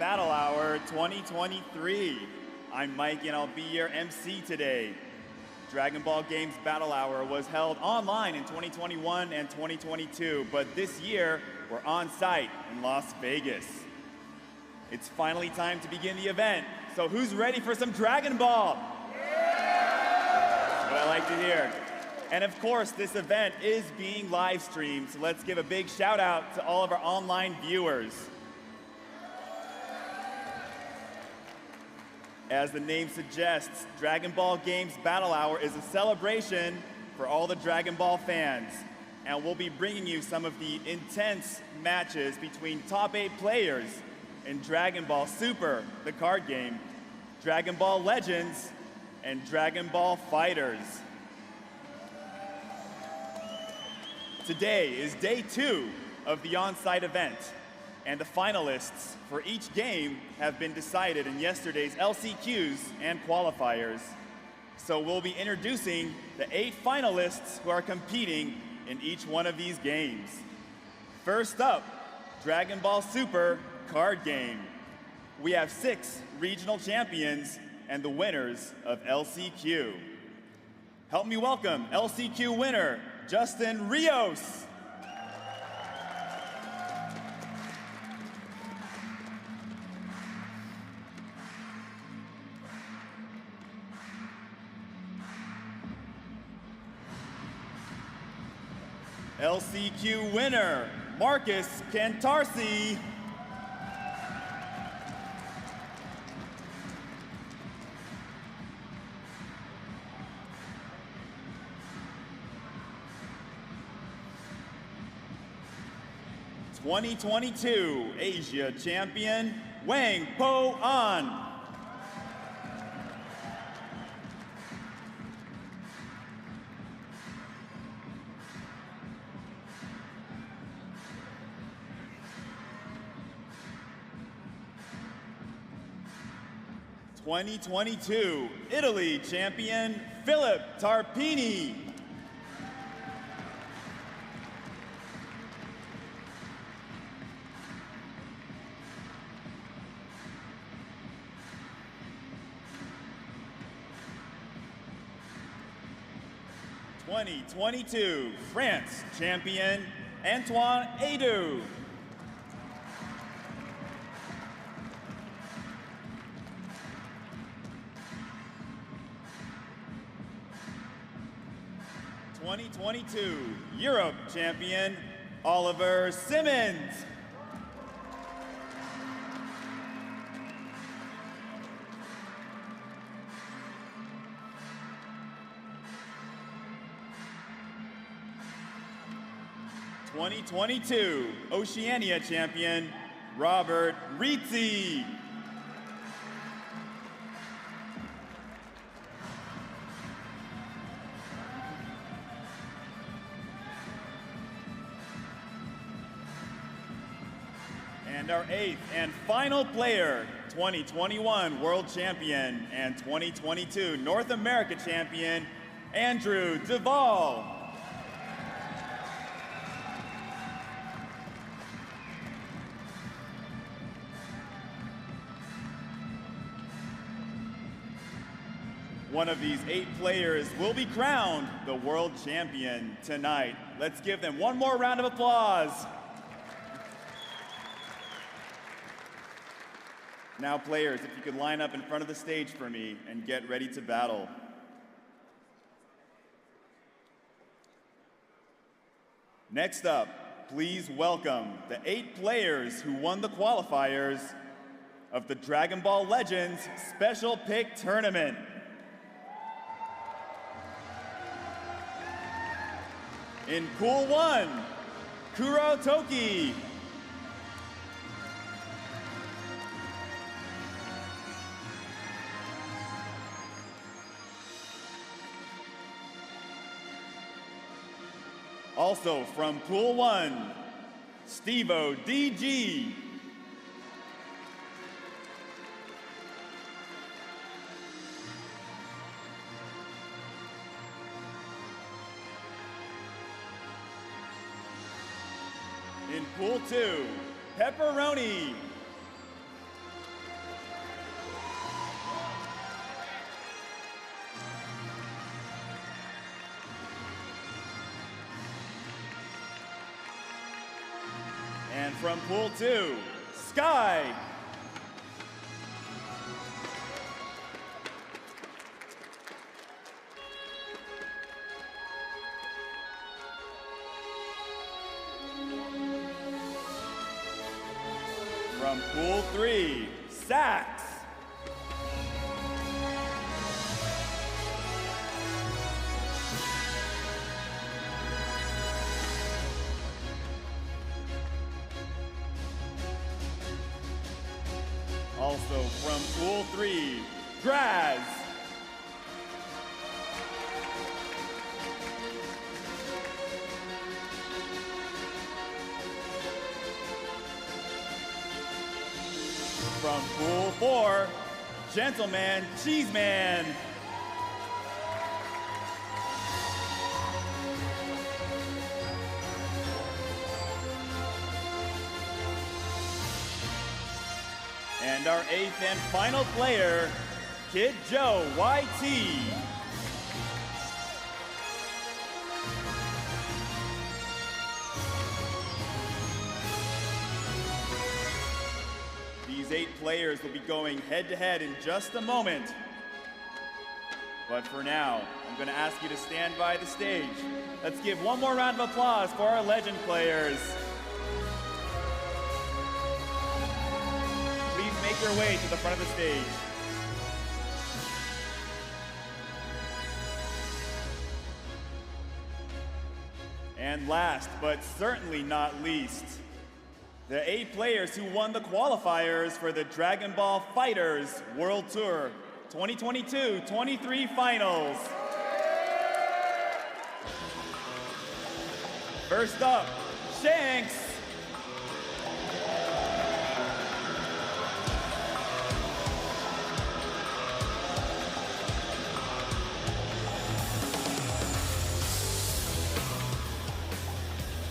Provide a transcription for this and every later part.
Battle Hour 2023. I'm Mike and I'll be your MC today. Dragon Ball Games Battle Hour was held online in 2021 and 2022, but this year we're on site in Las Vegas. It's finally time to begin the event, so who's ready for some Dragon Ball? That's what I like to hear. And of course, this event is being live streamed, so let's give a big shout out to all of our online viewers. As the name suggests, Dragon Ball Games Battle Hour is a celebration for all the Dragon Ball fans. And we'll be bringing you some of the intense matches between top 8 players in Dragon Ball Super, the card game, Dragon Ball Legends, and Dragon Ball FighterZ. Today is day 2 of the on-site event, and the finalists for each game have been decided in yesterday's LCQs and qualifiers. So we'll be introducing the 8 finalists who are competing in each one of these games. First up, Dragon Ball Super card game. We have 6 regional champions and the winners of LCQ. Help me welcome LCQ winner, Justin Rios. LCQ winner, Marcus Cantarsi. (2022) Asia champion, Wang Po An. (2022) Italy champion, Philip Tarpini. (2022) France champion, Antoine Edu. (2022) Europe champion, Oliver Simmons. (2022) Oceania champion, Robert Rizzi. And our 8th and final player, 2021 World Champion and 2022 North America Champion, Andrew Duvall. One of these 8 players will be crowned the World Champion tonight. Let's give them one more round of applause. Now players, if you could line up in front of the stage for me and get ready to battle. Next up, please welcome the 8 players who won the qualifiers of the Dragon Ball Legends Special Pick Tournament. In Pool 1, Kuro Toki. Also from Pool 1, Stevo DG. In Pool 2, Pepperoni. And from Pool 2, Sky. From Pool 3, Sax. Also from Pool 3, Graz. From Pool 4, Gentleman Cheeseman. And our 8th and final player, Kid Joe YT. These 8 players will be going head-to-head in just a moment. But for now, I'm going to ask you to stand by the stage. Let's give one more round of applause for our legend players. Please make your way to the front of the stage. And last, but certainly not least, the 8 players who won the qualifiers for the Dragon Ball FighterZ World Tour 2022-23 Finals. First up, Shanks.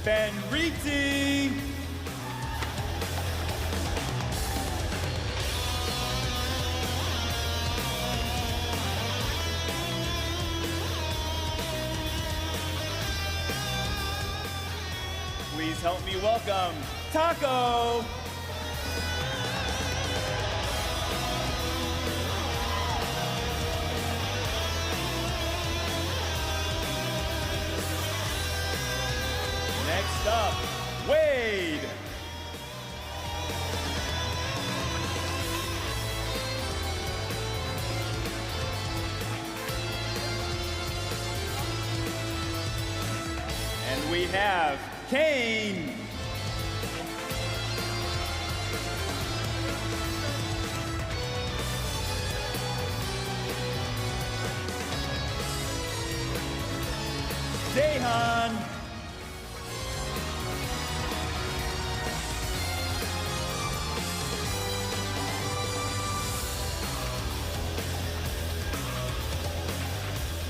Benriti. Please help me welcome Taco. Next up, Wade. And we have Kane. Daehan.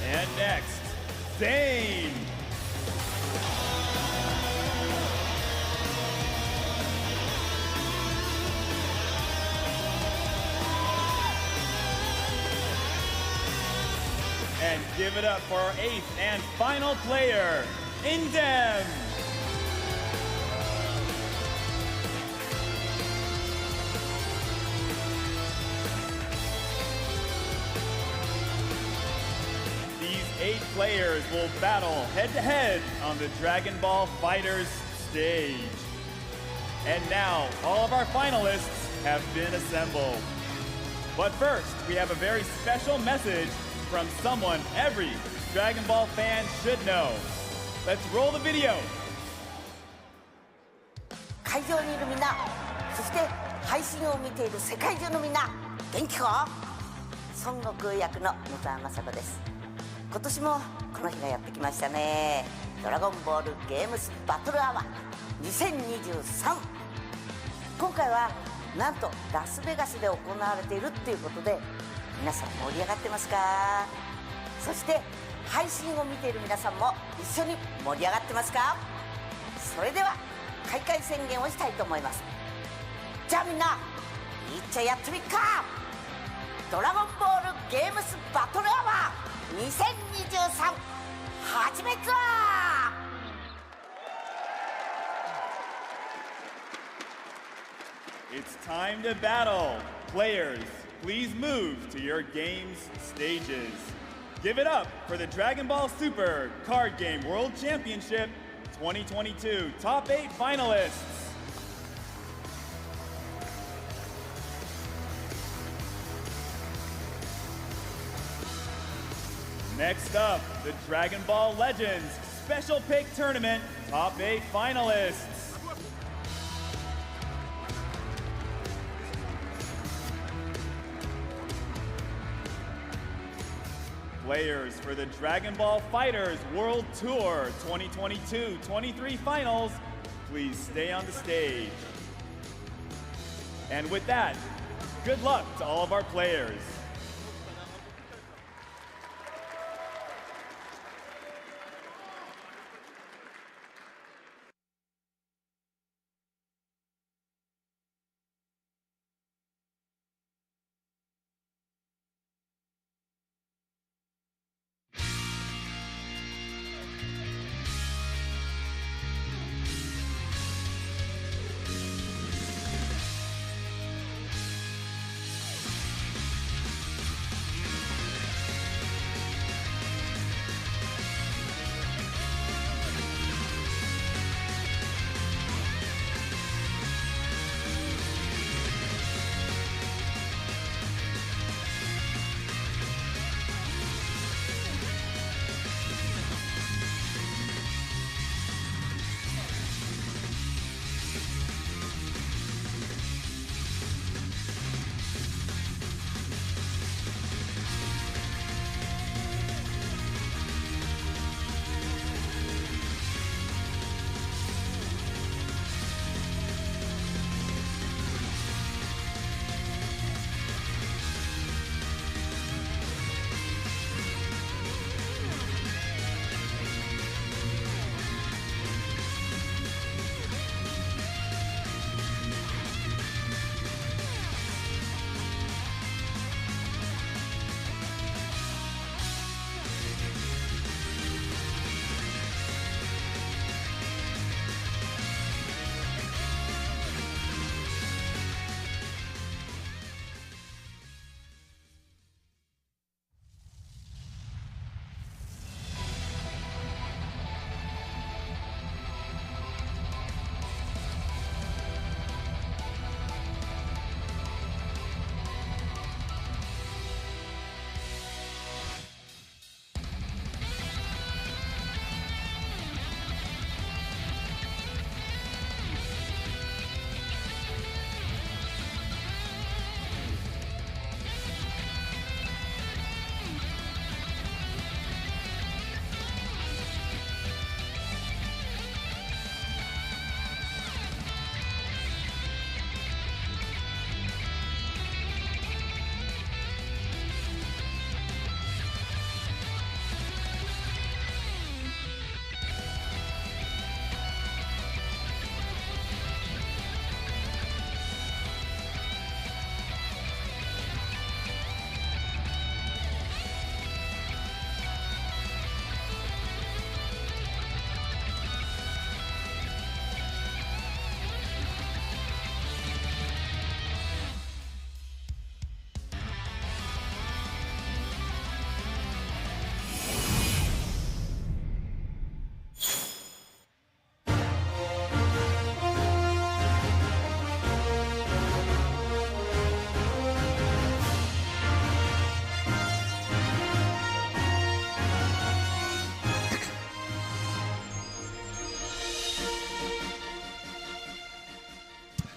And next, Zane. And give it up for our 8th and final player, Indem. These 8 players will battle head-to-head on the Dragon Ball FighterZ stage. And now, all of our finalists have been assembled. But first, we have a very special message from someone every Dragon Ball fan should know. Let's roll the video. 会場にいるみんな、そして配信を見ている世界中のみんな、元気か？孫悟空役の野沢雅子です。今年もこの日がやってきましたね。ドラゴンボールゲームスバトルアワー2023。今回はなんとラスベガスで行われているっていうことで、皆さん盛り上がってますか？そして配信を見ている皆さんも一緒に盛り上がってますか？それでは開会宣言をしたいと思います。じゃあみんな、いっちゃやってみっか。ドラゴンボールゲームスバトルアワー2023始めっぞ。It's time to battle. Players, please move to your game's stages. Give it up for the Dragon Ball Super Card Game World Championship 2022 Top 8 finalists. Next up, the Dragon Ball Legends Special Pick Tournament Top 8 finalists. Players for the Dragon Ball FighterZ World Tour 2022-23 finals, please stay on the stage. And with that, good luck to all of our players.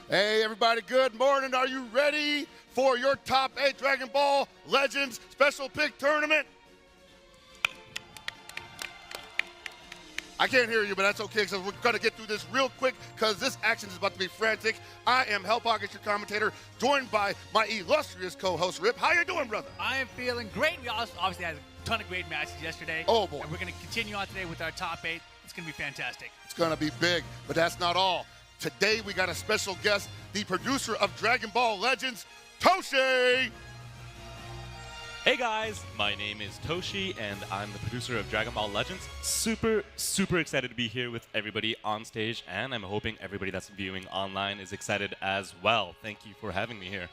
Hey everybody, good morning. Are you ready for your top 8 Dragon Ball Legends Special Pick Tournament? I can't hear you, but that's okay because we're going to get through this real quick because this action is about to be frantic. I am Hell Pockets, your commentator, joined by my illustrious co-host, Rip. How you doing, brother? I am feeling great. We obviously had a ton of great matches yesterday. Oh, boy. And we're going to continue on today with our top 8. It's going to be fantastic. It's going to be big, but that's not all. Today we got a special guest, the producer of Dragon Ball Legends, Toshe. Hey guys, my name is Toshi, and I'm the producer of Dragon Ball Legends. Super excited to be here with everybody on stage, and I'm hoping everybody that's viewing online is excited as well. Thank you for having me here.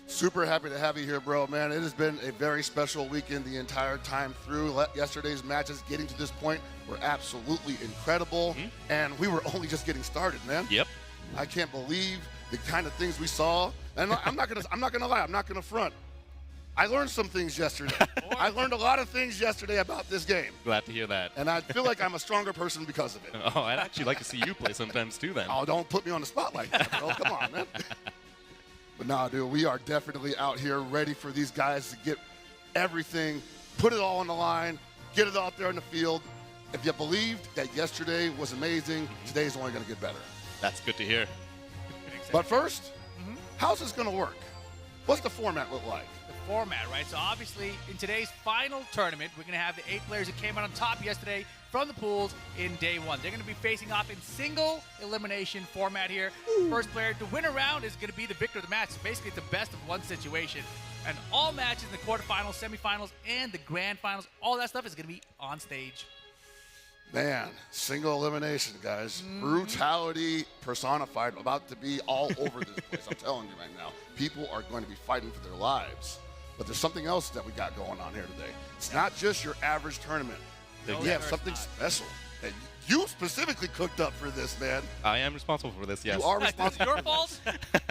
Super happy to have you here, bro. Man, it has been a very special weekend the entire time through. Yesterday's matches getting to this point were absolutely incredible, and we were only just getting started, man. Yep. I can't believe the kind of things we saw, and I'm not gonna lie, I'm not gonna front. I learned some things yesterday. I learned a lot of things yesterday about this game. Glad to hear that. And I feel like I'm a stronger person because of it. Oh, I'd actually like to see you play sometimes too then. Oh, don't put me on the spot like that, bro. Come on, man. But nah, dude, we are definitely out here ready for these guys to get everything, put it all on the line, get it out there in the field. If you believed that yesterday was amazing, today's only going to get better. That's good to hear. But first, how's this going to work? What's the format look like? Format, right? So obviously, in today's final tournament, we're going to have the 8 players that came out on top yesterday from the pools in day 1. They're going to be facing off in single elimination format here. First player to win a round is going to be the victor of the match. So basically, it's a best of 1 situation. And all matches in the quarterfinals, semifinals, and the grand finals, all that stuff is going to be on stage. Man, single elimination, guys. Brutality personified, about to be all over this place. I'm telling you right now. People are going to be fighting for their lives. But there's something else that we got going on here today. It's not just your average tournament. We have something special that you specifically cooked up for this, man. I am responsible for this, yes. You are responsible. Your fault?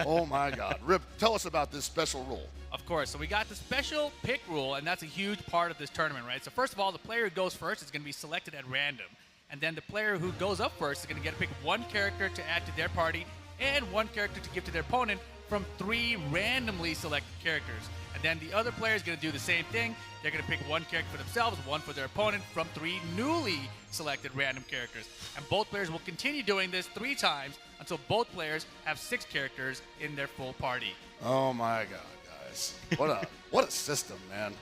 Oh, my God. Rip, tell us about this special rule. Of course. So we got the special pick rule, and that's a huge part of this tournament, right? So first of all, the player who goes first is going to be selected at random. And then the player who goes up first is going to get to pick 1 character to add to their party and 1 character to give to their opponent from 3 randomly selected characters. And then the other player is going to do the same thing. They're going to pick 1 character for themselves, 1 for their opponent from 3 newly selected random characters. And both players will continue doing this 3 times until both players have 6 characters in their full party. Oh, my God, guys. What a system, man.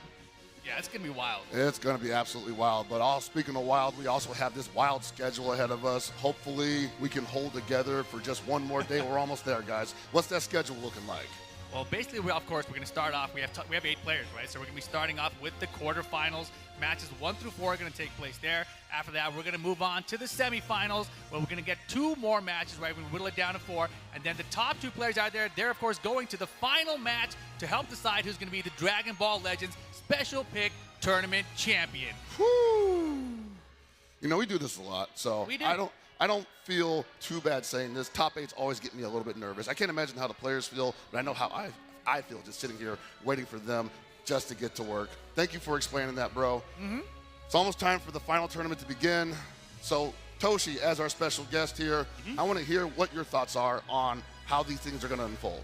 Yeah, it's going to be wild. It's going to be absolutely wild. But speaking of wild, we also have this wild schedule ahead of us. Hopefully, we can hold together for just one more day. We're almost there, guys. What's that schedule looking like? Well, basically, of course, we're going to start off. We have 8 players, right? So we're going to be starting off with the quarterfinals. Matches 1 through 4 are going to take place there. After that, we're going to move on to the semifinals, where we're going to get 2 more matches, right? We're going to whittle it down to 4. And then the top 2 players out there, they're, of course, going to the final match to help decide who's going to be the Dragon Ball Legends Special Pick Tournament Champion. Whew. You know, we do this a lot, so We do. I don't feel too bad saying this. Top 8s always get me a little bit nervous. I can't imagine how the players feel, but I know how I feel just sitting here waiting for them just to get to work. Thank you for explaining that, bro. It's almost time for the final tournament to begin. So, Toshi, as our special guest here, I want to hear what your thoughts are on how these things are going to unfold.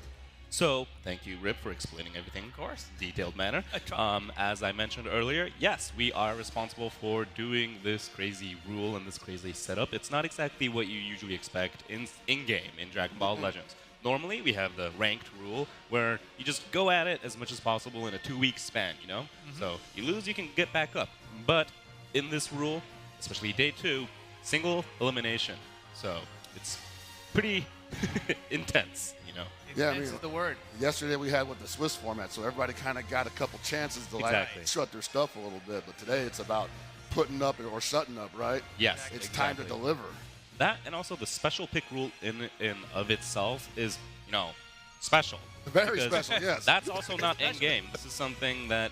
So, thank you, Rip, for explaining everything, of course, detailed manner. I tried. As I mentioned earlier, yes, we are responsible for doing this crazy rule and this crazy setup. It's not exactly what you usually expect in-game in Dragon Ball Legends. Normally, we have the ranked rule, where you just go at it as much as possible in a 2-week span, you know? So, you lose, you can get back up. But in this rule, especially day 2, single elimination. So, it's pretty intense, you know? Yeah, Intense is the word. Yesterday we had with the Swiss format, so everybody kind of got a couple chances to Exactly. shut their stuff a little bit. But today it's about putting up or shutting up, right? Yes, It's time to deliver. That and also the special pick rule in of itself is, you know, special. Very Because special, yes. That's also not in-game. This is something that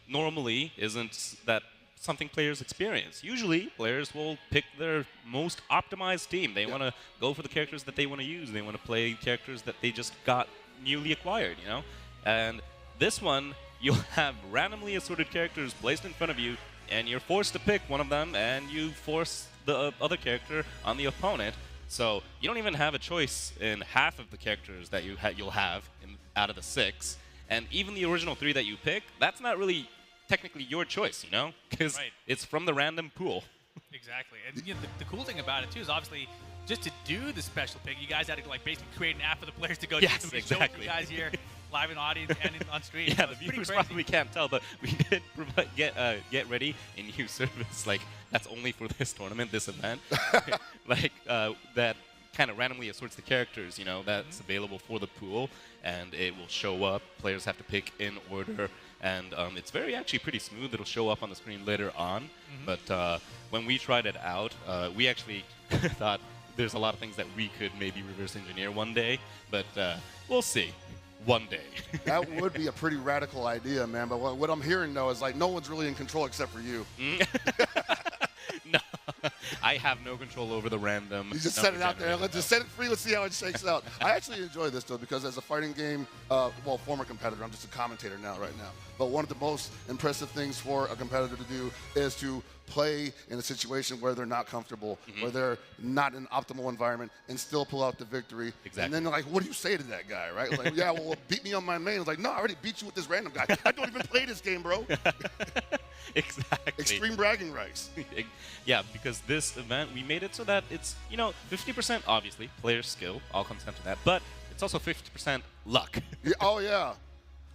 normally isn't that something players experience. Usually, players will pick their most optimized team. They want to go for the characters that they want to use. They want to play characters that they just got newly acquired, you know? And this one, you'll have randomly assorted characters placed in front of you, and you're forced to pick one of them, and you force the other character on the opponent. So you don't even have a choice in half of the characters that you'll have out of the 6. And even the original 3 that you pick, that's not really technically your choice, you know? Because it's from the random pool. Exactly. And you know, the cool thing about it, too, is obviously just to do the special pick, you guys had to like basically create an app for the players to go Yes, to. We exactly. showed you guys here live in audience and on stream. Yeah, So the it's pretty viewers crazy. probably can't tell, but we did get ready a new service like that's only for this tournament, this event, like that kind of randomly assorts the characters, you know, that's available for the pool, and it will show up. Players have to pick in order and it's very actually pretty smooth. It'll show up on the screen later on, but when we tried it out, we actually thought there's a lot of things that we could maybe reverse engineer one day, but we'll see. One day. That would be a pretty radical idea, man. But what I'm hearing, though, is like no one's really in control except for you. No, I have no control over the random. You just set it out there. Let's just set it free. Let's see how it shakes out. I actually enjoy this, though, because as a fighting game, well, former competitor, I'm just a commentator now, right now. But one of the most impressive things for a competitor to do is to play in a situation where they're not comfortable, where they're not in an optimal environment, and still pull out the victory. Exactly. And then they're like, what do you say to that guy, right? Like, yeah, well, beat me on my main. It's like, no, I already beat you with this random guy. I don't even play this game, bro. Exactly. Extreme bragging rights. Yeah, because this event, we made it so that it's, 50% obviously player skill, all comes down to that, but it's also 50% luck. Yeah, oh, yeah.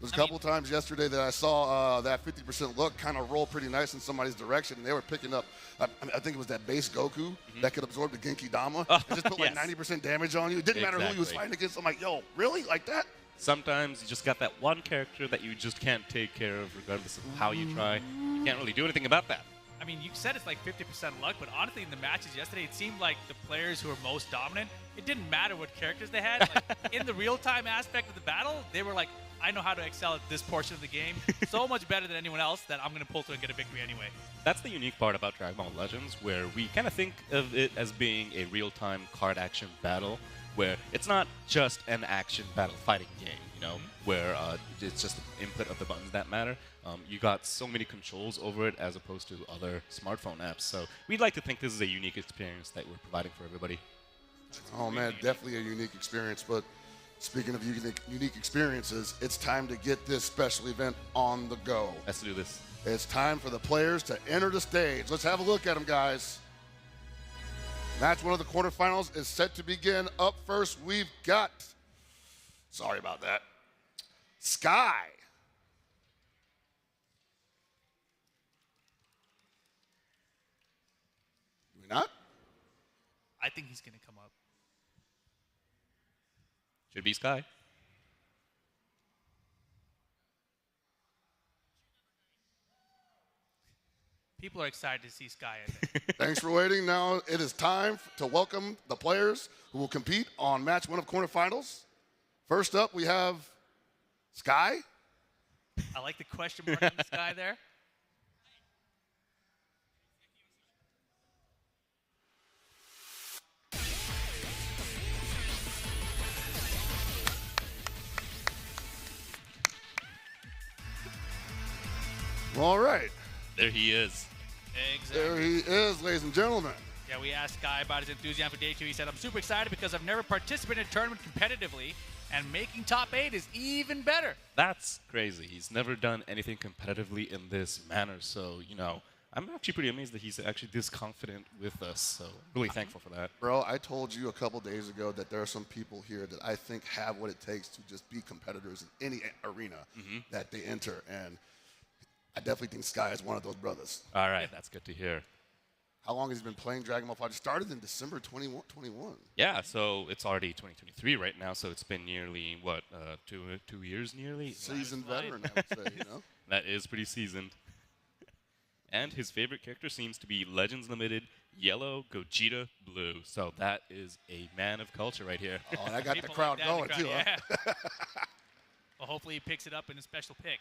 There's a couple times yesterday that I saw that 50% look kind of roll pretty nice in somebody's direction, and they were picking up, I think it was that base Goku that could absorb the Genki Dama and just put like 90% damage on you. It didn't matter who he was fighting against. I'm like, yo, really? Like that? Sometimes you just got that one character that you just can't take care of regardless of how you try. You can't really do anything about that. I mean, you said it's like 50% luck, but honestly, in the matches yesterday, it seemed like the players who were most dominant, it didn't matter what characters they had. Like, in the real-time aspect of the battle, they were like, I know how to excel at this portion of the game so much better than anyone else that I'm going to pull through and get a victory anyway. That's the unique part about Dragon Ball Legends, where we kind of think of it as being a real-time card action battle, where it's not just an action battle fighting game, where it's just the input of the buttons that matter. You got so many controls over it as opposed to other smartphone apps. So we'd like to think this is a unique experience that we're providing for everybody. Oh, man, definitely a unique experience. But speaking of unique experiences, it's time to get this special event on the go. Let's do this. It's time for the players to enter the stage. Let's have a look at them, guys. Match one of the quarterfinals is set to begin. Up first, we've got, sorry about that, Sky. Do we not? I think he's going to come up. Should be Sky. People are excited to see Sky, I think. Thanks for waiting. Now it is time to welcome the players who will compete on match one of quarterfinals. First up, we have Sky. I like the question mark on the Sky there. All right. There he is. Exactly. There he is, ladies and gentlemen. Yeah, we asked Sky about his enthusiasm for Day 2. He said, I'm super excited because I've never participated in a tournament competitively, and making top 8 is even better. That's crazy. He's never done anything competitively in this manner. So, I'm actually pretty amazed that he's actually this confident with us. So, really thankful for that. Bro, I told you a couple days ago that there are some people here that I think have what it takes to just be competitors in any arena that they enter. And I definitely think Sky is one of those brothers. All right, that's good to hear. How long has he been playing Dragon Ball FighterZ? Started in December 2021. Yeah, so it's already 2023 right now, so it's been nearly, what, 2 years nearly? Seasoned veteran, I would say, That is pretty seasoned. And his favorite character seems to be Legends Limited Yellow Gogeta Blue. So that is a man of culture right here. Oh, and I got the People crowd like going, that, too. yeah. Huh? Well, hopefully he picks it up in a special pick.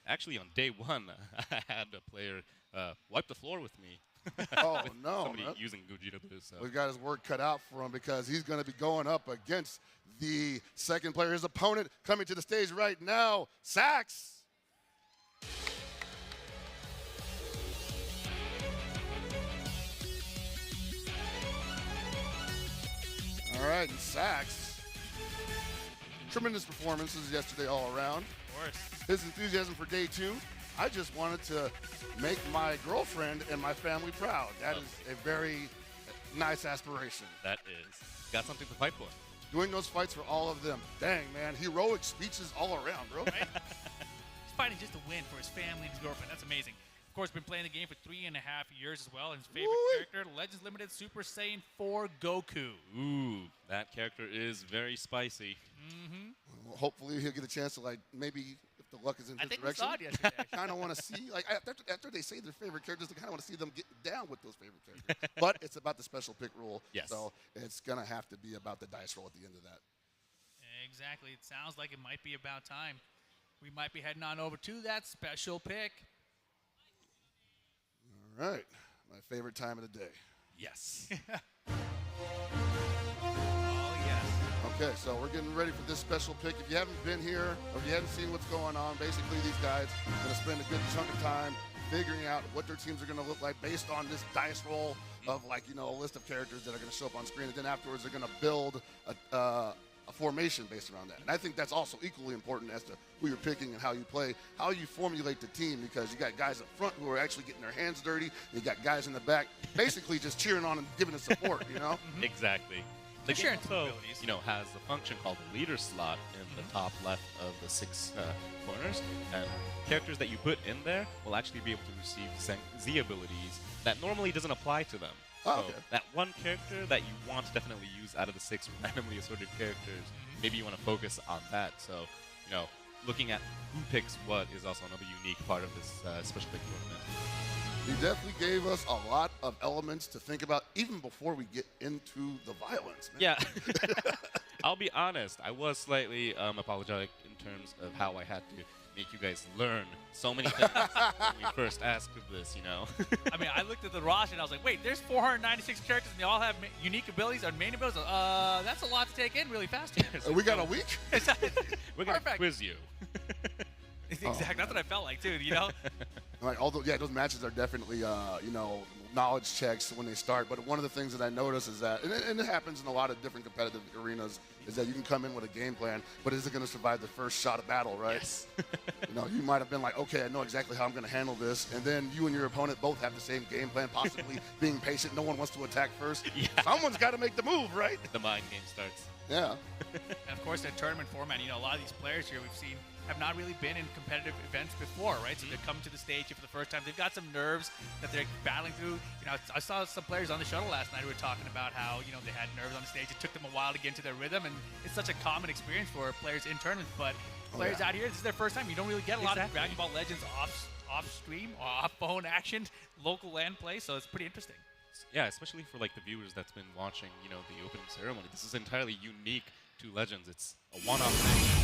Actually, on day 1, I had a player wipe the floor with me. Oh, no. Somebody Man. using Gogeta Blue. So. We've got his work cut out for him because he's going to be going up against the second player. His opponent coming to the stage right now, Sax. All right, and Sax. Tremendous performances yesterday all around. Of course. His enthusiasm for day 2. I just wanted to make my girlfriend and my family proud. That is a very nice aspiration. That is. Got something to fight for. Doing those fights for all of them. Dang, man. Heroic speeches all around, bro. Right? He's fighting just to win for his family and his girlfriend. That's amazing. Of course, been playing the game for 3.5 years as well. His favorite character, Legends Limited Super Saiyan 4 Goku. Ooh, that character is very spicy. Well, hopefully he'll get a chance to, like, maybe if the luck is in I his think direction. we saw it yesterday. actually. Kind of want to see, like, after they say their favorite characters, they kind of want to see them get down with those favorite characters. But it's about the special pick rule, Yes. so it's going to have to be about the dice roll at the end of that. Exactly. It sounds like it might be about time. We might be heading on over to that special pick. All right, my favorite time of the day. Yes. Oh, yes. Okay, so we're getting ready for this special pick. If you haven't been here or if you haven't seen what's going on, basically these guys are going to spend a good chunk of time figuring out what their teams are going to look like based on this dice roll of, like, you know, a list of characters that are going to show up on screen. And then afterwards, they're going to build a formation based around that. And I think that's also equally important as to who you're picking and how you play, how you formulate the team, because you got guys up front who are actually getting their hands dirty. You got guys in the back basically just cheering on and giving us support, you know? Exactly. The Sharing game some also, abilities. you know, has a function called the leader slot in the top left of the 6 corners, and characters that you put in there will actually be able to receive Z abilities that normally doesn't apply to them. Oh, So okay. that one character that you want to definitely use out of the 6 randomly assorted characters, maybe you want to focus on that. So, you know, looking at who picks what is also another unique part of this special pick tournament. He definitely gave us a lot of elements to think about even before we get into the violence, man. Yeah. I'll be honest, I was slightly apologetic in terms of how I had to make you guys learn so many things when we first asked of this, you know. I mean, I looked at the roster and I was like, wait, there's 496 characters and they all have unique abilities or main abilities. That's a lot to take in really fast here. We got a week? We're going to Perfect. quiz you. Exactly. That's what I felt like, too, you know? Like, although, yeah, those matches are definitely, you know, knowledge checks when they start. But one of the things that I notice is that, and it happens in a lot of different competitive arenas, is that you can come in with a game plan, but is it going to survive the first shot of battle, right? Yes. You know, you might have been like, okay, I know exactly how I'm going to handle this, and then you and your opponent both have the same game plan, possibly being patient. No one wants to attack first. Yeah. Someone's got to make the move, right? The mind game starts. Yeah. And of course, the tournament format, you know, a lot of these players here we've seen have not really been in competitive events before, right? So they're coming to the stage here for the first time. They've got some nerves that they're battling through. You know, I saw some players on the shuttle last night who were talking about how, you know, they had nerves on the stage. It took them a while to get into their rhythm, and it's such a common experience for players in tournaments. But players yeah. out here, this is their first time. You don't really get a lot of Exactly. Dragon Ball Legends off-stream or off-phone action, local LAN play, so it's pretty interesting. Yeah, especially for like the viewers that's been watching, you know, the opening ceremony. This is entirely unique to Legends. It's a one-off thing.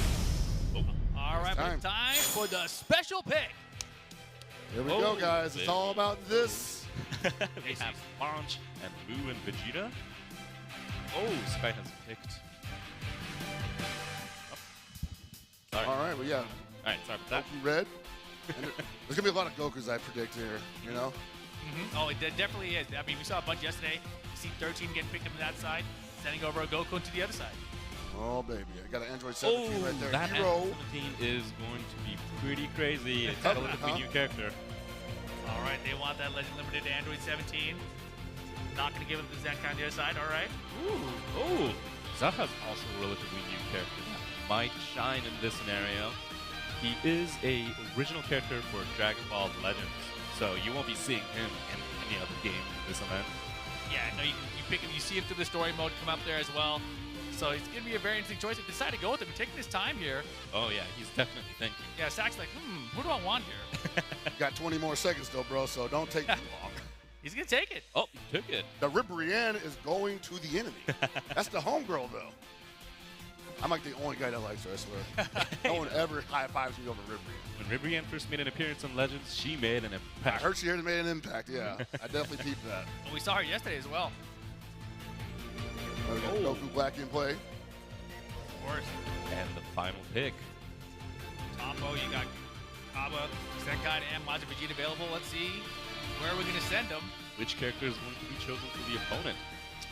All right, but time. it's time for the special pick. Here we Oh, go, guys. It's baby. all about this. We have Launch and Boo and Vegeta. Oh, Sky has picked. Oh. Sorry. All right, well, yeah. All right, sorry about that. Goku Red. And there's going to be a lot of Gokus, I predict, here, you know? Oh, it definitely is. I mean, we saw a bunch yesterday. You see 13 getting picked up to that side, sending over a Goku to the other side. Oh, baby. I got an Android 17 Oh, right there. that Hero. Android 17 is going to be pretty crazy. It's a relatively new character. All right, they want that Legend Limited Android 17. Not going to give him the Zenkai on the other side. All right. Ooh. Oh, Zaha's also a relatively new character that might shine in this scenario. He is a original character for Dragon Ball Legends, so you won't be seeing him in any other game in this event. Yeah, no, you pick him. You see him through the story mode come up there as well. So it's going to be a very interesting choice. If you decide to go with him, taking his time here. Oh yeah, he's definitely thinking. Yeah, Sack's like, who do I want here? Got 20 more seconds, though, bro, so don't take too long. He's going to take it. Oh, he took it. The Ribrianne is going to the enemy. That's the homegirl, though. I'm like the only guy that likes her, I swear. No one ever high-fives me over Ribrianne. When Ribrianne first made an appearance on Legends, she made an I impact. heard she had made an impact, yeah. I definitely peeped that. Well, we saw her yesterday as well. We got Goku Black in play. Of course. And the final pick. Tombo, you got Kaba, Zenkai, and Majin Vegeta available. Let's see where we're going to send them. Which character is going to be chosen for the opponent?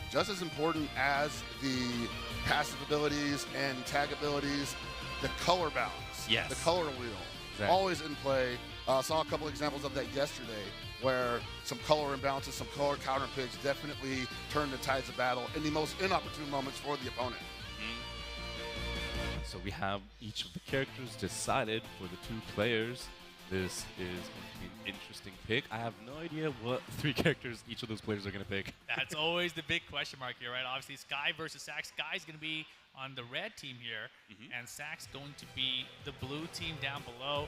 Just as important as the passive abilities and tag abilities, the color balance, Yes. the color wheel, Exactly. always in play. Saw a couple examples of that yesterday, where some color imbalances, some color counter picks definitely turn the tides of battle in the most inopportune moments for the opponent. So we have each of the characters decided for the two players. This is going to be an interesting pick. I have no idea what 3 characters each of those players are going to pick. That's always the big question mark here, right? Obviously, Sky versus Sax. Sky's going to be on the red team here, and Sax going to be the blue team down below.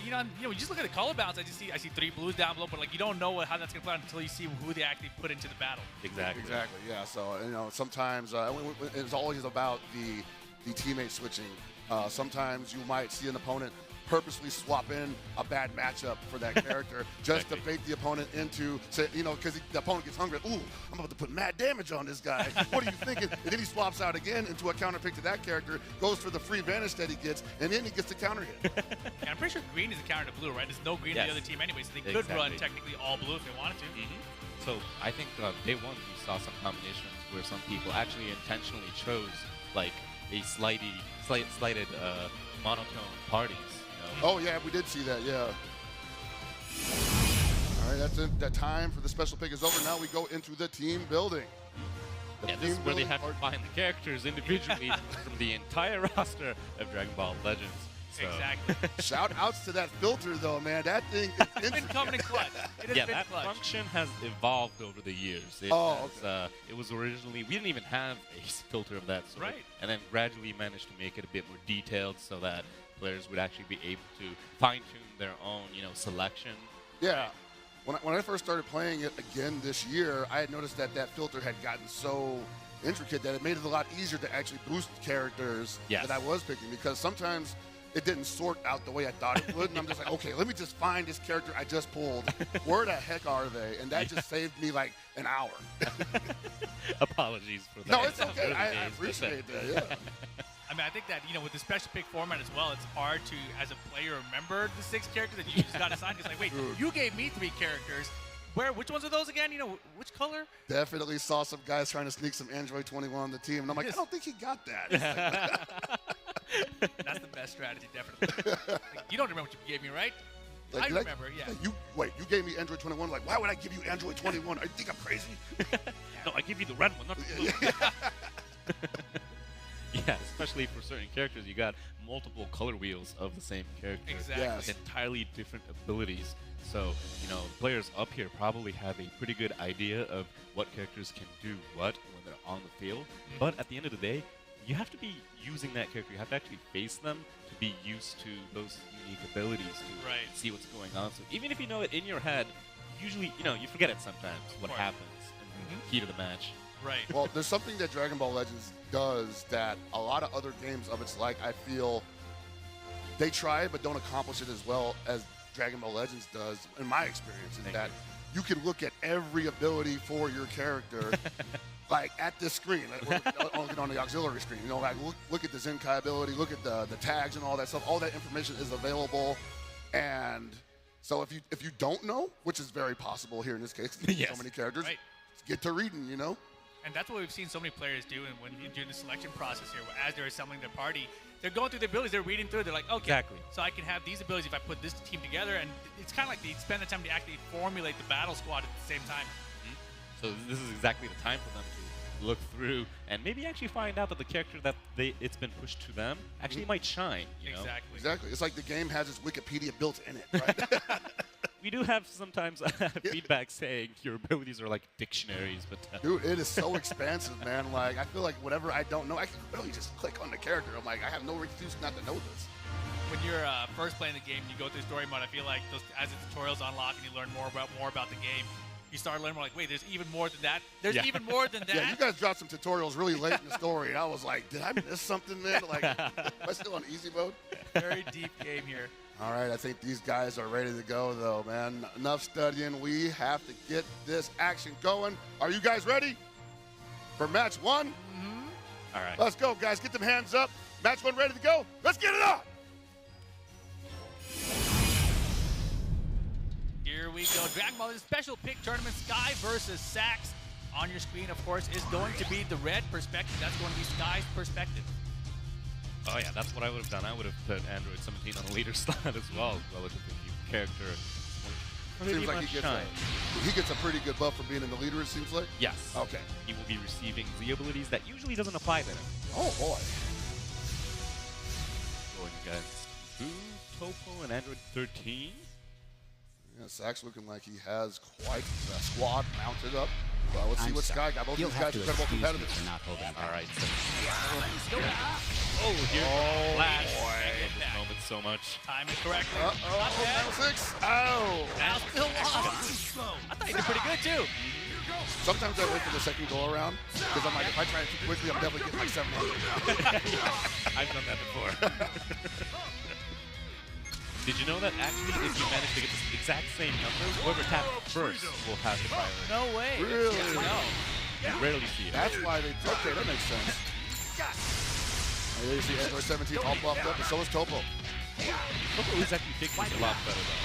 You know, you just look at the color balance. I see 3 blues down below, but like you don't know how that's going to play out until you see who they actually put into the battle. Exactly. Exactly. Yeah. So sometimes it's always about the teammate switching. Sometimes you might see an opponent purposely swap in a bad matchup for that character just to bait the opponent into, say, because the opponent gets hungry. Ooh, I'm about to put mad damage on this guy. What are you thinking? And then he swaps out again into a counter pick to that character, goes for the free vanish that he gets, and then he gets the counter hit. Yeah, I'm pretty sure green is a counter to blue, right? There's no green in the other team anyway, so they could run technically all blue if they wanted to. So I think day 1 we saw some combinations where some people actually intentionally chose like a slighted monotone parties. Oh, yeah, we did see that, yeah. All right, that's it. That time for the special pick is over. Now we go into the team building. This is where they have to find the characters individually from the entire roster of Dragon Ball Legends. So. Exactly. Shout outs to that filter, though, man. That thing is been coming in clutch. That function has evolved over the years. It was originally, we didn't even have a filter of that sort. Right. And then gradually managed to make it a bit more detailed so that players would actually be able to fine-tune their own, selection. Yeah. When I first started playing it again this year, I had noticed that filter had gotten so intricate that it made it a lot easier to actually boost characters that I was picking, because sometimes it didn't sort out the way I thought it would, and I'm just like, okay, let me just find this character I just pulled. Where the heck are they? And that just saved me like an hour. Apologies for that. No, it's okay. I appreciate that, yeah. I mean, I think that, with the special pick format as well, it's hard to, as a player, remember the 6 characters that you just got assigned. It's like, wait, you gave me 3 characters. Which ones are those again? Which color? Definitely saw some guys trying to sneak some Android 21 on the team, and I'm like, I don't think he got that. That's the best strategy, definitely. Like, you don't remember what you gave me, right? Like, I remember, yeah. You gave me Android 21. Like, why would I give you Android 21? I think I'm crazy. No, I give you the red one, not the blue. Yeah, especially for certain characters, you got multiple color wheels of the same character. Exactly. Yes. With entirely different abilities. So, players up here probably have a pretty good idea of what characters can do what when they're on the field. But at the end of the day, you have to be using that character. You have to actually face them to be used to those unique abilities to see what's going on. So even if you know it in your head, usually, you forget it sometimes, what happens in the heat of the match. Right. Well, there's something that Dragon Ball Legends does that a lot of other games of its like, I feel they try but don't accomplish it as well as Dragon Ball Legends does, in my experience, is that you can look at every ability for your character like at this screen, on the auxiliary screen. Like look at the Zenkai ability, look at the tags and all that stuff. All that information is available, and so if you don't know, which is very possible here in this case, so many characters, get to reading, And that's what we've seen so many players do when you're doing the selection process here. As they're assembling their party, they're going through the abilities, they're reading through, they're like, okay, so I can have these abilities if I put this team together, and it's kind of like they spend the time to actually formulate the battle squad at the same time. So this is exactly the time for them to look through and maybe actually find out that the character that it's been pushed to them actually might shine. Exactly. It's like the game has its Wikipedia built in it, right? We do have sometimes feedback saying your abilities are like dictionaries, but dude, it is so expansive, man. Like, I feel like whatever I don't know, I can really just click on the character. I'm like, I have no excuse not to know this. When you're first playing the game, you go through story mode. I feel like as the tutorials unlock and you learn more about the game, you start learning more. Like, wait, there's even more than that. There's even more than that. Yeah, you guys dropped some tutorials really late in the story, and I was like, did I miss something, man? Like, am I still on easy mode? Very deep game here. All right, I think these guys are ready to go, though, man. Enough studying. We have to get this action going. Are you guys ready for match 1? All right. Let's go, guys. Get them hands up. Match 1 ready to go. Let's get it on. Here we go. Dragon Ball is special pick tournament. Sky versus Sax. On your screen, of course, is going to be the red perspective. That's going to be Sky's perspective. Oh yeah, that's what I would have done. I would have put Android 17 on the leader slot as well, relative to the character. Seems like he gets a pretty good buff for being in the leader, it seems like? Yes. Okay. He will be receiving Z abilities that usually doesn't apply to him. Oh, boy. Going against Topo and Android 13. Yeah, Sax looking like he has quite the squad mounted up. Well, let's see what Sky got. Both these guys are incredible competitors. All right. Oh, here. Flash. I love this moment so much. Time it correctly. Level 6. Oh. Now still lost. I thought you did pretty good too. Sometimes I wait for the second go around because I'm like, if I try to too quickly, I'm definitely getting like 700. I've done that before. Did you know that actually if you manage to get the exact same number, whoever taps first will have the priority? No way. Really? No. You rarely see it. That's why they, okay, that makes sense. And there you see Android 17 all buffed up, and so is Topo. Topo is actually taking this a lot better though.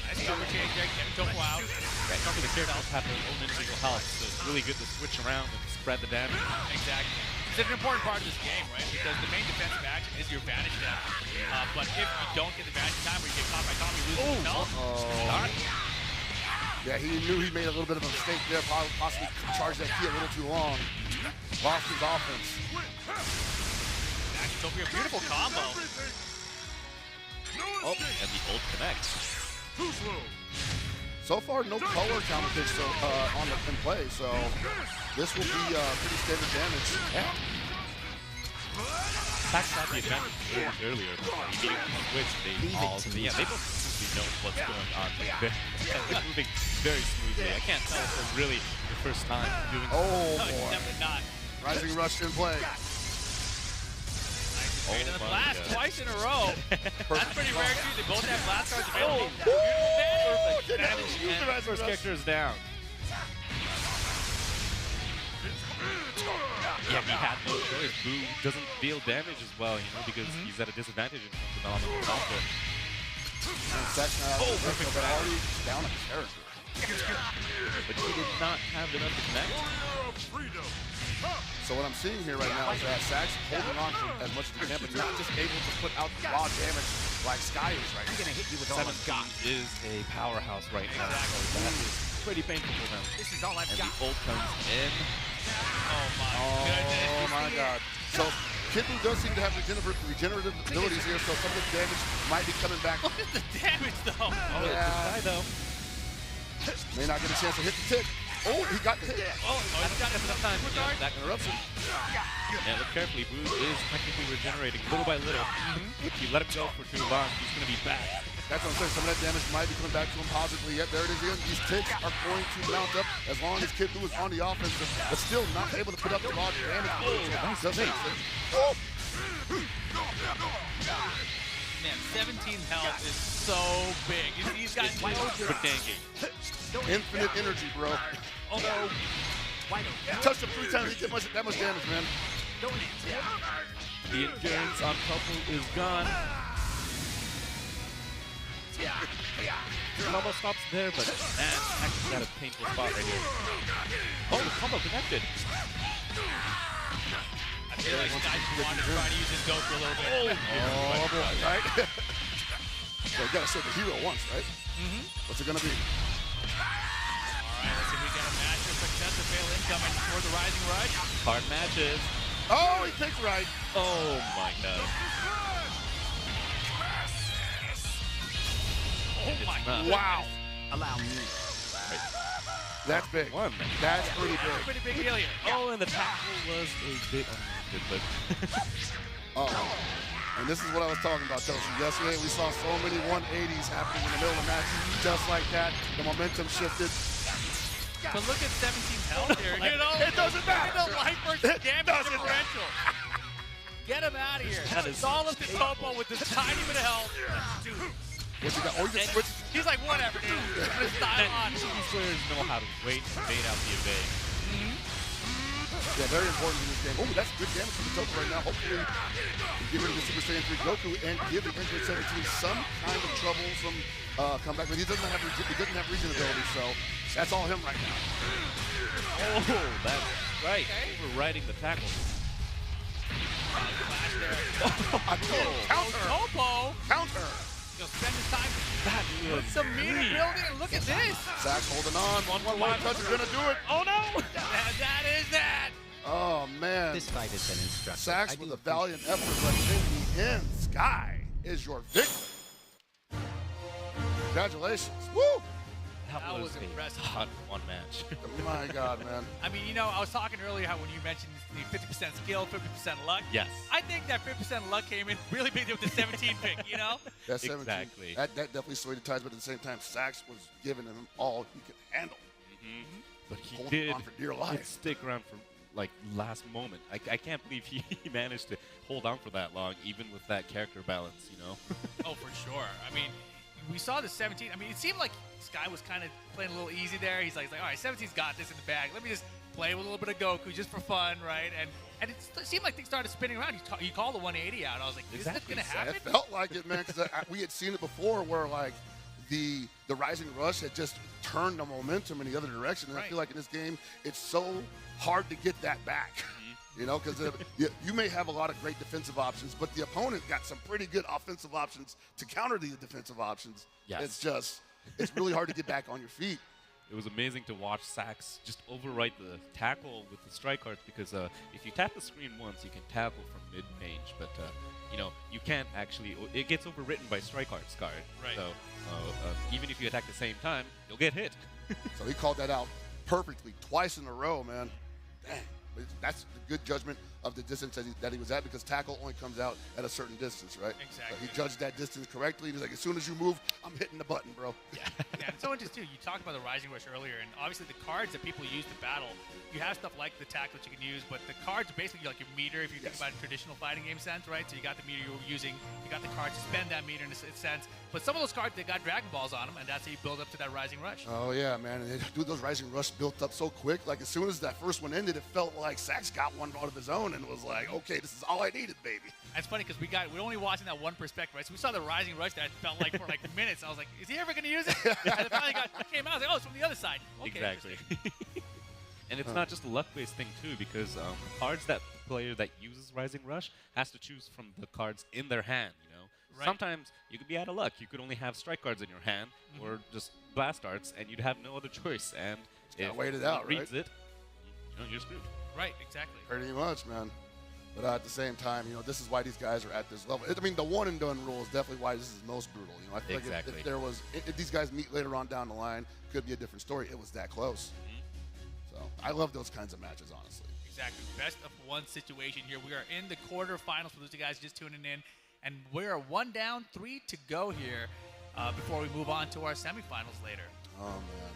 Nice cover change there, getting Topo out. Yeah, some of the characters have their own individual health, so it's really good to switch around and spread the damage. Exactly. It's an important part of this game, right? Because the main defensive action is your vanish step. But if you don't get the vanish time, where you get caught by Tommy losing health, Yeah, he knew he made a little bit of a mistake there, possibly charged that key a little too long. Lost his offense. That's Topo, a beautiful combo. Oh, and the ult connects. So far, no color counter pitch in play, so this will be pretty standard damage. Yeah. Sax had the advantage earlier. He needed to switch. They both simply know what's going on. They're moving very smoothly. I can't tell if they're really the first time doing. Oh No, boy! definitely not. Rising rush in play. And the my blast God. twice in a row. That's pretty rare too. They both have blast cards available. And first character is down. Yeah, he had no choice. Boo doesn't deal damage as well, you know, because he's at a disadvantage in terms of elemental counter. Sax now perfect but already down a character. But he did not have enough to connect. So what I'm seeing here right now is that Sax holding on for as much as he can, but not just able to put out raw damage like Sky is right now. I'm gonna hit you with all I've got. Is a powerhouse right now, so that is pretty painful for them. This is all I've And got. the ult comes in. Oh my Oh goodness. my God. So Kid Buu does seem to have regenerative abilities here, so some of the damage might be coming back. Look at the damage though. Oh, Yeah. Sky though. May not get a chance to hit the tick. Oh, he got the hit. Oh, he's got enough time. Yeah, that interruption. Yeah, look carefully. Boo is technically regenerating little by little. If you let him go for too long, he's going to be back. That's what I'm saying. Some of that damage might be coming back to him positively. Yet there it is again. These ticks are going to mount up as long as Kid Buu is on the offensive, but still not able to put up the raw damage. Man, 17 health is so big. These guys Tanking. Infinite energy, bro. Oh no. You touched him 3 times, he did that much damage, man. The endurance on Topo is gone. It almost stops there, but man, actually got a painful spot right here. Oh, the combo connected. I feel like Sky just wanted to try to use his go for a little bit. Oh, boy, right? So you gotta save the hero once, right? What's it gonna be? Alright, let's see if we get a match or success or fail incoming for the Rising Rush. Hard matches. Oh, he takes right. Oh my God. Oh my God. Wow. Allow me. That's big. One. That's pretty big. Pretty big deal here. Oh, and the tackle was a bit unexpected, but Uh-oh. And this is what I was talking about, Toshi. Yesterday, we saw so many 180s happening in the middle of the match. Just like that, the momentum shifted. But look at 17 health here. You know, It doesn't matter. The life versus damage doesn't differential. Get him out of here. That is It's all up to Topo with this tiny bit of health. What's he got? Oh, he just switched. He's like, whatever, dude. I'm gonna style on. these players know how to wait and bait out the evade. Yeah, very important in this game. Oh, that's good damage from the Topo right now. Hopefully, he get rid of the Super Saiyan 3 Goku and give the Android 17 some kind of trouble, some comeback. But he doesn't have regen ability, so that's all him right now. Oh, that's right. Overriding the tackle. Counter! Topo, Counter! you'll spend his time That was with some meter building, and look at this. Sax holding on. 1-1-1 touch is gonna do it. Oh no! That is that. Oh man. This fight has been instructive. Sax with a valiant effort, but in the end, Sky is your victory. Congratulations. Woo! That was a impressive. hot one match. My God, man. I mean, you know, I was talking earlier how when you mentioned the 50% skill, 50% luck. Yes. I think that 50% luck came in really big with the 17 pick, you know? That 17, Exactly. That definitely swayed the tides, but at the same time, Sax was giving him all he could handle. But he Holding did, on for dear life. did stick around for like last moment. I can't believe he managed to hold on for that long, even with that character balance, you know? Oh, for sure. I mean, we saw the 17. I mean, it seemed like Sky was kind of playing a little easy there. He's like, all right, 17's got this in the bag. Let me just play with a little bit of Goku just for fun, right? And it seemed like things started spinning around. He called the 180 out. I was like, is this going to happen? It felt like it, man, because we had seen it before where, like, the Rising Rush had just turned the momentum in the other direction. And I feel like in this game, it's so hard to get that back. You know, because you may have a lot of great defensive options, but the opponent got some pretty good offensive options to counter these defensive options. Yes. It's really hard to get back on your feet. It was amazing to watch Sax just overwrite the tackle with the strike cards because if you tap the screen once, you can tackle from mid-range, but you know, you can't actually, it gets overwritten by strike arts card. Right. So even if you attack at the same time, you'll get hit. So he called that out perfectly twice in a row, man. Dang. That's the good judgment of the distance that he was at, because tackle only comes out at a certain distance, right? Exactly. So he judged that distance correctly. He's like, as soon as you move, I'm hitting the button, bro. Yeah, and so interesting too. You talked about the Rising Rush earlier, and obviously the cards that people use to battle, you have stuff like the tackle that you can use, but the cards are basically like your meter if you think about it in traditional fighting game sense, right? So you got the meter you're using, you got the cards to spend that meter in a sense, but some of those cards, they got Dragon Balls on them, and that's how you build up to that Rising Rush. Oh, yeah, man. And dude, those Rising Rush built up so quick. Like, as soon as that first one ended, it felt like Sax got one out of his own and was like, okay, this is all I needed, baby. It's funny because we're only watching that one perspective, right? So we saw the Rising Rush that felt like for like minutes. I was like, is he ever going to use it? And it finally came out. I was like, oh, it's from the other side. Okay, exactly. And it's not just a luck-based thing, too, because cards that the player that uses Rising Rush has to choose from the cards in their hand, you know? Right. Sometimes you could be out of luck. You could only have strike cards in your hand or just blast arts, and you'd have no other choice. And if wait it out, reads right? it, you know, you're screwed. Right, exactly. Pretty much, man. But at the same time, you know, this is why these guys are at this level. I mean, the one and done rule is definitely why this is most brutal. You know, I feel like if these guys meet later on down the line, could be a different story. It was that close. So I love those kinds of matches, honestly. Exactly. Best of one situation here. We are in the quarterfinals for those of you guys just tuning in, and we are 1 down, 3 to go here before we move on to our semifinals later. Oh man.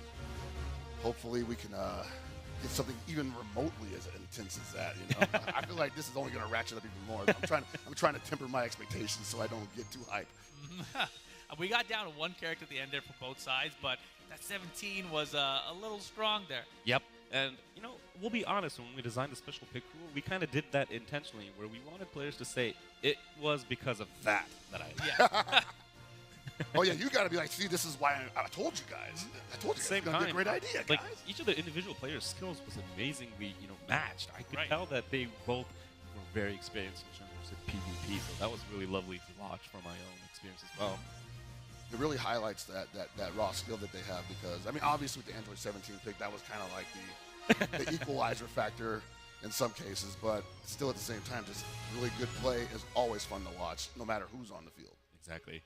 Hopefully we can get something even remotely as intense as that. You know, I feel like this is only going to ratchet up even more. I'm trying to temper my expectations so I don't get too hyped. We got down to one character at the end there for both sides, but that 17 was a little strong there. Yep. And, you know, we'll be honest, when we designed the special pick rule, we kind of did that intentionally, where we wanted players to say, it was because of that I Yeah. Oh, yeah, you got to be like, see, this is why I told you guys. I told you guys it's going to be a great idea, like, guys. each of the individual players' skills was amazingly, you know, matched. I could Right. tell that they both were very experienced in terms of PvP, so that was really lovely to watch from my own experience as well. It really highlights that raw skill that they have, because, I mean, obviously with the Android 17 pick, that was kind of like the equalizer factor in some cases, but still at the same time, just really good play is always fun to watch, no matter who's on the field. Exactly.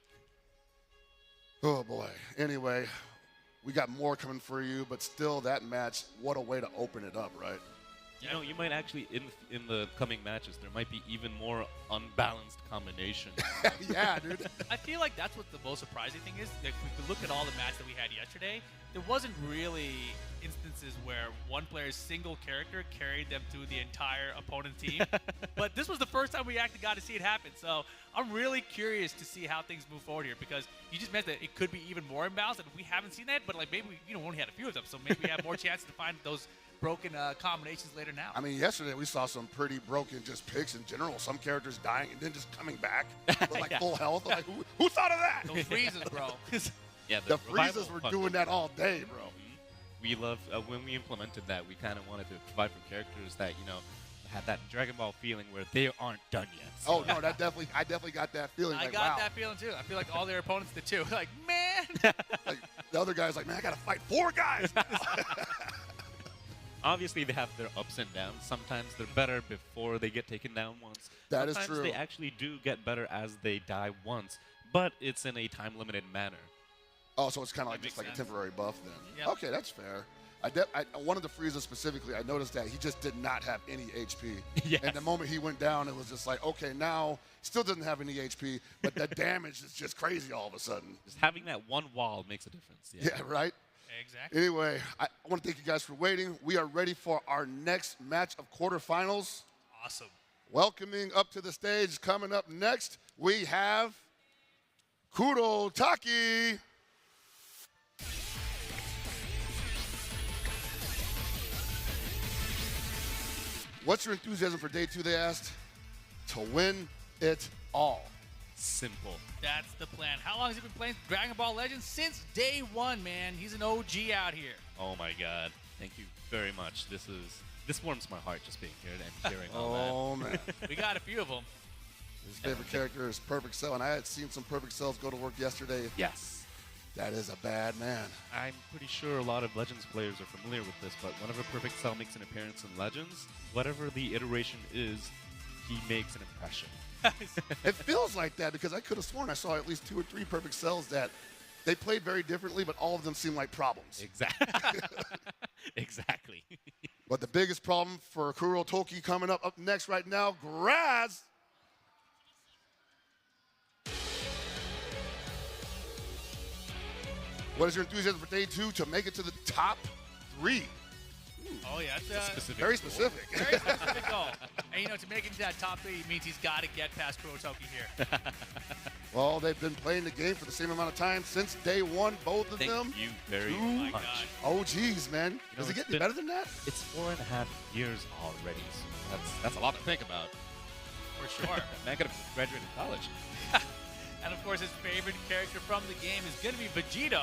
Oh, boy. Anyway, we got more coming for you, but still, that match, what a way to open it up, right? You know, you might actually, in the coming matches, there might be even more unbalanced combinations. Yeah, dude. I feel like that's what the most surprising thing is. Like, if we look at all the matches that we had yesterday, there wasn't really instances where one player's single character carried them through the entire opponent team. But this was the first time we actually got to see it happen. So I'm really curious to see how things move forward here, because you just meant that it could be even more imbalanced, and we haven't seen that. But like, maybe we only had a few of them, so maybe we have more chances to find those broken combinations later now. I mean, yesterday we saw some pretty broken just picks in general. Some characters dying and then just coming back with like full health. Like, who thought of that? Those freezes, bro. Yeah, The freezes were doing that all day, bro. We loved, when we implemented that, we kind of wanted to provide for characters that, you know, had that Dragon Ball feeling where they aren't done yet. So. Oh, no, I definitely got that feeling. I like, got wow. that feeling too. I feel like all their opponents did too. Like, man. Like, the other guy's like, man, I got to fight 4 guys. Obviously, they have their ups and downs. Sometimes they're better before they get taken down once. That is Sometimes true. they actually do get better as they die once, but it's in a time-limited manner. Oh, so it's kind of like makes just like a sense. temporary buff then. Yep. Okay, that's fair. I wanted to Frieza specifically. I noticed that he just did not have any HP. Yes. And the moment he went down, it was just like, okay, now still doesn't have any HP, but the damage is just crazy all of a sudden. Just having that one wall makes a difference. Yeah, right? Exactly. Anyway, I want to thank you guys for waiting. We are ready for our next match of quarterfinals. Awesome. Welcoming up to the stage, coming up next, we have Kurotaki. What's your enthusiasm for day 2, they asked? To win it all. Simple. That's the plan. How long has he been playing Dragon Ball Legends? Since day 1, man. He's an OG out here. Oh my God. Thank you very much. This warms my heart just being here and hearing all Oh, man. We got a few of them. His favorite character is Perfect Cell, and I had seen some Perfect Cells go to work yesterday. that. Yes. That is a bad man. I'm pretty sure a lot of Legends players are familiar with this, but whenever Perfect Cell makes an appearance in Legends, whatever the iteration is, he makes an impression. It feels like that because I could have sworn I saw at least 2 or 3 Perfect Cells that they played very differently, but all of them seemed like problems. Exactly. Exactly. But the biggest problem for Kurotaki coming up next right now, Graz. What is your enthusiasm for day 2 to make it to the top 3? Oh, yeah. That's Specific. Very specific. very specific goal. And, you know, to make it to that top 3 means he's got to get past Kurotaki here. Well, they've been playing the game for the same amount of time since day 1, both of Thank them. you very Two My much. God. Oh, geez, man. Does it it's get any been- better than that? It's 4.5 years already, so that's a lot to think about. For sure. Man could have graduated college. And, of course, his favorite character from the game is going to be Vegito.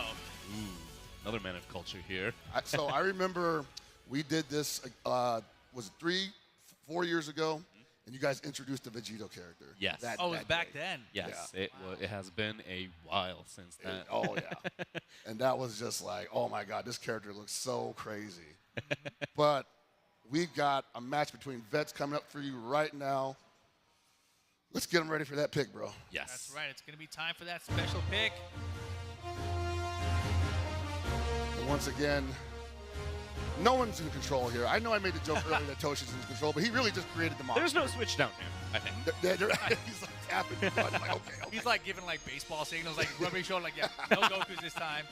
Ooh, another man of culture here. So I remember we did this, was it 3-4 years ago? And you guys introduced the Vegito character. Yes. Oh, it was that back day. then. Yes, it has been a while since then. Oh, yeah. And that was just like, oh, my God, this character looks so crazy. But we've got a match between vets coming up for you right now. Let's get them ready for that pick, bro. Yes. That's right. It's going to be time for that special pick. And once again, no one's in control here. I know I made the joke earlier that Toshi's in control, but he really just created the monster. There's no switch down here, I think. He's like tapping the button, like, okay. He's like giving like baseball signals, like rubbing his shoulder, like, yeah, no Goku's this time.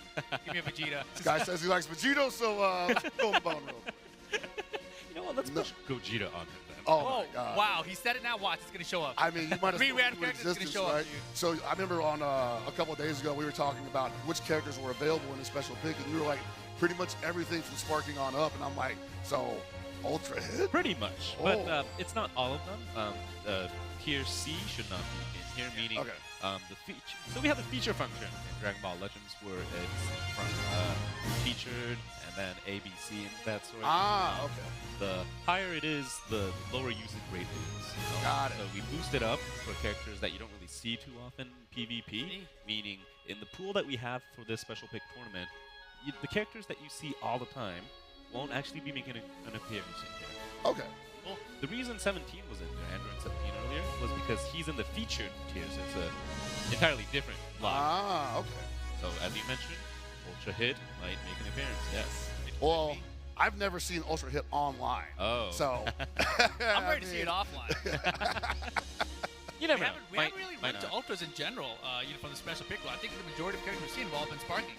Give me a Vegeta. This guy says he likes Vegito, so let's go on the bone road. You know what? Let's push Gogeta on him then. Oh, Oh, my God. wow. He said it now. Watch. It's going to show up. I mean, you might have Three spoken random to characters gonna existence, show up, right? dude. So I remember on a couple of days ago, we were talking about which characters were available in the special pick, and you were like, pretty much everything from Sparking on up, and I'm like, so Ultra Hit? Pretty much, but it's not all of them. Tier C should not be in here, meaning Okay. the feature. So we have the feature function in Dragon Ball Legends where it's from featured and then A, B, C, and that sort. Ah, okay. The higher it is, the lower usage rate it is. Got it. So we boost it up for characters that you don't really see too often in PvP, meaning in the pool that we have for this special pick tournament, the characters that you see all the time won't actually be making an appearance in here. Okay. Well, the reason 17 was in there, Android 17 earlier, was because he's in the featured tier, so it's an entirely different block. Ah, okay. So as you mentioned, Ultra Hit might make an appearance, yes. It could Well, be. I've never seen Ultra Hit online. Oh. So. I'm ready to see it offline. You never We know. haven't really Might went to not. Ultras in general, you know, from the special pick one. I think the majority of characters we've seen have all been Sparking.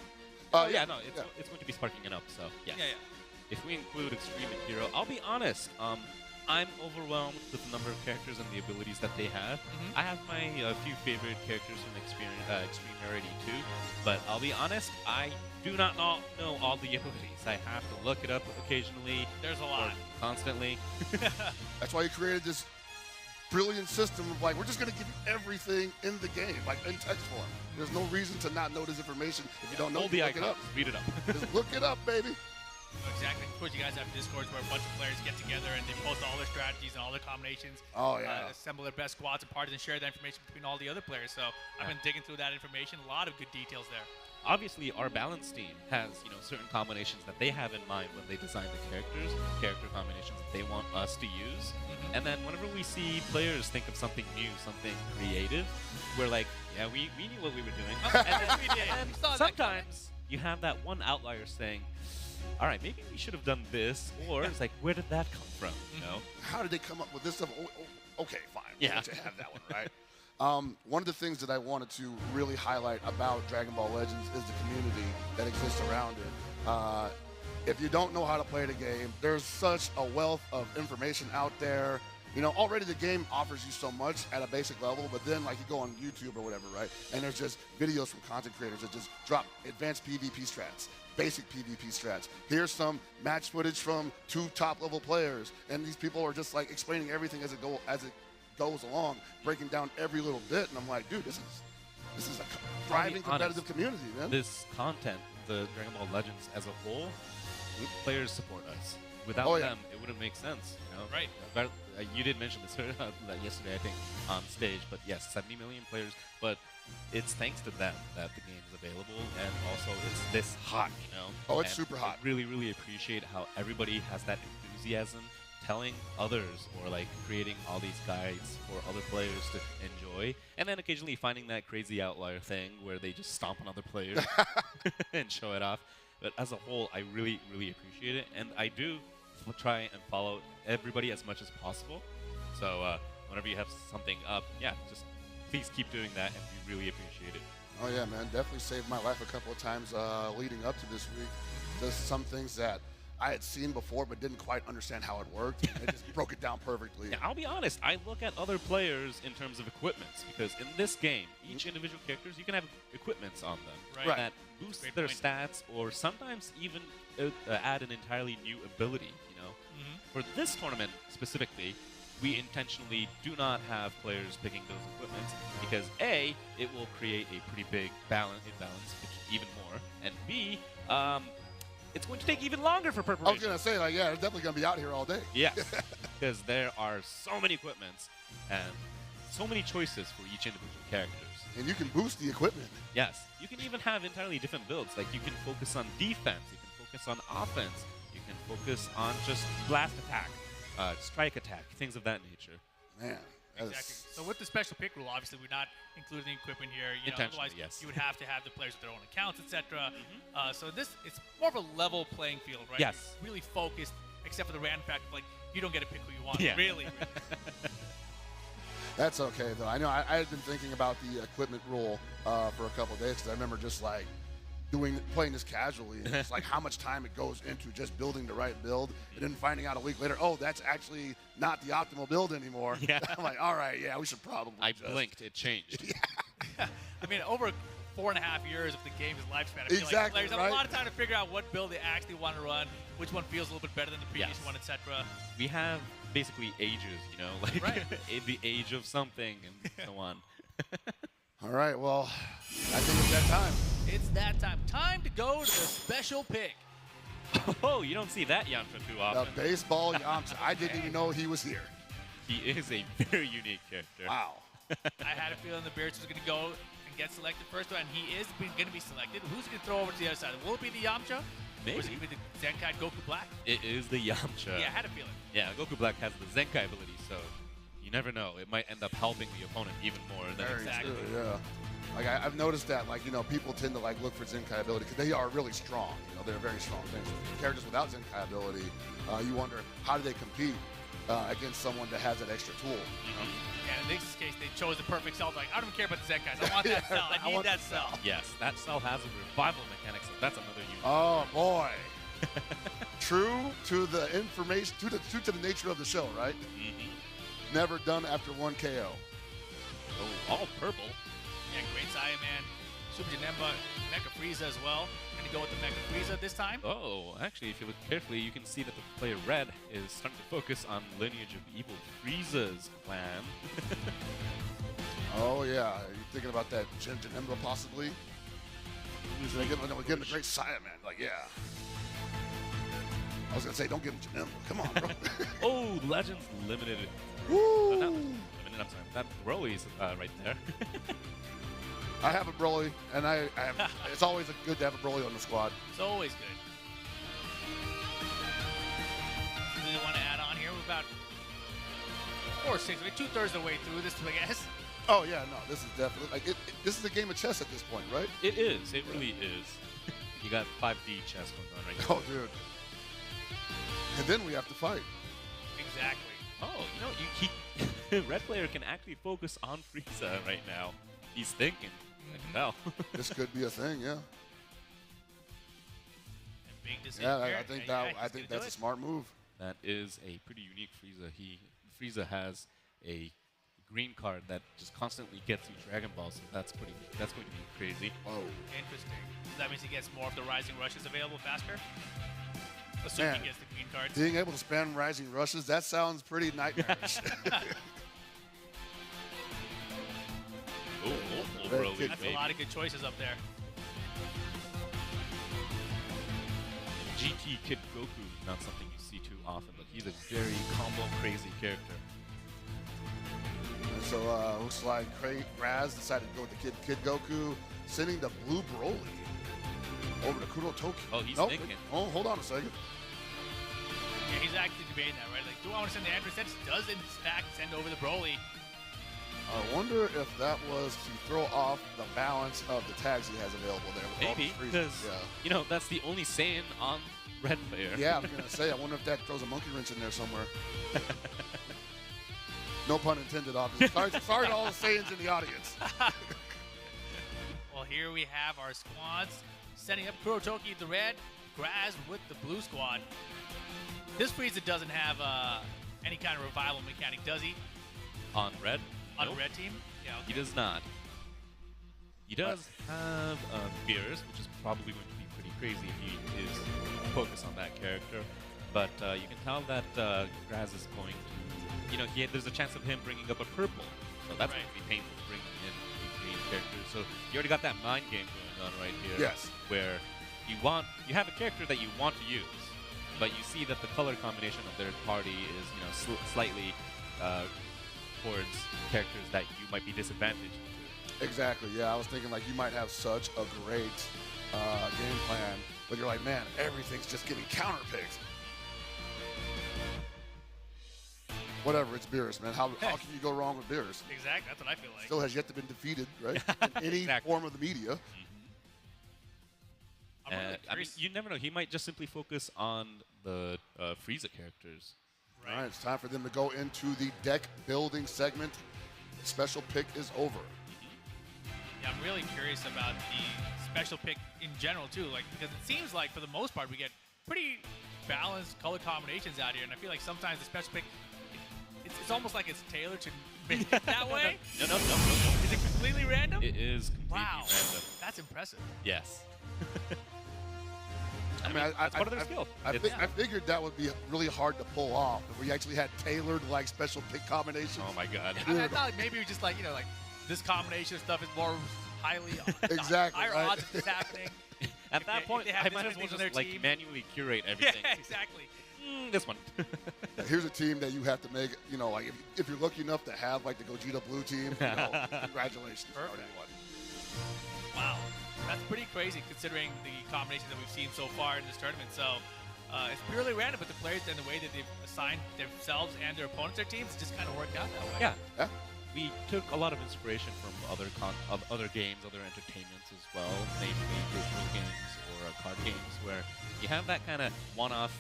Yeah, no, it's going to be sparking it up, so yes. Yeah, yeah. If we include Extreme and Hero, I'll be honest, I'm overwhelmed with the number of characters and the abilities that they have. I have my few favorite characters from Extreme already too, but I'll be honest, I do not know all the abilities. I have to look it up occasionally. There's a lot. Constantly. That's why you created this brilliant system of like, we're just going to give you everything in the game, like in text form. There's no reason to not know this information if you don't know. Hold the look it icon. up. Read it up. Just look it up, baby. Exactly. Of course, you guys have Discords where a bunch of players get together and they post all their strategies and all their combinations. Oh, yeah. Assemble their best squads and parties and share that information between all the other players. So I've been digging through that information. A lot of good details there. Obviously, our balance team has, certain combinations that they have in mind when they design the character combinations that they want us to use. And then whenever we see players think of something new, something creative, we're like, yeah, we knew what we were doing. And sometimes you have that one outlier saying, all right, maybe we should have done this, or it's like, where did that come from? How did they come up with this stuff? Okay, fine. Yeah. We'll let you have that one, right? One of the things that I wanted to really highlight about Dragon Ball Legends is the community that exists around it. If you don't know how to play the game, there's such a wealth of information out there. Already the game offers you so much at a basic level, but then like you go on YouTube or whatever, right? And there's just videos from content creators that just drop advanced PvP strats, basic PvP strats. Here's some match footage from 2 top-level players, and these people are just like explaining everything as it goes along, breaking down every little bit, and I'm like, dude, this is a thriving competitive community, man. This content, the Dragon Ball Legends as a whole, players support us. Without them, it wouldn't make sense. Right. But, you did mention this yesterday, I think, on stage. But yes, 70 million players. But it's thanks to them that the game is available, and also it's this hot. Oh, it's super hot. I really, really appreciate how everybody has that enthusiasm, telling others or like creating all these guides for other players to enjoy, and then occasionally finding that crazy outlier thing where they just stomp on other players and show it off. But as a whole, I really, really appreciate it, and I do try and follow everybody as much as possible. So whenever you have something up, just please keep doing that, and we really appreciate it. Oh yeah, man, definitely saved my life a couple of times leading up to this week. There's some things that I had seen before but didn't quite understand how it worked. It just broke it down perfectly. Yeah, I'll be honest, I look at other players in terms of equipments, because in this game, each individual characters, you can have equipments on them that boost their stats, or sometimes even add an entirely new ability, For this tournament specifically, we intentionally do not have players picking those equipments because A, it will create a pretty big imbalance even more, and B, it's going to take even longer for preparation. I was going to say, like, yeah, it's definitely going to be out here all day. Yes, because there are so many equipments and so many choices for each individual characters. And you can boost the equipment. Yes, you can even have entirely different builds. Like, you can focus on defense, you can focus on offense, you can focus on just blast attack, strike attack, things of that nature. Man. Exactly. So with the special pick rule, obviously we're not including the equipment here. Otherwise, you would have to have the players with their own accounts, etc. So it's more of a level playing field, right? Yes. Really focused, except for the random fact of, like, you don't get to pick who you want. Yeah. Really. That's okay, though. I know I had been thinking about the equipment rule for a couple of days, because I remember just like playing this casually, and it's like how much time it goes into just building the right build, and then finding out a week later, oh, that's actually not the optimal build anymore. Yeah. I'm like, all right, yeah, we should probably blinked, it changed. I mean, over 4.5 years of the game's lifespan, I feel like Exactly, players have a lot of time to figure out what build they actually want to run, which one feels a little bit better than the previous one, etc. We have basically ages, like the age of something and so on. All right, well, I think it's that time. It's that time. Time to go to the special pick. Oh, you don't see that Yamcha too often. The baseball Yamcha. I didn't even know he was here. He is a very unique character. Wow. I had a feeling the Bears was going to go and get selected first, and he is going to be selected. Who's going to throw over to the other side? Will it be the Yamcha? Maybe. Or is it going to be the Zenkai Goku Black? It is the Yamcha. Yeah, I had a feeling. Yeah, Goku Black has the Zenkai ability, so you never know. It might end up helping the opponent even more than Exactly. Yeah. Like I've noticed that, like, people tend to like look for Zenkai ability because they are really strong. They're very strong things. Characters without Zenkai ability, you wonder how do they compete against someone that has that extra tool. Yeah, in this case, they chose the perfect cell. Like, I don't care about the Zenkais. I want that cell. I need that cell. Yes, that cell has a revival mechanic, so that's another unit. Oh boy. True to the information, true to the nature of the show, right? Never done after 1 KO. Oh, all purple. Yeah, great Saya, man. Super Janemba, Mecha Frieza as well. Gonna go with the Mecha Frieza this time. Oh, actually, if you look carefully, you can see that the player Red is starting to focus on lineage of evil Frieza's clan. Oh yeah, are you thinking about that Janemba possibly? We're getting a great Saya, man. Like, yeah. I was gonna say, don't give him Janelle. Come on, bro. Oh, Legends limited. Woo! Not limited, I'm sorry. That Broly's right there. I have a Broly, and it's always good to have a Broly on the squad. It's always good. Do you want to add on here? We're about 4 or 6, like 2/3 of the way through this, I guess. Oh yeah, no, this is definitely like this is a game of chess at this point, right? It is. It really is. You got 5D chess going on right now. Oh, dude. And then we have to fight. Exactly. Oh, you know, Red player can actually focus on Frieza right now. He's thinking. I can tell. This could be a thing, yeah. And big decision. Yeah, I think that's a smart move. That is a pretty unique Frieza. Frieza has a green card that just constantly gets you Dragon Ball, so that's going to be crazy. Whoa. Interesting. So that means he gets more of the Rising Rushes available faster? Assuming he gets the green cards. Being able to spam Rising Rushes, that sounds pretty nightmarish. That's a lot of good choices up there. GT Kid Goku, not something you see too often, but he's a very combo crazy character. And so looks like Raz decided to go with the Kid Goku, sending the blue Broly over to Kurotoki. Oh, he's thinking. Oh, hold on a second. Yeah, he's actually debating that, right? Like, do I want to send the Android sets? Does in fact send over the Broly? I wonder if that was to throw off the balance of the tags he has available there. With Maybe, because, you know, that's the only Saiyan on Red player. Yeah, I was going to say, I wonder if that throws a monkey wrench in there somewhere. No pun intended, obviously. Sorry to all the Saiyans in the audience. Well, here we have our squads setting up Kurotoki the red, Graz with the blue squad. This Frieza doesn't have any kind of revival mechanic, does he? On Red? On Nope. Red team? Yeah, okay. He does not. He does have Beerus, which is probably going to be pretty crazy if he is focused on that character. But you can tell that Graz is going to, you know, there's a chance of him bringing up a purple. So that's going to be painful bringing in a green character. So you already got that mind game going on right here. Yes. Where you have a character that you want to use, but you see that the color combination of their party is, you know, slightly towards characters that you might be disadvantaged to. Exactly, yeah. I was thinking, like, you might have such a great game plan, but you're like, man, everything's just getting counterpicked. Whatever, it's Beerus, man. How can you go wrong with Beerus? Exactly, that's what I feel like. Still has yet to been defeated, right? In any form of the media. I mean, you never know. He might just simply focus on the Frieza characters. Right. All right, it's time for them to go into the deck building segment. Special pick is over. Yeah, I'm really curious about the special pick in general, too, like, because it seems like, for the most part, we get pretty balanced color combinations out here, and I feel like sometimes the special pick, it's almost like it's tailored to make it that way. No. Is it completely random? It is completely random. That's impressive. Yes. I mean, that's part of their skill. I figured that would be really hard to pull off if we actually had tailored, like, special pick combinations. Oh my God! I thought maybe it was just like, you know, like this combination of stuff is more highly exactly higher odds of this happening. At that point, I might as well just like manually curate everything. Yeah, exactly. This one. Here's a team that you have to make. You know, like if you're lucky enough to have like the Gogeta Blue team, you know, congratulations. Wow. That's pretty crazy considering the combinations that we've seen so far in this tournament. So it's purely random, but the players and the way that they've assigned themselves and their opponents their teams just kind of worked out that way. Yeah. We took a lot of inspiration from other games, other entertainments as well, namely visual games or card games, where you have that kind of one-off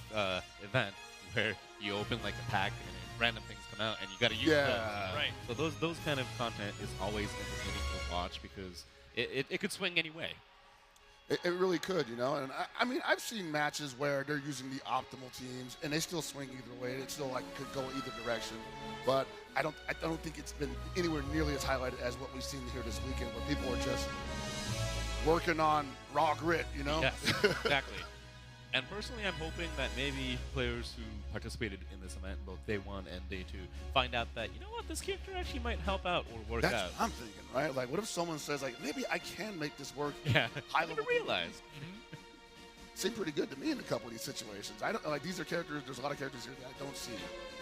event where you open like a pack and random things come out and you got to use them. Right. So those kind of content is always entertaining to watch because it could swing any way. It really could, you know. And I mean, I've seen matches where they're using the optimal teams and they still swing either way. It still like could go either direction. But I don't think it's been anywhere nearly as highlighted as what we've seen here this weekend, where people are just working on raw grit, you know. Yes, exactly. And personally, I'm hoping that maybe players who participated in this event, both Day 1 and Day 2, find out that, you know what, this character actually might help out or work out. That's what I'm thinking, right? Like, what if someone says, like, maybe I can make this work? Yeah, I never realized. seem pretty good to me in a couple of these situations. I don't like these are characters. There's a lot of characters here that I don't see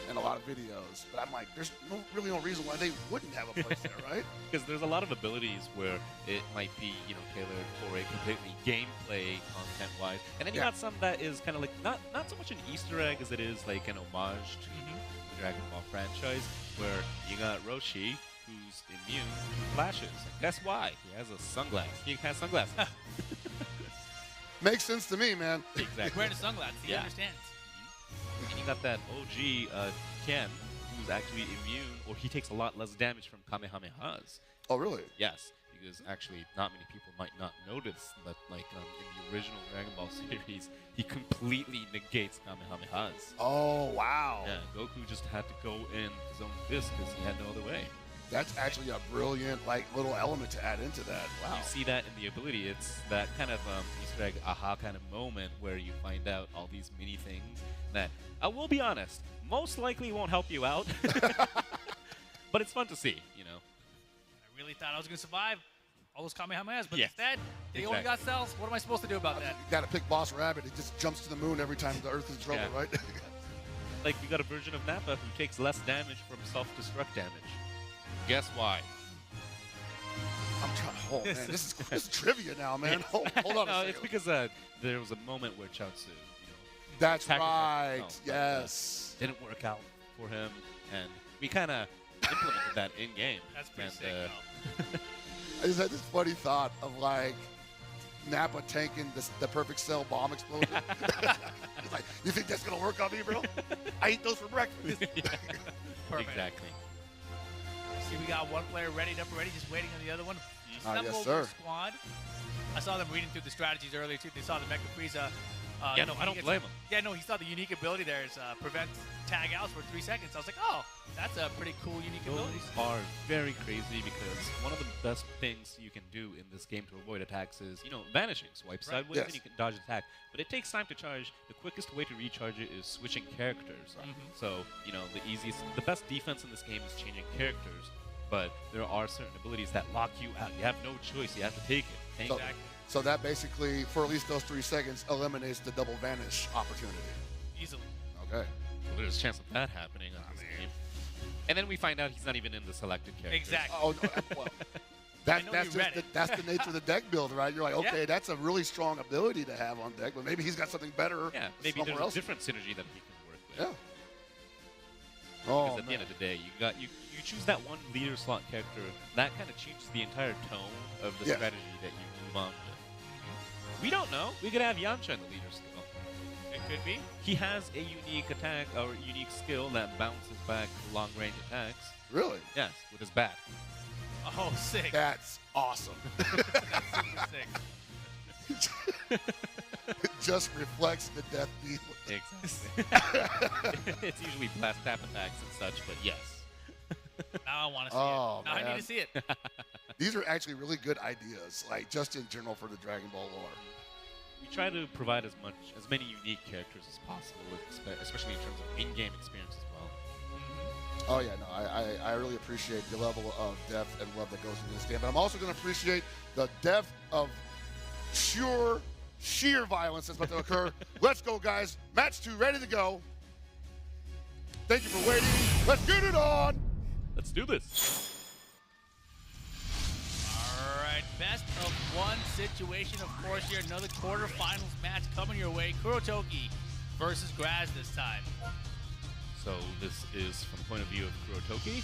in a lot of videos, but I'm like, there's really no reason why they wouldn't have a place there, right? Because there's a lot of abilities where it might be, you know, tailored for a completely gameplay content-wise, and then you got some that is kind of like not so much an Easter egg as it is like an homage to the Dragon Ball franchise, where you got Roshi, who's immune to flashes. And guess why? He has a sunglass. He has sunglasses. Makes sense to me, man. Exactly. Wearing a sunglasses, he understands. And you got that OG Ken, who's actually immune, or he takes a lot less damage from Kamehamehas. Oh, really? Yes, because actually not many people might not notice that, like in the original Dragon Ball series, he completely negates Kamehamehas. Oh, wow. Yeah, Goku just had to go in his own fist because he had no other way. That's actually a brilliant, like, little element to add into that. Wow. You see that in the ability. It's that kind of Easter egg aha kind of moment where you find out all these mini things that, I will be honest, most likely won't help you out. But it's fun to see, you know. I really thought I was going to survive all those Kamehamehas, but Yes. instead, they only got cells. What am I supposed to do about that? You got to pick Boss Rabbit. He just jumps to the moon every time the Earth is in trouble, Yeah. right? Like, you got a version of Nappa who takes less damage from self-destruct damage. Guess why? I'm trying. Oh man, this is trivia now, man. Hold on a No, second. it's because there was a moment where Chaozu, you know, That's sacrificed right. himself, but, Yes. didn't work out for him, and we kind of implemented that in game. That's pretty and, sick, though. I just had this funny thought of like Nappa tanking the perfect cell bomb explosion. He's like, you think that's gonna work on me, bro? I eat those for breakfast. Perfect. Exactly. See, we got one player readied up already, just waiting on the other one. Yes, Assemble sir. the squad. I saw them reading through the strategies earlier, too. They saw the Mecha Frieza. Yeah, no, I don't blame him. Yeah, no, he saw the unique ability there is prevent tag outs for 3 seconds. I was like, oh, that's a pretty cool, unique ability. Those are very crazy because one of the best things you can do in this game to avoid attacks is, you know, vanishing. Swipe sideways Yes. and you can dodge attack. But it takes time to charge. The quickest way to recharge it is switching characters. So, you know, the best defense in this game is changing characters. But there are certain abilities that lock you out. You have no choice. You have to take it. Exactly. So that basically, for at least those 3 seconds, eliminates the double vanish opportunity. Easily. Okay. So there's a chance of that happening on this game. And then we find out he's not even in the selected characters. Exactly. Oh, no, well, I know you read it. that's the nature of the deck build, right? You're like, okay, Yeah. that's a really strong ability to have on deck, but maybe he's got something better Yeah, maybe somewhere there's else. a different synergy that he can work with. Yeah. Because Oh, at the end of the day, you choose that one leader slot character, that kind of changes the entire tone of the Yeah. strategy that you move on with. We don't know. We could have Yamcha in the leader skill. It could be. He has a unique attack or unique skill that bounces back long range attacks. really? Yes, with his bat. Oh, sick. That's awesome. Super sick. It just reflects the death deal. Exactly. It's usually blast tap attacks and such, but yes. Now I want to see Oh, it. Now I man. need to see it. These are actually really good ideas, like just in general for the Dragon Ball lore. We try to provide as many unique characters as possible, especially in terms of in-game experience as well. Oh yeah, no, I really appreciate the level of depth and love that goes into this game, but I'm also going to appreciate the depth of sheer violence that's about to occur. Let's go, guys. Match 2 ready to go. Thank you for waiting. Let's get it on. Let's do this. All right, best of one situation, of course, here. Another quarterfinals match coming your way. Kurotoki versus Graz this time. So this is from the point of view of Kurotoki.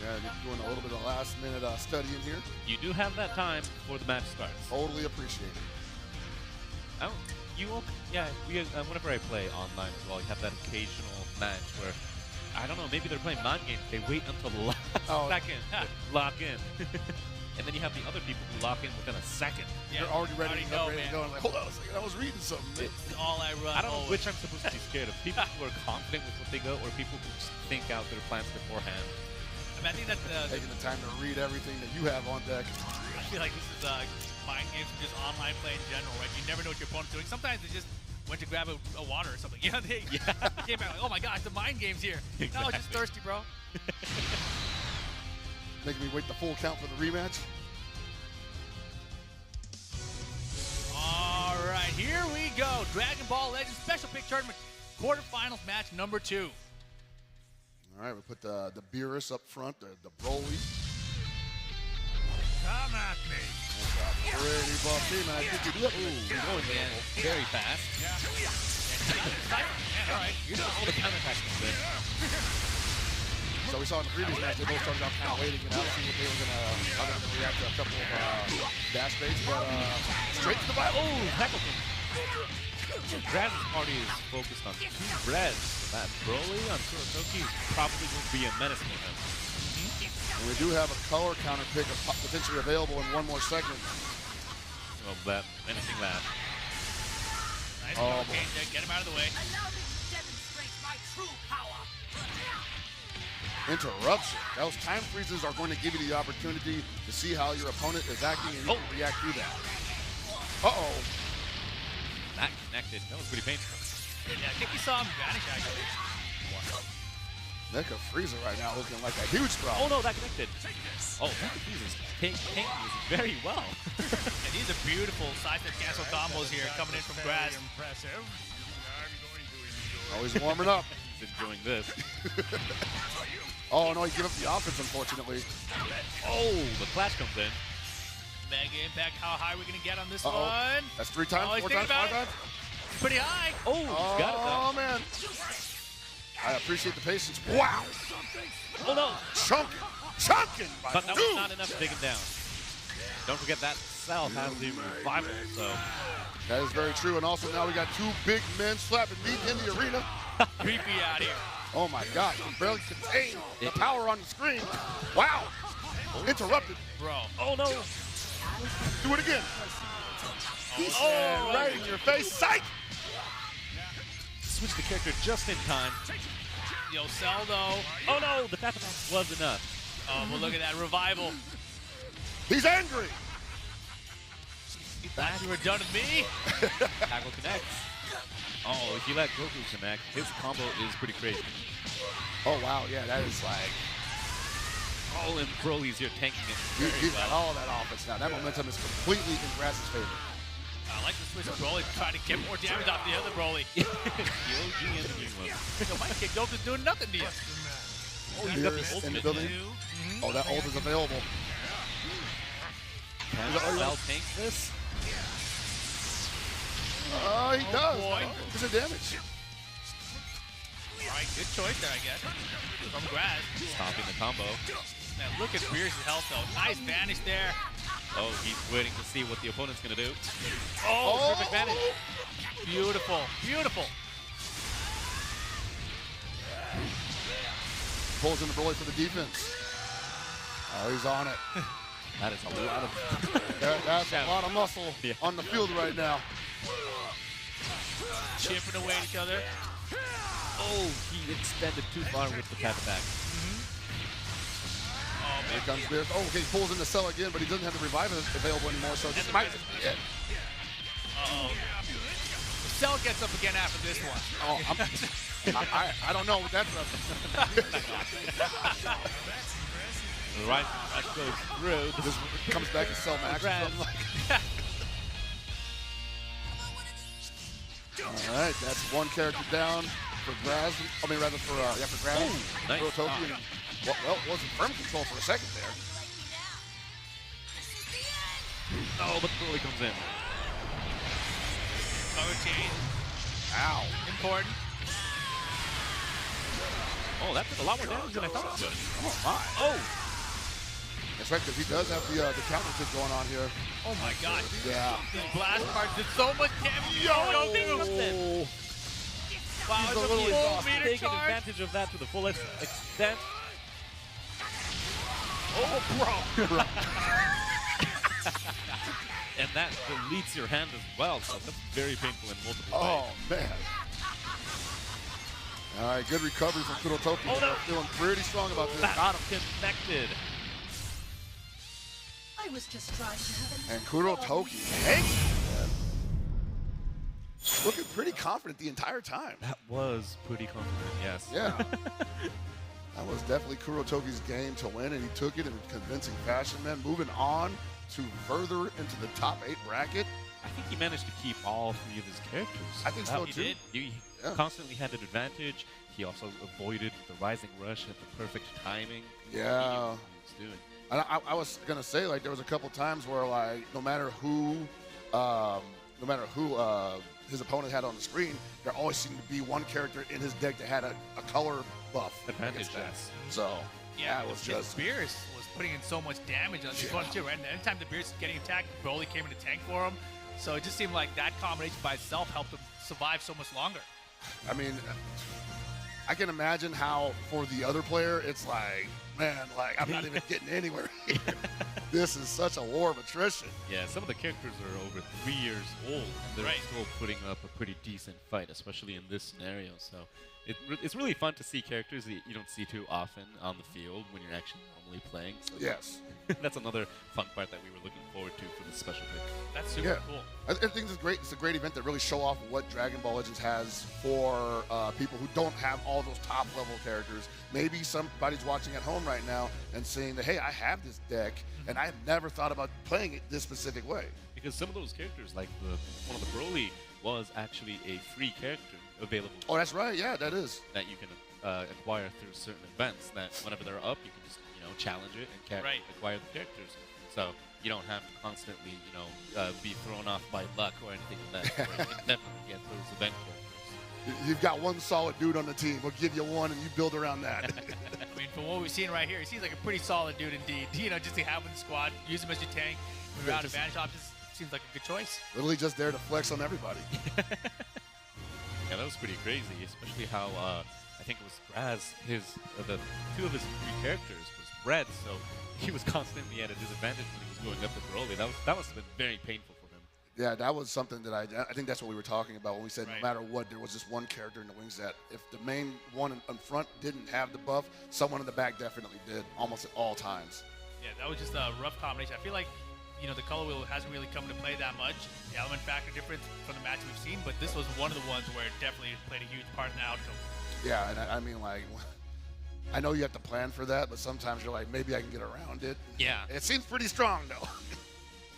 Yeah, you're doing a little bit of last-minute studying here. You do have that time before the match starts. Totally appreciate it. Oh, you will, yeah. Whenever I play online as well, you have that occasional match where, I don't know, maybe they're playing mind games. They wait until the last second to lock in. And then you have the other people who lock in within a second. Yeah, You're already ready to know, go. man. Like, hold on a second, I was reading something. It's all I run. I don't know always. which I'm supposed to be scared of. People who are confident with what they go, or people who just think out their plans beforehand. I mean, I think that Taking the time to read everything that you have on deck. I feel like this is mind games or just online play in general, right? You never know what your opponent's doing. Sometimes they just went to grab a water or something. You know, they came back like, oh my gosh, the mind game's here. Exactly. No, just thirsty, bro. Making me wait the full count for the rematch. All right, here we go. Dragon Ball Legends Special Pick Tournament quarterfinals match number 2. All right, we put the Beerus up front, the Broly. Come at me. Pretty buff team, and I think you do have Going in very fast. All right. You're doing all the counter-attacks. So we saw in the previous match, they both started off kind of waiting it out, see what they were going to react to a couple of dash baits, but straight to the Bible. Oh, tackle him. Graz's party is focused on 2 Reds. That Broly on Kurotoki is probably going to be a menace for him. And we do have a color counter pick potentially available in 1 more second. Well, that, anything that. Nice Oh, change there. Get him out of the way. Allow me to demonstrate my true power. Interruption. Those time freezes are going to give you the opportunity to see how your opponent is acting and you can react to that. Uh-oh. That connected. That was pretty painful. Yeah, I think you saw him vanish actually. Mecha Freezer right now looking like a huge Oh problem. no, that connected. Oh, Jesus. Tanking is very well. And these are beautiful side-step cancel combos here coming in from Graz. Impressive. I'm going to enjoy. Oh, he's warming up. He's enjoying this. Oh, no, he gave up the offense, unfortunately. Oh, the flash comes in. Mega impact. How high are we going to get on this Uh-oh. one? That's 3 times, Oh, he's 4 thinking times, 5 about it. times. Pretty high. Oh, he's got it Oh, though. man. I appreciate the patience. Wow. Oh no. Chunking. Chunking by But that was 2. not enough to take him down. Don't forget that Cell has the revival, so. That is very true. And also now we got 2 big men slapping meat in the arena. Creepy out here. Oh my God, you can barely contain the power on the screen. Wow. Interrupted. Bro. Oh no. Do it again. Oh, right in your face. Psych. Switch the character just in time. Yo, Cell though. Oh no, the tap was enough. Oh, well look at that revival. He's angry. You thought you were done with me? Tackle connects. Oh, if you let Goku connect, his combo is pretty crazy. Oh wow, yeah, that is like Oh, and Broly's here tanking it he's very got well. all that offense now. That momentum is completely in Graz's favor. I like the switch of Broly to try to get more damage off the other Broly. The OG and the new one. Yo, my kick Goku's doing nothing to you. Oh, you got the Beerus in the ultimate. building. Oh, that ult is available. Can Cell tank this? Oh, he does. boy. There's a damage. All right, good choice there, I guess. From Graz. Stopping the combo. Man, look at Beerus' health though. Nice vanish there. Oh, he's waiting to see what the opponent's gonna do. Oh, Perfect vanish. beautiful, beautiful. Pulls in the Broly for the defense. Oh, he's on it. That is a lot of. That's a lot of muscle Yeah. on the field right now. Chipping away at each other. Oh, he extended too far with the tap attack. Oh, Here man. comes Beerus. Oh, okay, he pulls in the cell again, but he doesn't have the revive available anymore, so this might just be it. Uh-oh. Cell gets up again after this one. Oh, I don't know what that's Right, that goes through. This comes back to cell max. Graz. All right, that's 1 character down for Graz. I mean, rather for Graz. Nice. Kurotoki. And, well, it wasn't firm control for a second there. Oh, but Broly comes in. Color change. Ow. Important. Oh, that did a lot more damage than I thought it would. Oh, my. Oh! That's right, because he does have the counter kick going on here. Oh my god. Yeah. These blast cards did so much damage. Yo, Oh. wow, He's it's a a little full exhausted. meter Taking charge. advantage of that to the full extent. Oh, bro. And that deletes your hand as well, so that's very painful in multiple Oh, ways. man. All right, good recovery from Kurotoki. Oh, no. Feeling pretty strong about this. Got him connected. I was just trying to have And Kurotoki hanging. Looking pretty confident the entire time. That was pretty confident, yes. Yeah. That was definitely Kurotoki's game to win, and he took it in a convincing fashion, man. Moving on to further into the top 8 bracket. I think he managed to keep all 3 of his characters. I think so, He too. did. He constantly had an advantage. He also avoided the rising rush at the perfect timing. Yeah. He knew what he was doing. And I was gonna say, like, there was a couple times where, like, no matter who his opponent had on the screen, there always seemed to be one character in his deck that had a color buff Advantage, against that. yes. So Yeah, that was his just Beerus was putting in so much damage on this one too, right? And anytime the Beerus was getting attacked, Broly came in to tank for him. So it just seemed like that combination by itself helped him survive so much longer. I mean, I can imagine how for the other player it's like, man, like I'm not even getting anywhere here. This is such a war of attrition. Yeah, some of the characters are over 3 years old, and they're Right. still putting up a pretty decent fight, especially in this scenario. So it's really fun to see characters that you don't see too often on the field when you're actually normally playing. So Yes. that's another fun part that we were looking forward to for this special pick. That's super Yeah. cool. I think it's great. It's a great event that really show off what Dragon Ball Legends has for people who don't have all those top level characters. Maybe somebody's watching at home right now and saying that, hey, I have this deck and I've never thought about playing it this specific way. Because some of those characters, like one of the Broly, was actually a free character available Oh, that's right. Yeah, that is. that you can acquire through certain events. That whenever they're up, you can just challenge it and Right. acquire the characters. So you don't have to constantly be thrown off by luck or anything like that. Where you can definitely get those event characters. You've got one solid dude on the team. We'll give you one and you build around that. I mean, from what we've seen right here, he seems like a pretty solid dude indeed. Just to have in the squad, use him as your tank, move around just- advantage options, seems like a good choice. Literally just there to flex on everybody. Yeah, that was pretty crazy, especially how I think it was Graz, the 2 of his 3 characters was red, so he was constantly at a disadvantage when he was going up to Broly. That must have been very painful for him. Yeah, that was something that I think that's what we were talking about when we said Right. no matter what, there was just one character in the wings that if the main one in front didn't have the buff, someone in the back definitely did, almost at all times. Yeah, that was just a rough combination. I feel like, the color wheel hasn't really come into play that much. The element factor difference from the match we've seen, but this was one of the ones where it definitely played a huge part in the outcome. Yeah, and I mean, like, I know you have to plan for that, but sometimes you're like, maybe I can get around it. Yeah. It seems pretty strong, though.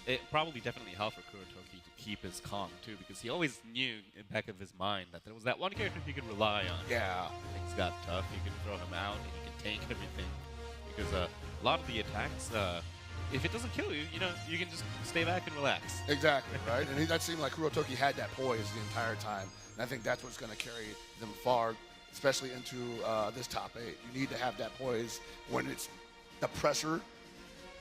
It probably definitely helped for Kurotoki to keep his calm, too, because he always knew in the back of his mind that there was that one character he could rely on. Yeah. Things got tough, you could throw him out, and he could tank everything. Because a lot of the attacks, if it doesn't kill you, you can just stay back and relax. Exactly, right? And that seemed like Kurotoki had that poise the entire time. And I think that's what's going to carry them far, especially into this top 8. You need to have that poise when it's the pressure,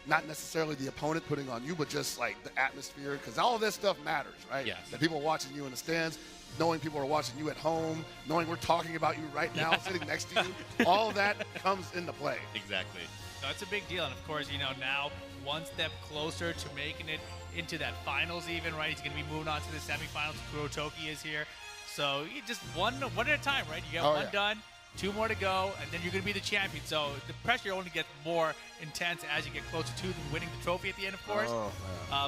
not necessarily the opponent putting on you, but just like the atmosphere, because all of this stuff matters, right? Yes. The people watching you in the stands, knowing people are watching you at home, knowing we're talking about you right now, sitting next to you, all of that comes into play. Exactly. So it's a big deal, and of course, now one step closer to making it into that finals even, right? He's going to be moving on to the semifinals. Kurotoki is here. So you just one at a time, right? You get one done, 2 more to go, and then you're going to be the champion. So the pressure only gets more intense as you get closer to winning the trophy at the end, of course. Oh,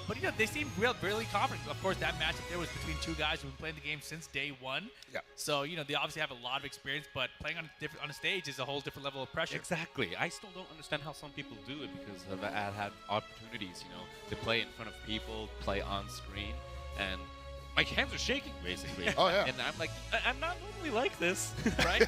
But they seem really confident. Of course, that matchup there was between 2 guys who've been playing the game since day 1. Yeah. So they obviously have a lot of experience, but playing on a stage is a whole different level of pressure. Exactly. I still don't understand how some people do it because I've had opportunities, to play in front of people, play on screen, and my hands are shaking, basically. Oh, yeah. And I'm like, I'm not normally like this. Right?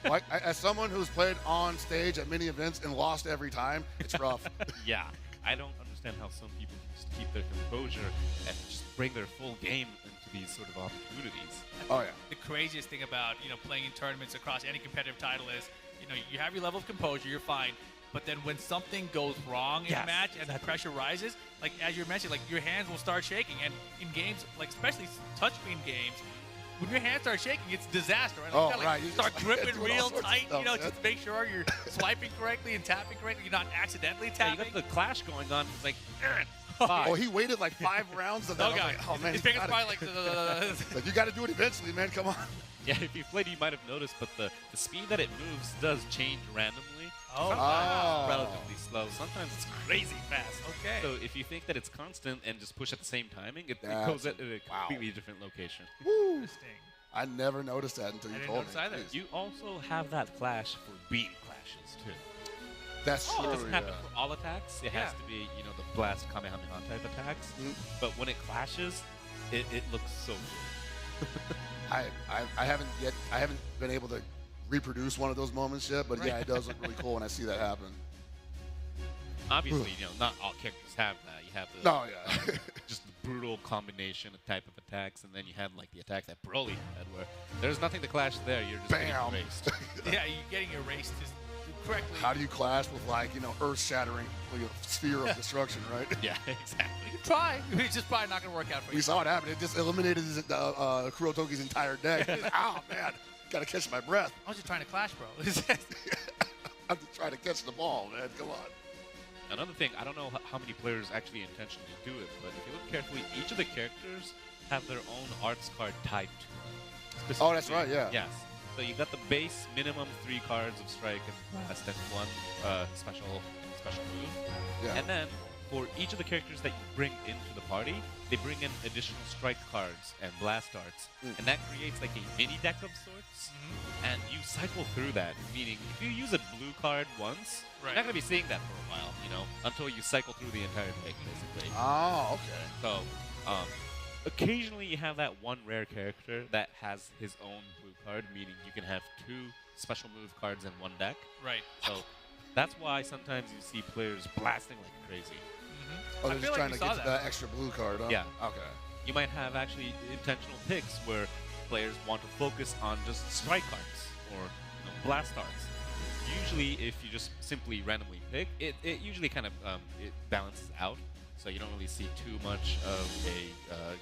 Like, as someone who's played on stage at many events and lost every time, it's rough. Yeah. I don't understand how some people can just keep their composure and just bring their full game into these sort of opportunities. Oh, yeah. The craziest thing about playing in tournaments across any competitive title is you have your level of composure, you're fine, but then when something goes wrong in a match and the pressure rises, like as you mentioned, like your hands will start shaking, and in games like especially touchscreen games, when your hands start shaking, it's disaster. Right? Oh, You gotta, right. like, start gripping Doing all real sorts of tight, stuff, just to make sure you're swiping correctly and tapping correctly. You're not accidentally Yeah, you tapping. got the clash going on. It's like, Oh, he waited like 5 rounds of that. Oh, God. Like, oh, man. His you fingers gotta- probably like... Like, you got to do it eventually, man. Come on. yeah, if you played, you might have noticed, but the speed that it moves does change randomly. Oh. Sometimes it's relatively slow. Sometimes it's crazy fast. Okay. So if you think that it's constant and just push at the same timing, it That's goes at a wow. completely different location. Interesting. I never noticed that until you I didn't told me. notice either. Jeez. You also have that clash for beam clashes, too. That's It true. doesn't Yeah. happen for all attacks. It has to be, you know, the blast Kamehameha type attacks. But when it clashes, it looks so good. I haven't been able to reproduce one of those moments yet, but yeah, it does look really cool when I see that happen. Obviously, you know, not all characters have that. You have the No, yeah. just the brutal combination of type of attacks, and then you have like the attack that Broly had, where there's nothing to clash there. You're just Bam. getting erased. Yeah, you're getting erased correctly. How do you clash with, like, you know, earth-shattering, like a sphere of destruction, right? Yeah, exactly. You try. It's just probably not going to work out for We you. saw it happen. It just eliminated Kurotoki's entire deck. Oh, man. Gotta catch my breath. I was just trying to clash, bro. I'm just trying to catch the ball, man. Come on. Another thing, I don't know how many players actually intentionally do it, but if you look carefully, each of the characters have their own arts card tied to them. Oh, that's right, yeah. Yes. So you got the base minimum 3 cards of strike and blast and 1 special move. Yeah. And then for each of the characters that you bring into the party, they bring in additional strike cards and blast arts. And that creates like a mini deck of sorts. And you cycle through that, meaning if you use a blue card once, you're not going to be seeing that for a while, you know, until you cycle through the entire deck, basically. Oh, okay. So, occasionally you have that one rare character that has his own blue card, meaning you can have 2 special move cards in one deck. Right. So that's why sometimes you see players blasting like crazy. Oh, I they're feel just like trying we to saw get that. that extra blue card, huh? Yeah. Okay. You might have actually intentional picks where players want to focus on just strike cards or, you know, blast arts. Usually, if you just simply randomly pick, it usually kind of it balances out, so you don't really see too much of a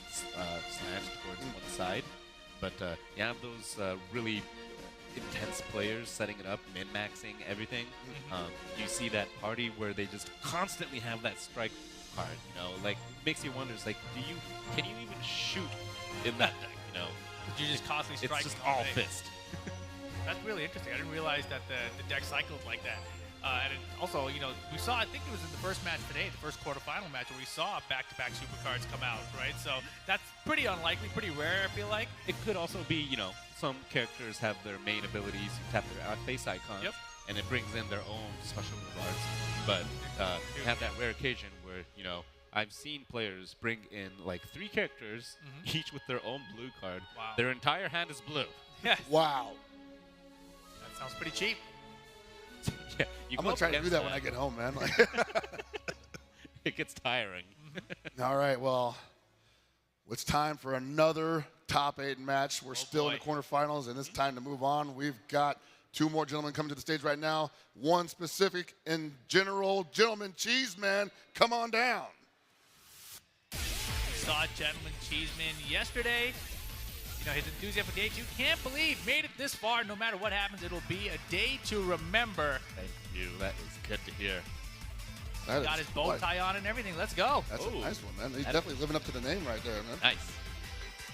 slant towards one side. But you have those really intense players setting it up, min-maxing everything. You see that party where they just constantly have that strike card, you know, like makes you wonder, it's like, can you even shoot in that deck, you know? You just constantly It's strike. just all fist. That's really interesting. I didn't realize that the deck cycled like that. And it also, you know, we saw, I think it was in the first match today, the first quarterfinal match, where we saw back-to-back super cards come out, right? So that's pretty unlikely, pretty rare, I feel like. It could also be, you know, some characters have their main abilities, you tap their face icons, and it brings in their own special move arts. But you have that rare occasion where, you know, I've seen players bring in like 3 characters, each with their own blue card. Wow. Their entire hand is blue. Yeah. Wow. That sounds pretty cheap. Yeah, you I'm go going to try up to do against that when I get home, man. Like, It gets tiring. all right, well, it's time for another top 8 match. We're still in the quarterfinals, and it's time to move on. We've got 2 more gentlemen coming to the stage right now. One specific in general. Gentleman Cheeseman, come on down. Saw Gentleman Cheeseman yesterday. You know, his enthusiasm for Day 2, can't believe made it this far. No matter what happens, it'll be a day to remember. Thank you. That is good to hear. That Got is his bow quite- tie on and everything. Let's go. That's Oh. a nice one, man. He's definitely living up to the name right there, man. Nice.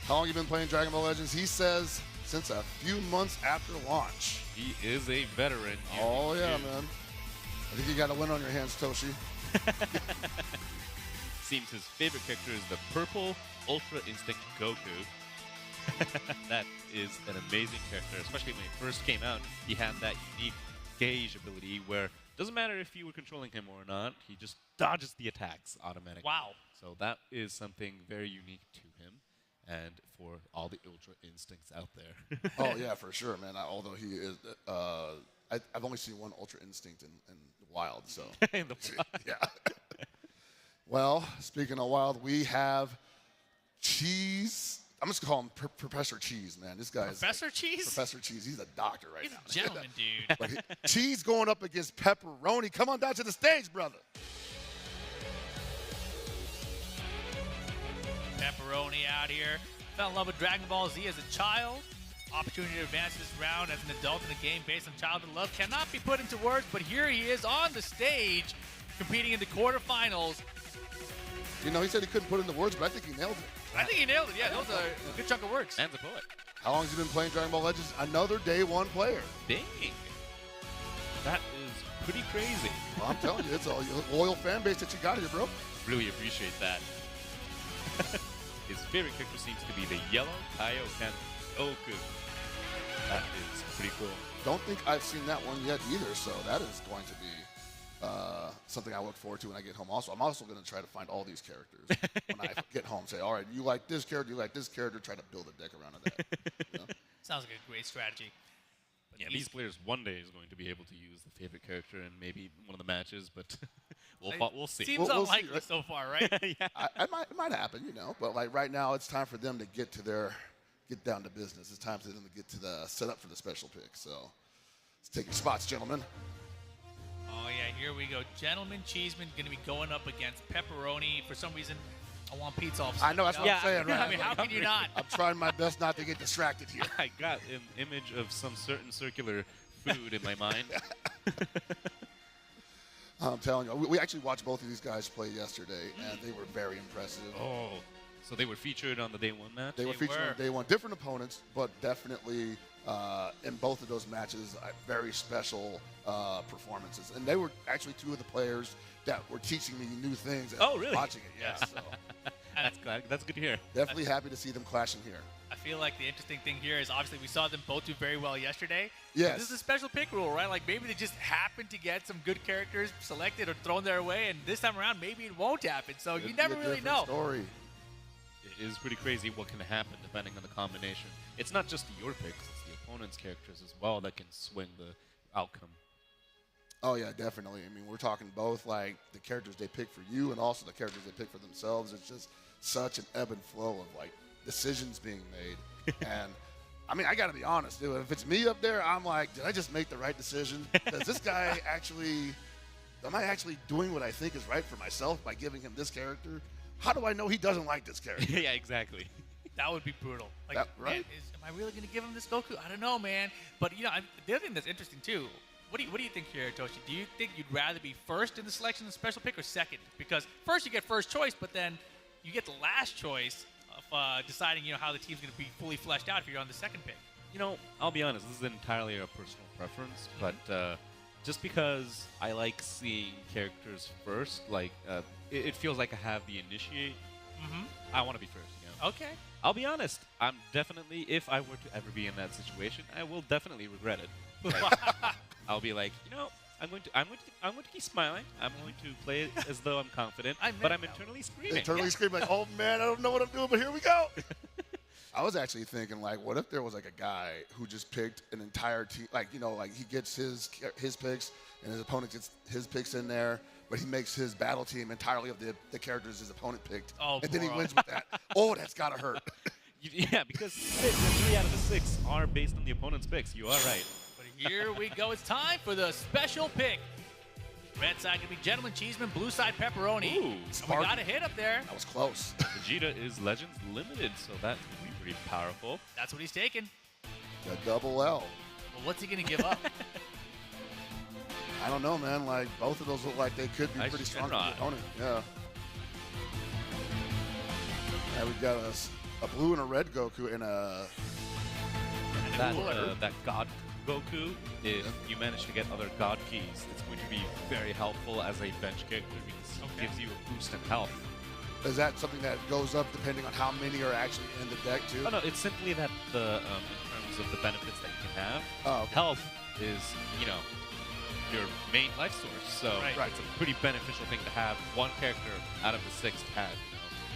How long you been playing Dragon Ball Legends? He says since a few months after launch. He is a veteran. Oh, yeah, man. I think you got a win on your hands, Toshi. Seems his favorite character is the purple Ultra Instinct Goku. That is an amazing character, especially when he first came out. He had that unique gauge ability where it doesn't matter if you were controlling him or not, he just dodges the attacks automatically. Wow. So that is something very unique to him and for all the Ultra Instincts out there. Oh, yeah, for sure, man. Although he is, I've only seen one Ultra Instinct in Wild, so. In the Yeah. Well, speaking of Wild, we have Cheese. I'm just going to call him Professor Cheese, man. This guy Professor is Cheese? Professor Cheese. He's a doctor right He's now. a gentleman, dude. But Cheese going up against Pepperoni. Come on down to the stage, brother. Pepperoni out here. Fell in love with Dragon Ball Z as a child. Opportunity to advance this round as an adult in a game based on childhood love cannot be put into words, but here he is on the stage competing in the quarterfinals. You know, he said he couldn't put it into words, but I think he nailed it. I think he nailed it. Yeah, that was a good chunk of words. Man's a poet. How long has he been playing Dragon Ball Legends? Another day 1 player. Dang. That is pretty crazy. Well, I'm telling you, it's a loyal fan base that you got here, bro. Really appreciate that. His favorite character seems to be the yellow Kaioken Goku. That is pretty cool. don't think I've seen that one yet either, so that is going to be something I look forward to when I get home. Also, I'm also going to try to find all these characters when I get home. Say, all right, you like this character, you like this character, try to build a deck around that. You know? Sounds like a great strategy. But Yeah, these players one day is going to be able to use the favorite character in maybe one of the matches, but we'll see. Seems We'll see, unlikely right? so far, right? Yeah. It might happen, you know. But like right now, it's time for them to get down to business. It's time for them to get to the setup for the special pick. So let's take your spots, gentlemen. Oh, yeah, here we go. Gentleman Cheeseman going to be going up against Pepperoni. For some reason, I want pizza off. I know, that's what I'm saying, right? I mean, how can you not? I'm trying my best not to get distracted here. I got an image of some certain circular food in my mind. I'm telling you, we actually watched both of these guys play yesterday, and they were very impressive. Oh, so they were featured on the day one match? They were featured on day one. Different opponents, but definitely in both of those matches, very special performances. And they were actually two of the players that were teaching me new things. Oh, really? Watching it, yeah. So That's good to hear. definitely happy to see them clashing here. I feel like the interesting thing here is obviously we saw them both do very well yesterday. Yes. This is a special pick rule, right? Like maybe they just happen to get some good characters selected or thrown their way, and this time around maybe it won't happen. So you It'd be never a really different know. Story. It is pretty crazy what can happen depending on the combination. It's not just your picks, it's the opponent's characters as well that can swing the outcome. Oh, yeah, definitely. I mean, we're talking both like the characters they pick for you and also the characters they pick for themselves. It's just such an ebb and flow of like decisions being made. And I mean, I got to be honest, dude. If it's me up there, I'm like, did I just make the right decision? Does this guy am I actually doing what I think is right for myself by giving him this character? How do I know he doesn't like this character? Yeah, exactly. That would be brutal. Like, right? man, am I really going to give him this Goku? I don't know, man. But you know, the other thing that's interesting too. What do you think here, Toshi? Do you think you'd rather be first in the selection of the special pick or second? Because first you get first choice, but then you get the last choice of deciding, how the team's going to be fully fleshed out if you're on the second pick. I'll be honest, this is entirely a personal preference, but just because I like seeing characters first, like it feels like I have the initiate. I want to be first. Okay. I'll be honest. I'm definitely, if I were to ever be in that situation, I will definitely regret it. Like, I'll be like, I'm going to keep smiling. I'm going to play it as though I'm confident, but I'm internally screaming. Internally screaming like, oh man, I don't know what I'm doing, but here we go. I was actually thinking like, what if there was like a guy who just picked an entire team, like he gets his picks and his opponent gets his picks in there, but he makes his battle team entirely of the characters his opponent picked, and then he wins with that. Oh, that's gotta hurt. Yeah, because 3 out of the 6 are based on the opponent's picks. You are right. But here we go. It's time for the special pick. Red side going to be Gentleman Cheeseman, blue side Pepperoni. Ooh, we got a hit up there. That was close. Vegeta is Legends Limited, so that's going to be pretty powerful. That's what he's taking. The double L. Well, what's he going to give up? I don't know, man. Like both of those look like they could be Ice pretty strong for Shenron. the opponent. Yeah. And we've got a blue and a red Goku and a That God Goku, if you manage to get other God keys, it's going to be very helpful as a bench character because it gives you a boost in health. Is that something that goes up depending on how many are actually in the deck too? Oh no, it's simply that in terms of the benefits that you can have, okay. health is, your main life source. So Right. it's a pretty beneficial thing to have one character out of the 6 to have.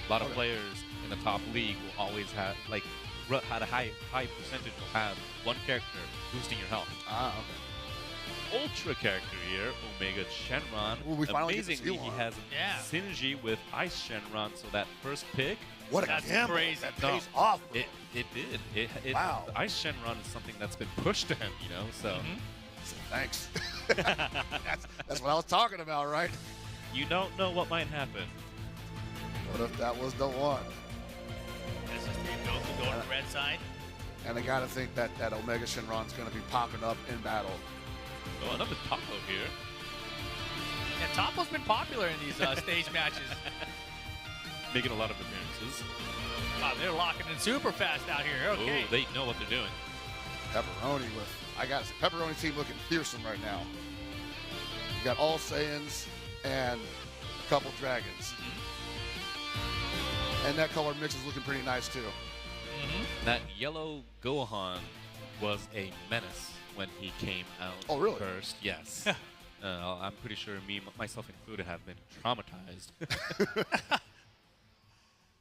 A lot of players in the top league will always have, at a high percentage will have one character boosting your health. Okay. Ultra character here, Omega Shenron. Ooh, we finally get to see Amazingly, he one. has a synergy with Ice Shenron, so that first pick, What a That's gamble. crazy. That No, pays off. Bro. it did. Wow. The Ice Shenron is something that's been pushed to him, so Thanks. that's what I was talking about, right? you don't know what might happen. What if that was the one? This is the Goku going to the red side. And I gotta think that Omega Shenron's gonna be popping up in battle. Oh, another Taco here. Yeah, Toppo's been popular in these stage matches. Making a lot of appearances. Wow, they're locking in super fast out here. Okay. Oh, they know what they're doing. Pepperoni Pepperoni team looking fearsome right now. You got all Saiyans and a couple dragons. And that color mix is looking pretty nice too. That yellow Gohan was a menace when he came out Oh, really? first. Yes. I'm pretty sure myself included, have been traumatized.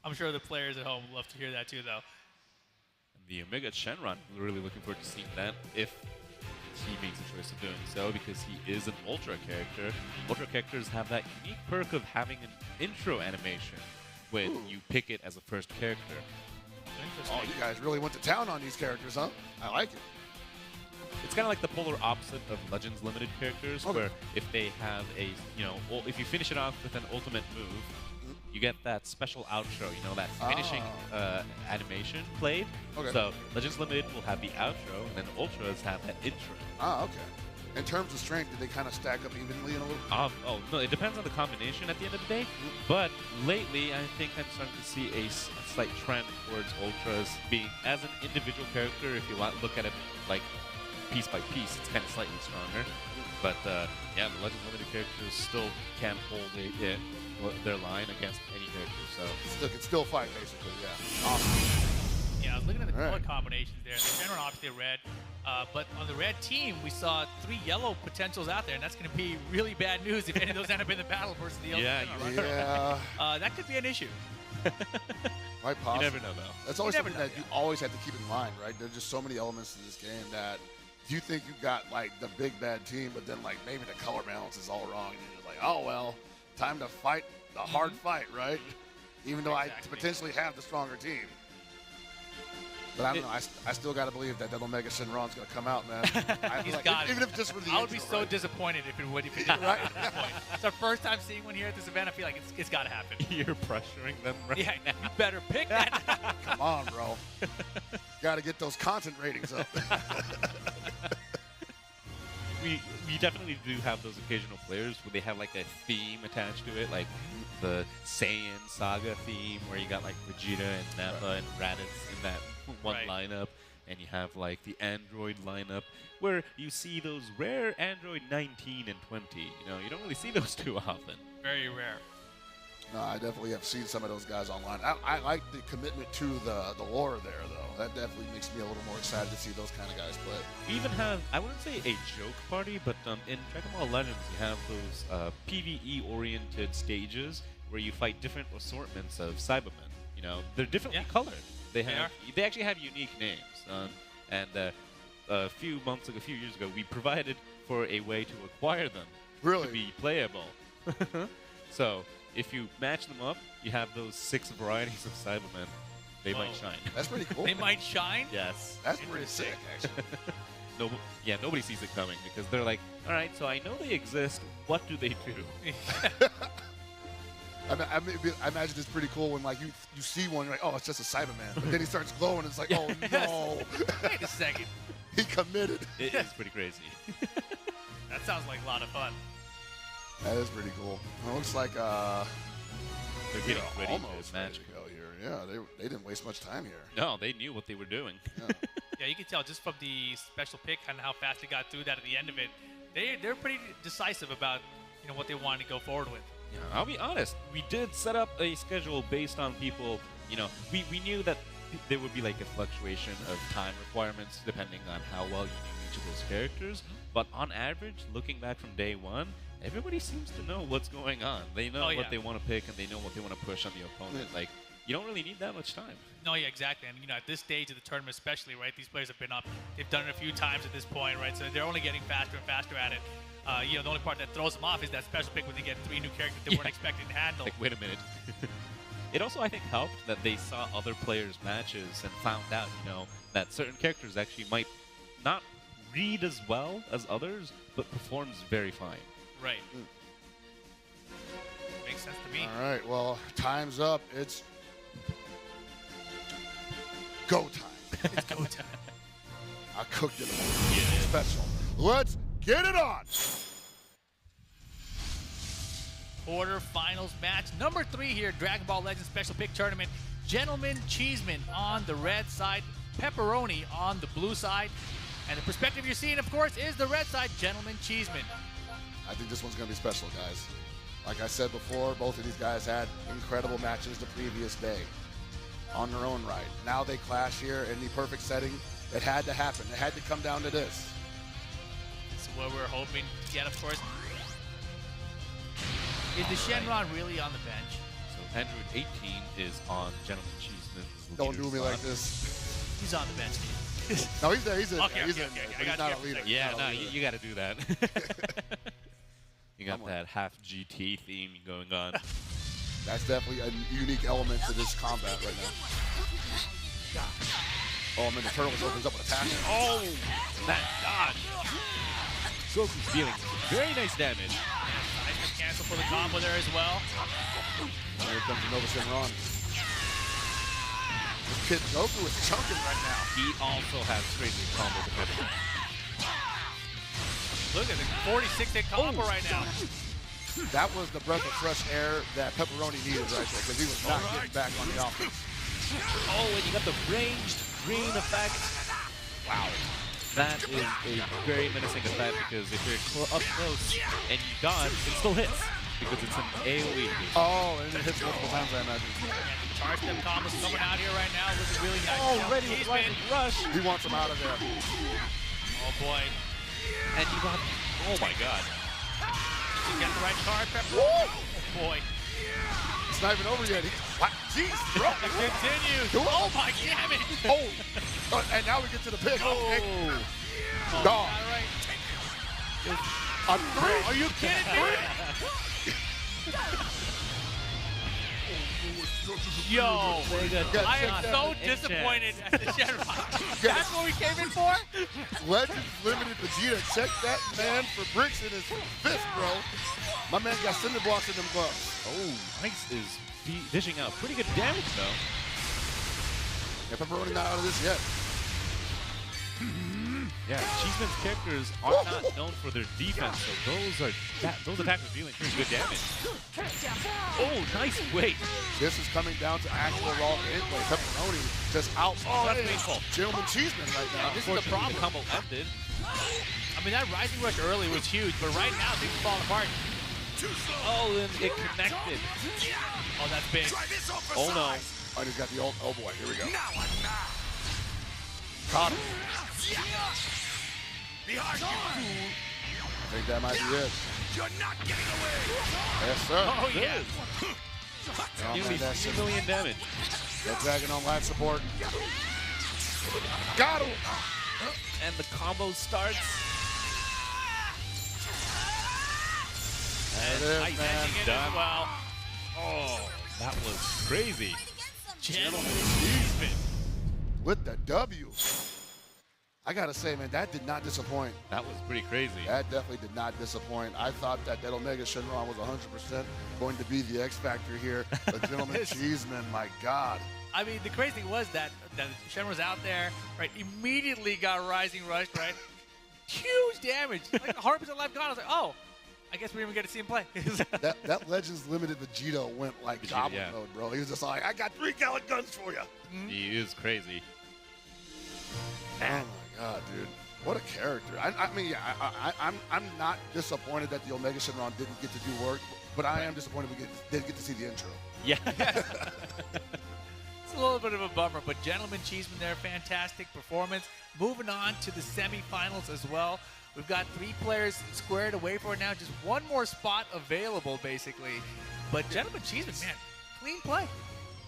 I'm sure the players at home would love to hear that too, though. The Omega Shenron, we're really looking forward to seeing that if he makes the choice of doing so, because he is an Ultra character. Ultra characters have that unique perk of having an intro animation when you pick it as a first character. Oh, you guys really went to town on these characters, huh? I like it. It's kind of like the polar opposite of Legends Limited characters, where if they have a, if you finish it off with an ultimate move, you get that special outro, that finishing animation played. Okay. So Legends Limited will have the outro, and then Ultras have that intro. Ah, okay. In terms of strength, did they kind of stack up evenly in a little? Oh, no, it depends on the combination at the end of the day. But lately, I think I'm starting to see a slight trend towards Ultras being, as an individual character, if you look at it like piece by piece, it's kind of slightly stronger. But yeah, the Legends Limited characters still can't hold their line against any character. So Can still fight, basically, yeah. Awesome. Yeah, I was looking at the color Alright. combinations there. The Shenron obviously red, but on the red team, we saw 3 yellow potentials out there, and that's going to be really bad news if any of those end up in the battle versus the Yeah, Shenron. Yeah, That could be an issue. quite possible. you never know, though. That's always You never something that know, you always have to keep in mind, right? There's just so many elements to this game that you think you've got like the big bad team, but then like maybe the color balance is all wrong, and you're just like, oh well, time to fight the hard fight, right? Even though I potentially have the stronger team. But I don't know. I still got to believe that Omega Shenron's going to come out, man. He's like, got it. even if just for the I would be intro, so right? disappointed if it didn't. Right? It's our first time seeing one here at this event. I feel like it's got to happen. You're pressuring them, right? Yeah, you better pick that. Come on, bro. Got to get those content ratings up. We definitely do have those occasional players where they have like a theme attached to it, like the Saiyan Saga theme, where you got like Vegeta and Nappa and Raditz in that one lineup, and you have like the Android lineup where you see those rare Android 19 and 20. You don't really see those too often. Very rare. No, I definitely have seen some of those guys online. I like the commitment to the lore there, though. That definitely makes me a little more excited to see those kind of guys play. We even have, I wouldn't say a joke party, but in Dragon Ball Legends, you have those PvE-oriented stages where you fight different assortments of Cybermen. They're differently colored. They actually have unique names. And a few years ago, we provided for a way to acquire them to be playable. So if you match them up, you have those 6 varieties of Cybermen. They might shine. That's pretty cool. They might shine? Yes. That's pretty sick, actually. Nobody sees it coming because they're like, all right, so I know they exist. What do they do? I imagine it's pretty cool when like you see one, you're like, oh, it's just a Cyberman. But then he starts glowing, and it's like, oh no. Wait a second. He committed. It is pretty crazy. That sounds like a lot of fun. That is pretty cool. It looks like they're getting ready almost to ready match. to go here. Yeah, they didn't waste much time here. No, they knew what they were doing. Yeah. Yeah, you can tell just from the special pick and how fast they got through that at the end of it. They're pretty decisive about what they wanted to go forward with. Yeah, I'll be honest. We did set up a schedule based on people. We knew that there would be like a fluctuation of time requirements depending on how well you knew each of those characters. But on average, looking back from day one, everybody seems to know what's going on. They know what they want to pick, and they know what they want to push on the opponent. Like, you don't really need that much time. No, yeah, exactly. And at this stage of the tournament, especially, right? These players have been up. They've done it a few times at this point, right? So they're only getting faster and faster at it. The only part that throws them off is that special pick when they get 3 new characters they weren't expecting to handle. Like, wait a minute. It also, I think, helped that they saw other players' matches and found out, that certain characters actually might not read as well as others, but performs very fine. Right. Makes sense to me. All right, well, time's up. It's go time. It's go time. I cooked it special. Let's get it on. Quarterfinals match number 3 here, Dragon Ball Legends Special Pick Tournament. Gentleman Cheeseman on the red side, Pepperoni on the blue side. And the perspective you're seeing, of course, is the red side, Gentleman Cheeseman. I think this one's going to be special, guys. Like I said before, both of these guys had incredible matches the previous day on their own right. Now they clash here in the perfect setting. It had to happen. It had to come down to this. That's what we're hoping to get, of course. Is the Shenron really on the bench? So Android 18 is on Gentleman Cheeseman's. Don't do me like this. He's on the bench. No, he's there. He's in Okay, there. He's okay, in there. okay. But I he's got not you a leader. Yeah, He's no, not a leader. you got to do that. You got that half GT theme going on. That's definitely a unique element to this combat right now. Oh, man, the Turtles opens up with a passion. Oh, that dodge. Goku's dealing very nice damage. Nice to cancel for the combo there as well. Here comes the Nova Shenron. This kid Goku is chunking right now. He also has crazy combo potential. Look at the 46-hit combo right now. That was the breath of fresh air that Pepperoni needed right there, because he was not getting back on the offense. Oh, and you got the ranged green effect. Wow. That is a very menacing effect because if you're up close and you dodge, it still hits because it's an AoE. Oh, and it hits multiple times, I imagine. Charge them combos coming out here right now. Looking really nice. Already He's right been- rush. He wants him out of there. Oh boy. And you got, oh my god. You got the right card, Pepper. Oh boy. It's not even over yet. What? Jeez, bro. It continues. Do it. Oh my damn it. Oh, and now we get to the pick. Okay. Oh, Dog. all right. On three. Are you kidding me? Yo, I am so disappointed at the Shenron. That's what we came in for? Legends Limited Vegeta. Check that man for bricks in his fist, bro. My man got cinder blocks in them gloves. Oh, Ice is dishing out pretty good damage though. Yeah, Pepperoni not out of this yet. Yeah, Cheeseman's characters are not known for their defense, so those attacks are dealing pretty good damage. Oh, nice weight. This is coming down to actual raw gameplay. Pepperoni just out. Oh, that's painful. Gentleman Cheeseman right now. This is the problem. The combo ended. I mean, that rising rush early was huge, but right now things are falling apart. Oh, and it connected. Oh, that's big. Oh no. Oh, and he's got the old. Oh boy, here we go. Caught him. I think that might be it. You're not getting away. Yes, sir. Oh, yeah. Oh, Nearly man, that's 3 million damage. the Dragon on live support. Got him. And the combo starts. And There it is, Ice man. Ending it done. as well. Oh, that was crazy. Gentleman Cheeseman. With the W. I gotta say, man, that did not disappoint. That was pretty crazy. That definitely did not disappoint. I thought that Omega Shenron was 100% going to be the X factor here. But Gentleman Cheeseman, my God. I mean, the crazy thing was that Shen was out there, right? Immediately got rising rushed, right? Huge damage. Like 100% life gone. I was like, oh, I guess we didn't even get to see him play. That Legends Limited Vegeta went like Vegeta, goblin yeah. mode, bro. He was just like, I got 3 gallant guns for you. He is crazy. Oh my God, dude. What a character. I mean, yeah, I'm not disappointed that the Omega Shenron didn't get to do work, but I am disappointed we didn't get to see the intro. Yeah. It's a little bit of a bummer, but Gentleman Cheeseman there, fantastic performance. Moving on to the semifinals as well. We've got 3 players squared away for it now. Just one more spot available, basically. But Gentleman Cheeseman, man, clean play.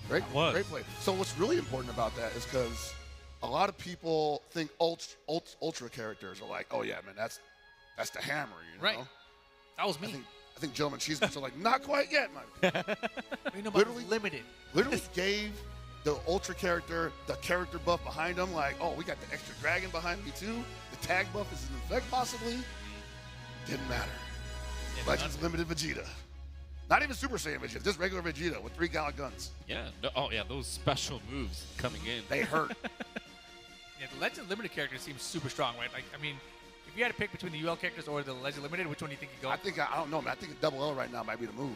Great, was. great play. So what's really important about that is because a lot of people think ultra characters are like, oh yeah, man, that's the hammer, you know? Right. That was me. I think Gentleman Cheesemen are like, not quite yet, man. You know, literally- limited. Literally gave the ultra character the character buff behind him, like, oh, we got the extra dragon behind me too. The tag buff is in effect possibly. Didn't matter. Legends Limited Vegeta. Not even Super Saiyan Vegeta, just regular Vegeta with 3 gallant guns. Yeah. No, oh, yeah. Those special moves coming in. They hurt. Yeah, the Legend Limited character seems super strong, right? Like, I mean, if you had to pick between the UL characters or the Legend Limited, which one do you think you go? I don't know, man. I think a double L right now might be the move.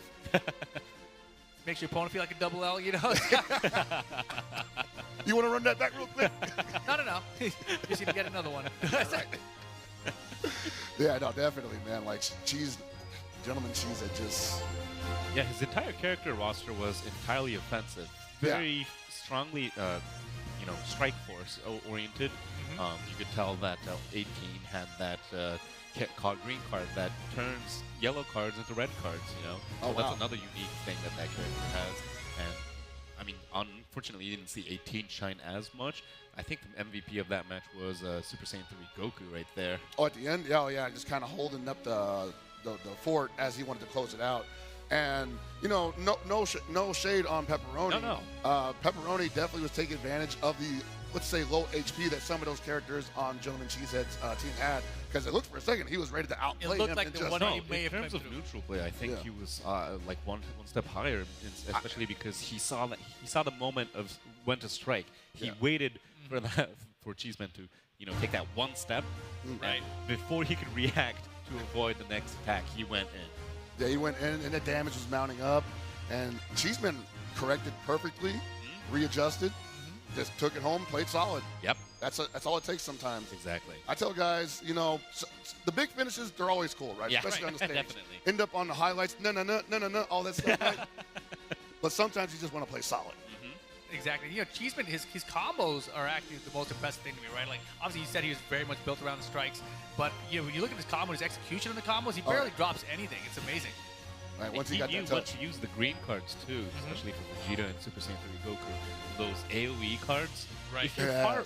Makes your opponent feel like a double L, you know? You want to run that back real quick? No. Just need to get another one. Right. Yeah, no, definitely, man. Like, Gentleman Cheese had just... Yeah, his entire character roster was entirely offensive. Very strongly, Strike Force oriented. You could tell that 18 had that green card that turns yellow cards into red cards, you know? Oh, So wow. that's another unique thing that character has. And, I mean, unfortunately, you didn't see 18 shine as much. I think the MVP of that match was Super Saiyan 3 Goku right there. Oh, at the end? Yeah, oh, yeah, just kind of holding up the fort as he wanted to close it out. And, you know, no shade on Pepperoni. No. Pepperoni definitely was taking advantage of the, let's say, low HP that some of those characters on Gentleman Cheesehead's team had. Because it looked for a second he was ready to outplay It looked him. like and the just, one No, he may in have terms of come through. neutral play, I think Yeah. he was like one step higher, especially because he saw the moment of when to strike. He waited for Cheeseman to take that one step, Right. and before he could react to avoid the next attack, he went in. Yeah, he went in, and the damage was mounting up. And Cheeseman corrected perfectly, readjusted, just took it home, played solid. Yep, That's all it takes sometimes. exactly. I tell guys, the big finishes, they're always cool, right? Yeah, Especially on the stage. definitely. End up on the highlights, no, all that stuff, right? But sometimes you just want to play solid. Exactly. Cheeseman, his combos are actually the most impressive thing to me, right? Like, obviously, you said he was very much built around the strikes, but when you look at his combo, his execution of the combos, he barely drops anything. It's amazing. Right? Once he He got knew that when touch. to use the green cards too, especially for Vegeta and Super Saiyan 3 Goku. Those AoE cards, Right.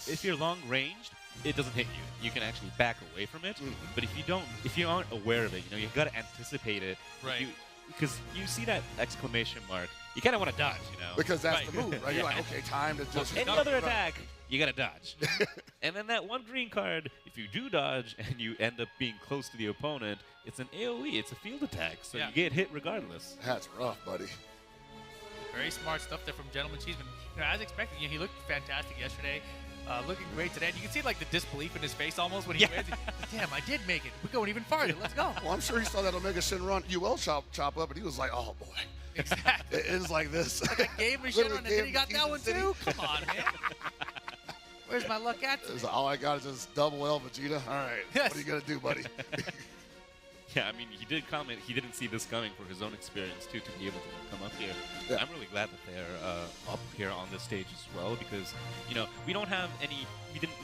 if you're long ranged, it doesn't hit you. You can actually back away from it. But if you aren't aware of it, you got to anticipate it. Right. Because you see that exclamation mark, you kind of want to dodge, Because that's Right. the move, right? You're like, okay, time to just... Any other attack, you gotta dodge. And then that one green card, if you do dodge and you end up being close to the opponent, it's an AoE, it's a field attack, so Yeah. you get hit regardless. That's rough, buddy. Very smart stuff there from Gentleman Cheeseman. As expected, he looked fantastic yesterday. Looking great today. And you can see like the disbelief in his face almost when he wins. Damn, I did make it. We're going even farther. Let's go. Well, I'm sure he saw that Omega Shenron UL chop up, and he was like, oh, boy. Exactly. It ends like this. Game machine Literally on and then he gave got him that one City. too? Come on, man. Where's my luck at? It's like, all I got is this double L Vegeta. All right, what are you going to do, buddy? Yeah, I mean, he did comment he didn't see this coming for his own experience, too, to be able to come up here. Yeah. I'm really glad that they're up here on this stage as well, because, we don't have any,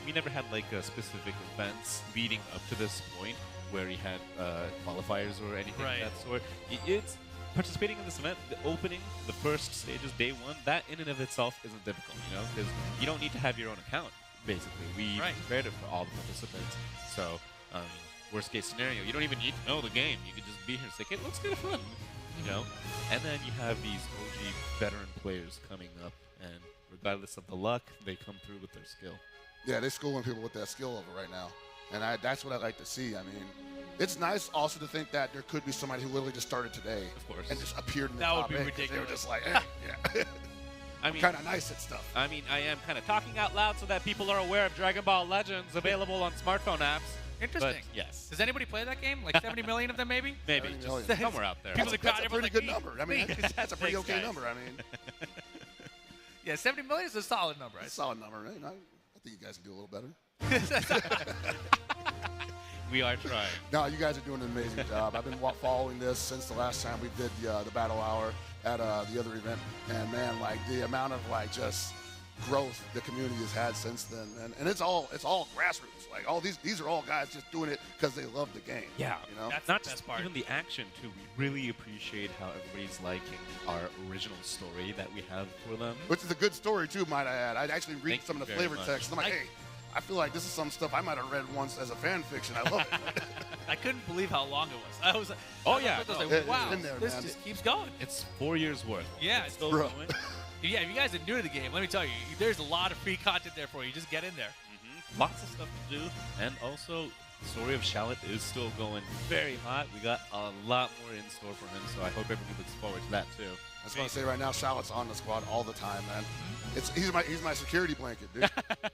we never had, like, specific events leading up to this point where he had qualifiers or anything Right. of that sort. It's participating in this event, the opening, the first stages, day one, that in and of itself isn't difficult, because you don't need to have your own account, basically. We Right. prepared it for all the participants, so, worst case scenario, you don't even need to know the game. You can just be here and say, hey, let's get fun, And then you have these OG veteran players coming up, and regardless of the luck, they come through with their skill. Yeah, they're schooling people with that skill level right now. And that's what I like to see. I mean, it's nice also to think that there could be somebody who literally just started today. Of course. And just appeared in the That would top be 8 'cause They were ridiculous. just like, hey, yeah. I mean, Kind of nice at stuff. I am kind of talking out loud so that people are aware of Dragon Ball Legends available on smartphone apps. Interesting. But yes, Does anybody play that game? Like 70 million of them, maybe? maybe 70 just million. somewhere out there. People That's, that got that's a everyone's pretty like, good me, number. I mean, me. that's a pretty Thanks, okay guys. number. I mean, Yeah, 70 million is a solid number. it's a solid number, right? I think you guys can do a little better. We are trying. No, you guys are doing an amazing job. I've been following this since the last time we did the battle hour at the other event, and man, like the amount of like just growth the community has had since then, and it's all grassroots. Like all these are all guys just doing it because they love the game. Yeah, That's not the just best part. even the action too. We really appreciate how everybody's liking our original story that we have for them. Which is a good story too, might I add. I'd actually read Thank some of you the very flavor much. text. I'm like, hey, I feel like this is some stuff I might have read once as a fan fiction. I love it. I couldn't believe how long it was. I was like, Oh, yeah, I was no, like, it's wow, in there, this man. just keeps going. It's 4 years worth. Yeah, it's still Bro. going. Yeah, if you guys are new to the game, let me tell you, there's a lot of free content there for you. Just get in there. Lots of stuff to do, and also the story of Shallot is still going very hot. We got a lot more in store for him, so I hope everybody looks forward to that too. I just want to say right now, Charlotte's on the squad all the time, man. He's my security blanket, dude.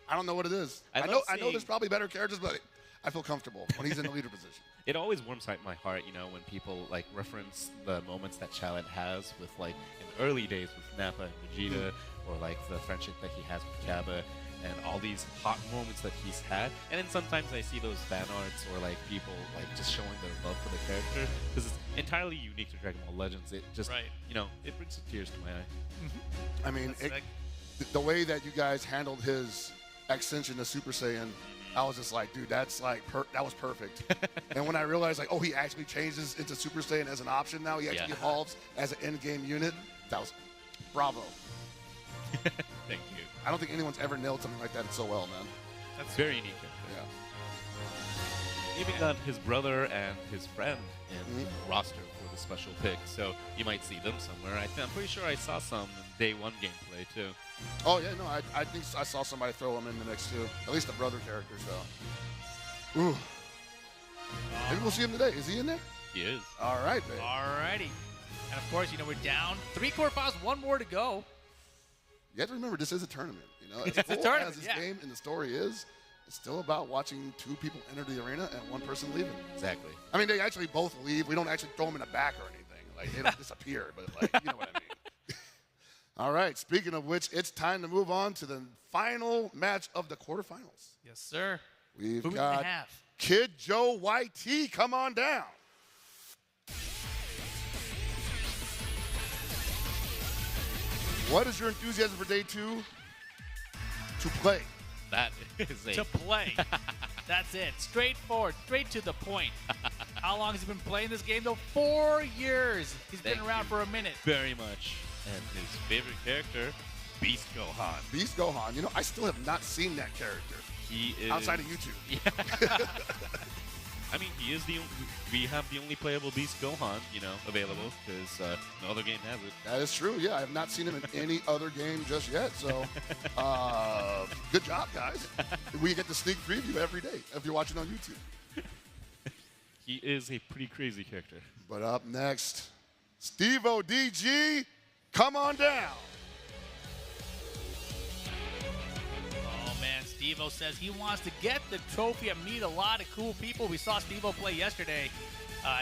I don't know what it is. I I love know there's seeing- probably better characters, but I feel comfortable when he's in the leader position. It always warms my heart, when people like reference the moments that Shallot has with like in the early days with Nappa and Vegeta, or like the friendship that he has with Cabba, and all these hot moments that he's had. And then sometimes I see those fan arts or like people like just showing their love for the character, because it's entirely unique to Dragon Ball Legends. It just Right. It brings some tears to my eye. I mean, That's like- the way that you guys handled his ascension to Super Saiyan I was just like, dude, that's like, that was perfect. And when I realized, like, oh, he actually changes into Super Saiyan as an option now, he actually evolves as an in-game unit, that was bravo. Thank you. I don't think anyone's ever nailed something like that so well, man. That's very unique. Yeah. Even got his brother and his friend in the roster for the special pick, so you might see them somewhere. I'm pretty sure I saw some in Day 1 gameplay, too. Oh, yeah, no, I think I saw somebody throw him in the next two. At least the brother character, so. Ooh. Maybe we'll see him today. Is he in there? He is. All right, babe. Alrighty. And of course, we're down 3 quarterfinals, 1 more to go. You have to remember, this is a tournament. As It's a cool tournament, as this yeah. game and the story is, it's still about watching 2 people enter the arena and 1 person leaving. Exactly. I mean, they actually both leave. We don't actually throw them in the back or anything. Like, they don't disappear, but, like, you know what I mean. All right, speaking of which, it's time to move on to the final match of the quarterfinals. Yes, sir. We've Who we got gonna have? Kid Joe YT, come on down. What is your enthusiasm for Day 2 to play? That is a... To play. That's it. Straightforward. Straight to the point. How long has he been playing this game, though? 4 years. He's been around for a minute. Very much. And his favorite character, Beast Gohan. Beast Gohan. I still have not seen that character. He is... Outside of YouTube. Yeah. I mean, he is we have the only playable Beast Gohan, available, because no other game has it. That is true, yeah. I have not seen him in any other game just yet, so good job, guys. We get the sneak preview every day if you're watching on YouTube. He is a pretty crazy character. But up next, Steve-O DG, come on down. Steve-O says he wants to get the trophy and meet a lot of cool people. We saw Steve-O play yesterday.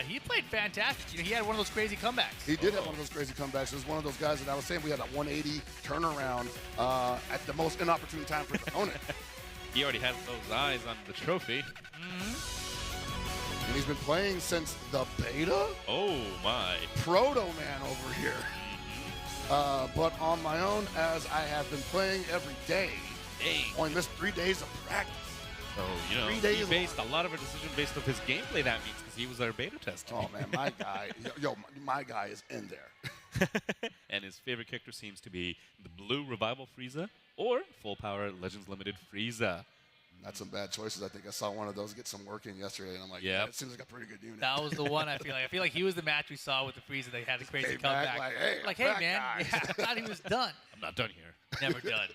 He played fantastic. He had one of those crazy comebacks. He did have one of those crazy comebacks. He was one of those guys that I was saying we had a 180 turnaround at the most inopportune time for the opponent. He already has those eyes on the trophy. And he's been playing since the beta? Oh, my. Proto Man over here. But on my own, as I have been playing every day. Only missed 3 days of practice. So, 3 days he based a lot of our decision based off his gameplay, that means, because he was our beta tester. Oh, man, my guy, my guy is in there. And his favorite character seems to be the Blue Revival Frieza or Full Power Legends Limited Frieza. That's some bad choices. I think I saw one of those get some work in yesterday, and I'm like, yeah, it seems like a pretty good unit. That was the one I feel like. I feel like he was the match we saw with the Frieza. They had the crazy comeback. Like, hey, man, I thought he was done. I'm not done here. Never done.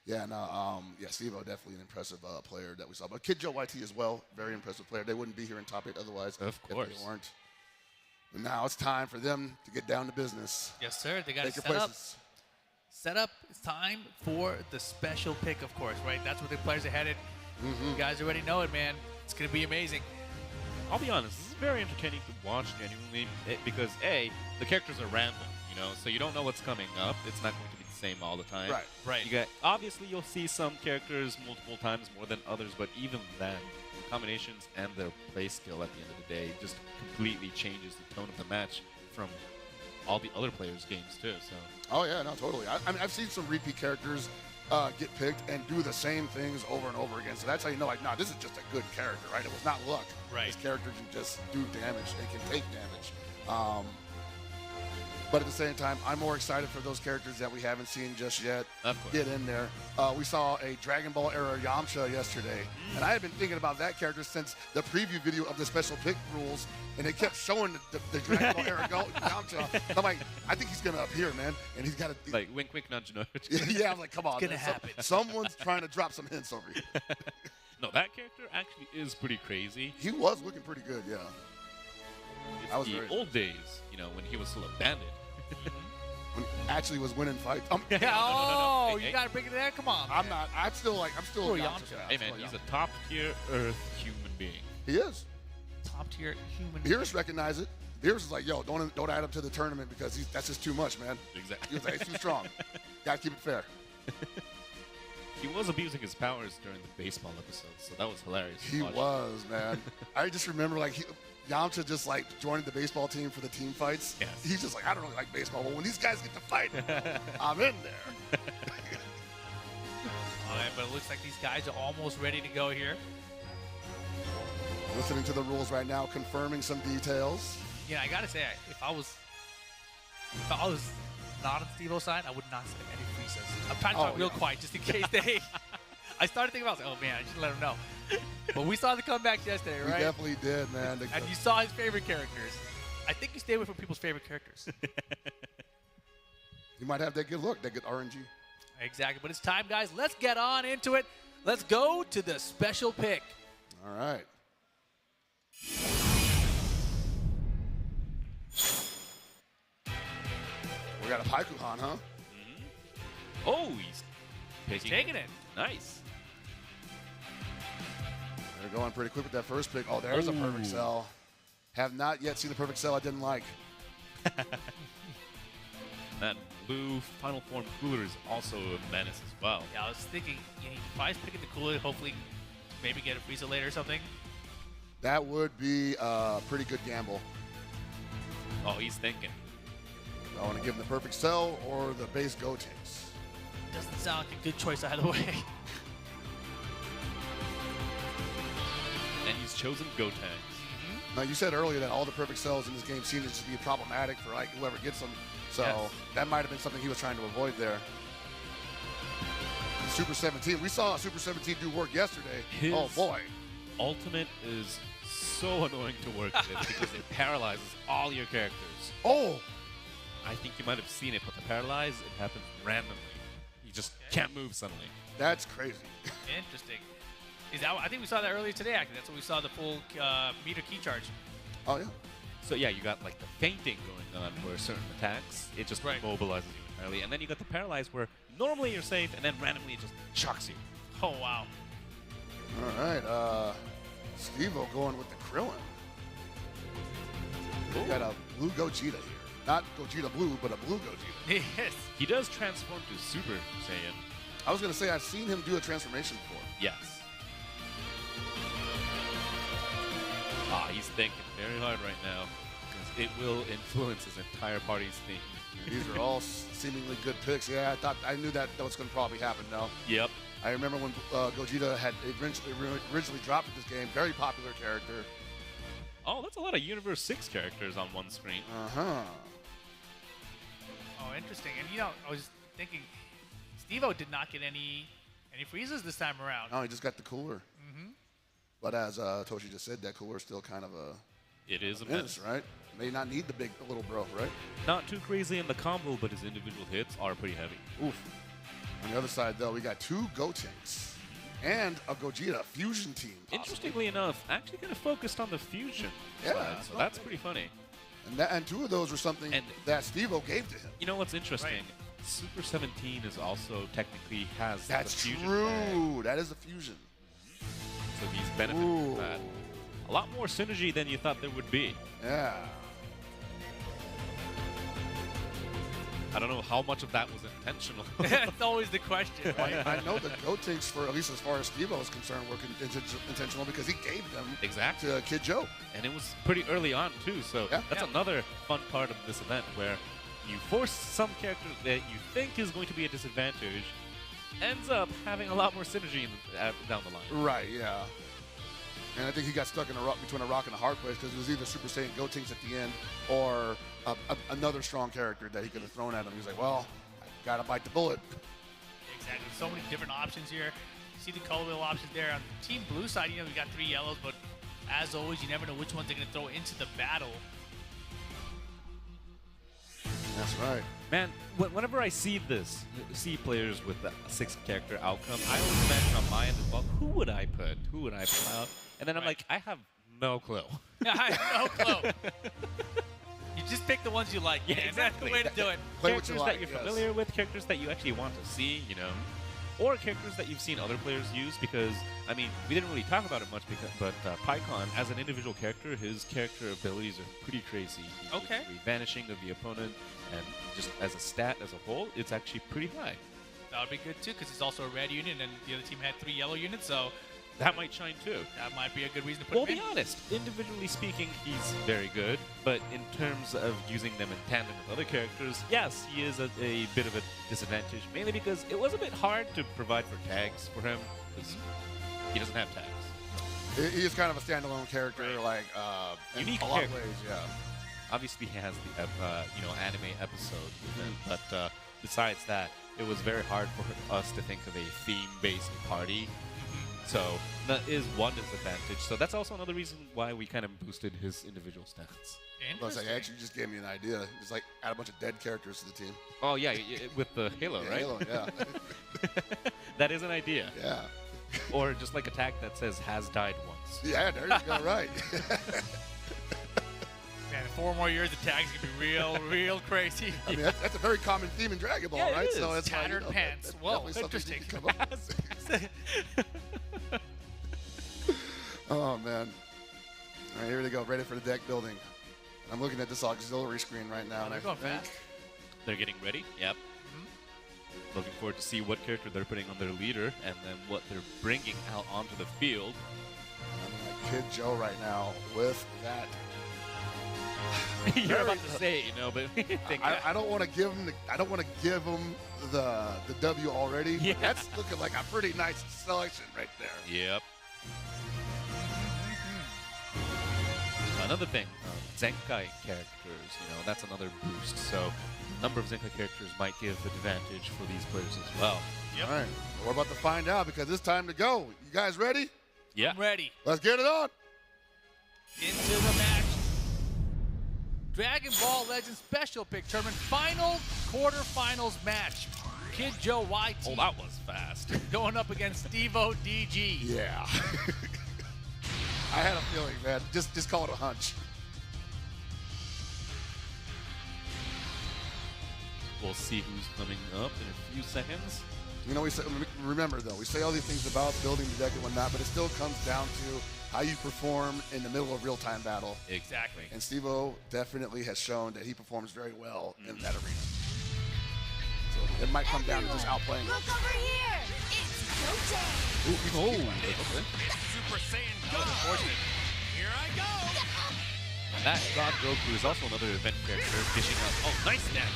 Yeah, no, Steve-O definitely an impressive player that we saw. But Kid Joe YT as well, very impressive player. They wouldn't be here in top 8 otherwise. Of course. If they weren't. But now it's time for them to get down to business. Yes, sir. They got to Take your set up. places. Set up. It's time for the special pick, of course, right? That's where the players are headed. You guys already know it, man. It's going to be amazing. I'll be honest, this is very entertaining to watch genuinely because, A, the characters are random, so you don't know what's coming up. It's not going to be the same all the time. Right. Obviously, you'll see some characters multiple times more than others, but even then, the combinations and their play skill at the end of the day just completely changes the tone of the match from all the other players' games, too. So. Oh, yeah, no, totally. I mean, I've seen some repeat characters get picked and do the same things over and over again. So that's how you know, like, nah, this is just a good character, right? It was not luck. Right. This character can just do damage and can take damage. But at the same time, I'm more excited for those characters that we haven't seen just yet get in there. We saw a Dragon Ball era Yamcha yesterday, and I had been thinking about that character since the preview video of the special pick rules, and they kept showing the Dragon Ball era Yamcha. I'm like, I think he's going to appear, man, and he's got to... Like, wink, wink, nudge, nudge. Yeah, I'm like, come on. It's going to happen. Someone's trying to drop some hints over here. No, that character actually is pretty crazy. He was looking pretty good, yeah. It's the old days, when he was still a bandit. When he actually was winning fights. No. You got to bring it there? Come on, man. I'm still a Yamcha. Hey, man, he's a top-tier Earth human being. He is. Top-tier human being. Beerus recognized it. Beerus is like, yo, don't add him to the tournament because that's just too much, man. Exactly. He was like, he's too strong. Got to keep it fair. He was abusing his powers during the baseball episode, so that was hilarious. He was, man. I just remember, Yamcha just, joining the baseball team for the team fights. Yes. He's just like, I don't really like baseball, but when these guys get to fight, I'm in there. but it looks like these guys are almost ready to go here. Listening to the rules right now, confirming some details. Yeah, I gotta say, if I was not on Steve-O's side, I would not say any freezes. I'm trying to talk real quiet just in case they. I started thinking about, oh man, I should let him know. But we saw the comebacks yesterday, right? We definitely did, man. And you saw his favorite characters. I think you stay away from people's favorite characters. You might have that good look, that good RNG. Exactly, but it's time, guys. Let's get on into it. Let's go to the special pick. All right. We got a Paikuhan, huh? Oh, he's taking it. Nice. They're going pretty quick with that first pick. Oh, there's a perfect cell. Have not yet seen the perfect cell I didn't like. That blue final form cooler is also a menace as well. Yeah, I was thinking, if I was picking the cooler, hopefully maybe get a Frieza later or something. That would be a pretty good gamble. Oh, he's thinking. I want to give him the perfect cell or the base Gotenks. Doesn't sound like a good choice either way. And he's chosen Gotenks. Now, you said earlier that all the perfect cells in this game seem to be problematic for like whoever gets them. So that might have been something he was trying to avoid there. Super 17. We saw Super 17 do work yesterday. Oh, boy. Ultimate is so annoying to work with because it paralyzes all your characters. Oh! I think you might have seen it, but the paralyze, it happens randomly. You just can't move suddenly. That's crazy. Interesting. Is that? I think we saw that earlier today, actually. That's when we saw the full meter key charge. Oh, yeah. So, yeah, you got, like, the fainting going on for certain attacks. It just immobilizes you entirely. And then you got the paralyze where normally you're safe, and then randomly it just shocks you. Oh, wow. All right. Steve-O going with the Krillin. We got a blue Gogeta here. Not Gogeta Blue, but a blue Gogeta. Yes. He does transform to Super Saiyan. I was going to say, I've seen him do a transformation before. Yes. He's thinking very hard right now because it will influence his entire party's theme. These are all seemingly good picks. Yeah, I knew that was going to probably happen now. Yep. I remember when Gogeta had originally dropped in this game. Very popular character. Oh, that's a lot of Universe 6 characters on one screen. Uh-huh. Oh, interesting. And, I was thinking Steve-O did not get any freezes this time around. No, he just got the cooler. But as Toshi just said, that cooler is still kind of It is a menace, right? May not need the little bro, right? Not too crazy in the combo, but his individual hits are pretty heavy. Oof. On the other side, though, we got two Gotenks and a Gogeta fusion team. Possibly. Interestingly enough, actually kind of focused on the fusion side, so that's pretty funny. And two of those were something that Steve-O gave to him. You know what's interesting? Right. Super 17 is also technically has the fusion. That's true. That is the fusion. So he's benefiting from that. A lot more synergy than you thought there would be. Yeah. I don't know how much of that was intentional. That's always the question. Right? I know the Gotenks, for at least as far as Steve-O is concerned, were intentional because he gave them to Kid Joe. And it was pretty early on, too. So that's another fun part of this event where you force some character that you think is going to be a disadvantage, ends up having a lot more synergy down the line. Right, yeah. And I think he got stuck in between a rock and a hard place because it was either Super Saiyan Gotenks at the end or another strong character that he could have thrown at him. He was like, well, I got to bite the bullet. Exactly. So many different options here. You see the color wheel options there. On the Team Blue side, we got 3 yellows, but as always, you never know which ones they're going to throw into the battle. That's right. Man, whenever I see players with a 6-character outcome, I always imagine on my end as well, who would I put? Who would I pull out? And then I'm like, I have no clue. Yeah, I have no clue. You just pick the ones you like. Yeah, exactly. That's the way to do it. Characters that you're familiar with, characters that you actually want to see, or characters that you've seen other players use because, I mean, we didn't really talk about it much, but Paikon, as an individual character, his character abilities are pretty crazy. Okay. The vanishing of the opponent, and just as a stat as a whole, it's actually pretty high. That would be good, too, because he's also a red unit, and the other team had 3 yellow units, so that might shine too. That might be a good reason to put We'll him be in. honest, individually speaking, he's very good, but in terms of using them in tandem with other characters, yes, he is a bit of a disadvantage, mainly because it was a bit hard to provide for tags for him, because he doesn't have tags. He is kind of a standalone character, Right. like in Unique a lot of character. ways, yeah. Obviously, he has the anime episode with him, but besides that, it was very hard for us to think of a theme-based party. So that is one disadvantage. So that's also another reason why we kind of boosted his individual stats. Well, it's like, actually just gave me an idea. It's like add a bunch of dead characters to the team. Oh yeah, with the Halo, Yeah, right? Halo, yeah. That is an idea. Yeah. Or just like a tag that says has died once. Yeah, there you go, right. Man, 4 more years of tags could be real crazy. I mean, that's a very common theme in Dragon Ball, Yeah, it right? is. So it's like, Tattered pants. that's Whoa, definitely something you interesting. can come up with. Oh, man. All right, here we go. Ready for the deck building. I'm looking at this auxiliary screen right now. Oh, and they're I going think fast. They're getting ready. Yep. Looking forward to see what character they're putting on their leader, and then what they're bringing out onto the field. I'm like Kid Joe right now with that. You're about to say, but I don't want to give him. I don't want to give him the W already. Yeah. But that's looking like a pretty nice selection right there. Yep. Another thing, Zenkai characters, that's another boost. So, a number of Zenkai characters might give advantage for these players as well. All right, we're about to find out because it's time to go. You guys ready? Yeah. I'm ready. Let's get it on. Into the match. Dragon Ball Legends Special Pick Tournament Final Quarterfinals match. Kid Joe YT Oh, that was fast. going up against Steve-O DG. Yeah. I had a feeling, man. Just call it a hunch. We'll see who's coming up in a few seconds. We say, remember though, we say all these things about building the deck and whatnot, but it still comes down to how you perform in the middle of real-time battle. Exactly. And Steve-O definitely has shown that he performs very well in that arena. So it might come down to just outplaying. Look over here! It's Goten! Okay. Super Saiyan Go! Unfortunate. Here I go! And that God Goku is also another event character dishing out. Oh, nice damage.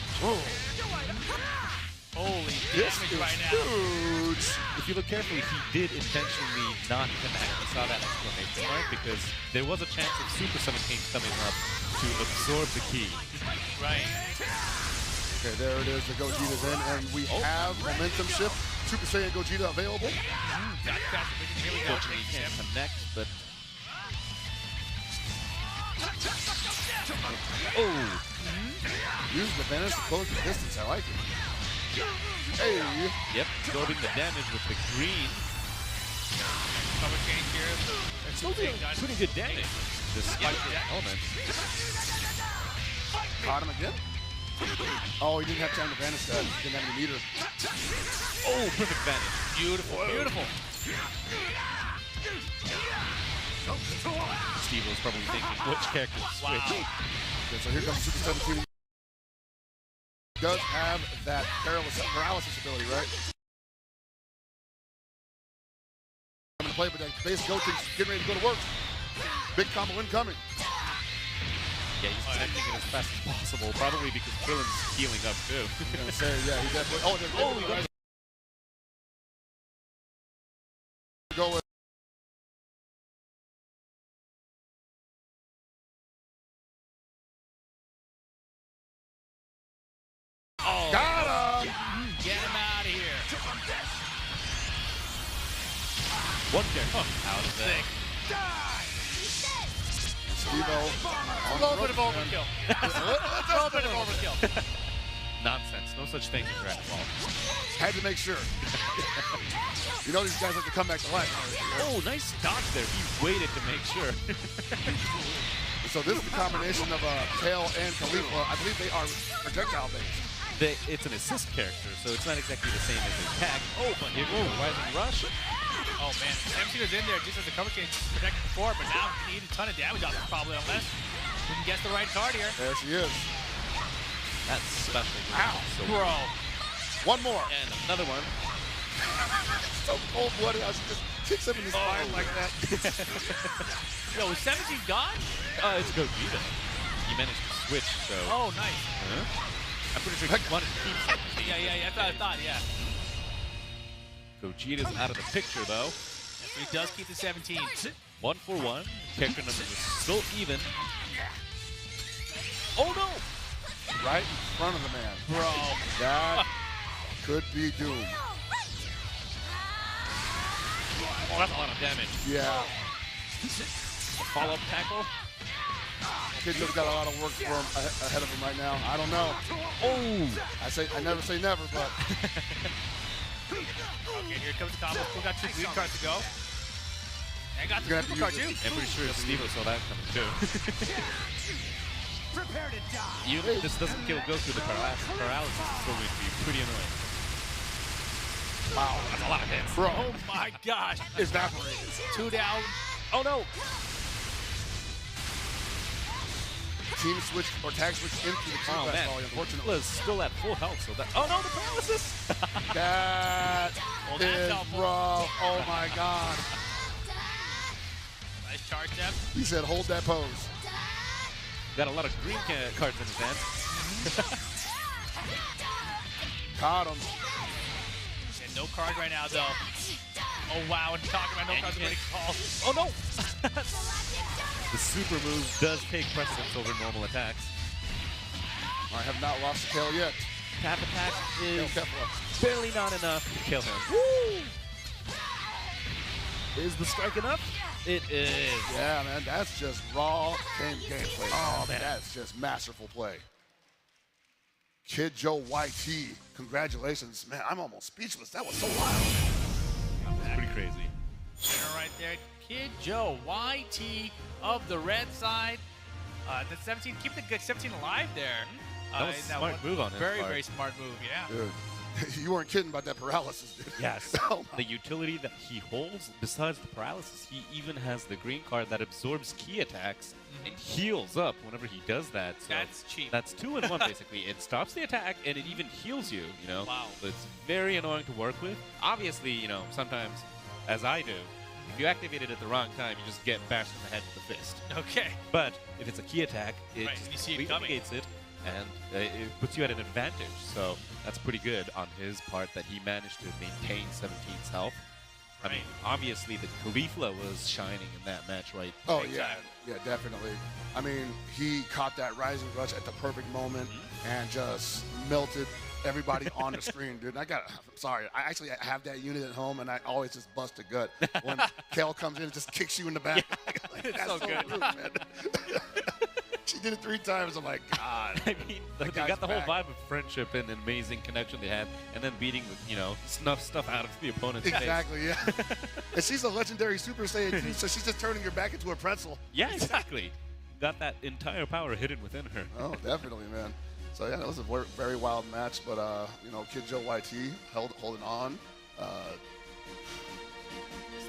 Holy This damage is right now. huge. If you look carefully, he did intentionally not connect. I saw that exclamation mark because there was a chance of Super 17 coming up to absorb the key. Right. Okay, there it is. The Gogeta's in, and we have momentum shift. Super Saiyan Gogeta available. Got fast vision. Here we go. Unfortunately, he can't connect, but... Oh! Use the advantage to close the distance. I like it. Hey. Yep, absorbing the damage with the green. Cover change here. Still doing pretty good damage, despite the element. Caught him again. Oh, he didn't have time to vanish that. He didn't have any meter. Oh, perfect vanish. Beautiful, beautiful. Steve was probably thinking, which character to switch? Okay, so here comes Super 17. Does have that paralysis ability, right? I'm gonna play, but base Goten's getting ready to go to work. Big combo incoming. Yeah, he's connecting it as fast as possible, probably because Krillin's healing up too. I'm gonna say, yeah, he definitely. Oh, he there's go with. Oh, Got him! get him out of here. One character out of there. Steve-O. A little bit of overkill. A little bit of overkill. Nonsense. No such thing in Dragon Ball. Had to make sure. You know these guys like to come back to life. Oh, nice dodge there. He waited to make sure. So this is the combination of Tail and Khalifa. I believe they are projectile based. It's an assist character, so it's not exactly the same as his tag. Oh, but here goes Rising Rush. Oh man, MC was in there just as the cover change protected before, but now he needs a ton of damage off it probably unless we can guess the right card here. There she is. That's special. Ow. So, Bro. One more. and another one. So cold-blooded. I was just kicks him in his spine like that. Yo, is 17 gone? It's Gogeta. He managed to switch, so. Oh, nice. I'm pretty sure he wanted to keep something. Yeah, that's what I thought, yeah. Gogeta's out of the picture, though. So he does keep the 17. 1 for 1. Character numbers are still even. Oh, no! Right in front of the man. Bro. That could be doom. Oh, that's a lot of damage. Yeah. Follow-up tackle. Kid just got a lot of work for him ahead of him right now. I don't know. Oh! I never say never, but. Okay, here comes the combo. Still got 2 green cards to go. And got the You're gonna super card have to too. use I'm pretty sure Steve saw that coming too. Prepare to die. Even if this doesn't kill Goku, the paralysis is still going to be pretty annoying. Wow. That's a lot of hits. Bro. Oh my gosh. Evaporated. 2 down. Oh no! Team switch or tag switch into the team Oh man, volley, unfortunately. is still at full health, so that. Oh no, the paralysis! That Well, that's is helpful. rough. Oh my God. Nice charge step. He said, hold that pose. Got a lot of green cards in his hands. Caught him. And no card right now, though. Oh, wow. And talking about no cards already called. Oh no! The super move does take precedence over normal attacks. I have not lost a tail yet. Tap attack is Kefla. barely not enough to kill him. Woo! Is the strike enough? It is. Yeah, man, that's just raw gameplay. Oh, man. That's just masterful play. Kid Joe YT, congratulations. Man, I'm almost speechless. That was so wild. Pretty crazy. Winner right there. Kid Joe, YT of the red side. The 17, keep the 17 alive there. That was a smart move on his Very, part. very smart move, yeah. Dude, you weren't kidding about that paralysis, dude. Yes. Oh, The utility that he holds, besides the paralysis, he even has the green card that absorbs key attacks and heals up whenever he does that. So That's cheap. That's 2 in 1, basically. It stops the attack and it even heals you, you know? Wow. So it's very annoying to work with. Obviously, you know, sometimes, as I do, if you activate it at the wrong time, you just get bashed in the head with the fist. Okay. But if it's a key attack, it Right, just you see it completely coming. negates it, and it puts you at an advantage. So that's pretty good on his part that he managed to maintain 17's health. I mean, obviously the Caulifla was shining in that match, right? Oh, Big yeah. time. Yeah, definitely. I mean, he caught that rising rush at the perfect moment and just melted everybody on the screen, dude. And I'm sorry. I actually have that unit at home, and I always just bust a gut when Kale comes in and just kicks you in the back. Like, It's that's so good. rude, man. She did it 3 times. I'm like, God. I mean, they guy's got the whole back. vibe of friendship and amazing connection they had, and then beating the, you know, snuff stuff out of the opponent's face. Exactly, yeah. And she's a legendary Super Saiyan too, so she's just turning your back into a pretzel. Yeah, exactly. Got that entire power hidden within her. Oh, definitely, man. So yeah, that was a very wild match, but you know, Kid Joe YT holding on.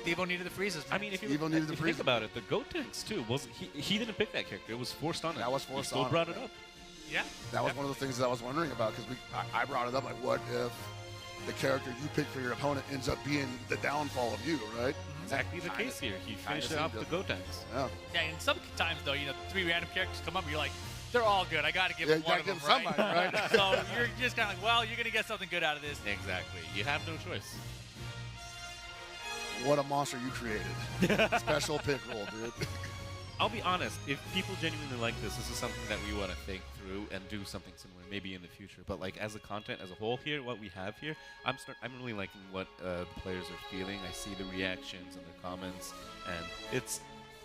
Steve-O needed the freezes. I mean, if you, Evo needed to think freeze him. about it, the Gotenks too wasn't he didn't pick that character. It was forced on him. That was forced he still on brought him. it up. Yeah. That was one of the things that I was wondering about because I brought it up like, what if the character you pick for your opponent ends up being the downfall of you, right? Exactly the case here. He finished it off with the Gotenks. Yeah. Yeah, and sometimes, though, you know, 3 random characters come up, you're like, they're all good. I got to give Yeah, them you one gotta of give them, them somebody, right? So you're just kind of like, well, you're going to get something good out of this. Exactly. You have no choice. What a monster you created. Special pick roll, dude. I'll be honest, if people genuinely like this is something that we want to think through and do something similar maybe in the future. But like as a content as a whole here, what we have here, I'm really liking what the players are feeling. I see the reactions and their comments, and it's,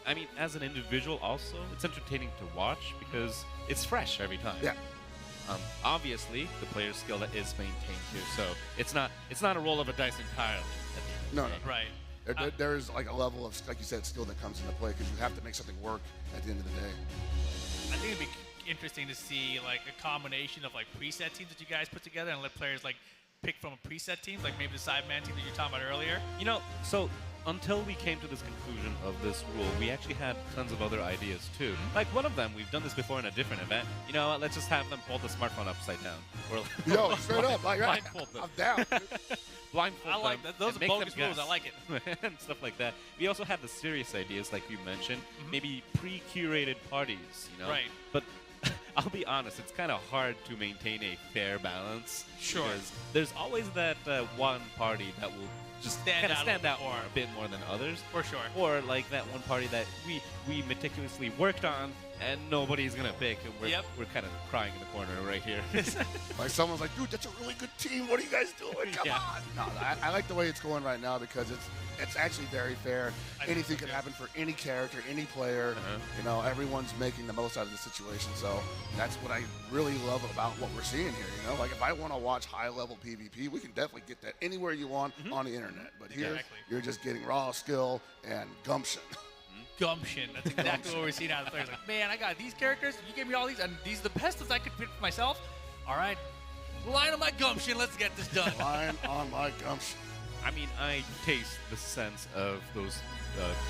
I mean, as an individual also, it's entertaining to watch because it's fresh every time. Yeah. Obviously, the player skill that is maintained here, so it's not a roll of a dice entirely. No, no. Right. There's like a level of, like you said, skill that comes into play because you have to make something work at the end of the day. I think it'd be interesting to see like a combination of like preset teams that you guys put together and let players like pick from a preset team, like maybe the Cyberman team that you were talking about earlier. You know, so until we came to this conclusion of this rule, we actually had tons of other ideas too. Like one of them, we've done this before in a different event. You know what, let's just have them hold the smartphone upside down. Or Yo, straight up, like, blindfold them. I'm down. Blindfold I like them that. Those and are make them bogus rules. guess. I like it. And stuff like that. We also had the serious ideas, like you mentioned, maybe pre-curated parties, you know? Right. But I'll be honest, it's kind of hard to maintain a fair balance. Sure. Because there's always that one party that will just Stand kind of out a stand little out more. a bit more than others. For sure. Or like that one party that we meticulously worked on and nobody's gonna pick. And we're kind of crying in the corner right here. Like someone's like, dude, that's a really good team. What are you guys doing? Come Yeah. on. No, I like the way it's going right now because it's actually very fair. I think Anything so, can too. happen for any character, any player. You know, everyone's making the most out of the situation. So that's what I really love about what we're seeing here. You know, like if I want to watch high-level PvP, we can definitely get that anywhere you want on the internet. But here, Exactly. you're just getting raw skill and gumption. Gumption. That's exactly what we're seeing out of the players. Like, man, I got these characters. You gave me all these, and these are the best ones I could pick for myself. All right, relying on my gumption. Let's get this done. Line on my gumption. I mean, I taste the sense of those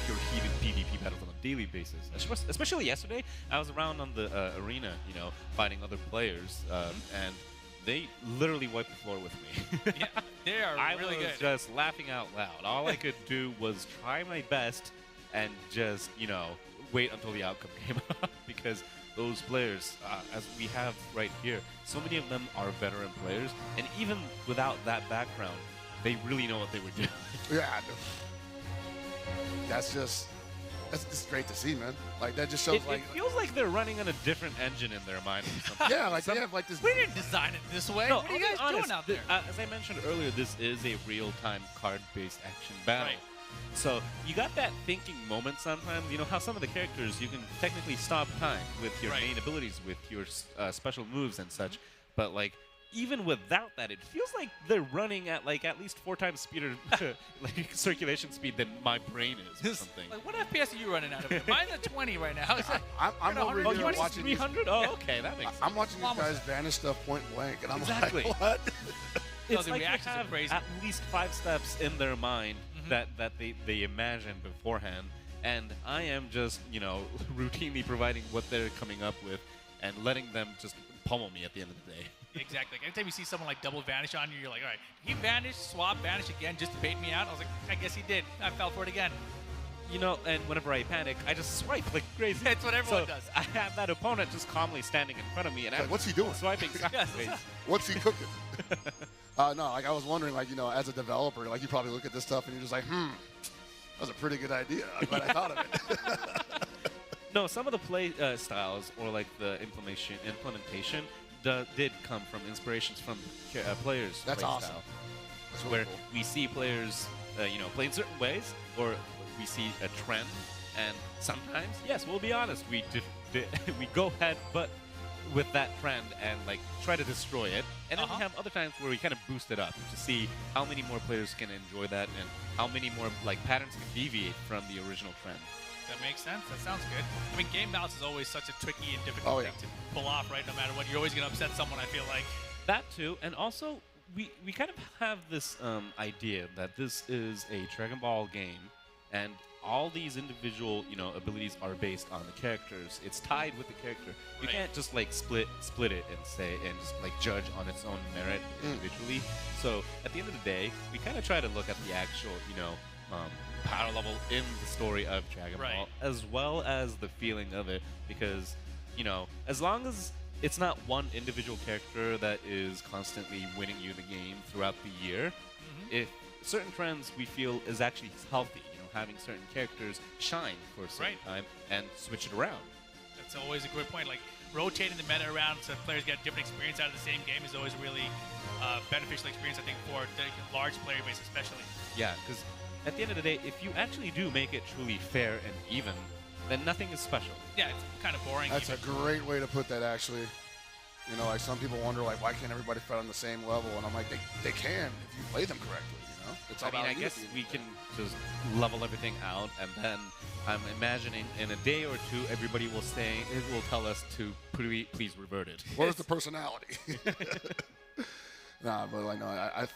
pure heated PvP battles on a daily basis. Especially yesterday, I was around on the arena, you know, fighting other players, and they literally wiped the floor with me. Yeah, they are really I was good. just laughing out loud. All I could do was try my best and just, you know, wait until the outcome came up because those players, as we have right here, so many of them are veteran players, and even without that background, they really know what they were doing. Yeah, I know. That's just great to see, man. Like that just shows It like feels like they're running on a different engine in their mind. or something. yeah, like they have like this. We didn't design it this way. No, What are you I'll be guys honest, doing out there? As I mentioned earlier, this is a real-time card-based action battle. Right. So you got that thinking moment sometimes. You know how some of the characters, you can technically stop time with your Right. main abilities, with your special moves and such. But like, even without that, it feels like they're running at like at least 4 times speed or like circulation speed than my brain is or something. Like, what FPS are you running out of here? Mine's at 20 right now. It's like, I'm you're at over 100. Oh, here you want watching these- 300? Oh, okay, that makes sense. I'm watching these Almost guys vanish stuff point blank, and I'm Exactly. like, what? No, It's the like they reactions are have crazy. at least 5 steps in their mind that they imagine beforehand, and I am just, you know, routinely providing what they're coming up with and letting them just pummel me at the end of the day. Exactly. Like, every time you see someone like double vanish on you, you're like, all right, he vanished, swap, vanish again just to bait me out. I was like, I guess he did. I fell for it again. You know, and whenever I panic, I just swipe like crazy. That's what everyone So does. I have that opponent just calmly standing in front of me, and Like, I'm what's he doing? swiping Yes. sideways. What's he cooking? No, like I was wondering, like, you know, as a developer, like you probably look at this stuff and you're just like, that was a pretty good idea. I'm glad I thought of it. No, some of the play styles or like the implementation did come from inspirations from players. That's play awesome. style, That's really where cool. we see players, you know, play in certain ways, or we see a trend, and sometimes, yes, we'll be honest, we go ahead, but with that trend and like try to destroy it, and then we have other times where we kind of boost it up to see how many more players can enjoy that and how many more like patterns can deviate from the original trend. That makes sense. That sounds good. I mean, game balance is always such a tricky and difficult thing to pull off, right? No matter what, you're always going to upset someone, I feel like. That too, and also we kind of have this idea that this is a Dragon Ball game, and all these individual, you know, abilities are based on the characters. It's tied with the character. You Right. can't just like split it and say and just like judge on its own merit individually. So at the end of the day, we kind of try to look at the actual, you know, power level in the story of Dragon Right. Ball, as well as the feeling of it, because, you know, as long as it's not one individual character that is constantly winning you the game throughout the year, if certain trends we feel is actually healthy, you know, having certain characters shine for a certain time and switch it around. That's always a good point. Like, rotating the meta around so players get a different experience out of the same game is always a really beneficial experience, I think, for the large player base especially. Yeah, because at the end of the day, if you actually do make it truly fair and even, then nothing is special. Yeah, it's kind of boring. That's a even. great way to put that, actually. You know, like some people wonder, like, why can't everybody fight on the same level? And I'm like, they can if you play them correctly, you know? It's I mean, about I you guess at the we end can just level everything out, and then I'm imagining in a day or two, everybody will tell us to please revert it. Where's the personality? Nah, but like, no,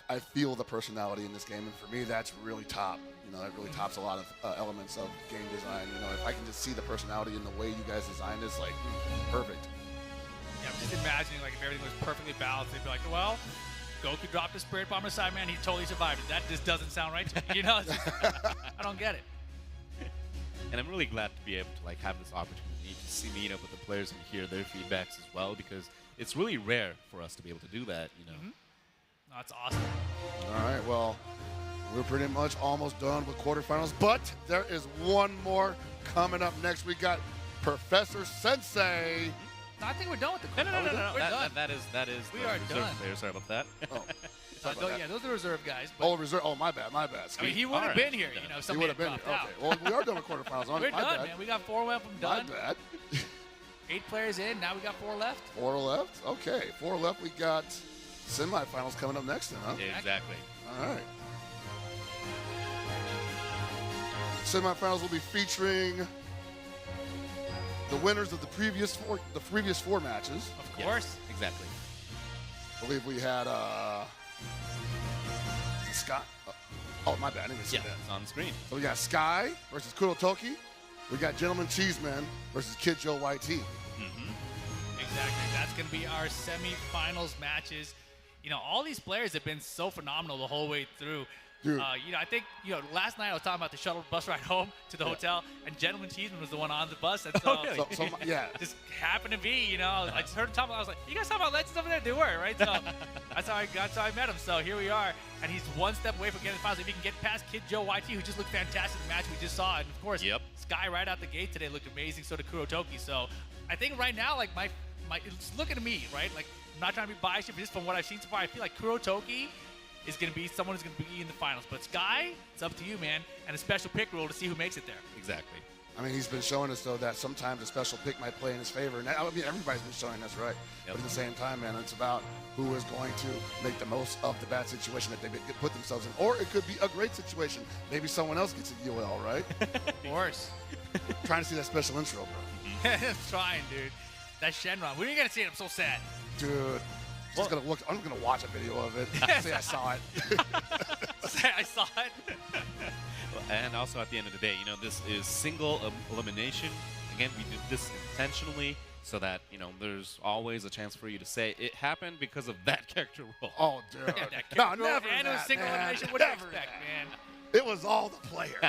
I feel the personality in this game, and for me, that's really top. You know, that really tops a lot of elements of game design. You know, if I can just see the personality in the way you guys designed this, like, perfect. Yeah, I'm just imagining, like, if everything was perfectly balanced, they'd be like, well, Goku dropped the Spirit Bomb aside, man, he totally survived it. That just doesn't sound right to me. You know, it's just, I don't get it. And I'm really glad to be able to like have this opportunity to see meet up with the players and hear their feedbacks as well, because it's really rare for us to be able to do that, you know. No, that's awesome. All right, well, we're pretty much almost done with quarterfinals, but there is one more coming up next. We got Professor Sensei. No, I think we're done with the No. We're done. That is We the are reserve done. player. Sorry about that. Oh, Yeah, those are reserve guys. But, oh, reserve. Oh, my bad. My bad. I mean, he would have Alright. been here, you know, if He somebody would had have been here. dropped Okay. out. Well, we are done with quarterfinals. We're my done, bad. man. We got 4 of them My done. bad. 8 players in. Now we got 4 left. 4 left. Okay, 4 left. We got semifinals coming up next, then, huh? Exactly. All right. Semifinals will be featuring the winners of the previous 4 matches. Of course. Yes, exactly. I believe we had Scott. Oh, my bad. I didn't see Yeah, that. it's on the screen. So we got Sky versus Kurotoki. We got Gentleman Cheeseman versus Kid Joe YT. Exactly. That's going to be our semifinals matches. You know, all these players have been so phenomenal the whole way through. Dude. You know, I think, you know, last night I was talking about the shuttle bus ride home to the hotel, and Gentleman Cheeseman was the one on the bus. And so, Yeah. just happened to be, you know, I just heard him talking. I was like, you guys talking about Legends over there? They were, right? So that's how I met him. So here we are, and he's one step away from getting the finals. If he can get past Kid Joe YT, who just looked fantastic in the match we just saw, and of course, Sky right out the gate today looked amazing. So did Kurotoki. So I think right now, like it's looking at me, right? Like I'm not trying to be biased, but just from what I've seen so far, I feel like Kurotoki is going to be someone who's going to be in the finals. But Sky, it's up to you, man. And a special pick rule to see who makes it there. Exactly. I mean, he's been showing us, though, that sometimes a special pick might play in his favor. And I mean, everybody's been showing us, right? But at the same time, man, it's about who is going to make the most of the bad situation that they put themselves in. Or it could be a great situation. Maybe someone else gets a UL, right? Of course. Trying to see that special intro, bro. I'm trying, dude. That Shenron. When are you going to see it? I'm so sad. Dude. I'm gonna watch a video of it. Say I saw it. Say I saw it. And also at the end of the day, you know, this is single elimination. Again, we did this intentionally so that, you know, there's always a chance for you to say it happened because of that character role. Oh, dude. Yeah, that No, character never and it was that, single man. elimination. What do you Never expect, that. man? It was all the player.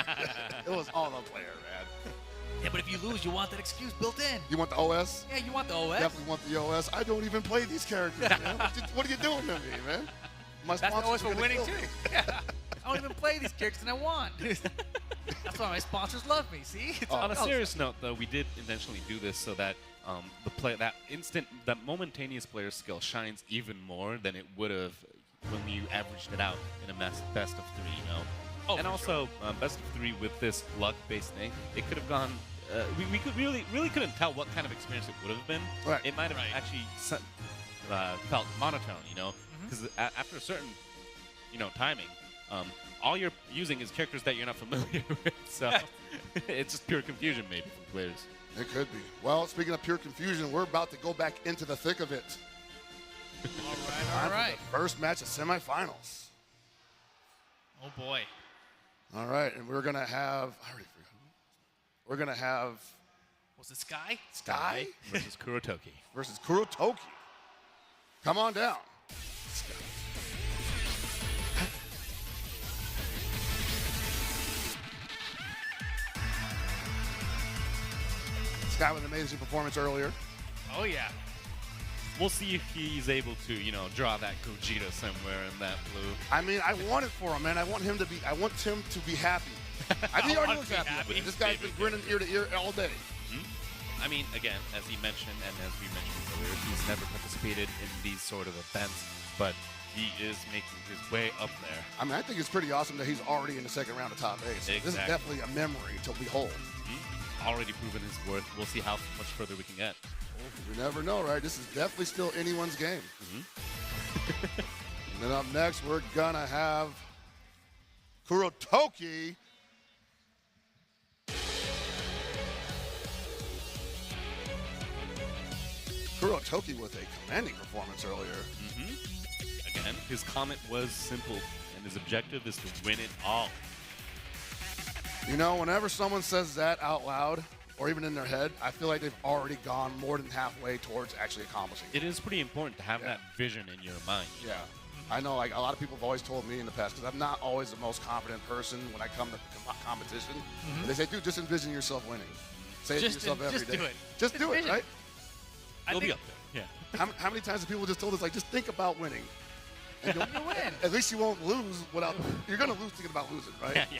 It was all the player, man. Yeah, but if you lose, you want that excuse built in. You want the OS? Yeah, you want the OS. Definitely want the OS. I don't even play these characters, man. What are you doing to me, man? My That's the OS sponsors for are gonna winning, kill too. me. Yeah. I don't even play these characters, and I won. That's why my sponsors love me, see? It's On a all- serious note, though, we did intentionally do this so that that momentaneous player skill shines even more than it would have when you averaged it out in a best of 3, you know? Oh, and for also, best of 3 with this luck-based thing, it could have gone. We could really couldn't tell what kind of experience it would have been. Right. It might have Right. actually felt monotone, you know, because after a certain, you know, timing, all you're using is characters that you're not familiar with. So it's just pure confusion, maybe, for players. It could be. Well, speaking of pure confusion, we're about to go back into the thick of it. All right. The first match of semifinals. Oh, boy. All right, and we're gonna have. I already forgot. We're gonna have Was it Sky? Sky Versus Kurotoki. versus Kurotoki. Come on down. Sky with an amazing performance earlier. Oh, yeah. We'll see if he's able to, you know, draw that Gogeta somewhere in that blue. I mean, I want it for him, man. I want him to be happy. I think he already looks happy. This guy's been grinning ear to ear all day. I mean, again, as he mentioned, and as we mentioned earlier, he's never participated in these sort of events, but he is making his way up there. I mean, I think it's pretty awesome that he's already in the second round of top 8. So This is Exactly. definitely a memory to behold. Already proven his worth. We'll see how much further we can get. We never know, right? This is definitely still anyone's game. And then up next, we're gonna have Kurotoki. Kurotoki with a commanding performance earlier. Again, And his comment was simple, and his objective is to win it all. You know, whenever someone says that out loud, or even in their head, I feel like they've already gone more than halfway towards actually accomplishing it. It is pretty important to have that vision in your mind. Yeah. I know, like, a lot of people have always told me in the past, because I'm not always the most confident person when I come to competition. They say, dude, just envision yourself winning. Say it to yourself every day. Just do it. Just do it, right? You'll be up there. Yeah. How many times have people just told us, like, just think about winning? And you'll win. At least you won't lose without, you're going to lose thinking about losing, right? Yeah.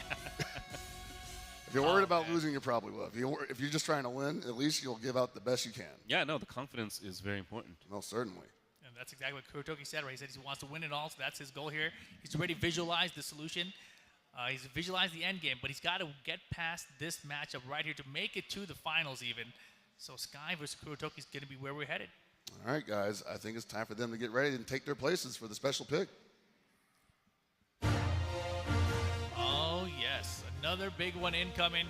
If you're worried about losing, you probably will. If you're just trying to win, at least you'll give out the best you can. Yeah, no, the confidence is very important. Most certainly. And that's exactly what Kurotoki said, right? He said he wants to win it all, so that's his goal here. He's already visualized the solution. He's visualized the end game, but he's got to get past this matchup right here to make it to the finals even. So Sky versus Kurotoki is going to be where we're headed. All right, guys. I think it's time for them to get ready and take their places for the special pick. Oh, yes. Another big one incoming.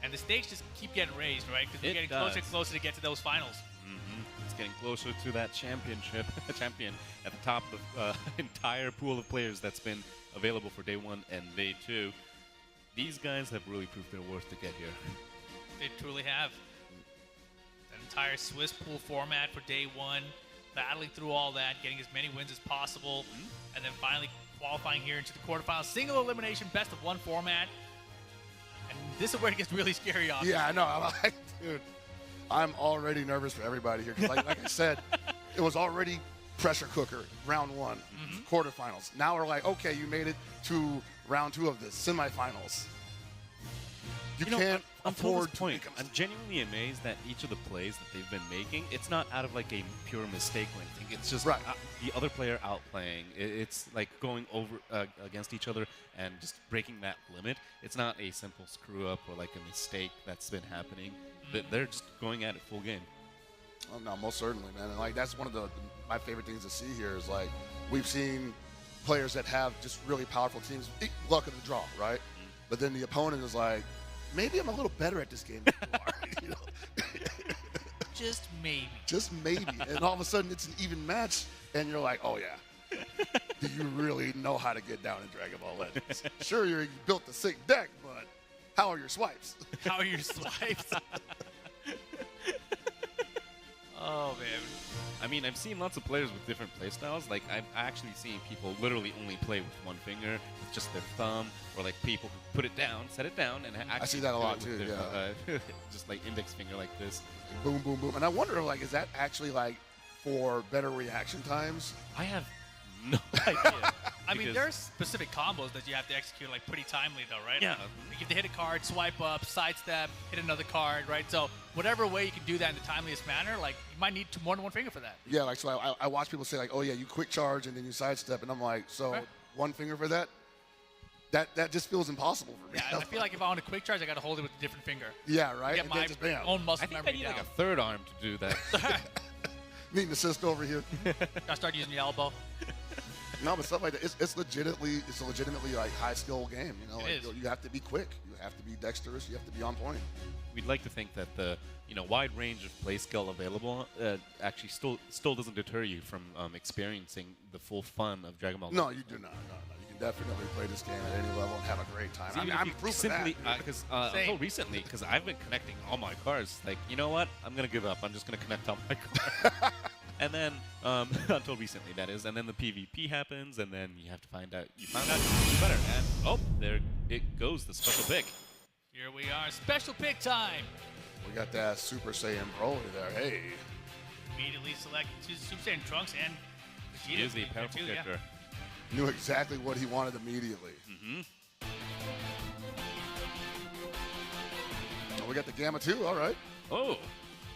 And the stakes just keep getting raised, right? Because we're getting closer and closer to get to those finals. It's getting closer to that champion at the top of the entire pool of players that's been available for day 1 and day 2. These guys have really proved their worth to get here. They truly have. That entire Swiss pool format for day 1, battling through all that, getting as many wins as possible, and then finally qualifying here into the quarterfinals. Single elimination, best of 1 format. And this is where it gets really scary, obviously. Yeah, I know. I'm like, dude, I'm already nervous for everybody here. 'Cause like I said, it was already pressure cooker, round 1, quarterfinals. Now we're like, okay, you made it to round 2 of this, semifinals. You can't afford to make I'm genuinely amazed that each of the plays that they've been making, it's not out of like a pure mistake or anything. It's just the other player outplaying. It's like going over against each other and just breaking that limit. It's not a simple screw up or like a mistake that's been happening. They're just going at it full game. Oh, no, most certainly, man. And like that's one of my favorite things to see here is like we've seen players that have just really powerful teams, luck of the draw, right? But then the opponent is like, maybe I'm a little better at this game than you are. You know? Just maybe. Just maybe. And all of a sudden it's an even match, and you're like, oh, yeah. Do you really know how to get down in Dragon Ball Legends? Sure, you built the sick deck, but how are your swipes? How are your swipes? Oh, man. I mean, I've seen lots of players with different playstyles. Like, I've actually seen people literally only play with one finger, with just their thumb, or like people who put it down, set it down, and actually I see that a lot too, their, just like index finger like this. Boom, boom, boom. And I wonder, like, is that actually like for better reaction times? I have no idea. I mean, there's specific combos that you have to execute like pretty timely, though, right? Yeah. Like, you have to hit a card, swipe up, sidestep, hit another card, right? So whatever way you can do that in the timeliest manner, like you might need more than one finger for that. Yeah, like so I watch people say like, oh yeah, you quick charge and then you sidestep, and I'm like, so one finger for that? That just feels impossible for me. Yeah, I feel like if I want a quick charge, I got to hold it with a different finger. Yeah, right. Get And my then just bam. own muscle I think memory I need down. like a third arm to do that. Need an assist over here. Gotta start using your elbow. No, but stuff like that, it's a legitimately like high skill game. You know, like, you have to be quick, you have to be dexterous, you have to be on point. We'd like to think that the wide range of play skill available actually still doesn't deter you from experiencing the full fun of Dragon Ball. No, you do not. No. You can definitely play this game at any level and have a great time. I mean, I'm proof of that. Because until recently, because I've been connecting all my cards. Like, you know what? I'm gonna give up. I'm just gonna connect all my cards. And then, until recently, that is, and then the PvP happens, and then you have to find out, you found out you can do better, and oh, there it goes, the special pick. Here we are, special pick time. We got that Super Saiyan Broly there, hey. Immediately select Super Saiyan Trunks and Vegeta. He is a powerful character. Knew exactly what he wanted immediately. Oh, we got the Gamma 2, all right. Oh.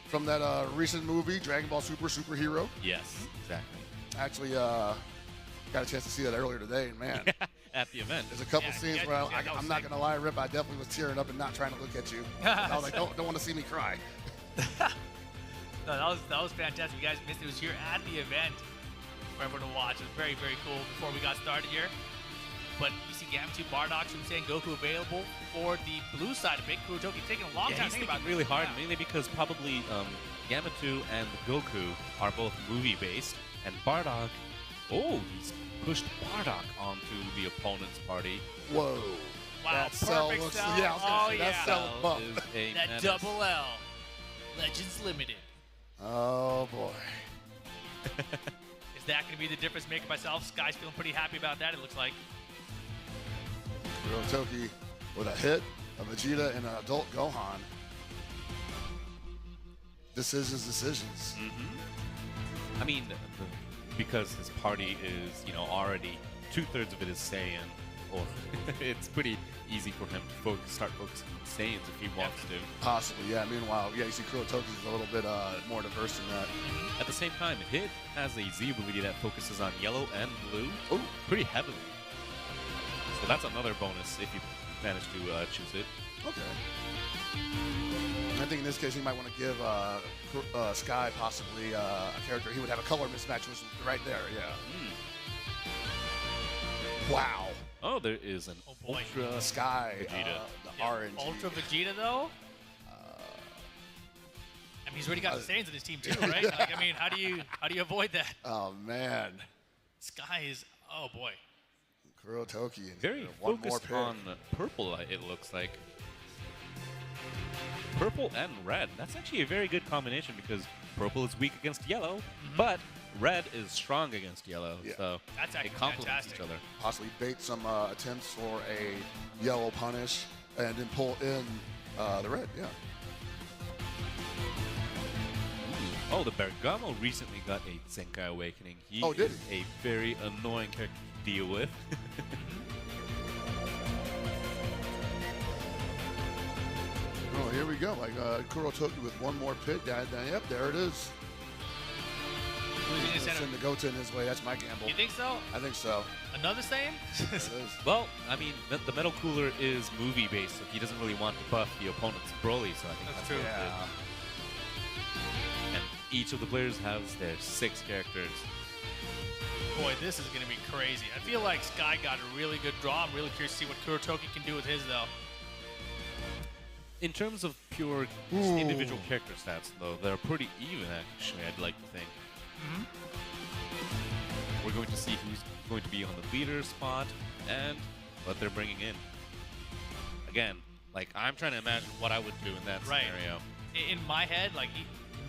From that recent movie, Dragon Ball Super Superhero. Yes, exactly. Actually, got a chance to see that earlier today, and man. At the event. There's a couple scenes where I'm not going to lie, Rip, I definitely was tearing up and not trying to look at you. I was like, don't want to see me cry. No, that was fantastic. You guys missed it. It was here at the event for everyone to watch. It was very, very cool before we got started here. But you see Gamma 2, Bardock, Super Saiyan Goku available for the blue side of Big Kurotoki. Taking a long time to think about really hard, mainly because probably Gamma 2 and Goku are both movie-based, and Bardock Oh, he's pushed Bardock onto the opponent's party. Whoa. Wow, That cell perfect looks, cell. yeah, I was gonna Oh, say, yeah. that cell is buff. Is a That menace. double L. Legends Limited. Oh boy. Is that going to be the difference maker myself? Sky's feeling pretty happy about that, it looks like. Kurotoki with a hit, a Vegeta, and an adult Gohan. Decisions. I mean, because his party is, you know, already 2/3 of it is Saiyan, or it's pretty easy for him to start focusing on Saiyans if he wants to. Possibly, yeah. Meanwhile, yeah, you see Kurotoki is a little bit more diverse than that. At the same time, Hit has a Z ability that focuses on yellow and blue pretty heavily. So that's another bonus if you manage to choose it. Okay. I think in this case, he might want to give Sky possibly a character. He would have a color mismatch, which is right there, yeah. Wow. Oh, there is an boy. Ultra Sky, Vegeta. the orange. Ultra Vegeta, though? I mean, he's already got the Saiyans in his team, too, right? Like, I mean, how do you avoid that? Oh, man. Sky is, oh, boy. Kurotoki. And Very one more focused pick. on purple, it looks like. Purple and red. That's actually a very good combination because purple is weak against yellow, but red is strong against yellow. Yeah. So That's they actually complement fantastic. each other. Possibly bait some attempts for a yellow punish and then pull in the red, yeah. Oh, the Bergamo recently got a Zenkai Awakening. He did is a very annoying character to deal with. Oh, here we go. Like Kurotoki with one more pick. Yep, there it is. Send the Goten in his way. That's my gamble. You think so? I think so. Another Saiyan? There it is. Well, I mean, the Metal Cooler is movie-based, so he doesn't really want to buff the opponent's Broly, so I think that's true. what he did. Yeah. And each of the players has their 6 characters. Boy, this is going to be crazy. I feel like Sky got a really good draw. I'm really curious to see what Kurotoki can do with his, though. In terms of pure individual character stats, though, they're pretty even, actually, I'd like to think. We're going to see who's going to be on the leader spot and what they're bringing in. Again, like, I'm trying to imagine what I would do in that Right. scenario. In my head, like,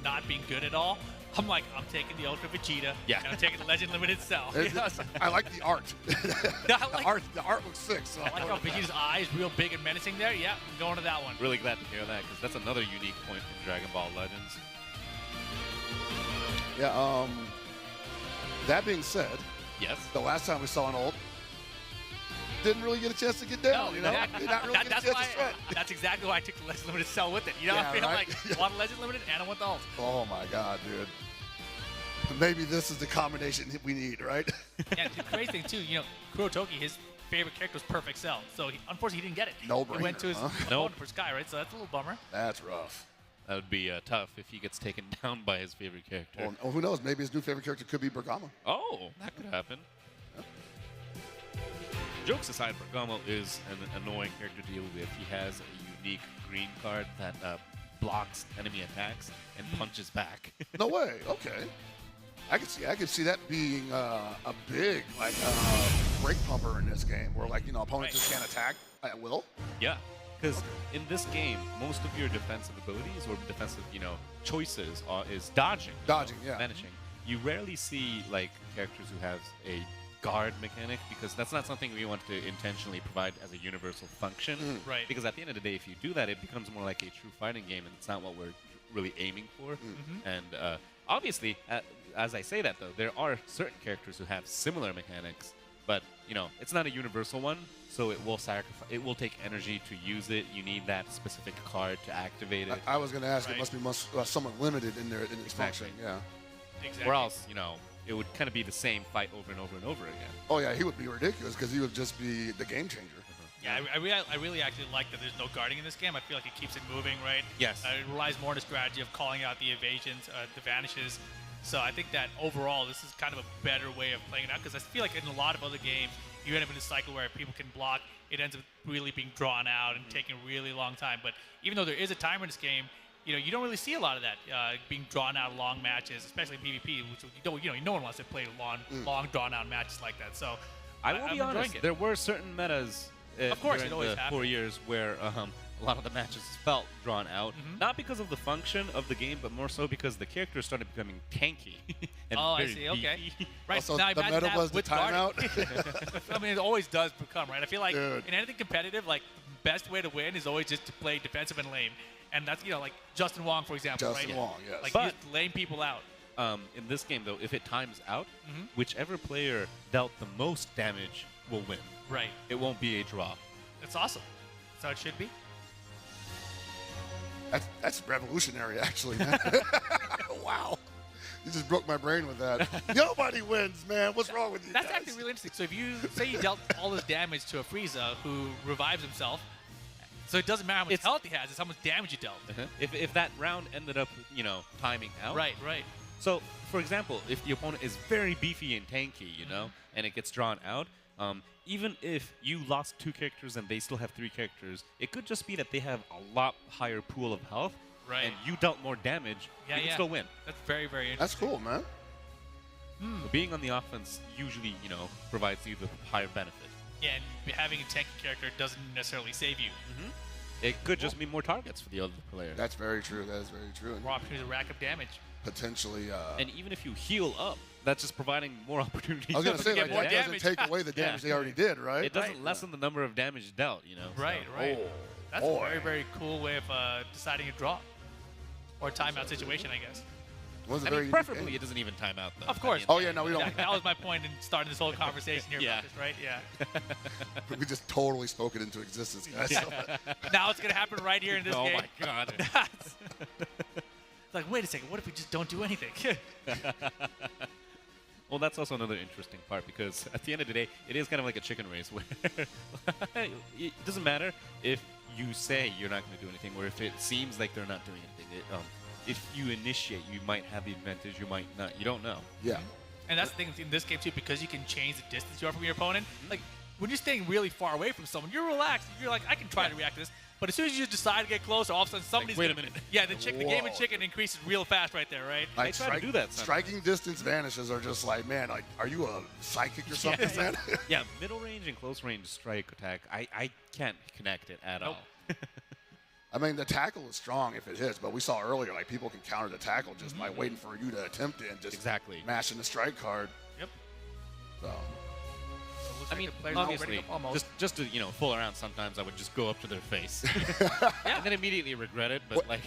not being good at all, I'm like, I'm taking the Ultra Vegeta, Yeah. and I'm taking the Legend Limited Cell. You know, so I like the art. I like- the art looks sick. So I like how Vegeta's eyes real big and menacing there. Yeah, I'm going to that one. Really glad to hear that, because that's another unique point from Dragon Ball Legends. Yeah. That being said, Yes. the last time we saw an ult, didn't really get a chance to get down. You know, exactly. did not really get a That's chance why. to sweat. That's exactly why I took the Legend Limited Cell with it. You know, Yeah, I feel right? like I want a Legend Limited and I want the ult. Oh my God, dude. Maybe this is the combination we need, right? And the crazy thing too, you know, Kurotoki, his favorite character was Perfect Cell, so unfortunately he didn't get it. No He went to his brainer, huh? opponent for Sky, right? So that's a little bummer. That's rough. That would be tough if he gets taken down by his favorite character. Well, who knows? Maybe his new favorite character could be Bergamo. Oh, that could happen. Jokes aside, Bergamo is an annoying character to deal with. He has a unique green card that blocks enemy attacks and punches back. No way. Okay. I could see that being a big break pumper in this game, where opponents just can't attack at will. Yeah, because in this game, most of your defensive abilities or defensive, choices is dodging. Dodging, yeah. Vanishing. You rarely see characters who have a guard mechanic, because that's not something we want to intentionally provide as a universal function. Right. Because at the end of the day, if you do that, it becomes more like a true fighting game, and it's not what we're really aiming for. And obviously, as I say that though, there are certain characters who have similar mechanics, but it's not a universal one, so it will sacrifice. It will take energy to use it. You need that specific card to activate it. I was going to ask, Right. it must be somewhat limited in its Exactly. function. Yeah. Exactly. Or else, it would kind of be the same fight over and over and over again. Oh yeah, he would be ridiculous because he would just be the game changer. Yeah, I really actually like that there's no guarding in this game. I feel like it keeps it moving, right? Yes. It relies more on a strategy of calling out the evasions, the vanishes. So I think that overall, this is kind of a better way of playing it out, because I feel like in a lot of other games, you end up in a cycle where people can block. It ends up really being drawn out and taking a really long time. But even though there is a timer in this game, you don't really see a lot of that being drawn out long matches, especially in PvP, which no one wants to play long drawn out matches like that. So I will be honest. There were certain metas of course, during it always the happens. 4 years where a lot of the matches felt drawn out, not because of the function of the game, but more so because the characters started becoming tanky. And Oh, I very see. Okay. beefy. Right. Also, now the imagine meta that was the with guarding. timeout. I mean, it always does become, right? I feel like Dude. in anything competitive, like, the best way to win is always just to play defensive and lame. And that's, like Justin Wong, for example, Justin right? Wong, yes. Like, But- you just lame people out. In this game, though, if it times out, whichever player dealt the most damage will win. Right. It won't be a draw. That's awesome. That's how it should be. That's revolutionary, actually, man. Wow. You just broke my brain with that. Nobody wins, man. What's wrong with you That's guys? actually really interesting. So if you say you dealt all this damage to a Frieza who revives himself, so it doesn't matter how much health he has, it's how much damage you dealt. If that round ended up, timing out. Right, right. So, for example, if the opponent is very beefy and tanky, and it gets drawn out, even if you lost 2 characters and they still have 3 characters, it could just be that they have a lot higher pool of health, Right. and you dealt more damage, you can still win. That's very, very That's interesting. cool, man. But being on the offense usually, provides you the higher benefit. Yeah, and having a tanky character doesn't necessarily save you. It could just mean more targets for the other player. That's very true. That is very true. And More opportunity to rack up damage. potentially. And even if you heal up, that's just providing more opportunities. I was going to say, get like, more that damage. doesn't take away the damage they already did, right? It doesn't lessen the number of damage dealt, so- Right, right. Oh, That's boy. a very, very cool way of deciding a draw. Or a timeout situation, I guess. It was a I very mean, unique preferably game. it doesn't even time out, though. Of course. Oh, yeah, no, we don't. Exactly. That was my point in starting this whole conversation here Yeah. about this, right? Yeah. We just totally spoke it into existence, guys. Now it's going to happen right here in this Oh game. my god. It's like, wait a second, what if we just don't do anything? Well, that's also another interesting part because at the end of the day, it is kind of like a chicken race where it doesn't matter if you say you're not going to do anything or if it seems like they're not doing anything. If you initiate, you might have the advantage, you might not. You don't know. Yeah. And that's the thing in this game, too, because you can change the distance you are from your opponent. Like, when you're staying really far away from someone, you're relaxed. You're like, I can try to react to this. But as soon as you decide to get closer, all of a sudden somebody's wait a gonna- minute. Yeah, the game of Whoa. chicken increases real fast right there, right? Like try to do that sometimes. striking distance vanishes are just like, man, like, are you a psychic or something, man? Yeah, middle range and close range strike attack, I can't connect it at all. I mean, the tackle is strong if it hits, but we saw earlier, like, people can counter the tackle just by waiting for you to attempt it and just Exactly. mashing the strike card. Yep. So, So it looks I like mean, the player's all ready to obviously, go almost. just to fool around. Sometimes I would just go up to their face, and then immediately regret it. But What? like,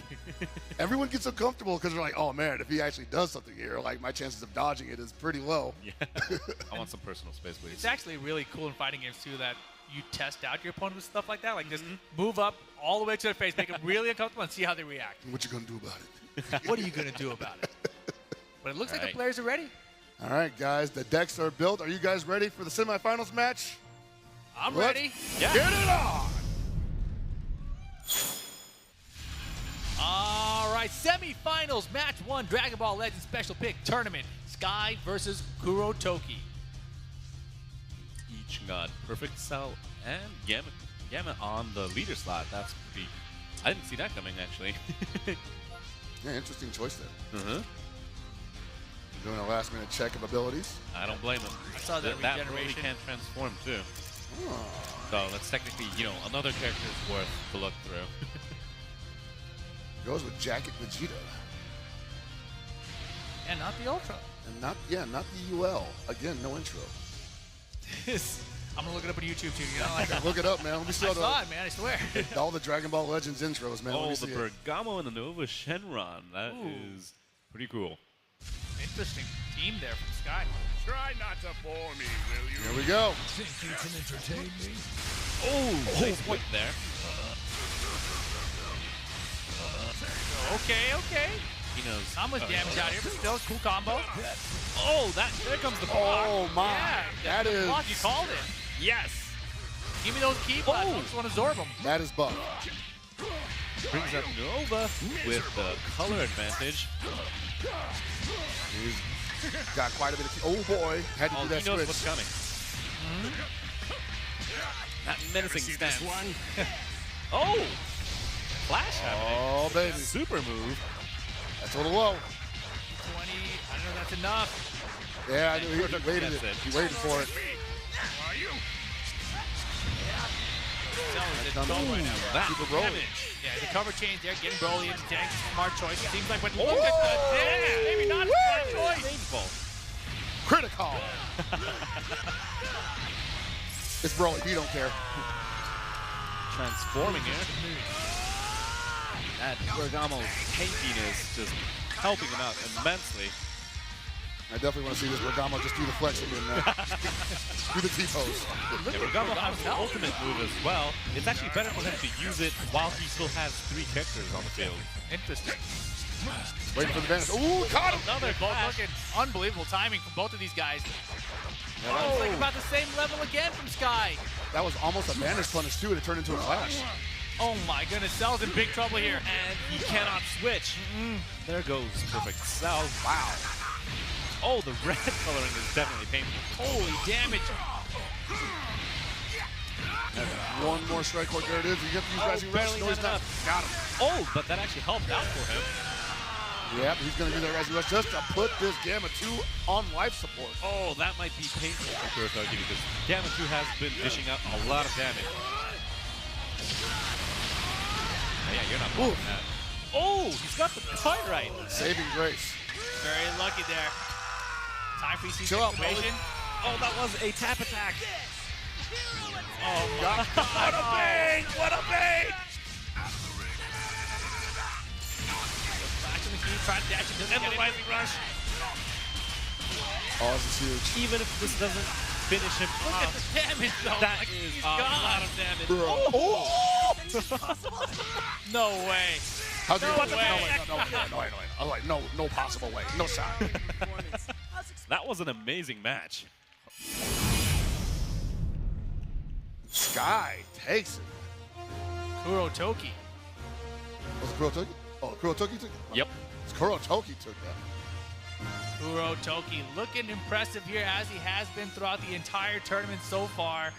everyone gets so comfortable because they're like, oh, man, if he actually does something here, like, my chances of dodging it is pretty low. yeah, I want some personal space, please. It's actually really cool in fighting games, too, that you test out your opponent with stuff like that. Like, just move up all the way to their face, make them really uncomfortable, and see how they react. What you going to do about it? What are you going to do about it? But it looks like the Right. players are ready. All right, guys, the decks are built. Are you guys ready for the semifinals match? I'm Let's ready. Get it on! All right, semifinals, match 1, Dragon Ball Legends Special Pick Tournament, Sky versus Kurotoki. Each got Perfect Cell and Gamma on the leader slot. That's pretty. I didn't see that coming actually. Yeah, interesting choice there. uh-huh. Doing a last-minute check of abilities. I don't blame him. I saw that That really regeneration. can transform too. Oh. So that's technically, another character's worth to look through. Goes with Jacket Vegeta. And not the Ultra. And not the UL. Again, no intro. I'm going to look it up on YouTube, too. You know, like, Look it up, man. Let me see I all saw it, man. I swear. all the Dragon Ball Legends intros, man. Let Oh, me the see it. Bergamo and the Nova Shenron. That Ooh. is pretty cool. Interesting team there from Sky. Try not to bore me, will you? Here we go. Think you can entertain me? Oh, nice point there. Okay. He knows. Not much damage out here, but still, cool combo. Oh, there comes the block. Oh, my. Yeah, That is, block, you called it. Yes. Give me those key blasts. I just want to absorb them. that is buff. Brings up Nova with the color advantage. He's got quite a bit of... Oh, boy. Had to Oh, do that he knows switch. what's coming. That menacing See this stance. one? Oh! flash happening. Oh, baby. Super move. That's a little low. 20. I don't know if that's enough. Yeah, I knew he waited That's it. He waited for it. Cell is in trouble right now. That Super Broly. Damage. Yeah, the cover change there, getting Broly into tank. Smart choice. It seems like when look at the damn, maybe not a smart choice. Painful. Critical. It's Broly. He don't care. Transforming it. That Bergamo's tankiness just helping him out immensely. I definitely want to see this Bergamo just do the flexion and do the T-pose. Yeah, Bergamo has the ultimate move as well. It's actually better for him to use it while he still has 3 characters on the field. Interesting. Waiting for the advantage. Ooh, caught him! Another both looking unbelievable timing from both of these guys. Oh, it's like about the same level again from Sky. That was almost a bandage punish too, and it turned into a clash. Oh my goodness, Cell's in big trouble here. And he cannot switch. There goes perfect Cell. Wow. Oh, the red coloring is definitely painful. Holy damage. And one more strike court. There it is. You get to use Rising Rush. barely No, he's had not. enough. Got him. Oh, but that actually helped out for him. Yep, he's going to use that Rising Rush just to put this Gamma 2 on life support. Oh, that might be painful for Kurotoki because Gamma 2 has been dishing out a lot of damage. Oh, yeah, you're not blocking that. Oh, he's got the cut right. Saving grace. Very lucky there. Time for EC Chill out, situation. Oh, that was a tap attack. Oh my God. What a bang! What a bang! Back to the key, trying to dash it. Doesn't And get the it. rising rush. Oh, this is huge. Even if this doesn't finish him Look at off, the damage though. that Like, is he's a gone. lot of damage. Bro. Oh! No way. How's No it going? way. No possible way. No shot. That was an amazing match. Sky takes it. Kurotoki. Was it Kurotoki? Oh, Kurotoki took it? Yep. It's Kurotoki took that. Kurotoki looking impressive here as he has been throughout the entire tournament so far.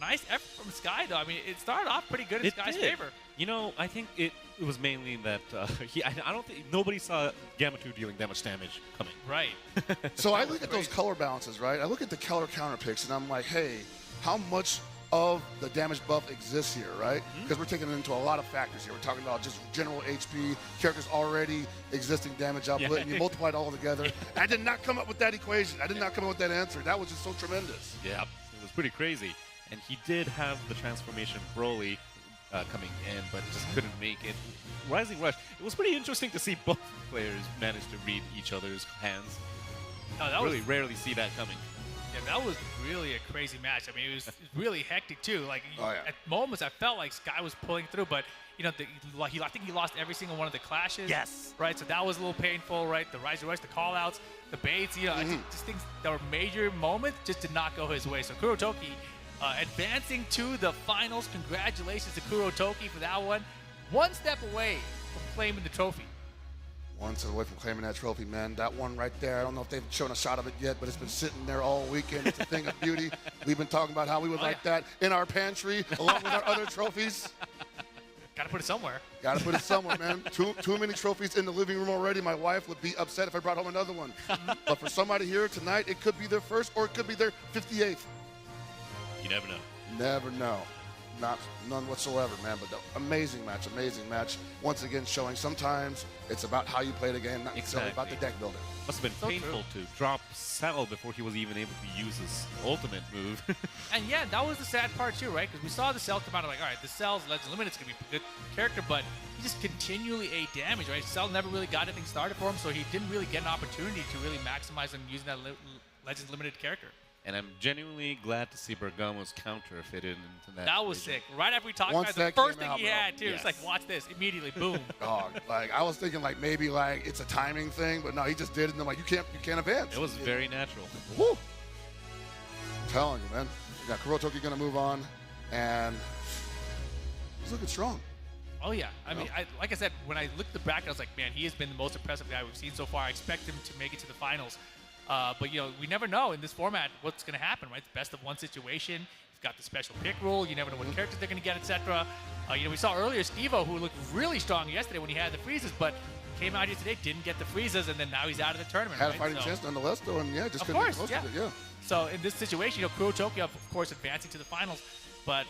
Nice effort from Sky though. I mean, it started off pretty good in Sky's favor. You know, I think it was mainly that I don't think nobody saw Gamma 2 dealing that much damage coming. Right. So I look at those color balances, right? I look at the color counter picks, and I'm like, hey, how much of the damage buff exists here, right? Because we're taking it into a lot of factors here. We're talking about just general HP, characters already existing damage output, and you multiply it all together. I did not come up with that equation. I did not come up with that answer. That was just so tremendous. Yeah, it was pretty crazy. And he did have the transformation Broly coming in, but just couldn't make it. Rising Rush, it was pretty interesting to see both players manage to read each other's hands. Oh, that Really was rarely see that coming. yeah, that was really a crazy match. I mean, it was really hectic too. Like Oh, yeah. at moments, I felt like Sky was pulling through, but you know, I think he lost every single one of the clashes. Yes. Right. So that was a little painful. Right. The Rising Rush, the callouts, the baits. You know, I think just things that were major moments just did not go his way. So Kurotoki advancing to the finals. Congratulations to Kurotoki for that one. One step away from claiming the trophy. One step away from claiming that trophy, man. That one right there, I don't know if they've shown a shot of it yet, but it's been sitting there all weekend. It's a thing of beauty. We've been talking about how we would like that in our pantry, along with our other trophies. Got to put it somewhere. Got to put it somewhere, man. Too many trophies in the living room already. My wife would be upset if I brought home another one. But for somebody here tonight, it could be their first or it could be their 58th. You never know. Never know. None whatsoever, man. But amazing match, amazing match. Once again, showing sometimes it's about how you play the game, not necessarily about the deck building. Must have been painful to drop Cell before he was even able to use his ultimate move. And yeah, that was the sad part too, right? Because we saw the Cell come out of like, all right, the Cell's Legends Limited is going to be a good character, but he just continually ate damage, right? Cell never really got anything started for him, so he didn't really get an opportunity to really maximize him using that Legends Limited character. And I'm genuinely glad to see Bergamo's counter fitted into that. That was equation. sick. Right after we talked Once about it, the that first came thing out, he bro. had too, Yes. it's like, watch this, immediately, boom. Dog, like I was thinking like maybe like it's a timing thing, but no, he just did it and I'm like, you can't advance. It was very natural. Woo! I'm telling you, man. Yeah, Kurotoki gonna move on, and he's looking strong. Oh yeah, I mean, like I said, when I looked at the bracket, I was like, man, he has been the most impressive guy we've seen so far. I expect him to make it to the finals. But we never know in this format what's going to happen, right? It's best of one situation. You've got the special pick rule. You never know what characters they're going to get, etc. We saw earlier Steve-O, who looked really strong yesterday when he had the freezes, but came out here today, didn't get the freezes, and then now he's out of the tournament. Had a fighting chance nonetheless, though, and just couldn't get close to it. Yeah. So in this situation, Kuro Tokyo, of course, advancing to the finals, but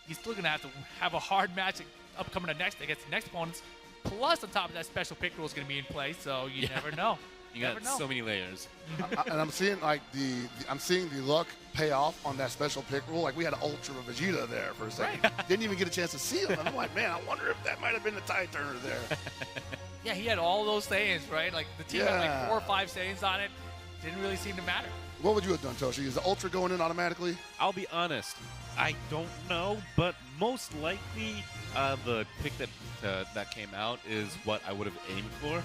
he's still going to have a hard match upcoming against the next opponents. Plus, on top of that, special pick rule is going to be in place, so you never know. You got so many layers. And I'm seeing I'm seeing the luck pay off on that special pick rule. Like we had an Ultra Vegeta there for a second. Right. Didn't even get a chance to see him. And I'm like, man, I wonder if that might have been the tie turner there. Yeah, he had all those Saiyans, right? Like the team had like 4 or 5 Saiyans on it. Didn't really seem to matter. What would you have done, Toshi? Is the Ultra going in automatically? I'll be honest, I don't know, but most likely the pick that came out is what I would have aimed for.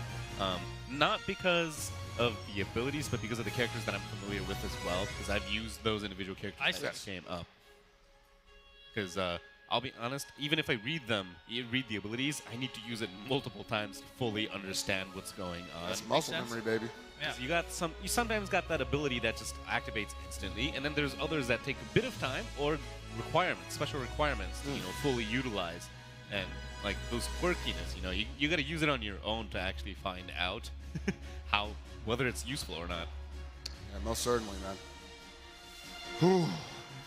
Not because of the abilities, but because of the characters that I'm familiar with as well, because I've used those individual characters that came up. Because I'll be honest, even if I read the abilities, I need to use it multiple times to fully understand what's going on. That's muscle memory, baby. Yeah. You sometimes got that ability that just activates instantly, and then there's others that take a bit of time or special requirements to fully utilize. And like those quirkiness, you got to use it on your own to actually find out whether it's useful or not. Yeah, most certainly, man. Whew.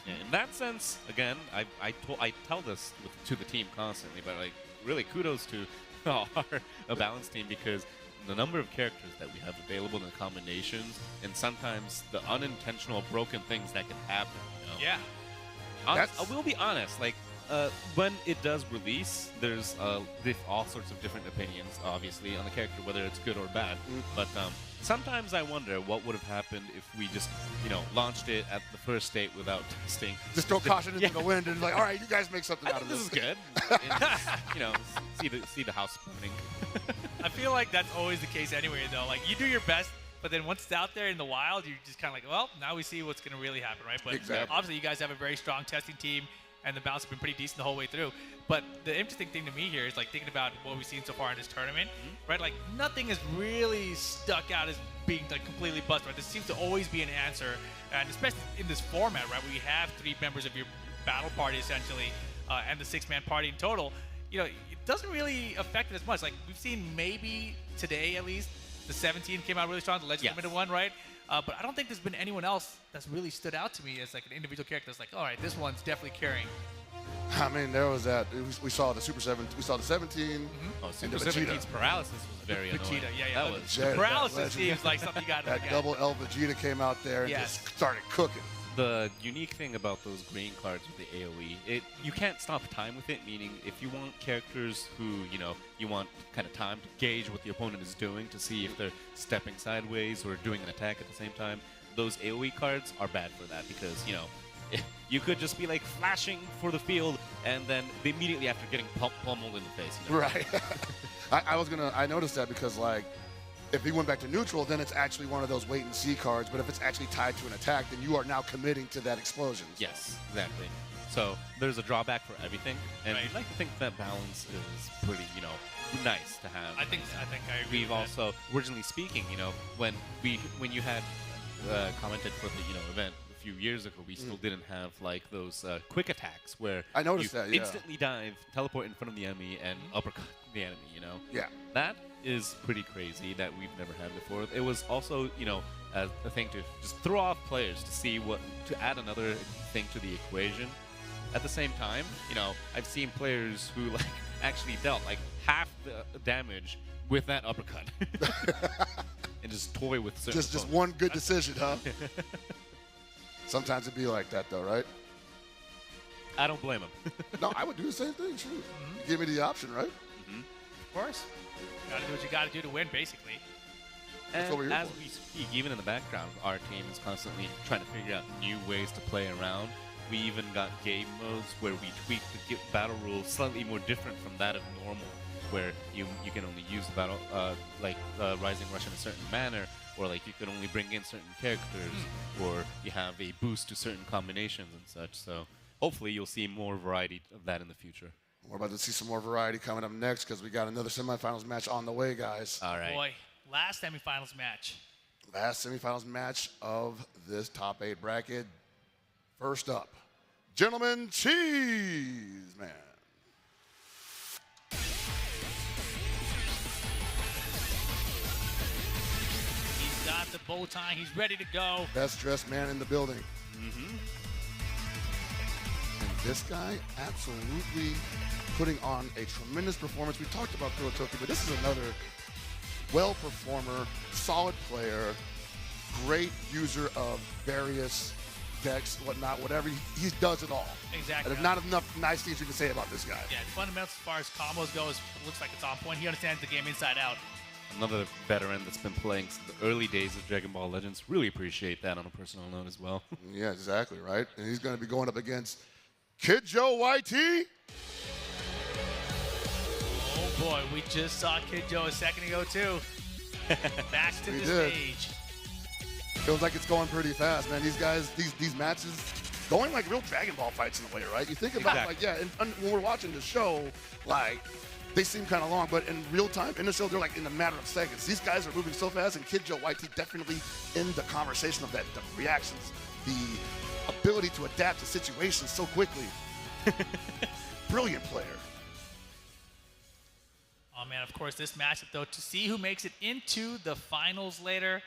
Yeah, in that sense, again, I tell this to the team constantly, but like really kudos to a balanced team, because the number of characters that we have available in the combinations, and sometimes the unintentional broken things that can happen. Yeah. I will be honest, like when it does release, there's all sorts of different opinions, obviously, on the character, whether it's good or bad. But sometimes I wonder what would have happened if we just, launched it at the first state without testing. Just throw caution into the wind and like, all right, you guys make something out of this. This is good. And just, see the house burning. I feel like that's always the case anyway, though. Like, you do your best, but then once it's out there in the wild, you're just kind of like, well, now we see what's going to really happen, right? But obviously, you guys have a very strong testing team, and the balance has been pretty decent the whole way through. But the interesting thing to me here is like thinking about what we've seen so far in this tournament, right? Like nothing is really stuck out as being like completely busted, right? There seems to always be an answer, and especially in this format, right? Where you have 3 members of your battle party essentially, and the 6-man party in total. It doesn't really affect it as much. Like we've seen maybe today at least, the 17 came out really strong, the Legend Limited one, right? But I don't think there's been anyone else that's really stood out to me as like an individual character that's like, all right, this one's definitely carrying. I mean, there was that. We saw the Super 7. We saw the 17 Oh, Super 17's paralysis was very annoying. Vegeta, yeah. That was The paralysis seems like something you got to That double L Vegeta came out there and just started cooking. The unique thing about those green cards with the AoE, you can't stop time with it, meaning if you want characters who, you want kind of time to gauge what the opponent is doing to see if they're stepping sideways or doing an attack at the same time, those AoE cards are bad for that because, you could just be like flashing for the field and then immediately after getting pummeled in the face. Right. I noticed that because like, if he went back to neutral, then it's actually one of those wait and see cards. But if it's actually tied to an attack, then you are now committing to that explosion. Yes, exactly. So there's a drawback for everything, and I'd like to think that balance is pretty, nice to have. I think I agree. We've also, originally speaking, when you had commented for the event a few years ago, we still didn't have like those quick attacks where I noticed you that, yeah. instantly dive, teleport in front of the enemy, and uppercut the enemy. Yeah. That is pretty crazy that we've never had before. It was also, a thing to just throw off players to see to add another thing to the equation. At the same time, I've seen players who like actually dealt like half the damage with that uppercut and just toy with certain just one good decision, huh? Sometimes it'd be like that though, right? I don't blame him. No, I would do the same thing. Shoot. You give me the option, right? Of course. You gotta do what you gotta do to win, basically. And as we speak, even in the background, our team is constantly trying to figure out new ways to play around. We even got game modes where we tweaked the battle rules slightly more different from that of normal, where you can only use the battle Rising Rush in a certain manner, or like you can only bring in certain characters, or you have a boost to certain combinations and such. So hopefully you'll see more variety of that in the future. We're about to see some more variety coming up next because we got another semifinals match on the way, guys. All right. Boy, last semifinals match. Last semifinals match of this top 8 bracket. First up, Gentleman Cheese Man. He's got the bow tie. He's ready to go. Best dressed man in the building. And this guy absolutely putting on a tremendous performance. We talked about Kurotoki, but this is another well performer, solid player, great user of various decks, whatnot, whatever. He does it all. Exactly. And there's not enough nice things you can say about this guy. Yeah, fundamentals as far as combos go, looks like it's on point. He understands the game inside out. Another veteran that's been playing since the early days of Dragon Ball Legends. Really appreciate that on a personal note as well. Yeah, exactly, right? And he's going to be going up against Kid Joe YT. Oh boy, we just saw Kid Joe a second ago too. Back to the stage. Feels like it's going pretty fast, man. These guys, these matches, going like real Dragon Ball fights in a way, right? You think about like, yeah, and when we're watching the show, like, they seem kind of long, but in real time, in the show, they're like in a matter of seconds. These guys are moving so fast, and Kid Joe YT definitely in the conversation of that, the reactions, the ability to adapt to situations so quickly. Brilliant player. Oh man, of course, this matchup though, to see who makes it into the finals later.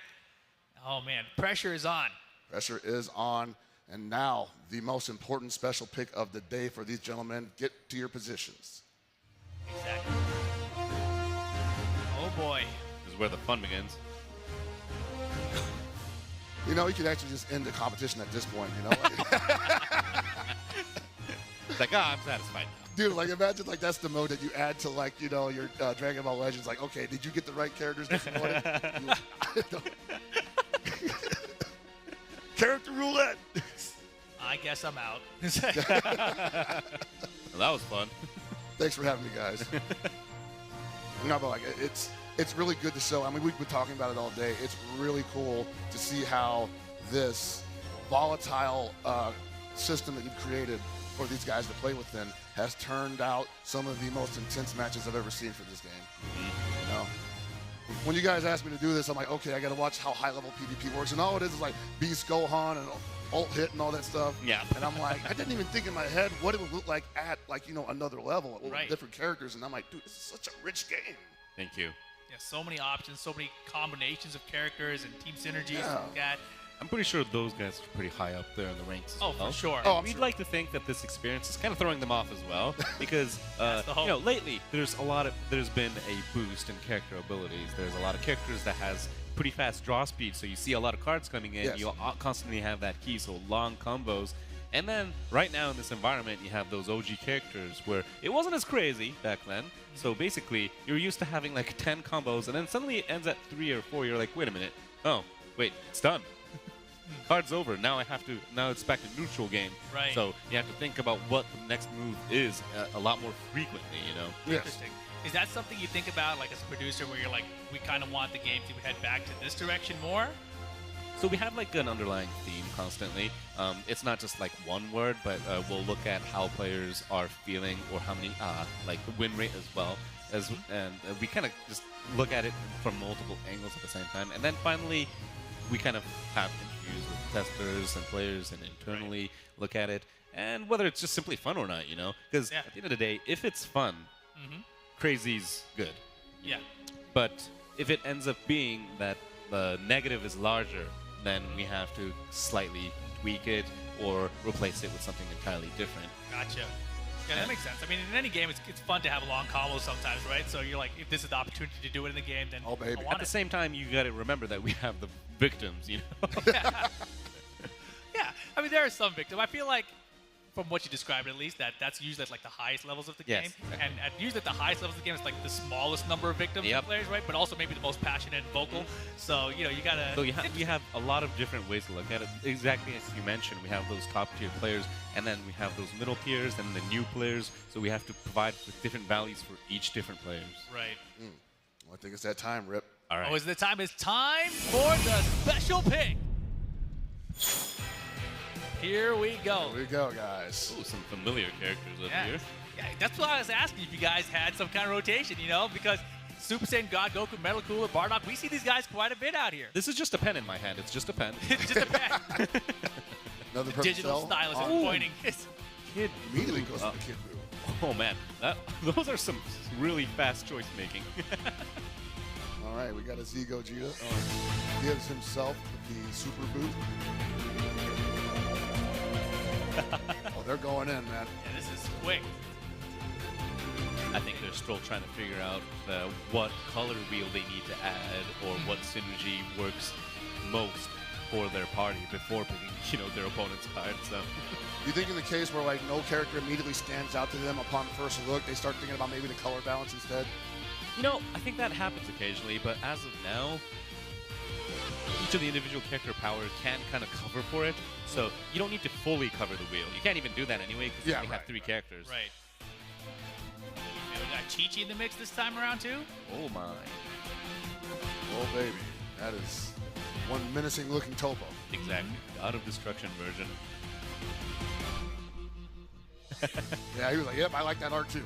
Oh man, pressure is on. Pressure is on, and now the most important special pick of the day for these gentlemen. Get to your positions. Exactly. Oh boy. This is where the fun begins. You know, you could actually just end the competition at this point, you know? It's like, I'm satisfied now. Dude, like, imagine, like, that's the mode that you add to, like, you know, your Dragon Ball Legends. Like, okay, did you get the right characters this morning? Character roulette. I guess I'm out. Well, that was fun. Thanks for having me, guys. No, but like it's really good to show. I mean, we've been talking about it all day. It's really cool to see how this volatile system that you've created for these guys to play within has turned out some of the most intense matches I've ever seen for this game. You know, when you guys asked me to do this, I'm like, okay, I got to watch how high-level PvP works, and all it is like Beast Gohan and ult hit and all that stuff. Yeah. And I'm like, I didn't even think in my head what it would look like at, like, you know, another level with Right. different characters. And I'm like, dude, this is such a rich game. Thank you. Yeah, so many options, so many combinations of characters and team synergies Yeah. like that. I'm pretty sure those guys are pretty high up there in the ranks as Oh, well. for sure. Oh, I'm We'd sure. like to think that this experience is kind of throwing them off as well, because the hope. you know, lately there's been a boost in character abilities. There's a lot of characters that has pretty fast draw speed, so you see a lot of cards coming in. Yes. You constantly have that key, so long combos. And then right now in this environment, you have those OG characters where it wasn't as crazy back then. So basically, you're used to having like 10 combos, and then suddenly it ends at 3 or 4. You're like, wait a minute. Oh, wait, it's done. Card's over. Now it's back to neutral game. Right. So you have to think about what the next move is a lot more frequently, you know? Yes. Interesting. Is that something you think about, like, as a producer, where you're like, we kind of want the game to head back to this direction more? So we have like an underlying theme constantly. It's not just like one word, but we'll look at how players are feeling or how many, like the win rate as well. And we kind of just look at it from multiple angles at the same time. And then finally, we kind of have interviews with testers and players and internally look at it. And whether it's just simply fun or not, you know? Because at the end of the day, if it's fun, crazy's good. Yeah. But if it ends up being that the negative is larger, then we have to slightly tweak it or replace it with something entirely different. Gotcha. Yeah, that makes sense. I mean, in any game, it's fun to have a long combo sometimes, right? So you're like, if this is the opportunity to do it in the game, then Oh, baby. I want At the it. same time, you got to remember that we have the victims, you know? Yeah, I mean, there are some victims. I feel like, from what you described at least, that's usually at like the highest levels of the Yes, game. exactly. And usually at the highest levels of the game, it's like the smallest number of victims Yep. and players, right? But also maybe the most passionate and vocal. So, you know, you gotta... So we have a lot of different ways to look at it. Exactly as you mentioned, we have those top tier players, and then we have those middle tiers, and the new players. So we have to provide with different values for each different players. Right. Well, I think it's that time, Rip. All right. Oh, is it time? It's time for the special pick. Here we go. Here we go, guys. Ooh, some familiar characters over Yeah. here. Yeah, that's why I was asking if you guys had some kind of rotation, you know, because Super Saiyan God, Goku, Metal Cooler, Bardock. We see these guys quite a bit out here. This is just a pen in my hand. It's just a pen. It's just a pen. Another perfect Digital cell. stylus On- is pointing. Kid Immediately Buu. goes to the Kid Buu. Oh man, those are some really fast choice making. All right, we got a Z Gogeta. Gives himself the super boot. Oh, they're going in, man. Yeah, this is quick. I think they're still trying to figure out what color wheel they need to add or what synergy works most for their party before picking, their opponent's card. So, You think in the case where like no character immediately stands out to them upon first look, they start thinking about maybe the color balance instead? I think that happens occasionally, but as of now, each of the individual character power can kind of cover for it. So you don't need to fully cover the wheel. You can't even do that anyway because you only have 3 characters. Right. And we got Chi-Chi in the mix this time around too. Oh my. Oh baby, that is one menacing looking Topo. Exactly. Out of Destruction version. Yeah, he was like, yep, I like that art too.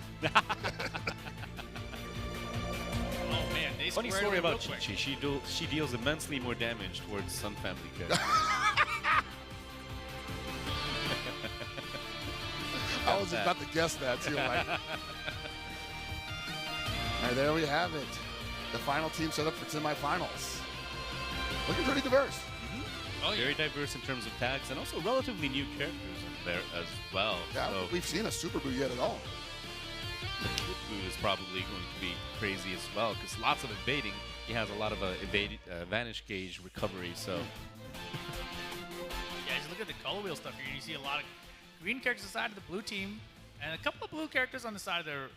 Oh man, they Funny squared story away real about quick. Chi-Chi. She deals immensely more damage towards Sun Family characters. I was just about to guess that too. Like. All right, there we have it. The final team set up for semifinals. Looking pretty diverse. Oh, yeah. Very diverse in terms of tags and also relatively new characters in there as well. Yeah, I don't So think we've seen a Super Buu yet at all. Kid Buu is probably going to be crazy as well because lots of evading. He has a lot of vanish gauge recovery. So Yeah, just look at the color wheel stuff here. You see a lot of green characters on the side of the blue team, and a couple of blue characters on the side of the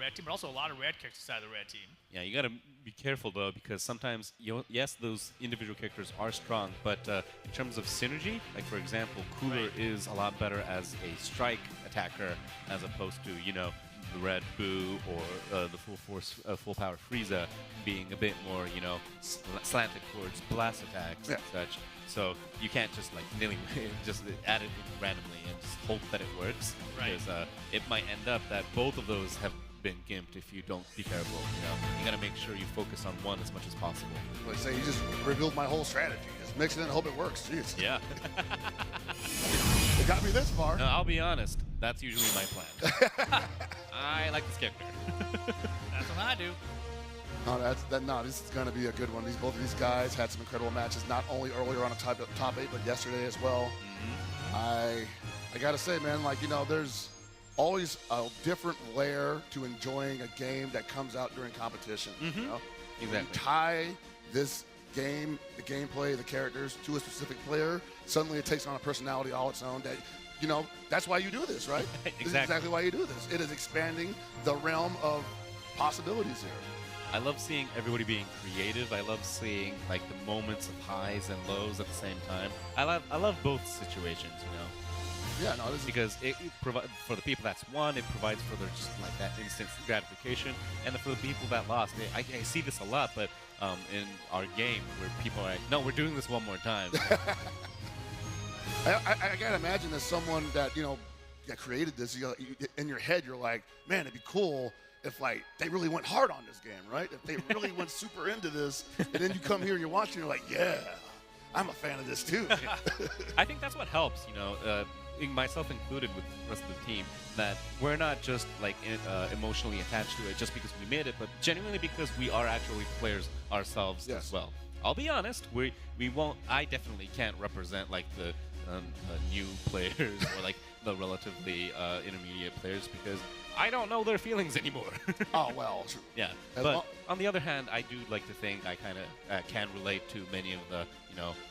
red team, but also a lot of red characters on the side of the red team. yeah, you got to be careful though because sometimes yes, those individual characters are strong, but in terms of synergy, like for example, Cooler is a lot better as a strike attacker as opposed to the red Buu or the full power Frieza being a bit more slanted towards blast attacks and such. So you can't just like just add it randomly and just hope that it works. Right. Because it might end up that both of those have been gimped if you don't be careful. You gotta make sure you focus on one as much as possible. Like I say, you just revealed my whole strategy. Just mix it in and hope it works. Jeez. Yeah. It got me this far. No, I'll be honest. That's usually my plan. I like this character. That's what I do. No, this is going to be a good one. Both of these guys had some incredible matches, not only earlier on a top 8, but yesterday as well. I got to say, man, there's always a different layer to enjoying a game that comes out during competition. Exactly. When you tie this game, the gameplay, the characters to a specific player, suddenly it takes on a personality all its own that, that's why you do this, right? This is exactly why you do this. It is expanding the realm of possibilities here. I love seeing everybody being creative. I love seeing like the moments of highs and lows at the same time. I love both situations, Yeah, no, this is because it provides for the people that's won. It provides for their just like that instant gratification, and for the people that lost, I see this a lot. But in our game, where people are like, "No, we're doing this one more time." I gotta imagine as someone that that created this, in your head you're like, man, it'd be cool if like they really went hard on this game, right? If they really went super into this, and then you come here and you're watching, you're like, yeah, I'm a fan of this too. I think that's what helps, myself included with the rest of the team, that we're not just like emotionally attached to it just because we made it, but genuinely because we are actually players ourselves as well. I'll be honest, we won't. I definitely can't represent like the new players or like the relatively intermediate players because I don't know their feelings anymore. Oh well, true. Yeah, but on the other hand, I do like to think I kind of can relate to many of the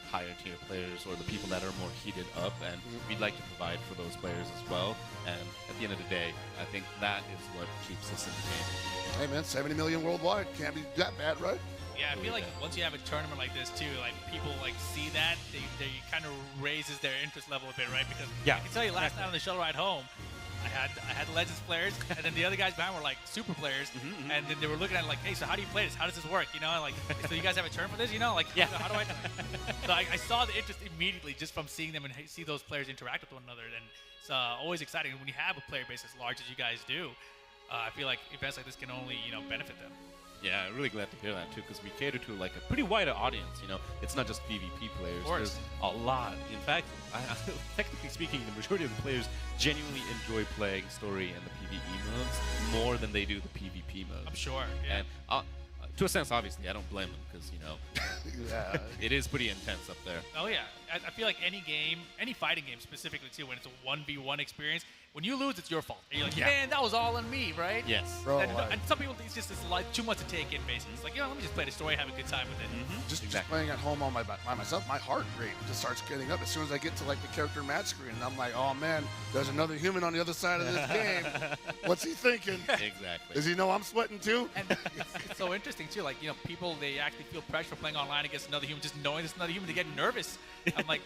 higher tier players or the people that are more heated up, and we'd like to provide for those players as well. And at the end of the day, I think that is what keeps us in the game. Hey man, 70 million worldwide can't be that bad, right? Yeah, I feel like once you have a tournament like this too, like people like see that, they kind of raises their interest level a bit, right? Because I can tell you last night on the shuttle ride home, I had the Legends players, and then the other guys behind were like super players, and then they were looking at it like, hey, so how do you play this? How does this work? Like, so you guys have a turn for this? Like, how do I? So I saw the interest immediately just from seeing them and see those players interact with one another, and it's always exciting when you have a player base as large as you guys do. I feel like events like this can only benefit them. Yeah, I'm really glad to hear that too, because we cater to like a pretty wide audience. You know, it's not just PvP players. There's a lot. In fact, technically speaking, the majority of the players genuinely enjoy playing story and the PvE modes more than they do the PvP modes. I'm sure. Yeah. And to a sense, obviously, I don't blame them because you know, it is pretty intense up there. Oh yeah, I feel like any game, any fighting game specifically too, when it's a 1v1 experience, when you lose, it's your fault. And you're like, man, that was all on me, right? Yes. Bro, And some people, it's just like too much to take in, basically. It's like, you know, let me just play the story, have a good time with it. just playing at home by myself, my heart rate just starts getting up as soon as I get to like the character match screen, and I'm like, oh man, there's another human on the other side of this game. What's he thinking? Exactly. Does he know I'm sweating too? And it's so interesting too. Like, you know, people, they actually feel pressure for playing online against another human, just knowing it's another human, they get nervous. I'm like,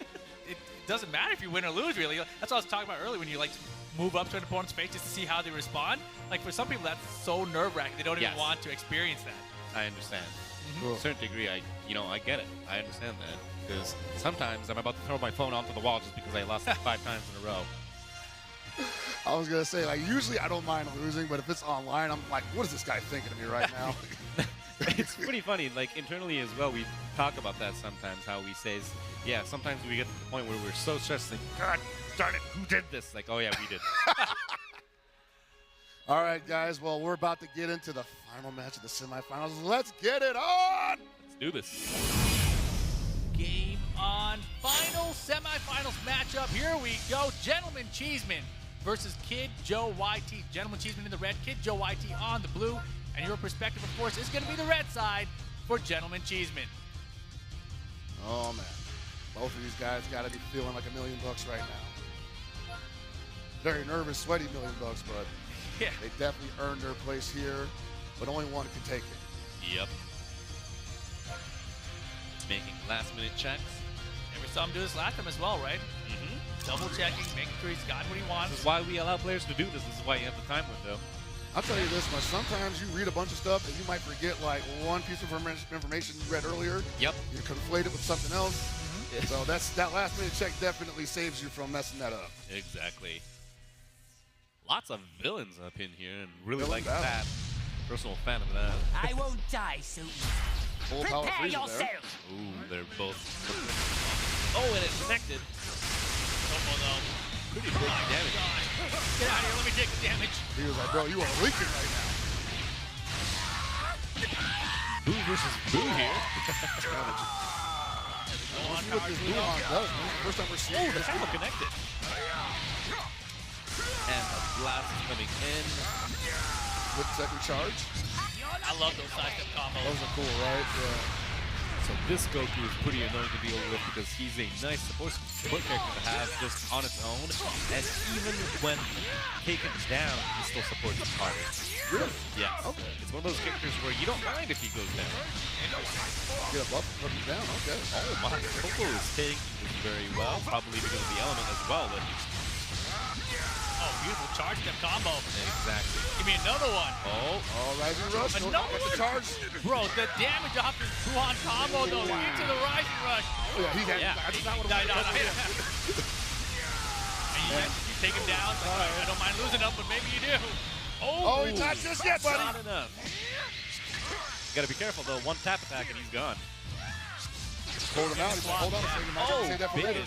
it doesn't matter if you win or lose, really. That's what I was talking about earlier, when you like move up to an opponent's face just to see how they respond. Like, for some people, that's so nerve-wracking. They don't even want to experience that. I understand. To a certain degree, I get it. I understand that, because sometimes I'm about to throw my phone onto the wall just because I lost 5 times in a row. I was gonna say, like, usually I don't mind losing, but if it's online, I'm like, what is this guy thinking of me right now? It's pretty funny. Like, internally as well, we talk about that sometimes, how we say, yeah, sometimes we get to the point where we're so stressed, like, God darn it, who did this? Like, oh yeah, we did. All right, guys, well, we're about to get into the final match of the semifinals. Let's get it on! Let's do this. Game on. Final semifinals matchup. Here we go. Gentleman Cheeseman versus Kid Joe YT. Gentleman Cheeseman in the red, Kid Joe YT on the blue. And your perspective, of course, is going to be the red side for Gentleman Cheeseman. Oh, man. Both of these guys got to be feeling like $1 million right now. Very nervous, sweaty $1 million, but they definitely earned their place here, but only one can take it. Yep. Making last-minute checks. And we saw him do this last time as well, right? Double-checking, making sure he's got what he wants. This is why we allow players to do this. This is why you have the time window. I'll tell you this much, sometimes you read a bunch of stuff and you might forget like one piece of information you read earlier. Yep. You conflate it with something else. So that last minute check definitely saves you from messing that up. Exactly. Lots of villains up in here, and really Villain like battle. that. Personal fan of that. I won't die so easy. Full power Prepare freezer yourself. there. Ooh, they're both. Oh, and it's connected. Oh, no. Pretty big damage. Get out of here. Let me take the damage. He was like, bro, you are leaking right now. Boo versus Boo here. Let's see what this Wuhan does, man. First time we're seeing Oh, this. they're still connected. And the blast is coming in. With second charge. I love those sidestep combos. Those are cool, right? Yeah. So this Goku is pretty annoying to deal with because he's a nice support character to have just on its own. And even when taken down, he still supports his party. Really? Yeah. Okay. It's one of those characters where you don't mind if he goes down. Get a buff and put him down. Okay. Oh my, Popo is taking this very well, probably because of the element as well that he's... Oh, beautiful charge step combo. Exactly. Give me another one. Oh, Rising Rush. Another Get the one? charge. Bro, the damage off this Wuhan combo, though. Into the Rising Rush. Oh, yeah, he had Yeah. I did not want No, to no, no. And you take him down. Like, all right, I don't mind losing him, but maybe you do. Oh, he's not just yet, buddy. not enough. You gotta be careful though, one tap attack and he's gone. Hold him out. He's like, hold on a second. I'm going to say that for later.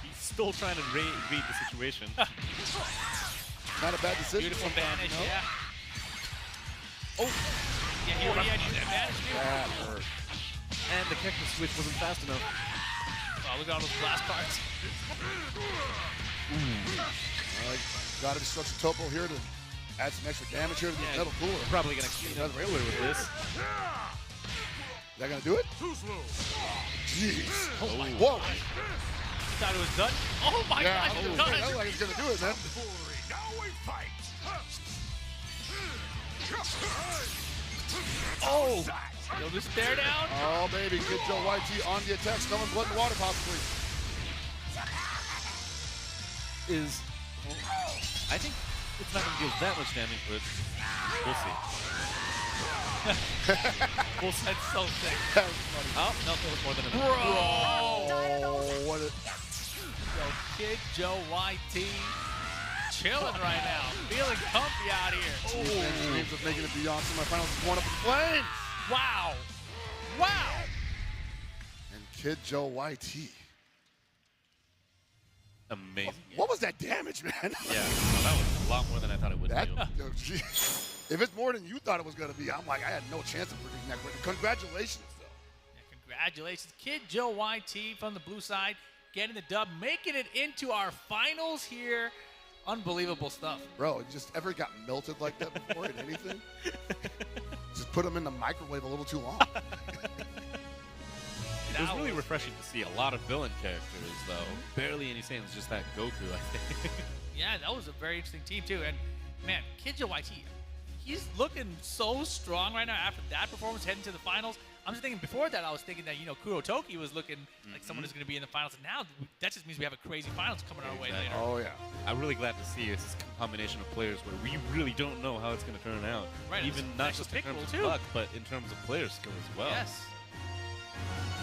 He's still trying to read the situation. Not a bad decision. Beautiful sometimes, vanish, you know? yeah. Oh. Yeah, he already had that vanish, too. That hurt. And the character switch wasn't fast enough. Oh, look at all those blast cards. Got to destruct the topo here to add some extra damage here to the metal cooler. Probably gonna clean up Railway with this. Is that going to do it? Too slow. Jeez. Oh, my Whoa. Thought it was done. Oh, my Yeah, gosh, that it's looks done. like it's going to do it, man. Now we fight. Oh. Yo, the stare down. Oh, baby. Kid Joe YT on the attack. Smelling blood in the water, possibly. I think it's not gonna deal that much damage, but we'll see. That's so sick. That was funny. Oh, no, that was more than enough. Oh, what a... Yo, Kid Joe YT chilling right now. Feeling comfy out here. Dreams of making it beyond semifinals, going up in flames. Wow. Wow. And Kid Joe YT. Amazing. What was that damage, man? Yeah, well, that was a lot more than I thought it would That, be. if it's more than you thought it was going to be, I'm like, I had no chance of predicting that. Congratulations, though. Yeah, congratulations, Kid Joe YT from the blue side, getting the dub, making it into our finals here. Unbelievable stuff. Bro, you just ever got melted like that before in anything? Just put them in the microwave a little too long. It was really refreshing to see a lot of villain characters, though. Barely any Saiyans, just that Goku, I think. Yeah, that was a very interesting team, too. And, man, Kid Joe YT, he's looking so strong right now after that performance heading to the finals. I'm just thinking, before that, I was thinking that, Kurotoki was looking like someone who's going to be in the finals. And now, that just means we have a crazy finals coming our way later. Oh, yeah. I'm really glad to see this combination of players where we really don't know how it's going to turn out. Right, Even not just in terms of luck, but in terms of player skill as well. Yes.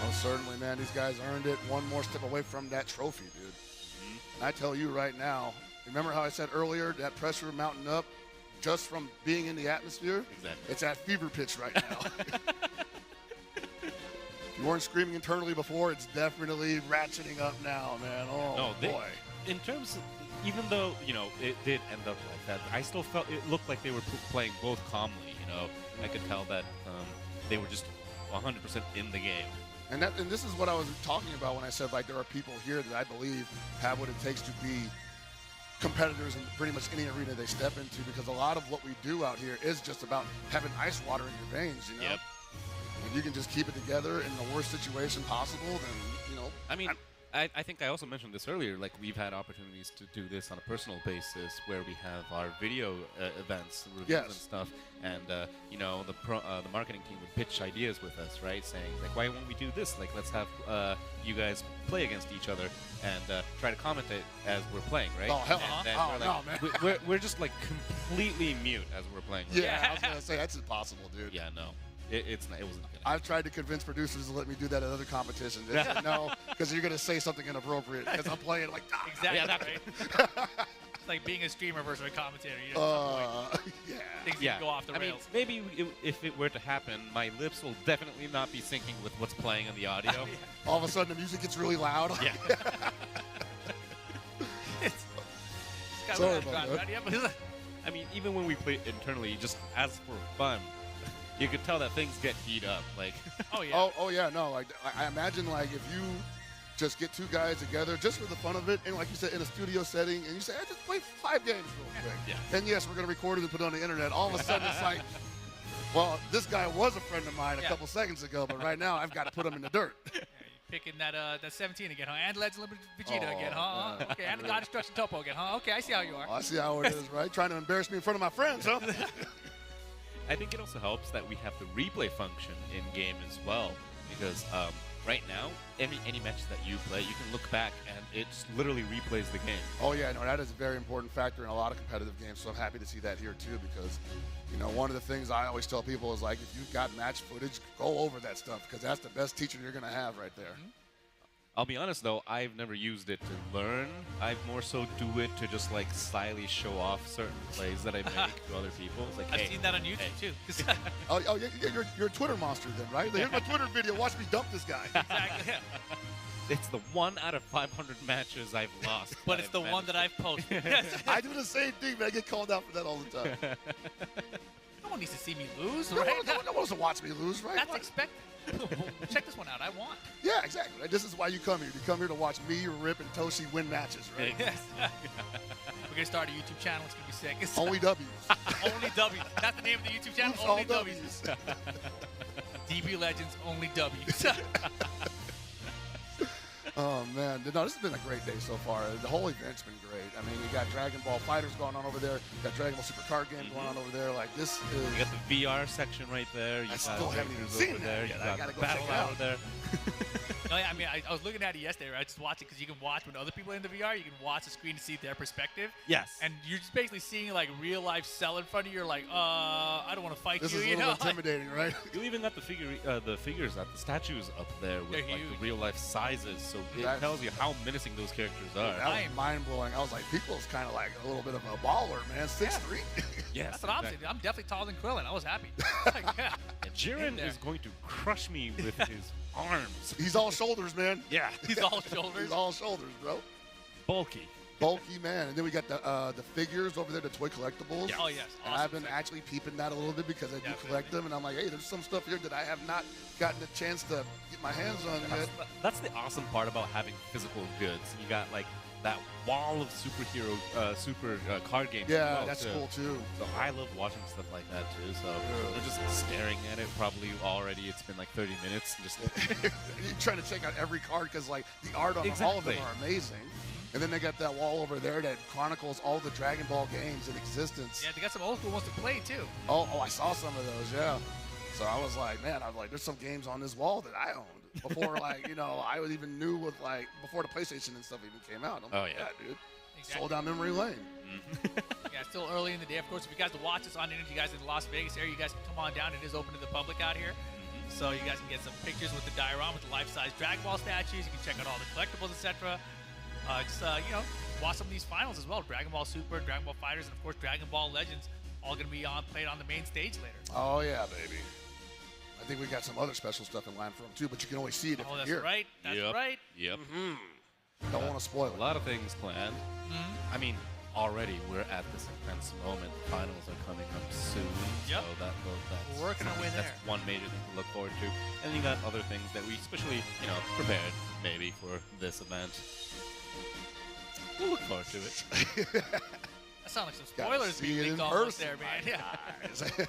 Oh, certainly, man. These guys earned it. One more step away from that trophy, dude. And I tell you right now, remember how I said earlier, that pressure mounting up just from being in the atmosphere? Exactly. It's at fever pitch right now. If you weren't screaming internally before, it's definitely ratcheting up now, man. Oh, boy. In terms of, even though, it did end up like that, I still felt it looked like they were playing both calmly, I could tell that they were just 100% in the game. And this is what I was talking about when I said, like, there are people here that I believe have what it takes to be competitors in pretty much any arena they step into, because a lot of what we do out here is just about having ice water in your veins, Yep. If you can just keep it together in the worst situation possible, then, I mean, I think I also mentioned this earlier, like we've had opportunities to do this on a personal basis where we have our video events, reviews and stuff, and the marketing team would pitch ideas with us, right, saying like, why won't we do this? Like, let's have you guys play against each other and try to commentate as we're playing, right? Oh, hell no, man. We're just like completely mute as we're playing. Yeah, I was gonna say that's impossible, dude. Yeah, no. It wasn't gonna happen. I've tried to convince producers to let me do that at other competitions. They said no, because you're gonna say something inappropriate. Because I'm playing like Exactly. Right? It's like being a streamer versus a commentator. Things can go off the rails. I mean, maybe if it were to happen, my lips will definitely not be syncing with what's playing on the audio. All of a sudden, the music gets really loud. Yeah. Sorry about that. I mean, even when we play internally, just as for fun, you could tell that things get heat up. Like, oh yeah. Oh yeah. No, like I imagine, like if you just get two guys together just for the fun of it, and like you said, in a studio setting, and you say, "I just play 5 games real quick." Yeah. And yes, we're gonna record it and put it on the internet. All of a sudden, it's like, well, this guy was a friend of mine a couple seconds ago, but right now I've got to put him in the dirt. Picking that 17 again, huh? And Legend Limited Vegeta again, huh? Okay, and the God Destruction Topo again, huh? Okay, I see how you are. I see how it is, right? Trying to embarrass me in front of my friends, huh? I think it also helps that we have the replay function in game as well, because right now, any match that you play, you can look back and it literally replays the game. Oh yeah, no, that is a very important factor in a lot of competitive games. So I'm happy to see that here too, because one of the things I always tell people is, like, if you've got match footage, go over that stuff, because that's the best teacher you're gonna have right there. I'll be honest though, I've never used it to learn. I more so do it to just like slyly show off certain plays that I make to other people. It's like, I've seen that on YouTube too. Oh yeah, you're a Twitter monster then, right? Here's my Twitter video. Watch me dump this guy. Exactly. Yeah. It's the 1 out of 500 matches I've lost. But it's the one that I've posted. I do the same thing, but I get called out for that all the time. No one needs to see me lose, No right? one wants to watch me lose, right? That's expected. Check this one out. I want. Yeah, exactly. Right? This is why you come here. You come here to watch me, Rip, and Toshi win matches, right? Yes. We're gonna start a YouTube channel. It's gonna be sick. Only W's. Only W's. That's the name of the YouTube channel. Oops, only all W's. DB Legends. Only W's. Oh man, no, this has been a great day so far. The whole event's been great. I mean, you got Dragon Ball FighterZ going on over there. You got Dragon Ball Super Card Game going on over there. Like, this is. You got the VR section right there. You I still haven't even seen that. there. Yet. You I got gotta go Battle check it out there. Oh, yeah, I mean, I was looking at it yesterday, right? Just watching because you can watch when other people are in the VR, you can watch the screen to see their perspective. Yes. And you're just basically seeing like real life Cell in front of you. You're like, I don't want to fight This you. is a You little know? intimidating, right? You even got the figures, the statues up there with They're like huge. the real life sizes, so it That's- tells you how menacing those characters are. That was mind blowing. I was like, Piccolo's kind of like a little bit of a baller, man. 6'3". Yes, That's what I'm saying. exactly. I'm definitely taller than Krillin. I was happy. Like, yeah. And Jiren there. is going to crush me with his arms. He's all shoulders, man. Yeah, He's all shoulders. He's all shoulders, bro. bulky. Bulky man. And then we got the figures over there, the toy collectibles. Oh, yes. And Awesome I've been figures. actually peeping that a little bit because I do Definitely. collect them, and I'm like, hey, there's some stuff here that I have not gotten a chance to get my hands on yet. That's the awesome part about having physical goods. You got like that wall of superhero, card games. as Yeah, well, that's too. cool too. So I love watching stuff like that too. So they're just staring at it. Probably already it's been like 30 minutes. Just You're trying to check out every card because like the art on all of them Exactly. are amazing. And then they got that wall over there that chronicles all the Dragon Ball games in existence. Yeah, they got some old school ones to play too. Oh, I saw some of those, yeah. So I was like, man, there's some games on this wall that I owned before, like, I was even knew with like before the PlayStation and stuff even came out. I'm Oh, like, yeah. dude. Exactly. Sold down memory lane. Yeah, it's still early in the day. Of course, if you guys watch us on the internet, you guys in the Las Vegas area, you guys can come on down. It is open to the public out here. So you guys can get some pictures with the diorama, with the life-size Dragon Ball statues. You can check out all the collectibles, etc. Watch some of these finals as well. Dragon Ball Super, Dragon Ball FighterZ, and of course Dragon Ball Legends, all going to be played on the main stage later. Oh yeah, baby. I think we got some other special stuff in line for them too, but you can always see it if Oh, you're that's here. right. That's Yep. right. Yep. Don't want to spoil A it. lot of things planned. I mean, already we're at this intense moment. The finals are coming up soon. Yep. So that's We're working our way that's there. one major thing to look forward to. And then you got other things that we especially, prepared maybe for this event. We'll look forward to it. That sounds like some Gotta spoilers see being it leaked in almost person, there, man. Yeah.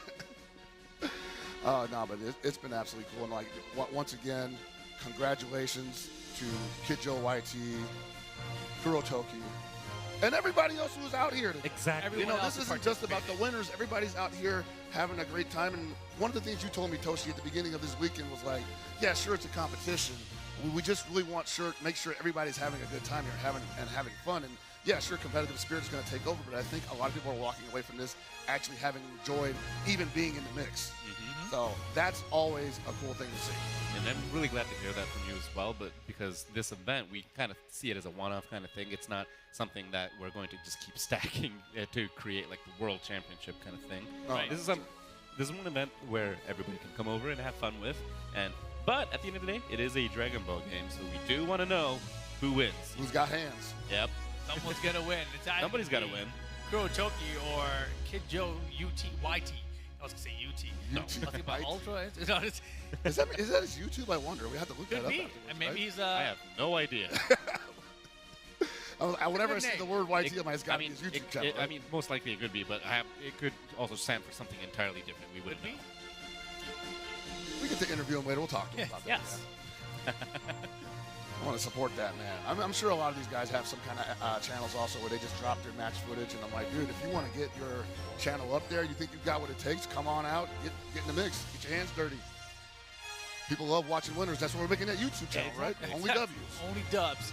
No, but it's been absolutely cool. And like, once again, congratulations to Kid Joe YT, Kurotoki, and everybody else who's out here today. Exactly. Everyone This else isn't is just about the winners. Everybody's out here having a great time. And one of the things you told me, Toshi, at the beginning of this weekend was like, yeah, sure, it's a competition. We just really want make sure everybody's having a good time here, having fun. And yeah, sure, competitive spirit is going to take over, but I think a lot of people are walking away from this actually having enjoyed even being in the mix. So that's always a cool thing to see. And I'm really glad to hear that from you as well, but because this event, we kind of see it as a one-off kind of thing. It's not something that we're going to just keep stacking to create like the World Championship kind of thing. Right. This is one event where everybody can come over and have fun with. But at the end of the day, it is a Dragon Ball game, so we do want to know who wins. Who's got hands? Yep. Someone's going to win. It's either Somebody's got to be win. Kurotoki or Kid Joe YT. I was going to say UT. No. I was thinking about YT. Ultra. No, it's, Is that his YouTube? I wonder. We have to look that could up be. afterwards, And maybe right? he's I have no idea. Whenever I good see name. the word YT, I'm like, it's got to be his it- YouTube channel. I right? mean, most likely it could be, but it could also stand for something entirely different. We could wouldn't be. know. We get to interview him later. We'll talk to him about that. Yes. man. I want to support that, man. I'm sure a lot of these guys have some kind of channels also where they just drop their match footage, and I'm like, dude, if you want to get your channel up there, you think you've got what it takes, come on out, get in the mix, get your hands dirty. People love watching winners. That's why we're making that YouTube channel, right? Only W's. Only dubs.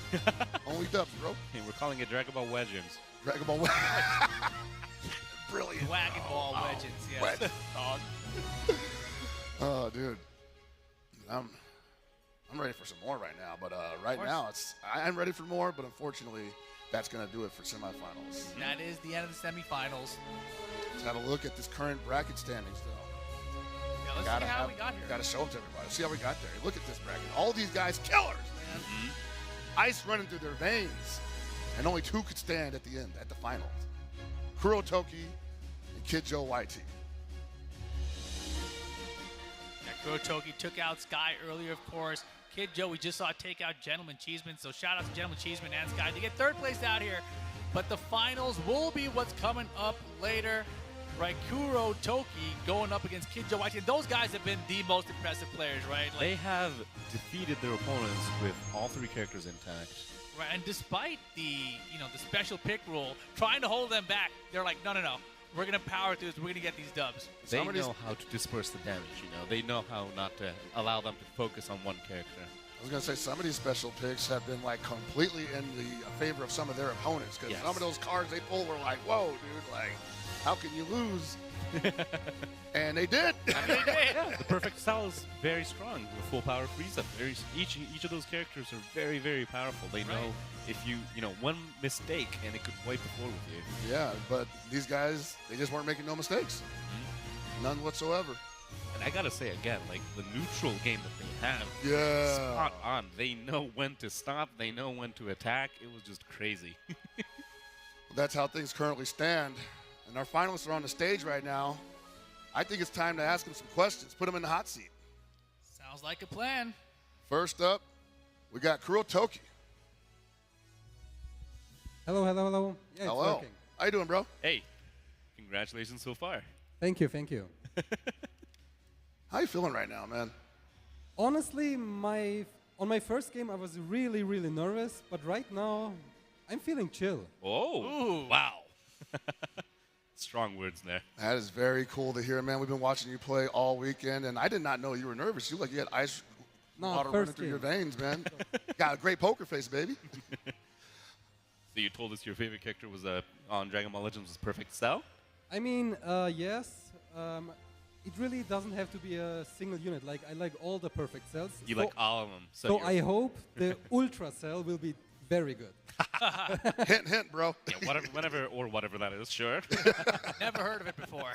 Only W's, bro. Hey, we're calling it Dragon Ball Legends. Dragon Ball. Brilliant. Wagon Ball Legends, yes. Wet, dog. Oh, dude. I'm ready for some more right now, but right now I'm ready for more, but unfortunately, that's going to do it for semifinals. That is the end of the semifinals. Let's have a look at this current bracket standings, though. Yeah, let's see how we got here. Got to show them to everybody. See how we got there. Look at this bracket. All these guys, killers, man. Ice running through their veins, and only two could stand at the end, at the finals. Kurotoki and Kid Joe YT. Yeah, Kurotoki took out Sky earlier, of course. Kid Joe, we just saw take out Gentleman Cheeseman, so shout out to Gentleman Cheeseman and Sky to get third place out here. But the finals will be what's coming up later. Right, Kurotoki going up against Kid Joe YT. And those guys have been the most impressive players, right? Like, They have defeated their opponents with all three characters intact. right, and despite the the special pick rule trying to hold them back, they're like, no, We're going to power through this. We're going to get these dubs. They know how to disperse the damage, you know. They know how not to allow them to focus on one character. I was going to say, some of these special picks have been like completely in the favor of some of their opponents, because some of those cards they pull were like, whoa, dude, like, how can you lose? And they did. Yeah, the perfect style is very strong with full power freeze-up. Each of those characters are very, very powerful. They know if you know, one mistake and it could wipe the floor with you. Yeah, but these guys, they just weren't making no mistakes. None whatsoever. And I gotta say again, like the neutral game that they have, spot on. They know when to stop. They know when to attack. It was just crazy. That's how things currently stand. And our finalists are on the stage right now. I think it's time to ask them some questions. Put them in the hot seat. Sounds like a plan. First up, we got Kurotoki. Hello, hello, hello. Yeah, Hello. it's working. How you doing, bro? Hey, congratulations so far. Thank you, thank you. How you feeling right now, man? Honestly, on my first game, I was really, really nervous, but right now, I'm feeling chill. Oh, wow. Strong words there. That is very cool to hear, man. We've been watching you play all weekend, and I did not know you were nervous. You look like you had ice water running through your veins, man. Got a great poker face, baby. So you told us your favorite character was on Dragon Ball Legends was Perfect Cell? I mean, yes. It really doesn't have to be a single unit. Like, I like all the perfect cells. You like all of them. So I hope the Ultra Cell will be very good. Hint, hint, bro. Yeah, whatever that is, sure. Never heard of it before.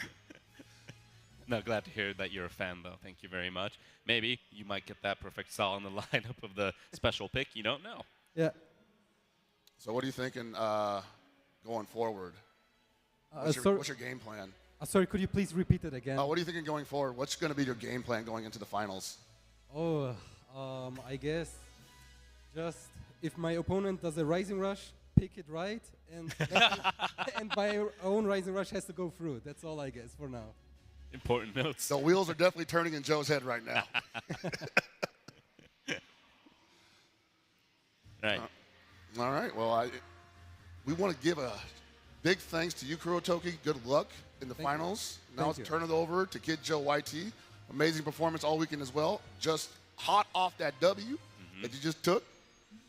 No, glad to hear that you're a fan, though. Thank you very much. Maybe you might get that Perfect Cell in the lineup of the special pick. You don't know. Yeah. So what are you thinking going forward? What's your game plan? Sorry, could you please repeat it again? What are you thinking going forward? What's going to be your game plan going into the finals? Oh, I guess just if my opponent does a Rising Rush, pick it right, and and my own Rising Rush has to go through. That's all I guess for now. Important notes. The wheels are definitely turning in Joe's head right now. Right. All right. Well, we want to give a big thanks to you, Kurotoki. Good luck in the finals. Now let's turn it over to Kid Joe YT. Amazing performance all weekend as well. Just hot off that W that you just took.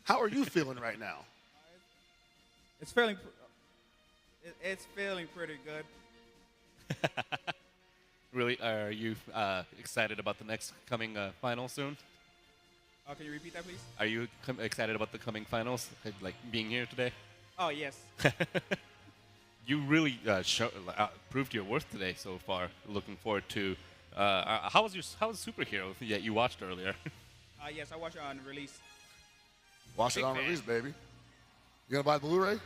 How are you feeling right now? It's feeling pretty good. Really, are you excited about the next coming final soon? Can you repeat that, please? Are you excited about the coming finals, like being here today? Oh, yes. You really proved your worth today so far. Looking forward to. How was Superhero that you watched earlier? Yes, I watched it on release. Watch it on release, baby. You gonna buy the Blu-ray?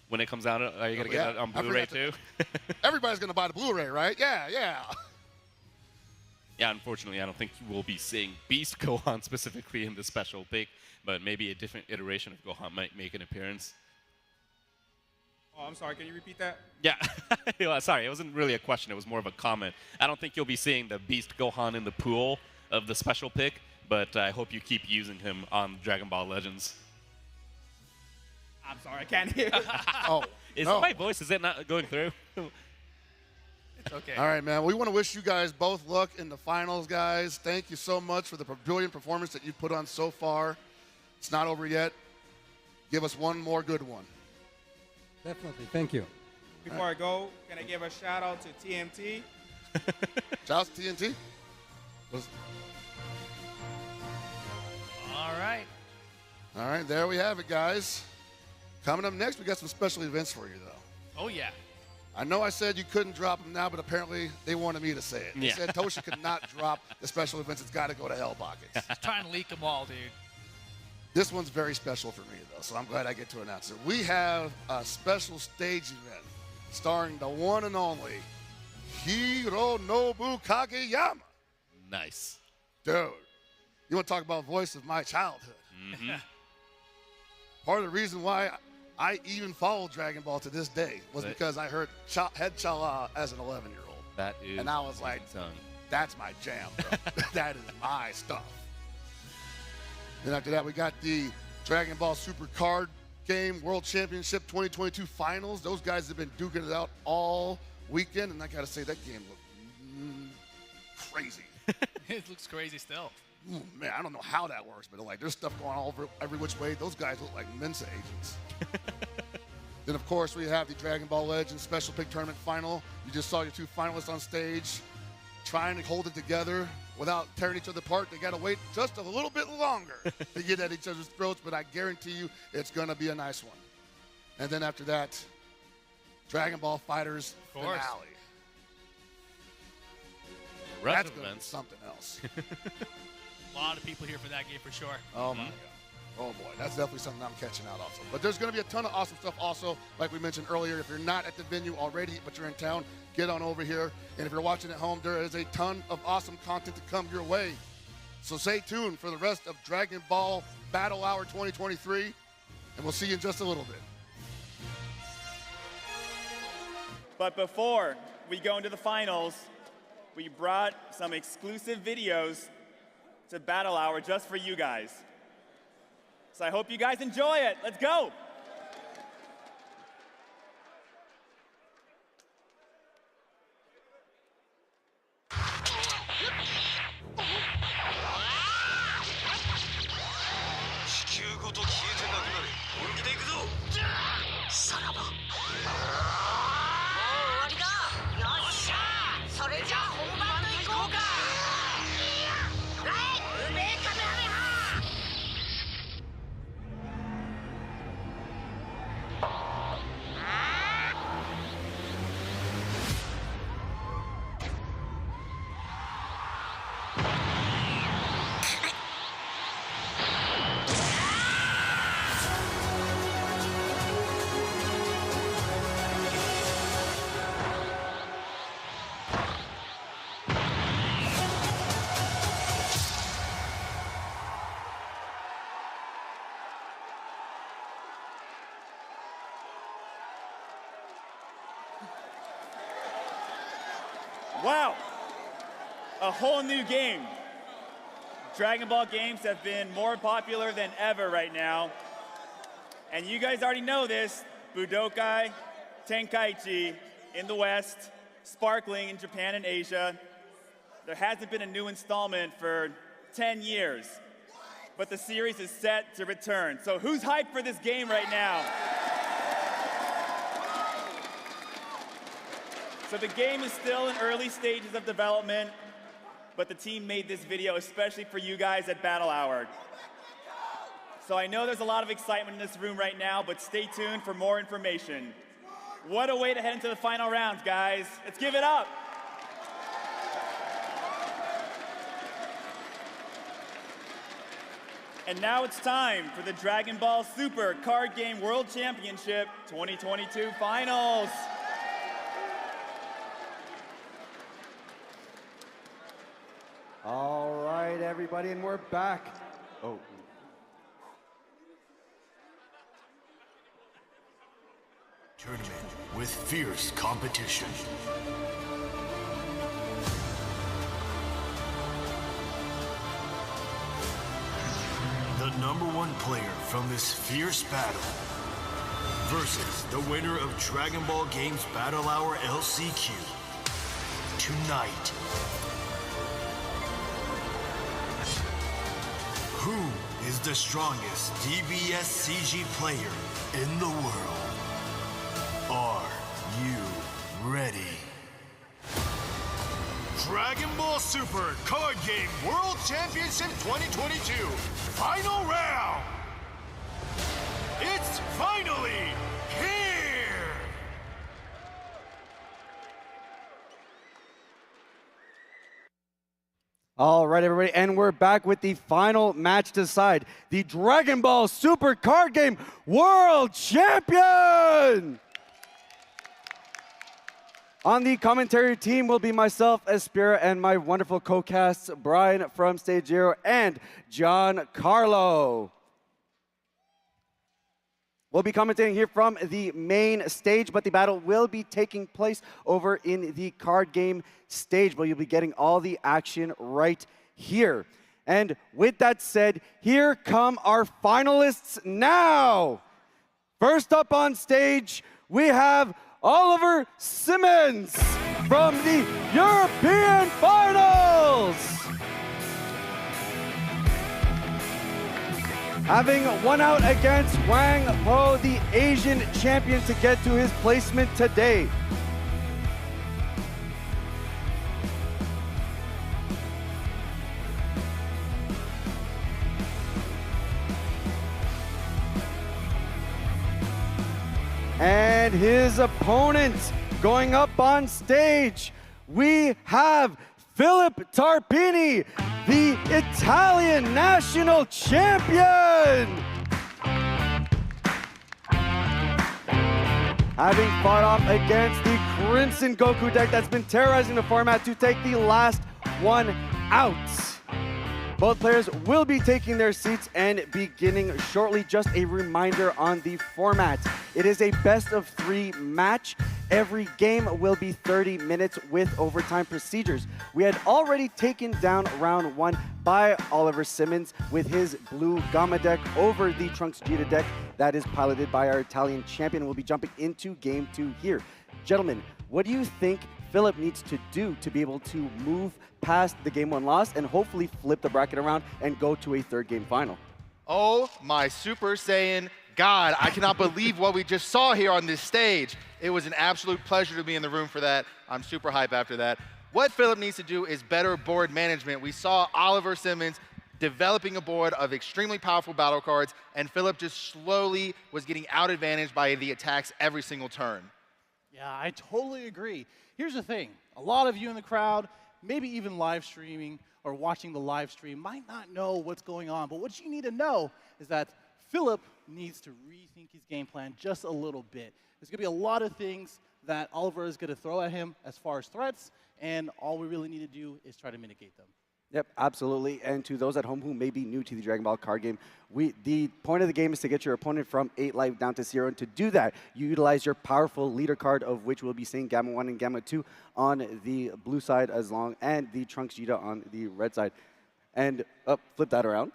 When it comes out, are you gonna get it on Blu-ray too? Everybody's gonna buy the Blu-ray, right? Yeah, yeah. Yeah, unfortunately, I don't think you will be seeing Beast Gohan specifically in the special pick, but maybe a different iteration of Gohan might make an appearance. Oh, I'm sorry. Can you repeat that? Yeah. Well, sorry, it wasn't really a question. It was more of a comment. I don't think you'll be seeing the Beast Gohan in the pool of the special pick, but I hope you keep using him on Dragon Ball Legends. I'm sorry. I can't hear. Is it my voice? Is it not going through? It's okay. All right, man. We want to wish you guys both luck in the finals, guys. Thank you so much for the brilliant performance that you've put on so far. It's not over yet. Give us one more good one. Definitely. Thank you. Before I go, can I give a shout out to TMT? Shout out to TNT. All right. All right, there we have it, guys. Coming up next, we got some special events for you, though. Oh, yeah. I know I said you couldn't drop them now, but apparently they wanted me to say it. They said Tosha could not drop the special events. It's got to go to Hell Pockets. Just trying to leak them all, dude. This one's very special for me, though, so I'm glad I get to announce it. We have a special stage event starring the one and only Hironobu Kageyama. Nice. Dude, you want to talk about voice of my childhood. Mm-hmm. Part of the reason why I even followed Dragon Ball to this day was because I heard Head Chala as an 11-year-old. That is. And I was like, that's my jam, bro. That is my stuff. Then after that, we got the Dragon Ball Super Card Game World Championship 2022 finals. Those guys have been duking it out all weekend, and I gotta say, that game looked crazy. It looks crazy still. Ooh, man, I don't know how that works, but like there's stuff going all over every which way. Those guys look like Mensa agents. Then, of course, we have the Dragon Ball Legends Special Pick Tournament Final. You just saw your two finalists on stage trying to hold it together without tearing each other apart. They got to wait just a little bit longer to get at each other's throats, but I guarantee you it's going to be a nice one. And then after that, Dragon Ball FighterZ finale. That's going to be something else. A lot of people here for that game for sure. Oh, my God. Oh, boy. That's definitely something I'm catching out also. But there's going to be a ton of awesome stuff also. Like we mentioned earlier, if you're not at the venue already, but you're in town, get on over here. And if you're watching at home, there is a ton of awesome content to come your way. So stay tuned for the rest of Dragon Ball Battle Hour 2023. And we'll see you in just a little bit. But before we go into the finals, we brought some exclusive videos to Battle Hour just for you guys. So I hope you guys enjoy it. Let's go. Wow, a whole new game. Dragon Ball games have been more popular than ever right now. And you guys already know this, Budokai Tenkaichi in the West, Sparkling in Japan and Asia. There hasn't been a new installment for 10 years, but the series is set to return. So who's hyped for this game right now? So the game is still in early stages of development, but the team made this video especially for you guys at Battle Hour. So I know there's a lot of excitement in this room right now, but stay tuned for more information. What a way to head into the final rounds, guys. Let's give it up. And now it's time for the Dragon Ball Super Card Game World Championship 2022 Finals. All right, everybody, and we're back. Oh. Tournament with fierce competition. The #1 player from this fierce battle versus the winner of Dragon Ball Games Battle Hour LCQ. Tonight, who is the strongest DBSCG player in the world? Are you ready? Dragon Ball Super Card Game World Championship 2022 Final Round! It's finally here! All right, everybody, and we're back with the final match to decide the Dragon Ball Super Card Game World Champion! On the commentary team will be myself, Espira, and my wonderful co-casts, Brian from Stage Zero and John Carlo. We'll be commentating here from the main stage, but the battle will be taking place over in the card game stage, where you'll be getting all the action right here. And with that said, here come our finalists now. First up on stage, we have Oliver Simmons from the European Finals. Having won out against Wang Po, the Asian champion, to get to his placement today. And his opponent going up on stage, we have Philip Tarpini, the Italian national champion. Having fought off against the Crimson Goku deck that's been terrorizing the format to take the last one out. Both players will be taking their seats and beginning shortly. Just a reminder on the format. It is a best-of-3 match. Every game will be 30 minutes with overtime procedures. We had already taken down round 1 by Oliver Simmons with his blue Gamma deck over the Trunks Vegeta deck that is piloted by our Italian champion. We'll be jumping into game 2 here. Gentlemen, what do you think Philip needs to do to be able to move past the game 1 loss and hopefully flip the bracket around and go to a 3rd game final? Oh my Super Saiyan God, I cannot believe what we just saw here on this stage. It was an absolute pleasure to be in the room for that. I'm super hype after that. What Philip needs to do is better board management. We saw Oliver Simmons developing a board of extremely powerful battle cards, and Philip just slowly was getting out-advantaged by the attacks every single turn. Yeah, I totally agree. Here's the thing. A lot of you in the crowd, maybe even live streaming or watching the live stream, might not know what's going on. But what you need to know is that Philip needs to rethink his game plan just a little bit. There's going to be a lot of things that Oliver is going to throw at him as far as threats, and all we really need to do is try to mitigate them. Yep, absolutely. And to those at home who may be new to the Dragon Ball card game, the point of the game is to get your opponent from 8 life down to 0. And to do that, you utilize your powerful leader card, of which we'll be seeing Gamma 1 and Gamma 2 on the blue side and the Trunks Vegeta on the red side. And flip that around.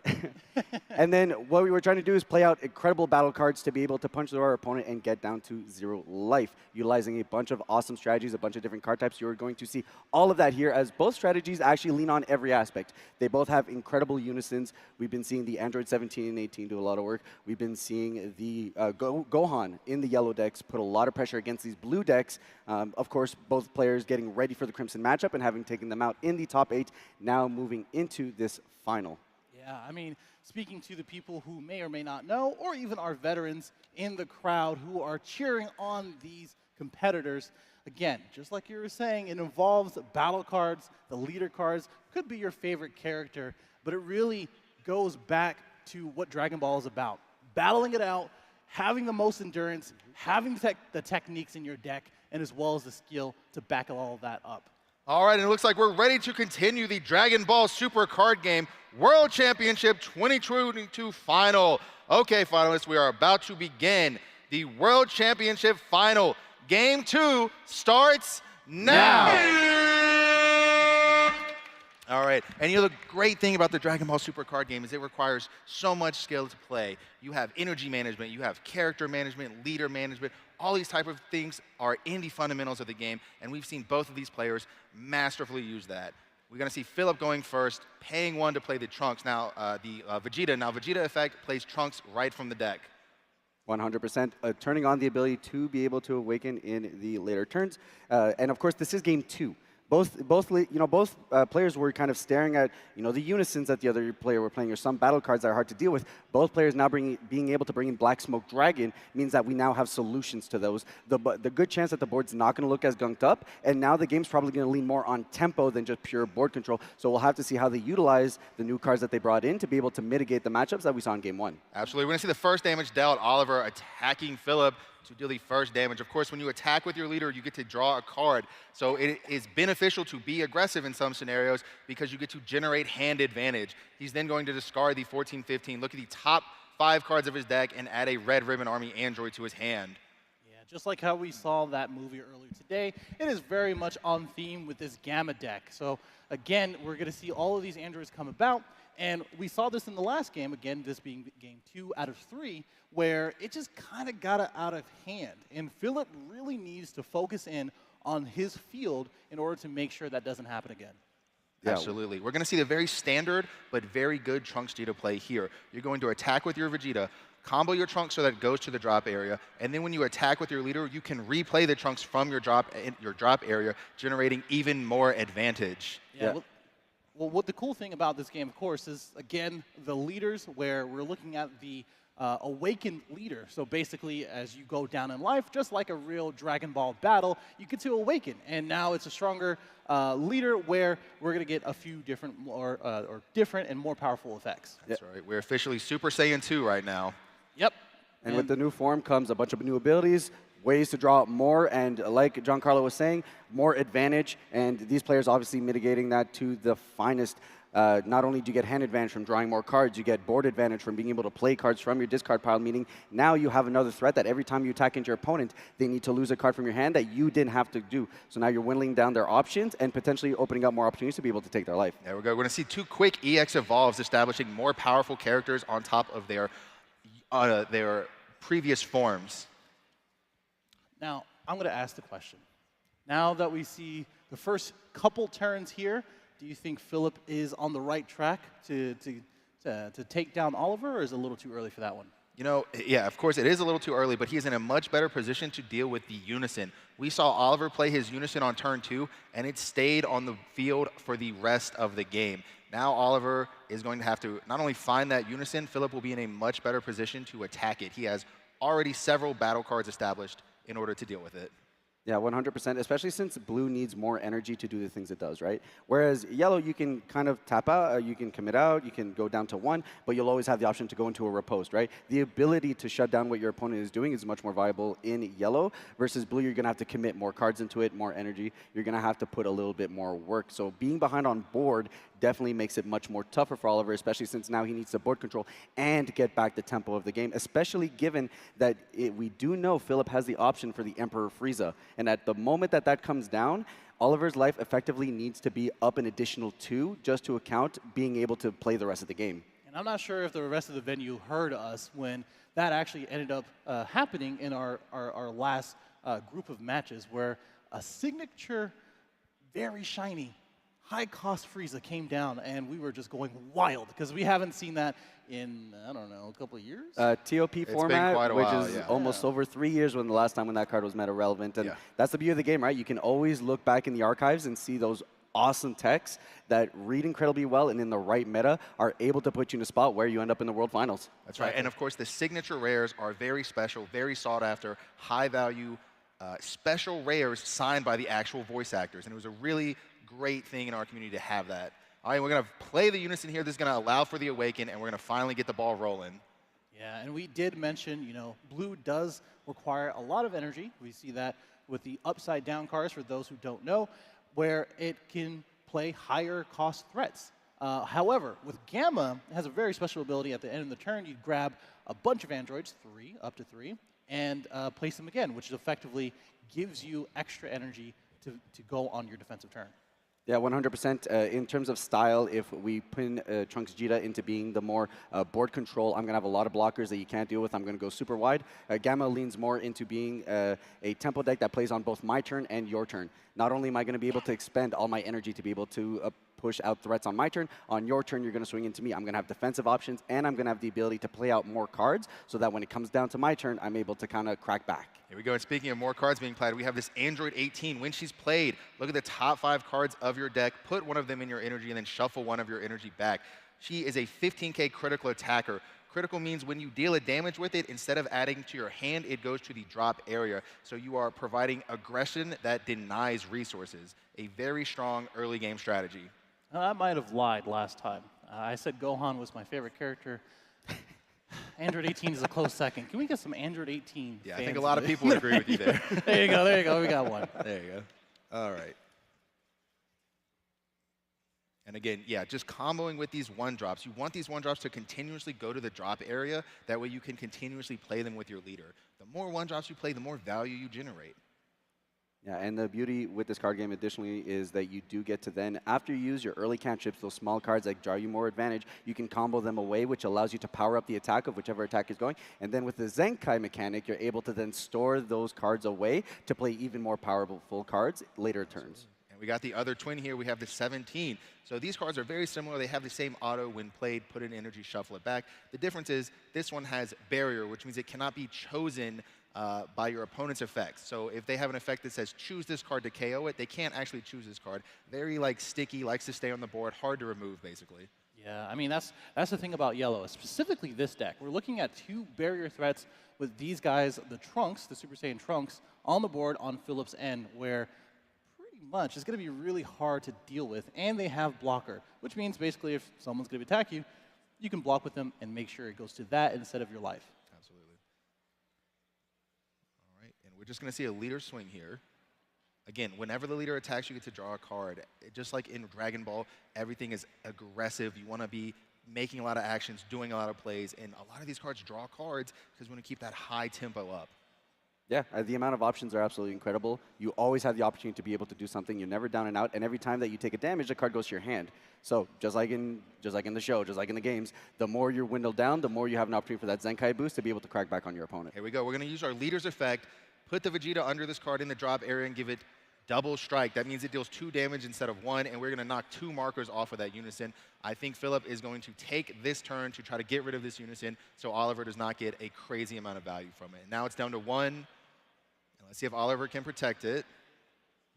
And then what we were trying to do is play out incredible battle cards to be able to punch through our opponent and get down to 0 life, utilizing a bunch of awesome strategies, a bunch of different card types. You're going to see all of that here, as both strategies actually lean on every aspect. They both have incredible unisons. We've been seeing the Android 17 and 18 do a lot of work. We've been seeing the Gohan in the yellow decks put a lot of pressure against these blue decks. Of course, both players getting ready for the Crimson matchup and having taken them out in the top 8, now moving into this final. Yeah, I mean, speaking to the people who may or may not know, or even our veterans in the crowd who are cheering on these competitors, again, just like you were saying, it involves battle cards, the leader cards, could be your favorite character, but it really goes back to what Dragon Ball is about. Battling it out, having the most endurance, having the techniques in your deck, and as well as the skill to back all of that up. All right, and it looks like we're ready to continue the Dragon Ball Super Card Game World Championship 2022 Final. Okay, finalists, we are about to begin the World Championship Final. Game 2 starts now. All right, and you know the great thing about the Dragon Ball Super Card Game is it requires so much skill to play. You have energy management, you have character management, leader management. All these type of things are in the fundamentals of the game, and we've seen both of these players masterfully use that. We're going to see Philip going first, paying 1 to play the Trunks. Now, the Vegeta. Now, Vegeta effect plays Trunks right from the deck. 100%, turning on the ability to be able to awaken in the later turns. And of course, this is game 2. Both players were kind of staring at, the unisons that the other player were playing, or some battle cards that are hard to deal with. Both players now being able to bring in Black Smoke Dragon means that we now have solutions to those. The good chance that the board's not going to look as gunked up, and now the game's probably going to lean more on tempo than just pure board control. So we'll have to see how they utilize the new cards that they brought in to be able to mitigate the matchups that we saw in game 1. Absolutely. We're going to see the first damage dealt. Oliver attacking Philip to deal the first damage. Of course, when you attack with your leader, you get to draw a card. So it is beneficial to be aggressive in some scenarios because you get to generate hand advantage. He's then going to discard the 14-15, look at the top 5 cards of his deck, and add a Red Ribbon Army android to his hand. Yeah, just like how we saw that movie earlier today, it is very much on theme with this Gamma deck. So again, we're going to see all of these androids come about, And we saw this in the last game, again, this being game 2 out of 3, where it just kind of got out of hand. And Philip really needs to focus in on his field in order to make sure that doesn't happen again. Yeah. Absolutely. We're going to see the very standard but very good Trunks Vegeta play here. You're going to attack with your Vegeta, combo your Trunks so that it goes to the drop area, and then when you attack with your leader, you can replay the Trunks from your drop area, generating even more advantage. Yeah. Well, what the cool thing about this game, of course, is, again, the leaders, where we're looking at the awakened leader. So basically, as you go down in life, just like a real Dragon Ball battle, you get to awaken. And now it's a stronger leader where we're going to get a few different or different and more powerful effects. That's right. We're officially Super Saiyan 2 right now. Yep. And with the new form comes a bunch of new abilities, ways to draw more, and like Giancarlo was saying, more advantage. And these players obviously mitigating that to the finest. Not only do you get hand advantage from drawing more cards, you get board advantage from being able to play cards from your discard pile, meaning now you have another threat that every time you attack into your opponent, they need to lose a card from your hand that you didn't have to do. So now you're whittling down their options and potentially opening up more opportunities to be able to take their life. There we go. We're going to see 2 quick EX evolves establishing more powerful characters on top of their previous forms. Now, I'm going to ask the question. Now that we see the first couple turns here, do you think Philip is on the right track to take down Oliver, or is it a little too early for that one? You know, yeah, of course, it is a little too early, but he is in a much better position to deal with the Unison. We saw Oliver play his Unison on turn 2, and it stayed on the field for the rest of the game. Now Oliver is going to have to not only find that Unison, Philip will be in a much better position to attack it. He has already several battle cards established in order to deal with it. Yeah, 100%, especially since blue needs more energy to do the things it does, right? Whereas yellow, you can kind of tap out, you can commit out, you can go down to 1, but you'll always have the option to go into a riposte, right? The ability to shut down what your opponent is doing is much more viable in yellow, versus blue, you're going to have to commit more cards into it, more energy. You're going to have to put a little bit more work. So being behind on board definitely makes it much more tougher for Oliver, especially since now he needs to board control and get back the tempo of the game, especially given that we do know Philip has the option for the Emperor Frieza. And at the moment that that comes down, Oliver's life effectively needs to be up an additional 2 just to account being able to play the rest of the game. And I'm not sure if the rest of the venue heard us when that actually ended up happening in our last group of matches, where a signature, very shiny, high-cost Frieza came down, and we were just going wild, because we haven't seen that in, I don't know, a couple of years? TOP format, which while, is almost over 3 years when the last time when that card was meta relevant. And that's the beauty of the game, right? You can always look back in the archives and see those awesome techs that read incredibly well and in the right meta are able to put you in a spot where you end up in the World Finals. That's right. And of course, the signature rares are very special, very sought after, high value, special rares signed by the actual voice actors. And it was a really great thing in our community to have that. All right, we're going to play the Unison here. This is going to allow for the Awaken, and we're going to finally get the ball rolling. Yeah, and we did mention, you know, blue does require a lot of energy. We see that with the upside down cards, for those who don't know, where it can play higher cost threats. However, with Gamma, it has a very special ability. At the end of the turn, you grab a bunch of androids, up to 3, and place them again, which effectively gives you extra energy to go on your defensive turn. Yeah, 100%. In terms of style, if we pin Trunks Vegeta into being the more board control, I'm going to have a lot of blockers that you can't deal with. I'm going to go super wide. Gamma leans more into being a tempo deck that plays on both my turn and your turn. Not only am I going to be able to expend all my energy to be able to push out threats on my turn, on your turn you're going to swing into me. I'm going to have defensive options, and I'm going to have the ability to play out more cards so that when it comes down to my turn, I'm able to kind of crack back. Here we go. And speaking of more cards being played, we have this Android 18. When she's played, look at the top 5 cards of your deck, put one of them in your energy, and then shuffle one of your energy back. She is a 15K critical attacker. Critical means when you deal a damage with it, instead of adding to your hand, it goes to the drop area. So you are providing aggression that denies resources. A very strong early game strategy. I might have lied last time. I said Gohan was my favorite character. Android 18 is a close second. Can we get some Android 18 Yeah, fans I think a lot of people would agree with you there. There you go, there you go. We got one. There you go. All right. And again, yeah, just comboing with these 1-drops. You want these 1-drops to continuously go to the drop area. That way you can continuously play them with your leader. The more 1-drops you play, the more value you generate. Yeah, and the beauty with this card game additionally is that you do get to then, after you use your early cantrips, those small cards that draw you more advantage, you can combo them away, which allows you to power up the attack of whichever attack is going. And then with the Zenkai mechanic, you're able to then store those cards away to play even more powerful cards later turns. And we got the other twin here. We have the 17. So these cards are very similar. They have the same auto when played, put in energy, shuffle it back. The difference is this one has barrier, which means it cannot be chosen by your opponent's effects. So if they have an effect that says choose this card to KO it, they can't actually choose this card. Very like sticky, likes to stay on the board, hard to remove basically. Yeah, I mean that's the thing about yellow, specifically this deck. We're looking at 2 barrier threats with these guys, the Trunks, the Super Saiyan Trunks, on the board on Philip's end, where pretty much it's going to be really hard to deal with, and they have blocker, which means basically if someone's going to attack you, you can block with them and make sure it goes to that instead of your life. We're just going to see a leader swing here. Again, whenever the leader attacks, you get to draw a card. Just like in Dragon Ball, everything is aggressive. You want to be making a lot of actions, doing a lot of plays, and a lot of these cards draw cards because we want to keep that high tempo up. Yeah, the amount of options are absolutely incredible. You always have the opportunity to be able to do something. You're never down and out, and every time that you take a damage, the card goes to your hand. So just like in the show, just like in the games, the more you're dwindled down, the more you have an opportunity for that Zenkai boost to be able to crack back on your opponent. Here we go. We're going to use our leader's effect. Put the Vegeta under this card in the drop area and give it double strike. That means it deals 2 damage instead of 1, and we're going to knock 2 markers off of that unison. I think Philip is going to take this turn to try to get rid of this unison so Oliver does not get a crazy amount of value from it. And now it's down to 1. And let's see if Oliver can protect it.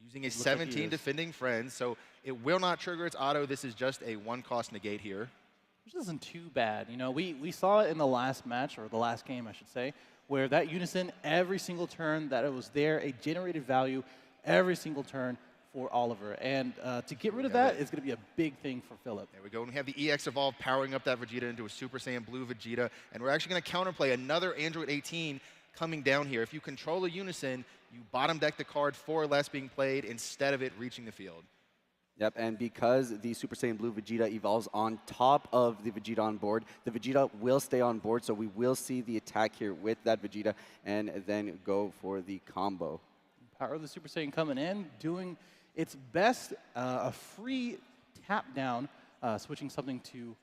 Using a 17 defending friends, so it will not trigger its auto. This is just a 1-cost negate here. Which isn't too bad. You know, we saw it in the last match, or the last game, I should say, where that unison, every single turn that it was there, it generated value every single turn for Oliver. And to get rid of that is going to be a big thing for Philip. There we go. And we have the EX Evolve powering up that Vegeta into a Super Saiyan Blue Vegeta. And we're actually going to counterplay another Android 18 coming down here. If you control a unison, you bottom deck the card 4 or less being played instead of it reaching the field. Yep, and because the Super Saiyan Blue Vegeta evolves on top of the Vegeta on board, the Vegeta will stay on board, so we will see the attack here with that Vegeta and then go for the combo. Power of the Super Saiyan coming in, doing its best, a free tap down, switching something to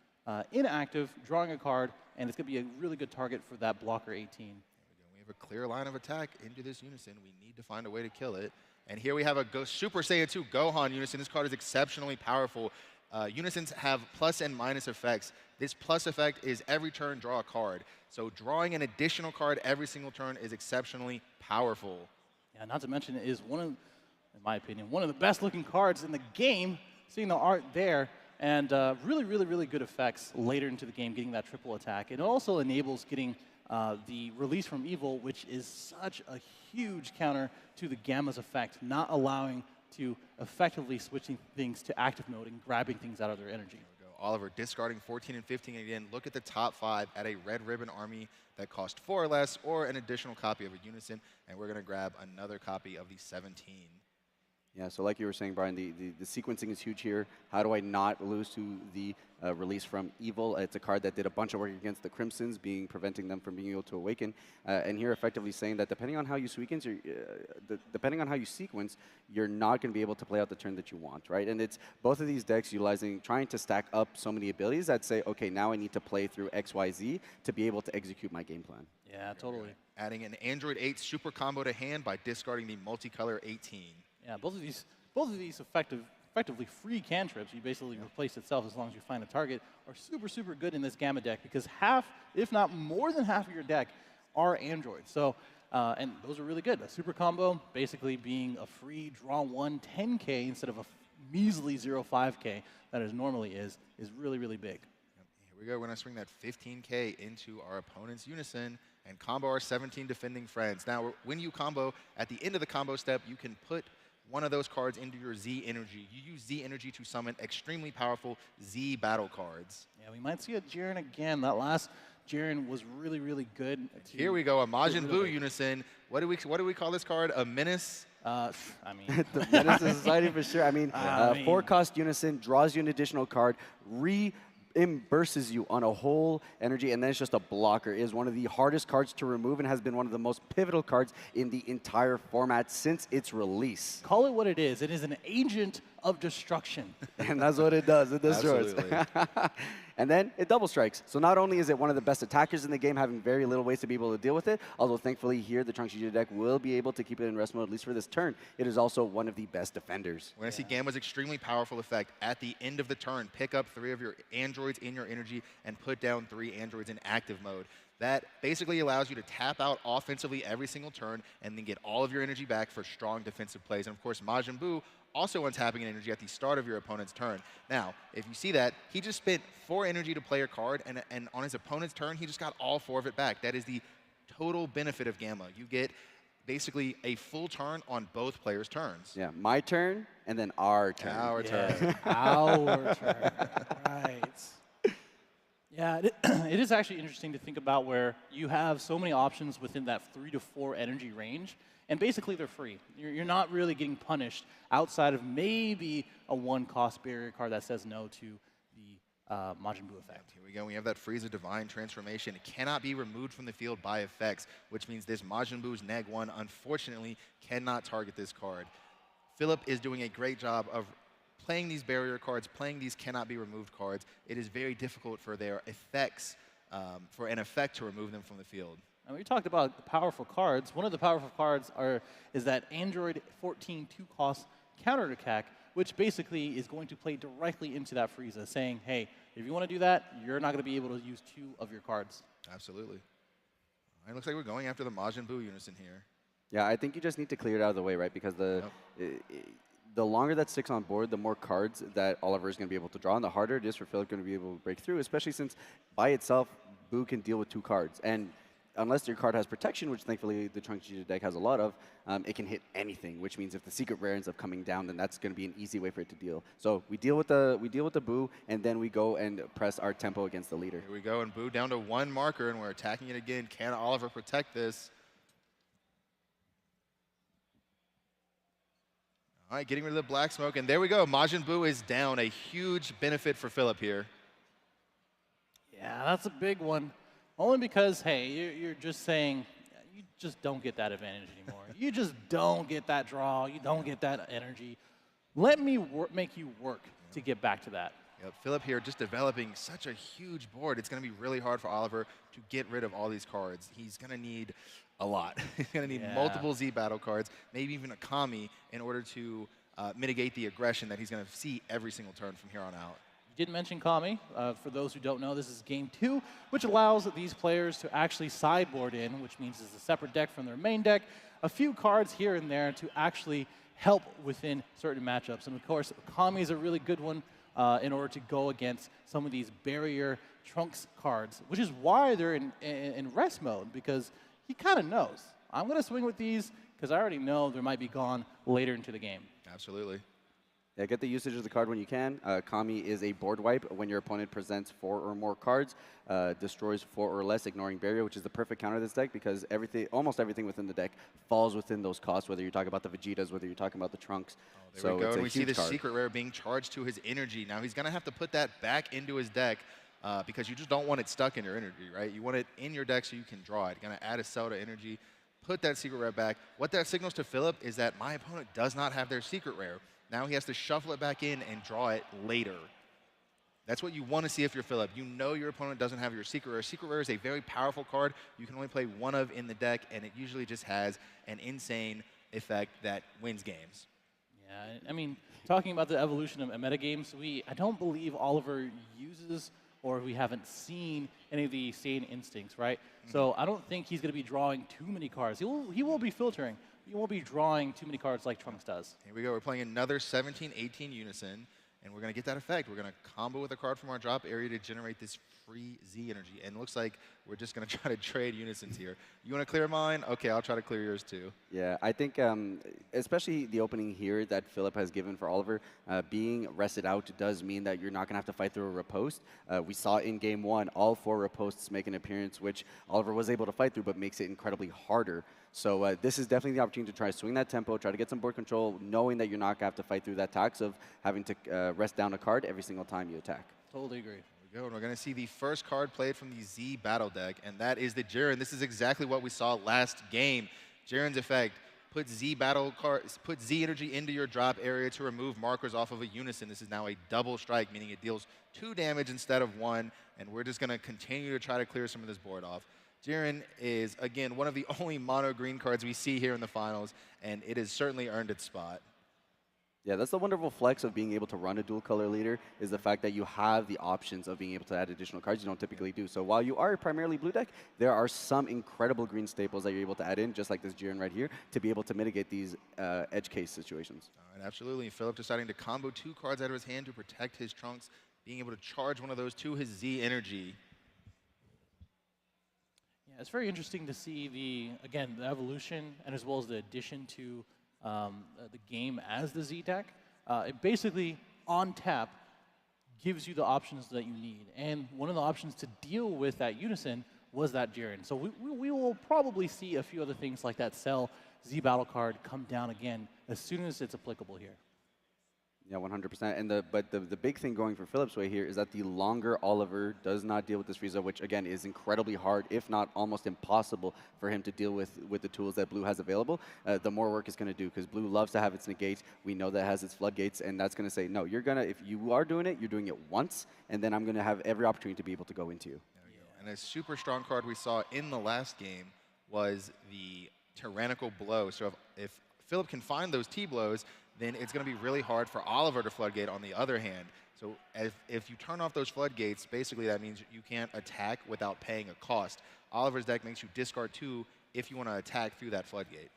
inactive, drawing a card, and it's going to be a really good target for that blocker 18. There we go. We have a clear line of attack into this unison. We need to find a way to kill it. And here we have a Super Saiyan 2 Gohan unison. This card is exceptionally powerful. Unisons have plus and minus effects. This plus effect is every turn draw a card. So drawing an additional card every single turn is exceptionally powerful. Yeah, not to mention it is one of, in my opinion, one of the best looking cards in the game. Seeing the art there, and really good effects later into the game, getting that triple attack. It also enables getting the release from evil, which is such a huge counter to the Gamma's effect, not allowing to effectively switching things to active mode and grabbing things out of their energy. Oliver discarding 14 and 15 again. Look at the top 5 at a red ribbon army that cost 4 or less, or an additional copy of a unison, and we're going to grab another copy of the 17. Yeah, so like you were saying, Brian, the sequencing is huge here. How do I not lose to the release from Evil? It's a card that did a bunch of work against the Crimsons, preventing them from being able to awaken. And here effectively saying that depending on how you sequence, you're not going to be able to play out the turn that you want, right? And it's both of these decks trying to stack up so many abilities that say, okay, now I need to play through X, Y, Z to be able to execute my game plan. Yeah, totally. Adding an Android 8 super combo to hand by discarding the multicolor 18. Yeah, both of these effectively free cantrips, you basically replace itself as long as you find a target, are super good in this Gamma deck because half, if not more than half of your deck are androids. So, and those are really good. A super combo basically being a free draw 1 10K instead of a measly 0.5K that it normally is really big. Here we go. We're going to swing that 15K into our opponent's unison and combo our 17 defending friends. Now, when you combo, at the end of the combo step, you can put one of those cards into your Z energy. You use Z energy to summon extremely powerful Z battle cards. Yeah, we might see a Jiren again. That last Jiren was really good. Here we go, a Majin Buu unison. What do we call this card? A menace? I mean, the Menace to Society for sure. I mean, 4-cost unison draws you an additional card. bursts you on a whole energy, and then it's just a blocker. It is one of the hardest cards to remove and has been one of the most pivotal cards in the entire format since its release. Call it what it is. It is an agent of destruction. And that's what it does. It destroys. And then it double strikes. So not only is it one of the best attackers in the game, having very little ways to be able to deal with it, although thankfully here the Trunks GG deck will be able to keep it in rest mode, at least for this turn, it is also one of the best defenders. We're going to see Gamma's extremely powerful effect at the end of the turn. Pick up 3 of your androids in your energy and put down 3 androids in active mode. That basically allows you to tap out offensively every single turn and then get all of your energy back for strong defensive plays. And of course, Majin Buu also untapping an energy at the start of your opponent's turn. Now, if you see that, he just spent 4 energy to play a card, and on his opponent's turn, he just got all 4 of it back. That is the total benefit of Gamma. You get basically a full turn on both players' turns. Yeah, my turn, and then our turn. Our turn. Our turn. Right. Yeah, it is actually interesting to think about where you have so many options within that 3 to 4 energy range, and basically they're free. You're not really getting punished outside of maybe a 1-cost barrier card that says no to the Majin Buu effect. Here we go. We have that Frieza Divine Transformation. It cannot be removed from the field by effects, which means this Majin Buu's Neg 1 unfortunately cannot target this card. Philip is doing a great job of playing these barrier cards, playing these cannot be removed cards. It is very difficult for their effects, for an effect to remove them from the field. And we talked about powerful cards. One of the powerful cards is that Android 14 2-cost counterattack, which basically is going to play directly into that Frieza, saying, hey, if you want to do that, you're not going to be able to use 2 of your cards. Absolutely. All right, looks like we're going after the Majin Buu unison here. Yeah, I think you just need to clear it out of the way, right? Because the longer that sticks on board, the more cards that Oliver is going to be able to draw, and the harder it is for Philip going to be able to break through, especially since by itself, Buu can deal with 2 cards. And unless your card has protection, which thankfully the Trunks GG deck has a lot of, it can hit anything, which means if the secret rare ends up coming down, then that's going to be an easy way for it to deal. So we deal with the Buu, and then we go and press our tempo against the leader. Here we go, and Buu down to 1 marker, and we're attacking it again. Can Oliver protect this? All right, getting rid of the black smoke, and there we go. Majin Buu is down. A huge benefit for Philip here. Yeah, that's a big one. Only because, hey, you're just saying, you just don't get that advantage anymore. You just don't get that draw. You don't get that energy. Let me make you work to get back to that. Yep, Philip here just developing such a huge board. It's going to be really hard for Oliver to get rid of all these cards. He's going to need a lot. He's going to need multiple Z battle cards, maybe even a Kami, in order to mitigate the aggression that he's going to see every single turn from here on out. You did mention Kami. For those who don't know, this is game 2, which allows these players to actually sideboard in, which means it's a separate deck from their main deck, a few cards here and there to actually help within certain matchups. And of course, Kami is a really good one in order to go against some of these barrier Trunks cards, which is why they're in rest mode, because he kind of knows. I'm going to swing with these because I already know they might be gone later into the game. Absolutely. Yeah, get the usage of the card when you can. Kami is a board wipe when your opponent presents 4 or more cards, destroys 4 or less, ignoring barrier, which is the perfect counter to this deck because almost everything within the deck falls within those costs, whether you're talking about the Vegetas, whether you're talking about the Trunks. Oh, there we go, and we see the secret rare being charged to his energy. Now he's going to have to put that back into his deck because you just don't want it stuck in your energy, right? You want it in your deck so you can draw it. You're going to add a cell to energy, put that secret rare back. What that signals to Philip is that my opponent does not have their secret rare. Now he has to shuffle it back in and draw it later. That's what you want to see if you're Philip. You know your opponent doesn't have your secret rare. Secret rare is a very powerful card you can only play 1 of in the deck, and it usually just has an insane effect that wins games. Yeah, I mean, talking about the evolution of metagames, I don't believe Oliver uses or we haven't seen any of the Saiyan instincts, right? So I don't think he's going to be drawing too many cards. He will be filtering. He won't be drawing too many cards like Trunks does. Here we go. We're playing another 17-18 unison, and we're going to get that effect. We're going to combo with a card from our drop area to generate this free Z energy. And it looks like we're just going to try to trade unisons here. You want to clear mine? Okay, I'll try to clear yours too. Yeah, I think especially the opening here that Philip has given for Oliver, being rested out does mean that you're not going to have to fight through a riposte. We saw in game 1, all 4 ripostes make an appearance, which Oliver was able to fight through, but makes it incredibly harder. So this is definitely the opportunity to try to swing that tempo, try to get some board control, knowing that you're not going to have to fight through that tax of having to rest down a card every single time you attack. Totally agree. We we go, and we're going to see the first card played from the Z battle deck, and that is the Jiren. This is exactly what we saw last game. Jiren's effect, put Z energy into your drop area to remove markers off of a unison. This is now a double strike, meaning it deals 2 damage instead of 1, and we're just going to continue to try to clear some of this board off. Jiren is, again, one of the only mono green cards we see here in the finals, and it has certainly earned its spot. Yeah, that's the wonderful flex of being able to run a dual color leader, is the fact that you have the options of being able to add additional cards you don't typically do. So while you are a primarily blue deck, there are some incredible green staples that you're able to add in, just like this Jiren right here, to be able to mitigate these edge case situations. All right, absolutely. Philip deciding to combo 2 cards out of his hand to protect his trunks, being able to charge one of those to his Z energy. Yeah, it's very interesting to see the evolution and as well as the addition to the game as the Z deck. It basically, on tap, gives you the options that you need. And one of the options to deal with that unison was that Jiren. So we will probably see a few other things like that Cell Z battle card come down again as soon as it's applicable here. Yeah, 100%. But the big thing going for Philip's way here is that the longer Oliver does not deal with this Frieza, which again is incredibly hard, if not almost impossible for him to deal with the tools that Blue has available, the more work it's going to do, because Blue loves to have its negates. We know that it has its floodgates, and that's going to say, no, if you are doing it, you're doing it once, and then I'm going to have every opportunity to be able to go into you. There we go. And a super strong card we saw in the last game was the Tyrannical Blow. So if Philip can find those T-blows, then it's going to be really hard for Oliver to floodgate on the other hand. So if you turn off those floodgates, basically that means you can't attack without paying a cost. Oliver's deck makes you discard 2 if you want to attack through that floodgate.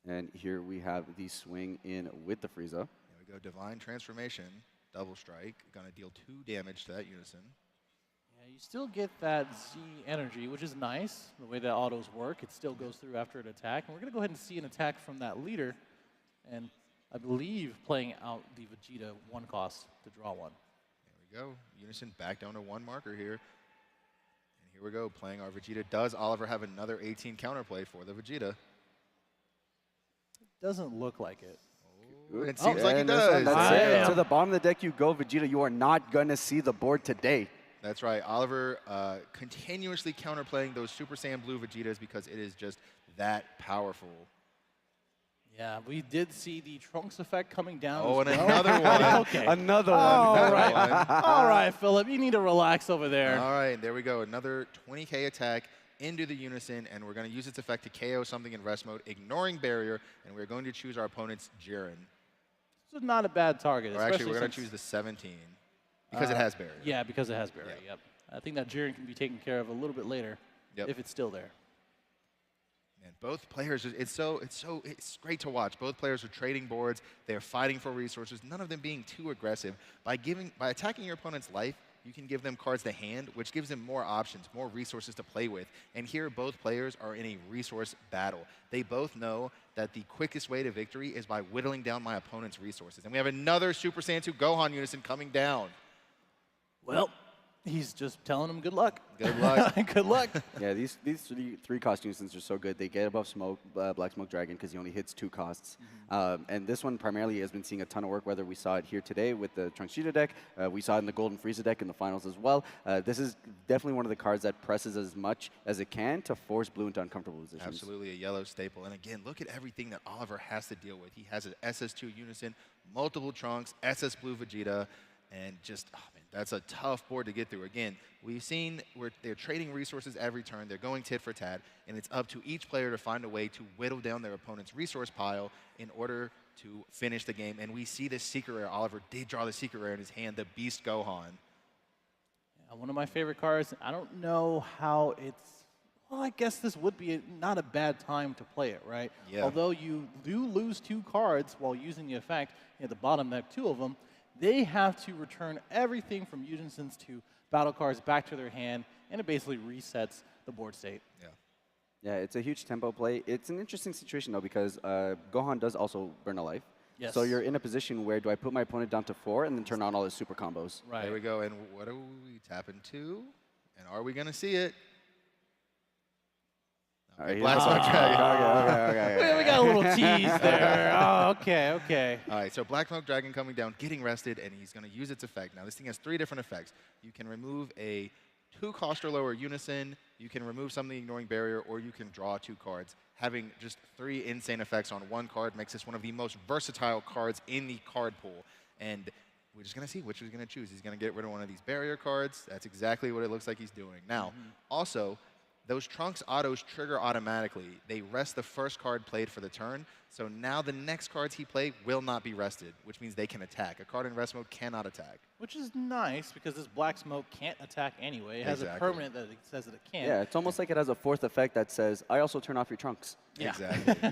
And here we have the swing in with the Frieza. There we go, Divine Transformation, double strike, going to deal 2 damage to that unison. Yeah, you still get that Z energy, which is nice. The way that autos work, it still goes through after an attack. And we're going to go ahead and see an attack from that leader. And I believe playing out the Vegeta 1 cost to draw 1. There we go. Unison back down to 1 marker here. And here we go, playing our Vegeta. Does Oliver have another 18 counterplay for the Vegeta? It doesn't look like it. Oh, it seems like it does. That's it. To the bottom of the deck you go, Vegeta. You are not going to see the board today. That's right. Oliver continuously counterplaying those Super Saiyan Blue Vegetas because it is just that powerful. Yeah, we did see the Trunks effect coming down. Oh, and well. another one. Okay. Another one. All right. All right, Philip, you need to relax over there. All right, there we go. Another 20k attack into the unison, and we're going to use its effect to KO something in rest mode, ignoring barrier, and we're going to choose our opponent's Jiren. This is not a bad target. Or actually, we're going to choose the 17. Because it has barrier. Yeah, because it has barrier, yep. I think that Jiren can be taken care of a little bit later if it's still there. And both players, it's great to watch. Both players are trading boards. They're fighting for resources, none of them being too aggressive. By attacking your opponent's life, you can give them cards to hand, which gives them more options, more resources to play with. And here, both players are in a resource battle. They both know that the quickest way to victory is by whittling down my opponent's resources. And we have another Super Saiyan 2 Gohan unison coming down. Well, he's just telling them good luck. Good luck. Good luck. Yeah, these three cost unisons are so good. They get above smoke, Black Smoke Dragon, because he only hits 2 costs. And this one primarily has been seeing a ton of work, whether we saw it here today with the Trunks Cheetah deck, we saw it in the Golden Frieza deck in the finals as well. This is definitely one of the cards that presses as much as it can to force Blue into uncomfortable positions. Absolutely, a yellow staple. And again, look at everything that Oliver has to deal with. He has an SS2 unison, multiple Trunks, SS Blue Vegeta, and just, oh man, that's a tough board to get through. Again, we've seen where they're trading resources every turn. They're going tit for tat, and it's up to each player to find a way to whittle down their opponent's resource pile in order to finish the game. And we see this secret rare. Oliver did draw the secret rare in his hand, the Beast Gohan. Yeah, one of my favorite cards. I don't know how it's, well, I guess this would be not a bad time to play it, right? Yeah. Although you do lose 2 cards while using the effect, at the bottom there, 2 of them, they have to return everything from unisons to battle cards back to their hand, and it basically resets the board state. Yeah. Yeah, it's a huge tempo play. It's an interesting situation, though, because Gohan does also burn a life. Yes. So you're in a position where do I put my opponent down to 4 and then turn on all his super combos? Right. There we go. And what do we tap into? And are we going to see it? right, Black Cloak Dragon. Okay. We got a little tease there. Oh, okay. All right, so Black Cloak Dragon coming down, getting rested, and he's going to use its effect. Now, this thing has 3 different effects. You can remove a 2-cost or lower unison, you can remove something ignoring barrier, or you can draw 2 cards. Having just 3 insane effects on 1 card makes this one of the most versatile cards in the card pool. And we're just going to see which he's going to choose. He's going to get rid of one of these barrier cards. That's exactly what it looks like he's doing. Now, also, those Trunks autos trigger automatically. They rest the first card played for the turn. So now the next cards he played will not be rested, which means they can attack. A card in rest mode cannot attack. Which is nice because this Black Smoke can't attack anyway. It has a permanent that it says that it can't. Yeah, it's almost like it has a 4th effect that says, I also turn off your Trunks. Yeah. Exactly.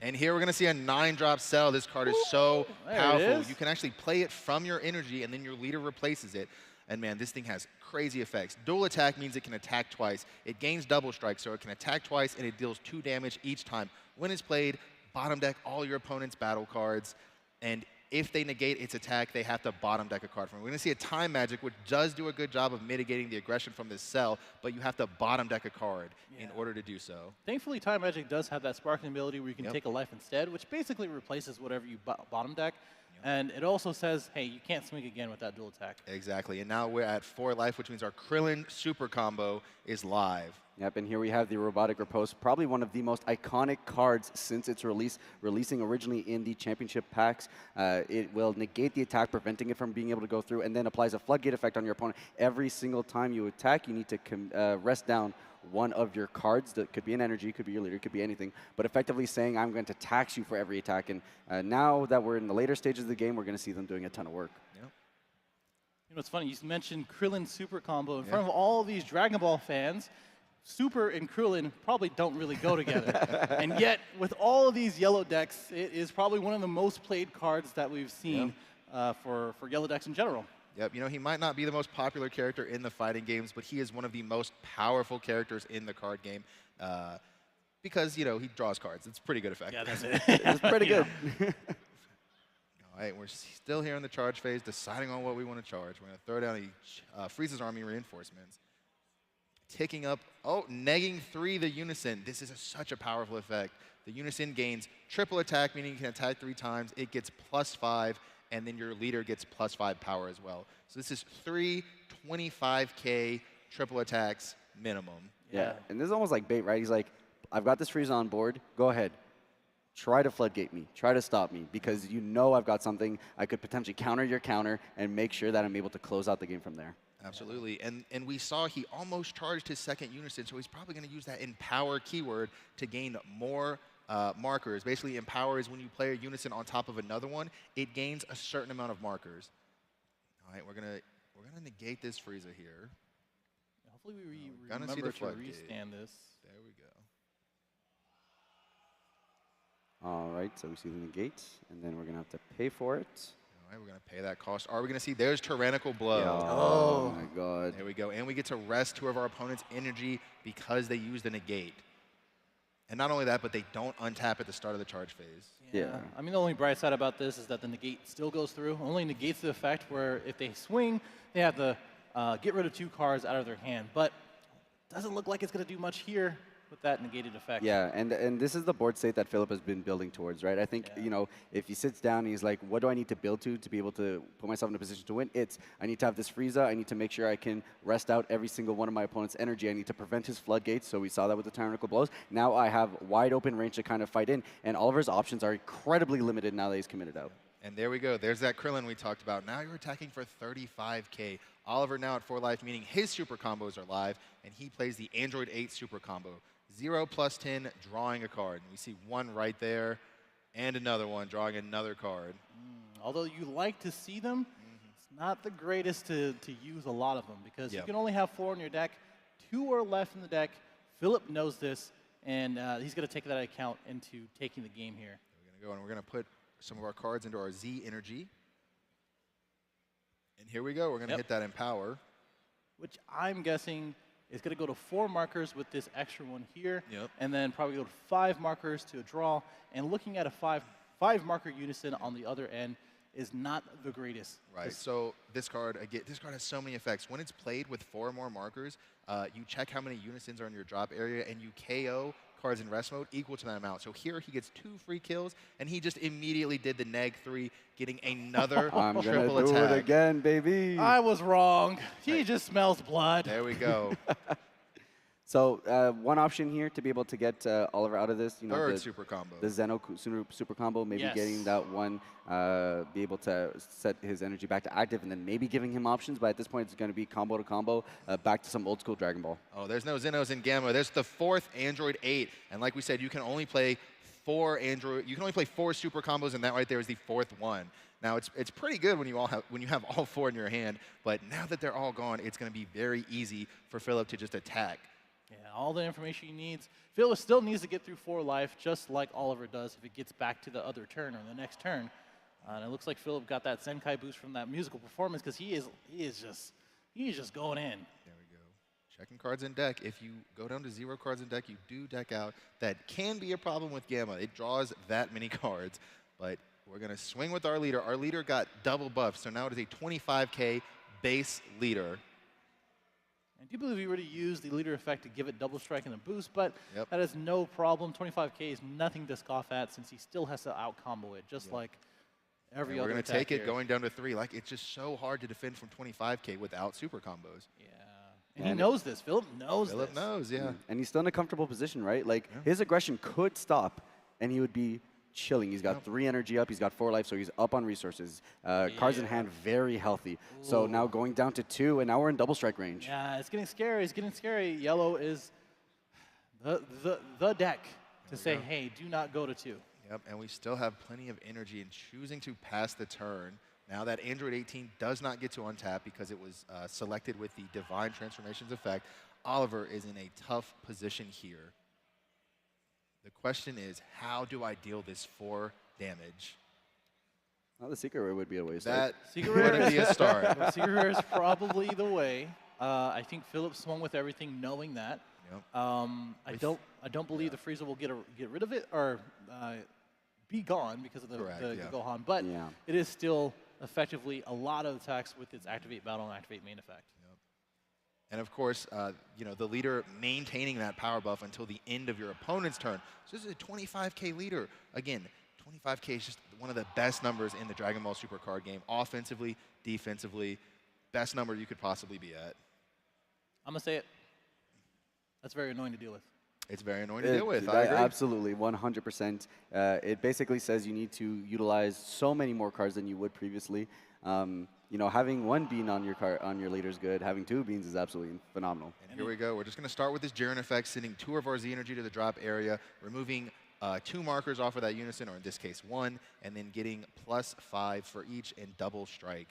And here we're going to see a 9-drop Cell. This card is so powerful. You can actually play it from your energy, and then your leader replaces it. And man, this thing has crazy effects. Dual attack means it can attack twice. It gains double strike, so it can attack twice, and it deals 2 damage each time. When it's played, bottom deck all your opponent's battle cards, and if they negate its attack, they have to bottom deck a card from it. We're going to see a Time Magic, which does do a good job of mitigating the aggression from this Cell, but you have to bottom deck a card in order to do so. Thankfully, Time Magic does have that sparkling ability where you can take a life instead, which basically replaces whatever you bottom deck. And it also says, hey, you can't swing again with that dual attack. Exactly. And now we're at 4 life, which means our Krillin super combo is live. Yep, and here we have the Robotic Riposte, probably one of the most iconic cards since its release, releasing originally in the championship packs. It will negate the attack, preventing it from being able to go through, and then applies a floodgate effect on your opponent. Every single time you attack, you need to rest down one of your cards. That could be an energy, could be your leader, could be anything, but effectively saying, I'm going to tax you for every attack. And now that we're in the later stages of the game, we're going to see them doing a ton of work. Yep. You know, it's funny, you mentioned Krillin Super Combo. In front of all these Dragon Ball fans, Super and Krillin probably don't really go together. And yet, with all of these yellow decks, it is probably one of the most played cards that we've seen for yellow decks in general. Yep, you know, he might not be the most popular character in the fighting games, but he is one of the most powerful characters in the card game because, you know, he draws cards. It's pretty good effect. Yeah, that's it. It's pretty good. All right, we're still here in the charge phase, deciding on what we want to charge. We're going to throw down Frieza's Army reinforcements. Ticking up, negging 3 the Unison. This is such a powerful effect. The Unison gains triple attack, meaning you can attack 3 times. It gets +5, and then your leader gets +5 power as well. So this is 3 25K triple attacks minimum. Yeah, and this is almost like bait, right? He's like, I've got this Frieza on board. Go ahead. Try to floodgate me. Try to stop me, because you know I've got something. I could potentially counter your counter and make sure that I'm able to close out the game from there. Absolutely, and we saw he almost charged his second Unison, so he's probably going to use that Empower keyword to gain more markers. Basically, Empower is when you play a Unison on top of another one, it gains a certain amount of markers. All right, we're gonna negate this Frieza here. Hopefully we remember to restand this. There we go. All right, so we see the negate, and then we're going to have to pay for it. All right, we're going to pay that cost. Are we going to see? There's Tyrannical Blow. Yeah. Oh, my God. There we go. And we get to rest 2 of our opponent's energy because they use the negate. And not only that, but they don't untap at the start of the charge phase. Yeah. I mean, the only bright side about this is that the negate still goes through. Only negates the effect where if they swing, they have to get rid of 2 cards out of their hand. But it doesn't look like it's going to do much here with that negated effect. Yeah, and this is the board state that Philip has been building towards, right? I think, you know, if he sits down and he's like, what do I need to build to be able to put myself in a position to win? It's, I need to have this Frieza. I need to make sure I can rest out every single one of my opponent's energy. I need to prevent his floodgates, so we saw that with the Tyrannical Blows. Now I have wide open range to kind of fight in, and Oliver's options are incredibly limited now that he's committed out. And there we go. There's that Krillin we talked about. Now you're attacking for 35K. Oliver now at 4 life, meaning his super combos are live, and he plays the Android 8 super combo. 0 + 10, drawing a card. And we see 1 right there, and another one, drawing another card. Although you like to see them, it's not the greatest to use a lot of them, because you can only have 4 in your deck. 2 are left in the deck. Philip knows this, and he's going to take that account into taking the game here. We're going to go, and we're going to put some of our cards into our Z energy. And here we go. We're going to hit that Empower. Which I'm guessing is going to go to 4 markers with this extra one here, and then probably go to 5 markers to a draw. And looking at a 5-marker Unison on the other end is not the greatest. Right. So this card, again, this card has so many effects. When it's played with 4 or more markers, you check how many Unisons are in your drop area, and you KO cards in rest mode equal to that amount. So here he gets 2 free kills, and he just immediately did the -3, getting another I'm triple gonna do attack. it again, baby. I was wrong. He just smells blood. There we go. So one option here to be able to get Oliver out of this, you know, Third the super combo. The Zeno super combo, maybe Yes. getting that one, be able to set his energy back to active, and then maybe giving him options. But at this point, it's going to be combo to combo, back to some old school Dragon Ball. Oh, there's no Zenos in Gamma. There's the 4th Android 8, and like we said, you can only play 4 Android. You can only play 4 super combos, and that right there is the 4th one. Now it's pretty good when you have all 4 in your hand, but now that they're all gone, it's going to be very easy for Philip to just attack. Yeah, all the information he needs. Philip still needs to get through 4 life, just like Oliver does if it gets back to the other turn or the next turn. And it looks like Philip got that Zenkai boost from that musical performance because he is just going in. There we go. Checking cards in deck. If you go down to 0 cards in deck, you do deck out. That can be a problem with Gamma. It draws that many cards, but we're going to swing with our leader. Our leader got double buff, so now it is a 25K base leader. I do believe he already used the leader effect to give it double strike and a boost, but Yep. that is no problem. 25K is nothing to scoff at since he still has to out-combo it, just like every And other we're going to attack take it here. going down to 3. Like, it's just so hard to defend from 25K without super combos. Yeah. And he knows this. Philip knows Philip this. knows, yeah. And he's still in a comfortable position, right? Like, his aggression could stop, and he would be chilling. He's got 3 energy up, he's got 4 life, so he's up on resources. Cards in hand, very healthy. So now going down to 2, and now we're in double strike range. Yeah, it's getting scary. It's getting scary. Yellow is the deck to say, hey, do not go to 2. Yep, and we still have plenty of energy in choosing to pass the turn. Now that Android 18 does not get to untap because it was selected with the Divine Transformations effect, Oliver is in a tough position here. The question is, how do I deal this 4 damage? Well, the secret rare would be a way to That start. would be a start. Well, secret rare is probably the way. I think Philip swung with everything, knowing that. Yep. I don't believe the Frieza will get rid of it or be gone because of the Gohan, but it is still effectively a lot of attacks with its activate battle and activate main effect. And of course, you know, the leader maintaining that power buff until the end of your opponent's turn. So this is a 25K leader. Again, 25K is just one of the best numbers in the Dragon Ball Super card game. Offensively, defensively, best number you could possibly be at. I'm going to say it. That's very annoying to deal with. It's very annoying to deal with. I agree. Absolutely, 100%. It basically says you need to utilize so many more cards than you would previously. You know, having 1 bean on your leader is good. Having 2 beans is absolutely phenomenal. And here we go. We're just going to start with this Jiren effect, sending 2 of our Z energy to the drop area, removing 2 markers off of that unison, or in this case 1, and then getting +5 for each and double strike.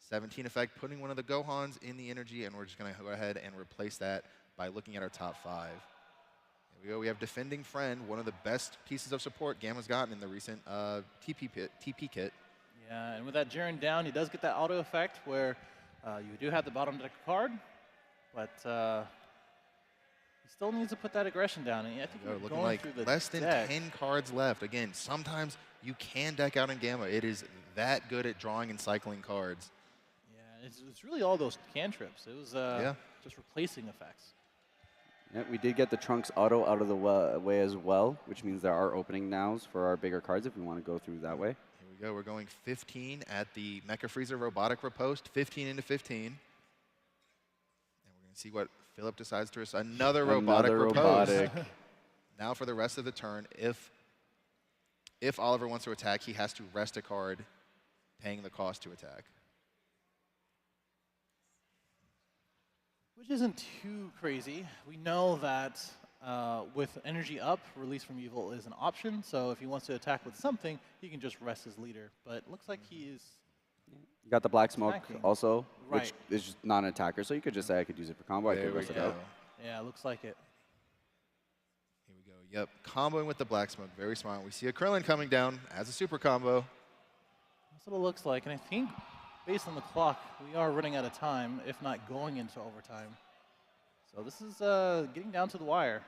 17 effect, putting one of the Gohans in the energy, and we're just going to go ahead and replace that by looking at our top 5. Here we go. We have Defending Friend, one of the best pieces of support Gamma's gotten in the recent TP kit. Yeah, and with that Jiren down, he does get that auto effect where you do have the bottom deck card, but he still needs to put that aggression down. And I think we're looking going like through the less than deck. 10 cards left. Again, sometimes you can deck out in Gamma. It is that good at drawing and cycling cards. Yeah, it's really all those cantrips. It was just replacing effects. Yeah, we did get the Trunks auto out of the way as well, which means there are opening nows for our bigger cards if we want to go through that way. Here we go. We're going 15 at the Mecha Freezer Robotic Riposte, 15 into 15. And we're going to see what Philip decides to risk. Another robotic riposte. Now for the rest of the turn, if Oliver wants to attack, he has to rest a card, paying the cost to attack. Which isn't too crazy. We know that with energy up, release from evil is an option. So if he wants to attack with something, he can just rest his leader. But it looks like he is. You got the Black Smoke attacking. also, Right. which is just not an attacker. So you could just say I could use it for combo. I could rest it out. Yeah, it looks like it. Here we go. Yep, comboing with the Black Smoke. Very smart. We see a Krillin coming down as a super combo. That's what it looks like. And I think, based on the clock, we are running out of time, if not going into overtime. So this is getting down to the wire.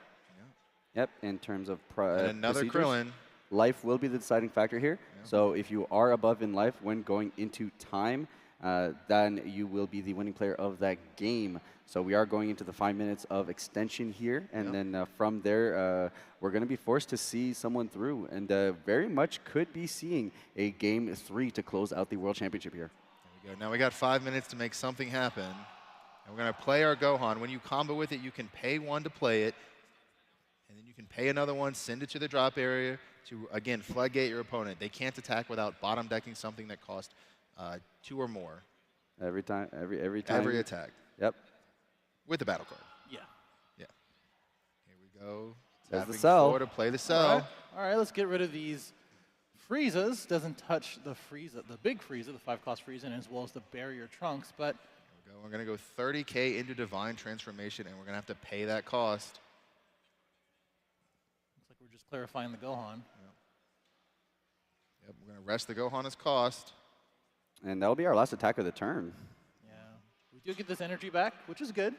Yep, in terms of And another Krillin. Life will be the deciding factor here. Yeah. So if you are above in life when going into time, then you will be the winning player of that game. So we are going into the 5 minutes of extension here, and then from there, we're going to be forced to see someone through, and very much could be seeing a Game 3 to close out the World Championship here. There we go. Now we got 5 minutes to make something happen. And we're going to play our Gohan. When you combo with it, you can pay one to play it, and then you can pay another one, send it to the drop area to, again, floodgate your opponent. They can't attack without bottom decking something that costs 2 or more. Every time. Every attack. Yep. With the battle card. Yeah. Yeah. Here we go. There's the Tapping cell. forward to play the cell. All right, let's get rid of these Friezas. Doesn't touch the Frieza, the big Frieza, the 5-cost Frieza, and as well as the barrier trunks. But There we go. We're going to go 30K into Divine Transformation, and we're going to have to pay that cost. looks like we're just clarifying the Gohan. Yep, we're going to rest the Gohan as cost. And that'll be our last attack of the turn. Yeah. We do get this energy back, which is good.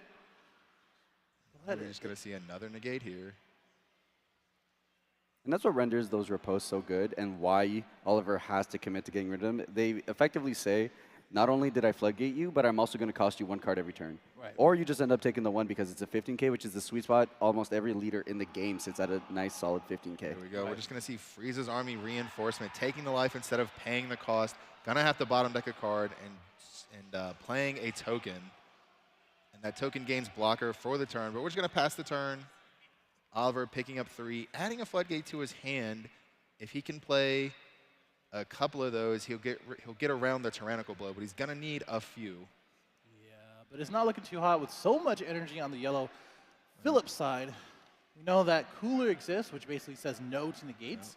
We're just going to see another negate here. And that's what renders those riposts so good and why Oliver has to commit to getting rid of them. They effectively say, not only did I floodgate you, but I'm also going to cost you 1 card every turn. Right. Or you just end up taking the 1 because it's a 15K, which is the sweet spot. Almost every leader in the game sits at a nice, solid 15K. There we go. We're just going to see Frieza's army reinforcement, taking the life instead of paying the cost. Going to have to bottom deck a card and playing a token. And that token gains blocker for the turn. But we're just going to pass the turn. Oliver picking up 3, adding a floodgate to his hand. If he can play a couple of those, he'll get around the tyrannical blow, but he's going to need a few. Yeah, but it's not looking too hot with so much energy on the yellow Philip side. We know that Cooler exists, which basically says no to negates.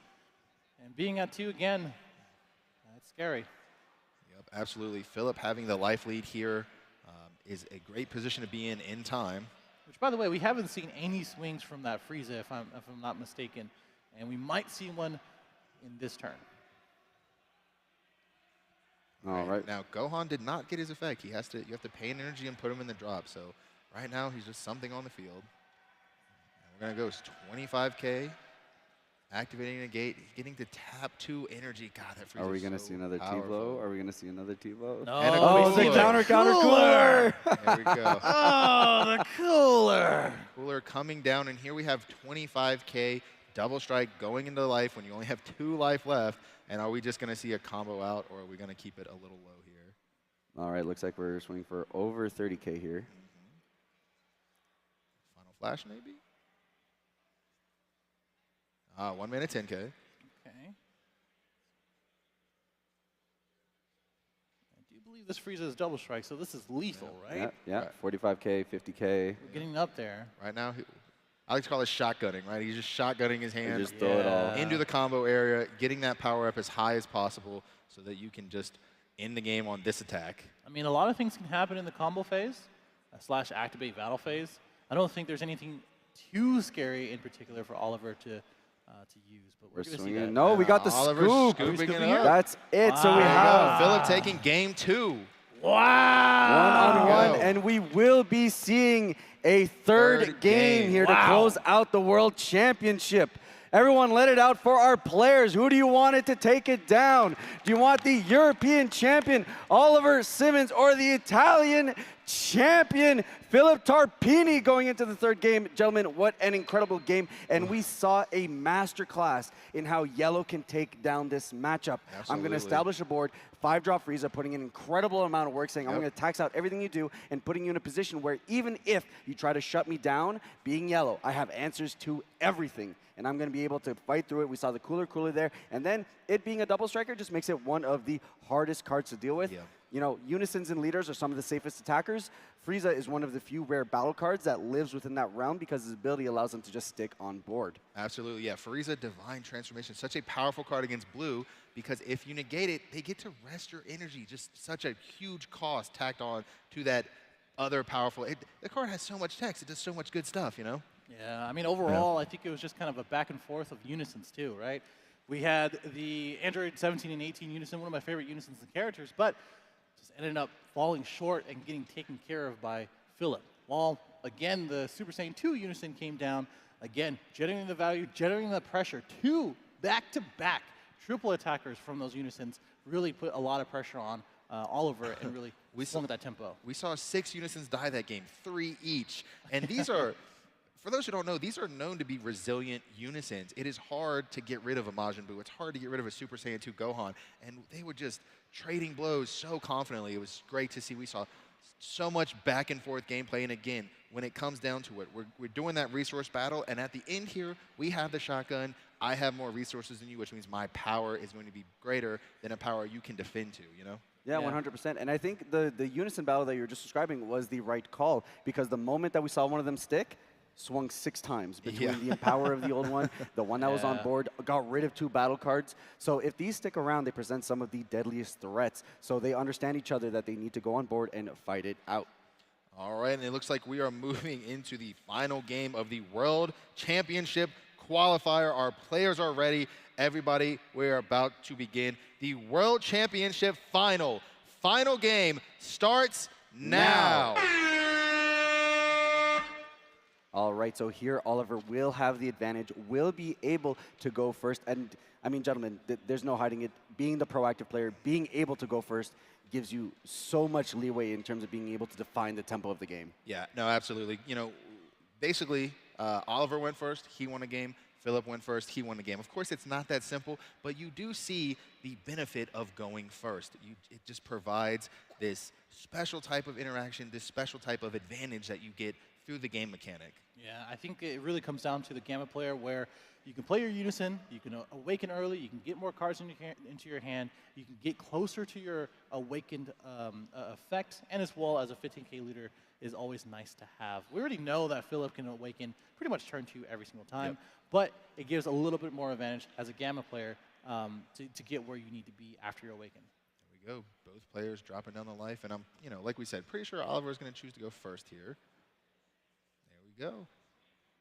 And being at 2 again, that's scary. Yep, absolutely. Philip having the life lead here is a great position to be in time. Which, by the way, we haven't seen any swings from that Frieza, if I'm not mistaken. And we might see one in this turn. All right. Now, Gohan did not get his effect. You have to pay an energy and put him in the drop. So right now, he's just something on the field. And we're going to go 25K. Activating a gate, getting to tap 2 energy. God, that Frieza Are we going to so see another T-blow? Are we going to see another T-blow? No. Oh, the counter cooler! There we go. Oh, the Cooler! Cooler coming down, and here we have 25K double strike going into life when you only have 2 life left. And are we just going to see a combo out, or are we going to keep it a little low here? All right, looks like we're swinging for over 30K here. Final flash, maybe? 1 minute, 10K. Okay. I do believe this Frieza is double strike, so this is lethal, right? Yeah, 45K, 50K. We're getting up there. Right now, I like to call it shotgunning, right? He's just shotgunning his hand just throw it all. into the combo area, getting that power up as high as possible so that you can just end the game on this attack. I mean, a lot of things can happen in the combo phase, / activate battle phase. I don't think there's anything too scary in particular for Oliver to use, but we're going to see that. No, we got the Oliver's scoop. scooping it up. That's it. Wow. So we have Philip taking game 2. Wow! 1-on-1, and we will be seeing a third game here to close out the World Championship. Everyone, let it out for our players. Who do you want it to take it down? Do you want the European champion, Oliver Simmons, or the Italian champion, Philip Tarpini, going into the third game? Gentlemen, what an incredible game. And we saw a masterclass in how yellow can take down this matchup. Absolutely. I'm going to establish a board, 5-drop Frieza, putting an incredible amount of work, saying I'm going to tax out everything you do and putting you in a position where even if you try to shut me down, being yellow, I have answers to everything. And I'm going to be able to fight through it. We saw the cooler there. And then it being a double striker just makes it one of the hardest cards to deal with. Yeah. You know, Unisons and Leaders are some of the safest attackers. Frieza is one of the few rare battle cards that lives within that realm because his ability allows him to just stick on board. Absolutely, yeah. Frieza Divine Transformation, such a powerful card against blue because if you negate it, they get to rest your energy. Just such a huge cost tacked on to that other powerful. The card has so much text. It does so much good stuff, you know? Yeah, I mean, overall, I think it was just kind of a back and forth of unisons too, right? We had the Android 17 and 18 unison, one of my favorite unisons and characters, but just ended up falling short and getting taken care of by Philip. While, again, the Super Saiyan 2 unison came down, again, generating the value, generating the pressure. 2 back-to-back triple attackers from those unisons really put a lot of pressure on Oliver and really swung at that tempo. We saw 6 unisons die that game, 3 each. And these are, for those who don't know, these are known to be resilient unisons. It is hard to get rid of a Majin Buu. It's hard to get rid of a Super Saiyan 2 Gohan. And they were just trading blows so confidently. It was great to see. We saw so much back and forth gameplay. And again, when it comes down to it, we're doing that resource battle. And at the end here, we have the shotgun. I have more resources than you, which means my power is going to be greater than a power you can defend to, you know? Yeah, 100%. And I think the unison battle that you were just describing was the right call, because the moment that we saw one of them stick, swung 6 times between the Empower of the old one, the one that was on board, got rid of 2 battle cards. So if these stick around, they present some of the deadliest threats. So they understand each other that they need to go on board and fight it out. All right, and it looks like we are moving into the final game of the World Championship qualifier. Our players are ready. Everybody, we're about to begin the World Championship final. Final game starts now. All right, so here Oliver will have the advantage, will be able to go first. And I mean, gentlemen, there's no hiding it. Being the proactive player, being able to go first gives you so much leeway in terms of being able to define the tempo of the game. Yeah, no, absolutely. You know, basically, Oliver went first, he won a game. Philip went first, he won the game. Of course, it's not that simple, but you do see the benefit of going first. It just provides this special type of interaction, this special type of advantage that you get through the game mechanic. Yeah, I think it really comes down to the Gamma player, where you can play your unison, you can awaken early, you can get more cards into your hand, you can get closer to your awakened effect, and as well as a 15k leader is always nice to have. We already know that Philip can awaken pretty much turn 2 every single time, but it gives a little bit more advantage as a Gamma player to get where you need to be after you awaken. There we go, both players dropping down the life, and I'm, you know, like we said, pretty sure Oliver is going to choose to go first here. There we go.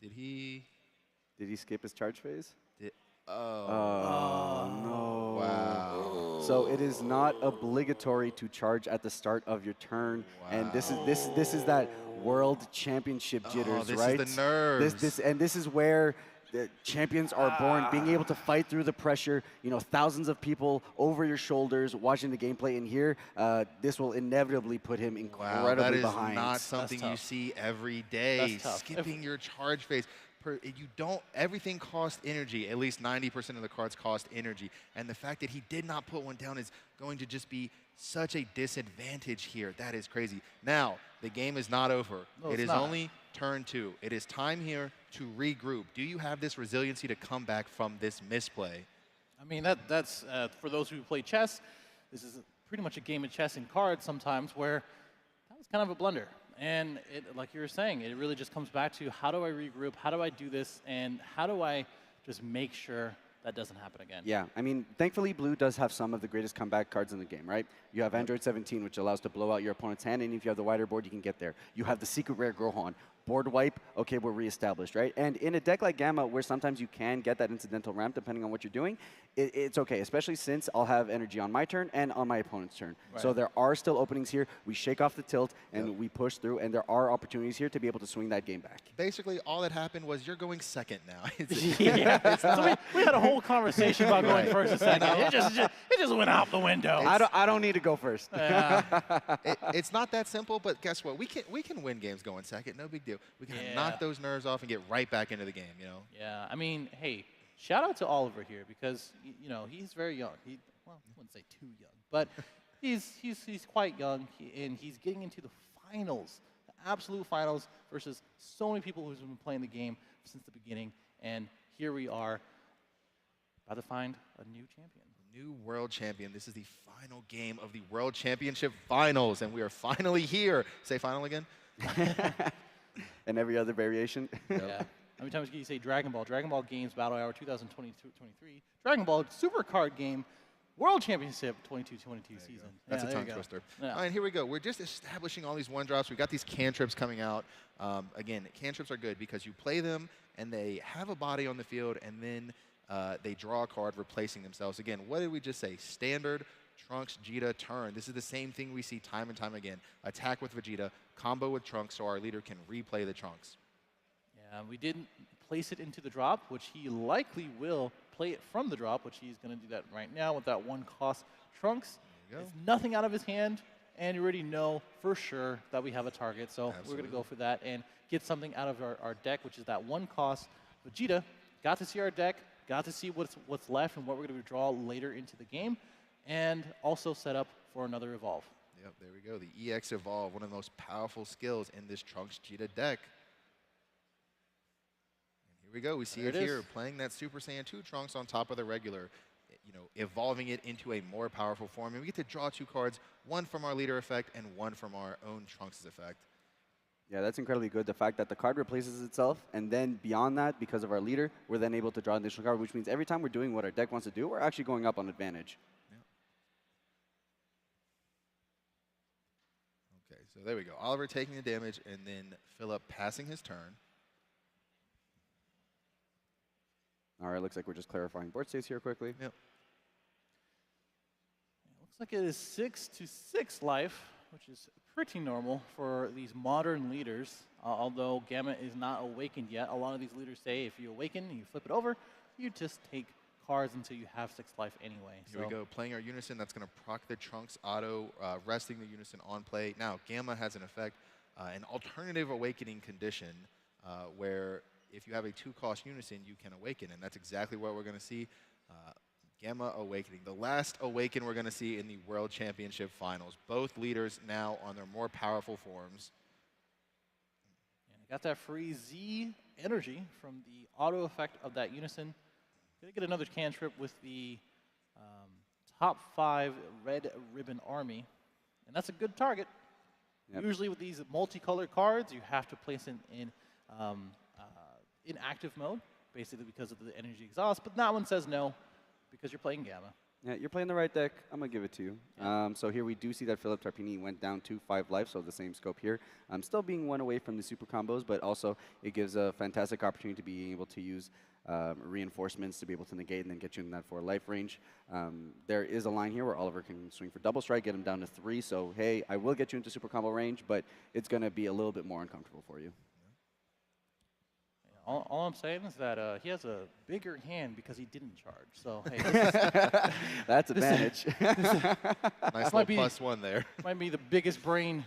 Did he skip his charge phase? Oh, no. Wow. So it is not obligatory to charge at the start of your turn. Wow. And this is that World Championship jitters, right? This is the nerves. This is where the champions are born, being able to fight through the pressure, you know, thousands of people over your shoulders watching the gameplay. And here, this will inevitably put him incredibly behind. That is not something you see every day. Skipping your charge phase. Everything costs energy. At least 90% of the cards cost energy. And the fact that he did not put one down is going to just be such a disadvantage here. That is crazy. Now, the game is not over. No, it is only turn 2. It is time here to regroup. Do you have this resiliency to come back from this misplay? I mean, that's for those who play chess, this is pretty much a game of chess and cards sometimes, where that was kind of a blunder. And like you were saying, it really just comes back to, how do I regroup? How do I do this? And how do I just make sure that doesn't happen again? Yeah, I mean, thankfully, Blue does have some of the greatest comeback cards in the game, right? You have Android 17, which allows to blow out your opponent's hand, and if you have the wider board, you can get there. You have the secret rare Gohan. Board wipe, okay, we're reestablished, right? And in a deck like Gamma, where sometimes you can get that incidental ramp depending on what you're doing, it's okay, especially since I'll have energy on my turn and on my opponent's turn. Right. So there are still openings here. We shake off the tilt, and we push through, and there are opportunities here to be able to swing that game back. Basically, all that happened was you're going second now. So we had a whole conversation about going first and second. It just went out the window. I don't need to go first. Yeah. It's not that simple, but guess what? We can win games going second. No big deal. We can knock those nerves off and get right back into the game, you know? Yeah, I mean, hey, shout out to Oliver here, because, you know, he's very young. Well, I wouldn't say too young, but he's quite young, and he's getting into the finals, the absolute finals, versus so many people who've been playing the game since the beginning. And here we are, about to find a new champion. New world champion. This is the final game of the World Championship Finals, and we are finally here. Say final again. And every other variation. Yeah. How many times can you say Dragon Ball? Dragon Ball Games Battle Hour 2023. Dragon Ball Super Card Game World Championship 22-22 season. That's a tongue twister. Yeah. All right, here we go. We're just establishing all these one-drops. We've got these cantrips coming out. Again, cantrips are good because you play them, and they have a body on the field, and then they draw a card replacing themselves. Again, what did we just say? Standard, Trunks, Vegeta, turn. This is the same thing we see time and time again. Attack with Vegeta, combo with Trunks, so our leader can replay the Trunks. Yeah, we didn't place it into the drop, which he likely will play it from the drop, which he's going to do that right now with that 1-cost Trunks. There's nothing out of his hand, and you already know for sure that we have a target. So we're going to go for that and get something out of our deck, which is that 1-cost Vegeta. Got to see our deck, got to see what's left and what we're going to draw later into the game, and also set up for another Evolve. Yep, there we go. The EX Evolve, one of the most powerful skills in this Trunks Cheetah deck. And here we go. We see it here, playing that Super Saiyan 2 Trunks on top of the regular, you know, evolving it into a more powerful form. And we get to draw 2 cards, one from our leader effect and one from our own Trunks' effect. Yeah, that's incredibly good. The fact that the card replaces itself, and then beyond that, because of our leader, we're then able to draw an additional card, which means every time we're doing what our deck wants to do, we're actually going up on advantage. Okay, so there we go. Oliver taking the damage, and then Philip passing his turn. All right, looks like we're just clarifying board states here quickly. Yep. Looks like it is 6-6 life, which is pretty normal for these modern leaders. Although Gamma is not awakened yet, a lot of these leaders say if you awaken, you flip it over, you just take cards until you have 6 life anyway. Here we go, playing our Unison. That's going to proc the Trunks auto, resting the Unison on play. Now, Gamma has an effect, an alternative awakening condition, where if you have a 2-cost Unison, you can awaken, and that's exactly what we're going to see. Gamma awakening, the last awaken we're going to see in the World Championship Finals. Both leaders now on their more powerful forms. And I got that free Z energy from the auto effect of that Unison. Gonna get another cantrip with the top 5 Red Ribbon Army, and that's a good target. Yep. Usually with these multicolored cards, you have to place it in active mode, basically because of the energy exhaust, but that one says no, because you're playing Gamma. Yeah, you're playing the right deck. I'm going to give it to you. Yeah. So here we do see that Philip Tarpini went down to 5 life, so the same scope here. Still being one away from the super combos, but also it gives a fantastic opportunity to be able to use reinforcements to be able to negate and then get you in that 4 life range. There is a line here where Oliver can swing for double strike, get him down to 3. So, hey, I will get you into super combo range, but it's going to be a little bit more uncomfortable for you. All I'm saying is that he has a bigger hand because he didn't charge. So, hey, that's advantage. Nice little +1 there. Might be the biggest brain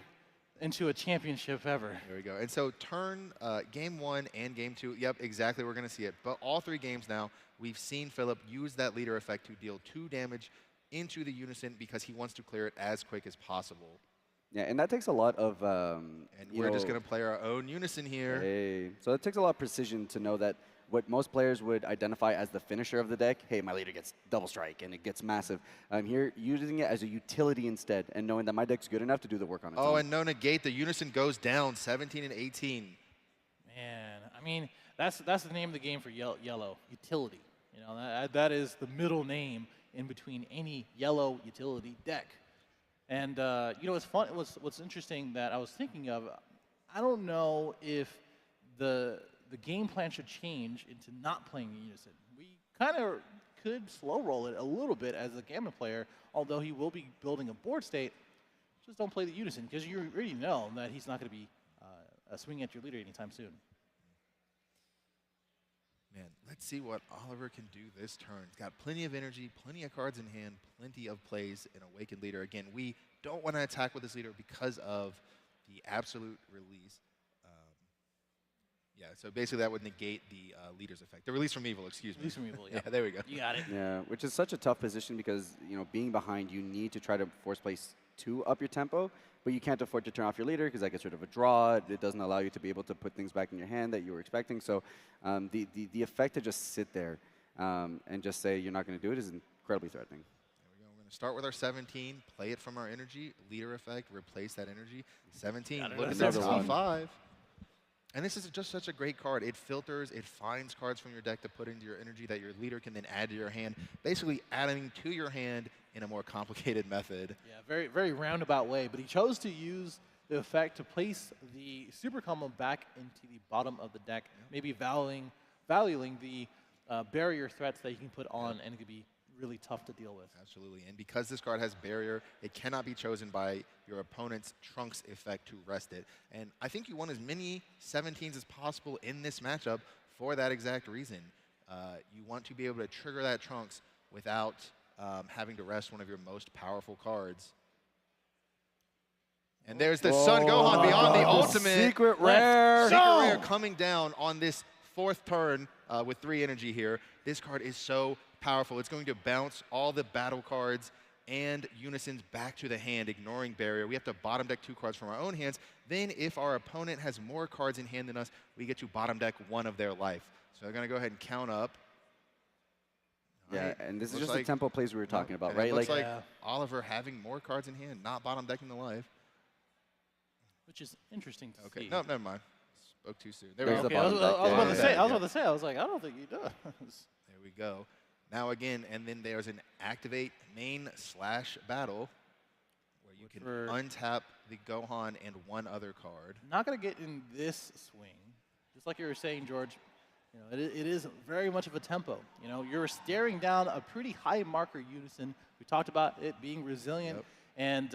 into a championship ever. There we go. And so turn game 1 and game 2. Yep, exactly. We're going to see it. But all 3 games now, we've seen Philip use that leader effect to deal 2 damage into the Unison because he wants to clear it as quick as possible. Yeah, and that takes a lot of... and we're just going to play our own Unison here. Hey. So it takes a lot of precision to know that what most players would identify as the finisher of the deck, hey, my leader gets double strike and it gets massive. I'm here using it as a utility instead and knowing that my deck's good enough to do the work on its own. Oh, and no negate, the Unison goes down 17 and 18. Man, I mean, that's the name of the game for yellow, utility. You know, that is the middle name in between any yellow utility deck. And you know, what's interesting that I was thinking of, I don't know if the game plan should change into not playing Unison. We kind of could slow roll it a little bit as a Gamma player, although he will be building a board state. Just don't play the Unison because you already know that he's not going to be swinging at your leader anytime soon. Man, let's see what Oliver can do this turn. He's got plenty of energy, plenty of cards in hand, plenty of plays in Awakened Leader. Again, we don't want to attack with this leader because of the absolute release. Yeah, so basically that would negate the leader's effect. The release from evil, excuse me. Release from evil, yeah. Yeah, there we go. You got it. Yeah, which is such a tough position because, you know, being behind, you need to try to force place 2 up your tempo, but you can't afford to turn off your leader because that gets rid of a draw. It doesn't allow you to be able to put things back in your hand that you were expecting. So the effect to just sit there and just say you're not going to do it is incredibly threatening. There we go. We're going to start with our 17, play it from our energy, leader effect, replace that energy. 17, look at that 5. And this is just such a great card. It filters, it finds cards from your deck to put into your energy that your leader can then add to your hand, basically adding to your hand in a more complicated method. Yeah, very, very roundabout way. But he chose to use the effect to place the super combo back into the bottom of the deck, maybe valuing the barrier threats that you can put on, and it could be really tough to deal with. Absolutely, and because this card has barrier, it cannot be chosen by your opponent's Trunks effect to rest it. And I think you want as many 17s as possible in this matchup for that exact reason. You want to be able to trigger that Trunks without having to rest one of your most powerful cards. And there's the Sun Gohan beyond the ultimate. Secret rare. Secret rare coming down on this 4th turn with 3 energy here. This card is so powerful. It's going to bounce all the battle cards and unisons back to the hand, ignoring barrier. We have to bottom deck 2 cards from our own hands. Then if our opponent has more cards in hand than us, we get to bottom deck 1 of their life. So they're going to go ahead and count up. Yeah, and this is just the tempo plays we were talking about, right? It looks like Oliver having more cards in hand, not bottom decking the life. Which is interesting to see. No, never mind. Spoke too soon. There we go. I was about to say, I was like, I don't think he does. There we go. Now again, and then there's an activate main/battle where you can untap the Gohan and 1 other card. Not going to get in this swing. Just like you were saying, George, you know, it is very much of a tempo. You know, you're staring down a pretty high marker unison. We talked about it being resilient, and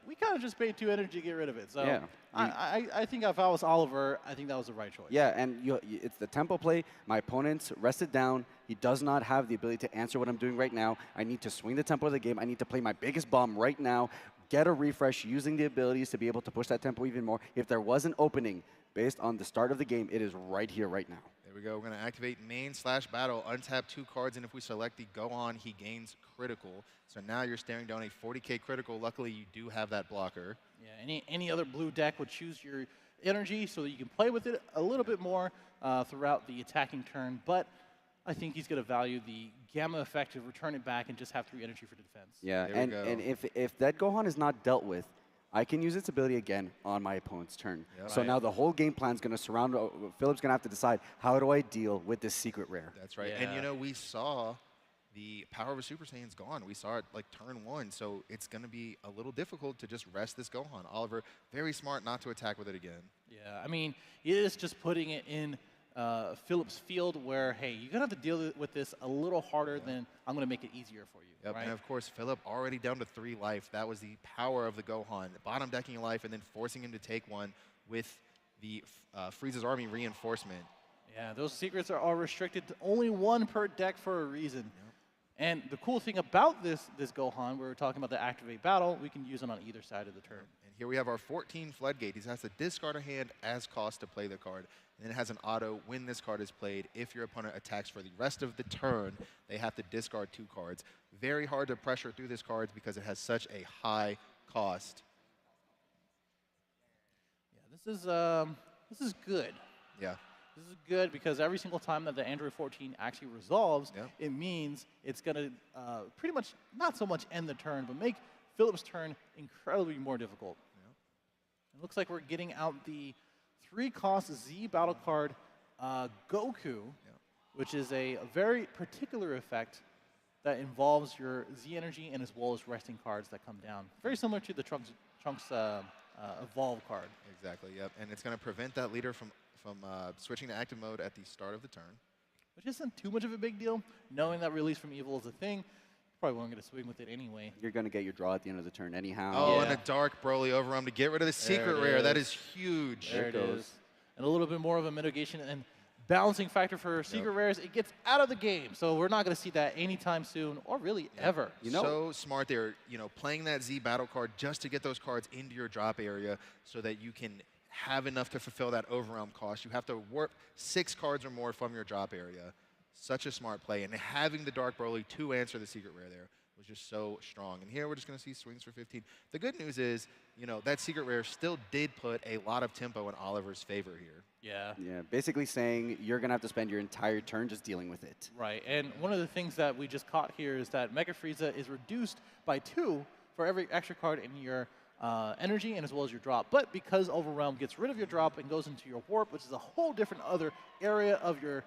we kind of just paid 2 energy to get rid of it. So yeah. I think if I was Oliver, I think that was the right choice. Yeah, and it's the tempo play. My opponent's rested down. He does not have the ability to answer what I'm doing right now. I need to swing the tempo of the game. I need to play my biggest bomb right now, get a refresh using the abilities to be able to push that tempo even more. If there was an opening based on the start of the game, it is right here, right now. There we go. We're going to activate main/battle, untap 2 cards, and if we select the Gohan, he gains critical. So now you're staring down a 40k critical. Luckily, you do have that blocker. Yeah, any other blue deck would choose your energy so that you can play with it a little bit more throughout the attacking turn. But I think he's going to value the Gamma effect to return it back and just have 3 energy for defense. Yeah, and if that Gohan is not dealt with, I can use its ability again on my opponent's turn. So now the whole game plan is going to surround. Philip's going to have to decide, how do I deal with this secret rare? That's right. Yeah. And you know, we saw the power of a Super Saiyan's gone. We saw it like turn 1, so it's going to be a little difficult to just rest this Gohan. Oliver, very smart not to attack with it again. Yeah, I mean, it is just putting it in Philip's field where, hey, you're going to have to deal with this a little harder than I'm going to make it easier for you. Yep, right? and of course, Philip already down to 3 life. That was the power of the Gohan. Bottom decking a life and then forcing him to take 1 with the Frieza's Army reinforcement. Yeah, those secrets are all restricted to only 1 per deck for a reason. Yep. And the cool thing about this Gohan, we were talking about the activate battle, we can use it on either side of the turn. And here we have our 14 Floodgate. He has to discard a hand as cost to play the card. And then it has an auto when this card is played. If your opponent attacks for the rest of the turn, they have to discard 2 cards. Very hard to pressure through this card because it has such a high cost. Yeah, this is good. Yeah. This is good because every single time that the Android 14 actually resolves, it means it's going to pretty much not so much end the turn, but make Philip's turn incredibly more difficult. It looks like we're getting out the 3-cost Z battle card Goku, which is a very particular effect that involves your Z energy and as well as resting cards that come down. Very similar to the Trunks Evolve card. Exactly, yep. And it's going to prevent that leader from switching to active mode at the start of the turn. Which isn't too much of a big deal. Knowing that release from evil is a thing, you probably weren't going to swing with it anyway. You're going to get your draw at the end of the turn anyhow. Oh, and a Dark Broly Overrun to get rid of the secret rare. That is huge. There it is. And a little bit more of a mitigation and balancing factor for secret rares. It gets out of the game, so we're not going to see that anytime soon or really ever. You know, so smart there, you know, playing that Z battle card just to get those cards into your drop area so that you can have enough to fulfill that overwhelm cost. You have to warp 6 cards or more from your drop area. Such a smart play. And having the Dark Broly to answer the secret rare there was just so strong. And here we're just going to see swings for 15. The good news is, you know, that secret rare still did put a lot of tempo in Oliver's favor here. Yeah. Yeah, basically saying you're going to have to spend your entire turn just dealing with it. Right. And one of the things that we just caught here is that Mega Frieza is reduced by 2 for every extra card in your energy and as well as your drop. But because Overwhelm gets rid of your drop and goes into your warp, which is a whole different other area of your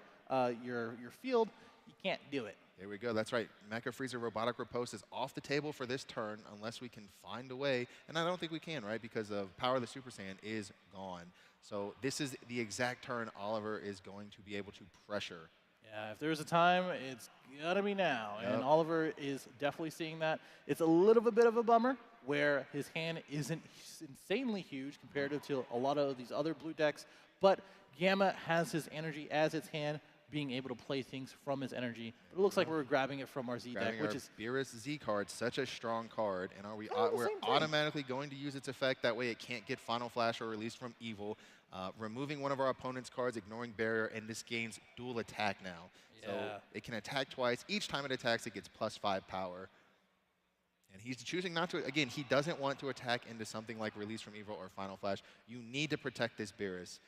field, you can't do it. There we go. That's right. Mecha Frieza Robotic Riposte is off the table for this turn unless we can find a way. And I don't think we can, right? Because of Power of the Super Saiyan is gone. So this is the exact turn Oliver is going to be able to pressure. Yeah, if there's a time, it's gotta be now. And Oliver is definitely seeing that. It's a little bit of a bummer where his hand isn't insanely huge compared to a lot of these other blue decks, but Gamma has his energy as its hand being able to play things from his energy. But it looks like we're grabbing it from our Z deck, which is Beerus Z card, such a strong card, and are we we're automatically going to use its effect? That way, it can't get Final Flash or released from Evil. Removing one of our opponent's cards, ignoring barrier, and this gains dual attack now. So it can attack twice. Each time it attacks, it gets +5 power. And he's choosing not to. Again, he doesn't want to attack into something like Release from Evil or Final Flash. You need to protect this Beerus.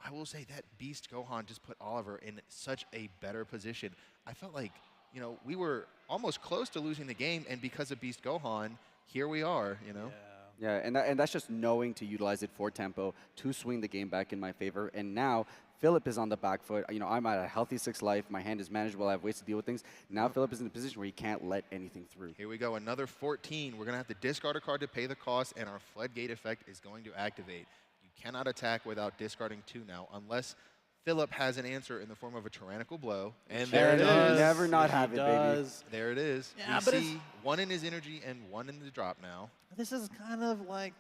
I will say that Beast Gohan just put Oliver in such a better position. I felt like, you know, we were almost close to losing the game, and because of Beast Gohan, here we are, you know? Yeah, and that's just knowing to utilize it for tempo, to swing the game back in my favor. And now, Philip is on the back foot. You know, I'm at a healthy 6 life. My hand is manageable. I have ways to deal with things. Now Philip is in a position where he can't let anything through. Here we go, another 14. We're going to have to discard a card to pay the cost, and our Floodgate effect is going to activate. You cannot attack without discarding 2 now, unless Philip has an answer in the form of a Tyrannical Blow. And there it is. Never not have it, baby. There it is. Yeah, we see 1 in his energy and 1 in the drop now. This is kind of like,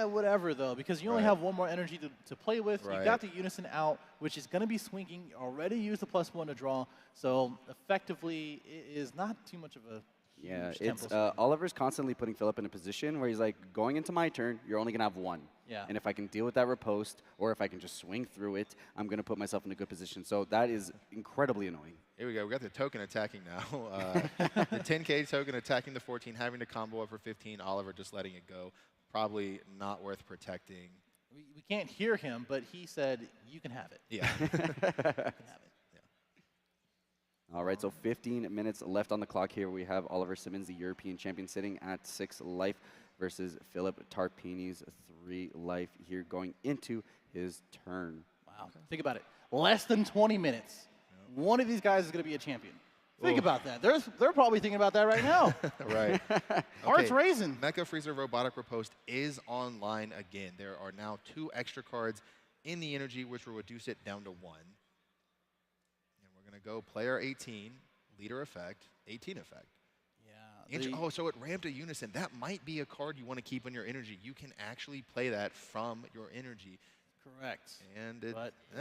whatever, though, because you only have 1 more energy to play with. You got the Unison out, which is going to be swinging. You already used the +1 to draw, so effectively, it is not too much of a Yeah, it's Oliver's constantly putting Philip in a position where he's like, going into my turn, you're only going to have 1. Yeah. And if I can deal with that riposte, or if I can just swing through it, I'm going to put myself in a good position. So that is incredibly annoying. Here we go. We got the token attacking now. The 10K token attacking the 14, having to combo up for 15. Oliver just letting it go. Probably not worth protecting. We can't hear him, but he said, you can have it. Yeah. You can have it. All right, so 15 minutes left on the clock here. We have Oliver Simmons, the European champion, sitting at 6 life versus Philip Tarpini's 3 life here going into his turn. Wow. Think about it. Less than 20 minutes. One of these guys is going to be a champion. Think about that. They're probably thinking about that right now. Right. Hearts raising. Mecha Freezer Robotic Riposte is online again. There are now 2 extra cards in the energy, which will reduce it down to 1. Going to go player 18, leader effect, 18 effect. Yeah. So it ramped a Unison. That might be a card you want to keep in your energy. You can actually play that from your energy. Correct. And it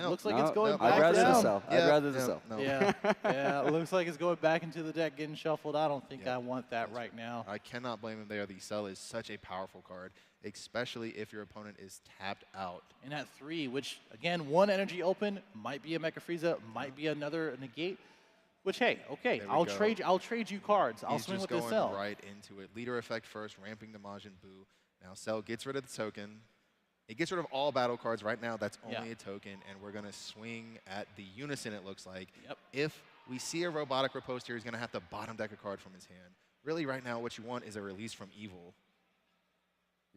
looks like it's going back I'd rather down. the cell. I'd rather the cell. No. Yeah. Yeah, it looks like it's going back into the deck, getting shuffled. I don't think I want that right now. I cannot blame him there. The cell is such a powerful card, especially if your opponent is tapped out. And at 3, which, again, 1 energy open, might be a Mecha Frieza, might be another negate. Which, hey, okay, I'll trade you cards. I'll swing with this cell. He's just going right into it. Leader effect first, ramping the Majin Buu. Now Cell gets rid of the token. It gets rid of all battle cards. Right now, that's only a token, and we're going to swing at the Unison, it looks like. Yep. If we see a Robotic Riposte here, he's going to have to bottom deck a card from his hand. Really, right now, what you want is a Release from Evil.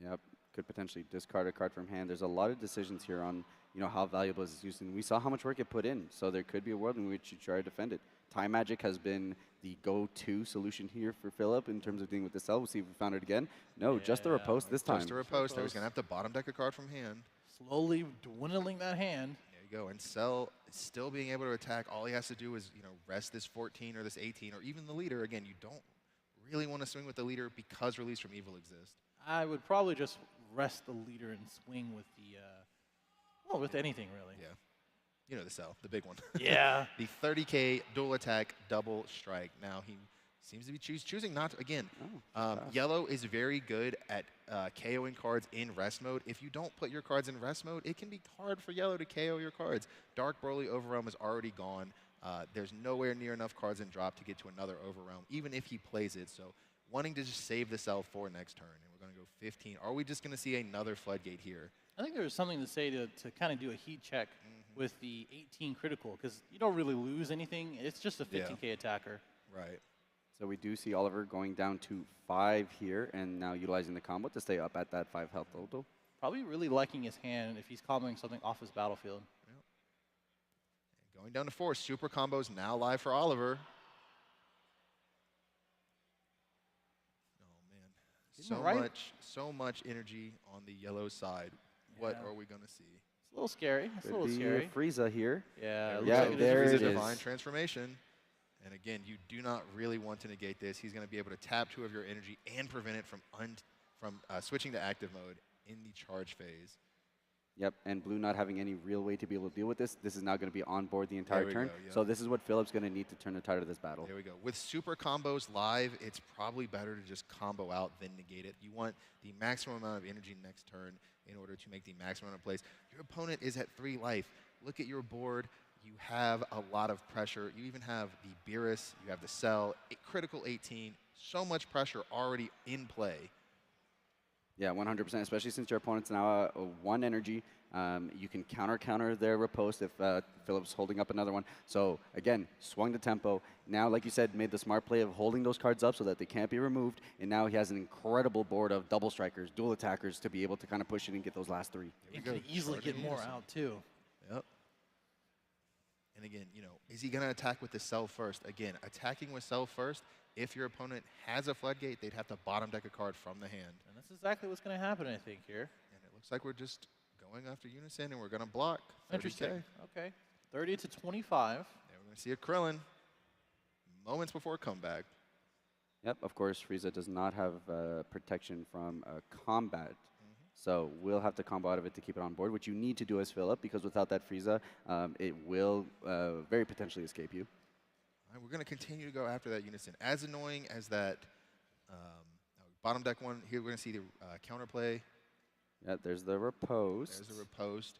Yep, could potentially discard a card from hand. There's a lot of decisions here on, you know, how valuable is this use, and we saw how much work it put in. So there could be a world in which you try to defend it. Time Magic has been the go-to solution here for Philip in terms of dealing with the cell. We'll see if we found it again. No, just the riposte this time. Just the riposte. He's going to have to bottom deck a card from hand. Slowly dwindling that hand. There you go. And Cell still being able to attack. All he has to do is, you know, rest this 14 or this 18 or even the leader. Again, you don't really want to swing with the leader because Release from Evil exists. I would probably just rest the leader and swing with the, well, with anything really. Yeah. You know the cell, the big one. Yeah. The 30K dual attack double strike. Now he seems to be choosing not to, again, yellow is very good at KOing cards in rest mode. If you don't put your cards in rest mode, it can be hard for yellow to KO your cards. Dark Broly Overrealm is already gone. There's nowhere near enough cards in drop to get to another Overrealm, even if he plays it. So wanting to just save the cell for next turn. And we're going to go 15. Are we just going to see another Floodgate here? I think there's something to say to kind of do a heat check with the 18 critical, because you don't really lose anything. It's just a 15K attacker. Right. So we do see Oliver going down to 5 here and now utilizing the combo to stay up at that 5 health total. Probably really liking his hand if he's comboing something off his battlefield. Yep. Going down to 4. Super combos now live for Oliver. Oh, man. So much energy on the yellow side. What are we going to see? It's a little scary. It's a little scary. Frieza here. Yeah, there it is. Divine Transformation. And again, you do not really want to negate this. He's going to be able to tap 2 of your energy and prevent it from switching to active mode in the charge phase. Yep, and blue not having any real way to be able to deal with this. This is now going to be on board the entire turn. So this is what Philip's going to need to turn the tide of this battle. There we go. With super combos live, it's probably better to just combo out than negate it. You want the maximum amount of energy next turn in order to make the maximum amount of plays. Your opponent is at 3 life. Look at your board. You have a lot of pressure. You even have the Beerus, you have the Cell, critical 18. So much pressure already in play. Yeah, 100%, especially since your opponent's now 1 energy. You can counter their riposte if Philip's holding up another one. So again, swung the tempo. Now, like you said, made the smart play of holding those cards up so that they can't be removed. And now he has an incredible board of double strikers, dual attackers to be able to kind of push it and get those last 3. He can easily get more out too. Yep. And again, you know, is he going to attack with the Cell first? Again, attacking with Cell first. If your opponent has a floodgate, they'd have to bottom deck a card from the hand. And that's exactly what's going to happen, I think, here. And it looks like we're just going after Unison, and we're going to block. 30K. Interesting. Okay. 30 to 25. And we're going to see a Krillin moments before comeback. Yep, of course, Frieza does not have protection from combat. So we'll have to combo out of it to keep it on board, which you need to do as Philip, because without that Frieza, it will very potentially escape you. All right, we're going to continue to go after that Unison. As annoying as that bottom deck one, here we're going to see the counterplay. Yeah, there's the riposte. There's the riposte.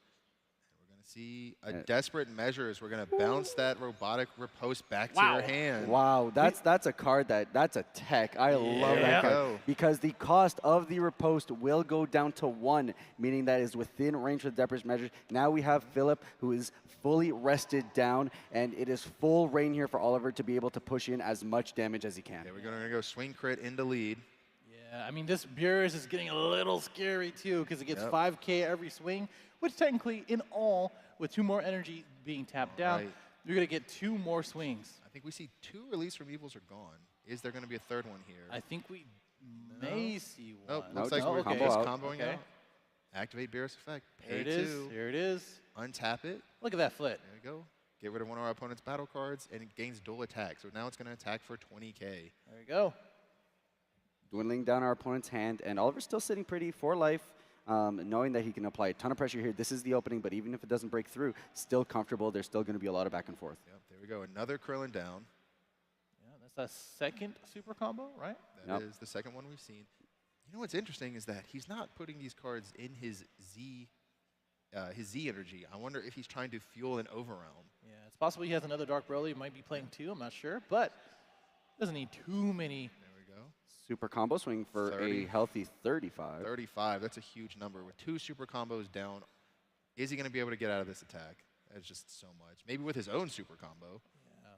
And we're going to see a desperate measure as we're going to bounce that robotic riposte back to your hand. Wow, that's a card that's a tech. I love that card. Because the cost of the riposte will go down to 1, meaning that is within range for the desperate measures. Now we have Philip, who is fully rested down, and it is full reign here for Oliver to be able to push in as much damage as he can. Yeah, we're going to go swing crit into lead. Yeah, I mean, this Beerus is getting a little scary, too, because it gets 5K every swing, which technically, in all, with 2 more energy being tapped down, you're going to get 2 more swings. I think we see 2 release from evils are gone. Is there going to be a 3rd one here? I think we may see one. Nope, looks like we're just comboing out. Activate Beerus effect. Pay 2. Here it is. Untap it. Look at that flit. There we go. Get rid of one of our opponent's battle cards, and it gains dual attack. So now it's going to attack for 20K. There we go. Dwindling down our opponent's hand, and Oliver's still sitting pretty for life, knowing that he can apply a ton of pressure here. This is the opening, but even if it doesn't break through, still comfortable. There's still going to be a lot of back and forth. Yep, there we go. Another Krillin down. Yeah, that's a 2nd super combo, right? That is the 2nd one we've seen. You know what's interesting is that he's not putting these cards in his Z energy. I wonder if he's trying to fuel an overrealm. Yeah, it's possible he has another Dark Broly. He might be playing 2. I'm not sure, but doesn't need too many. Super combo swing for 30. a healthy 35. 35, that's a huge number. With 2 super combos down, is he going to be able to get out of this attack? That's just so much. Maybe with his own super combo. Yeah.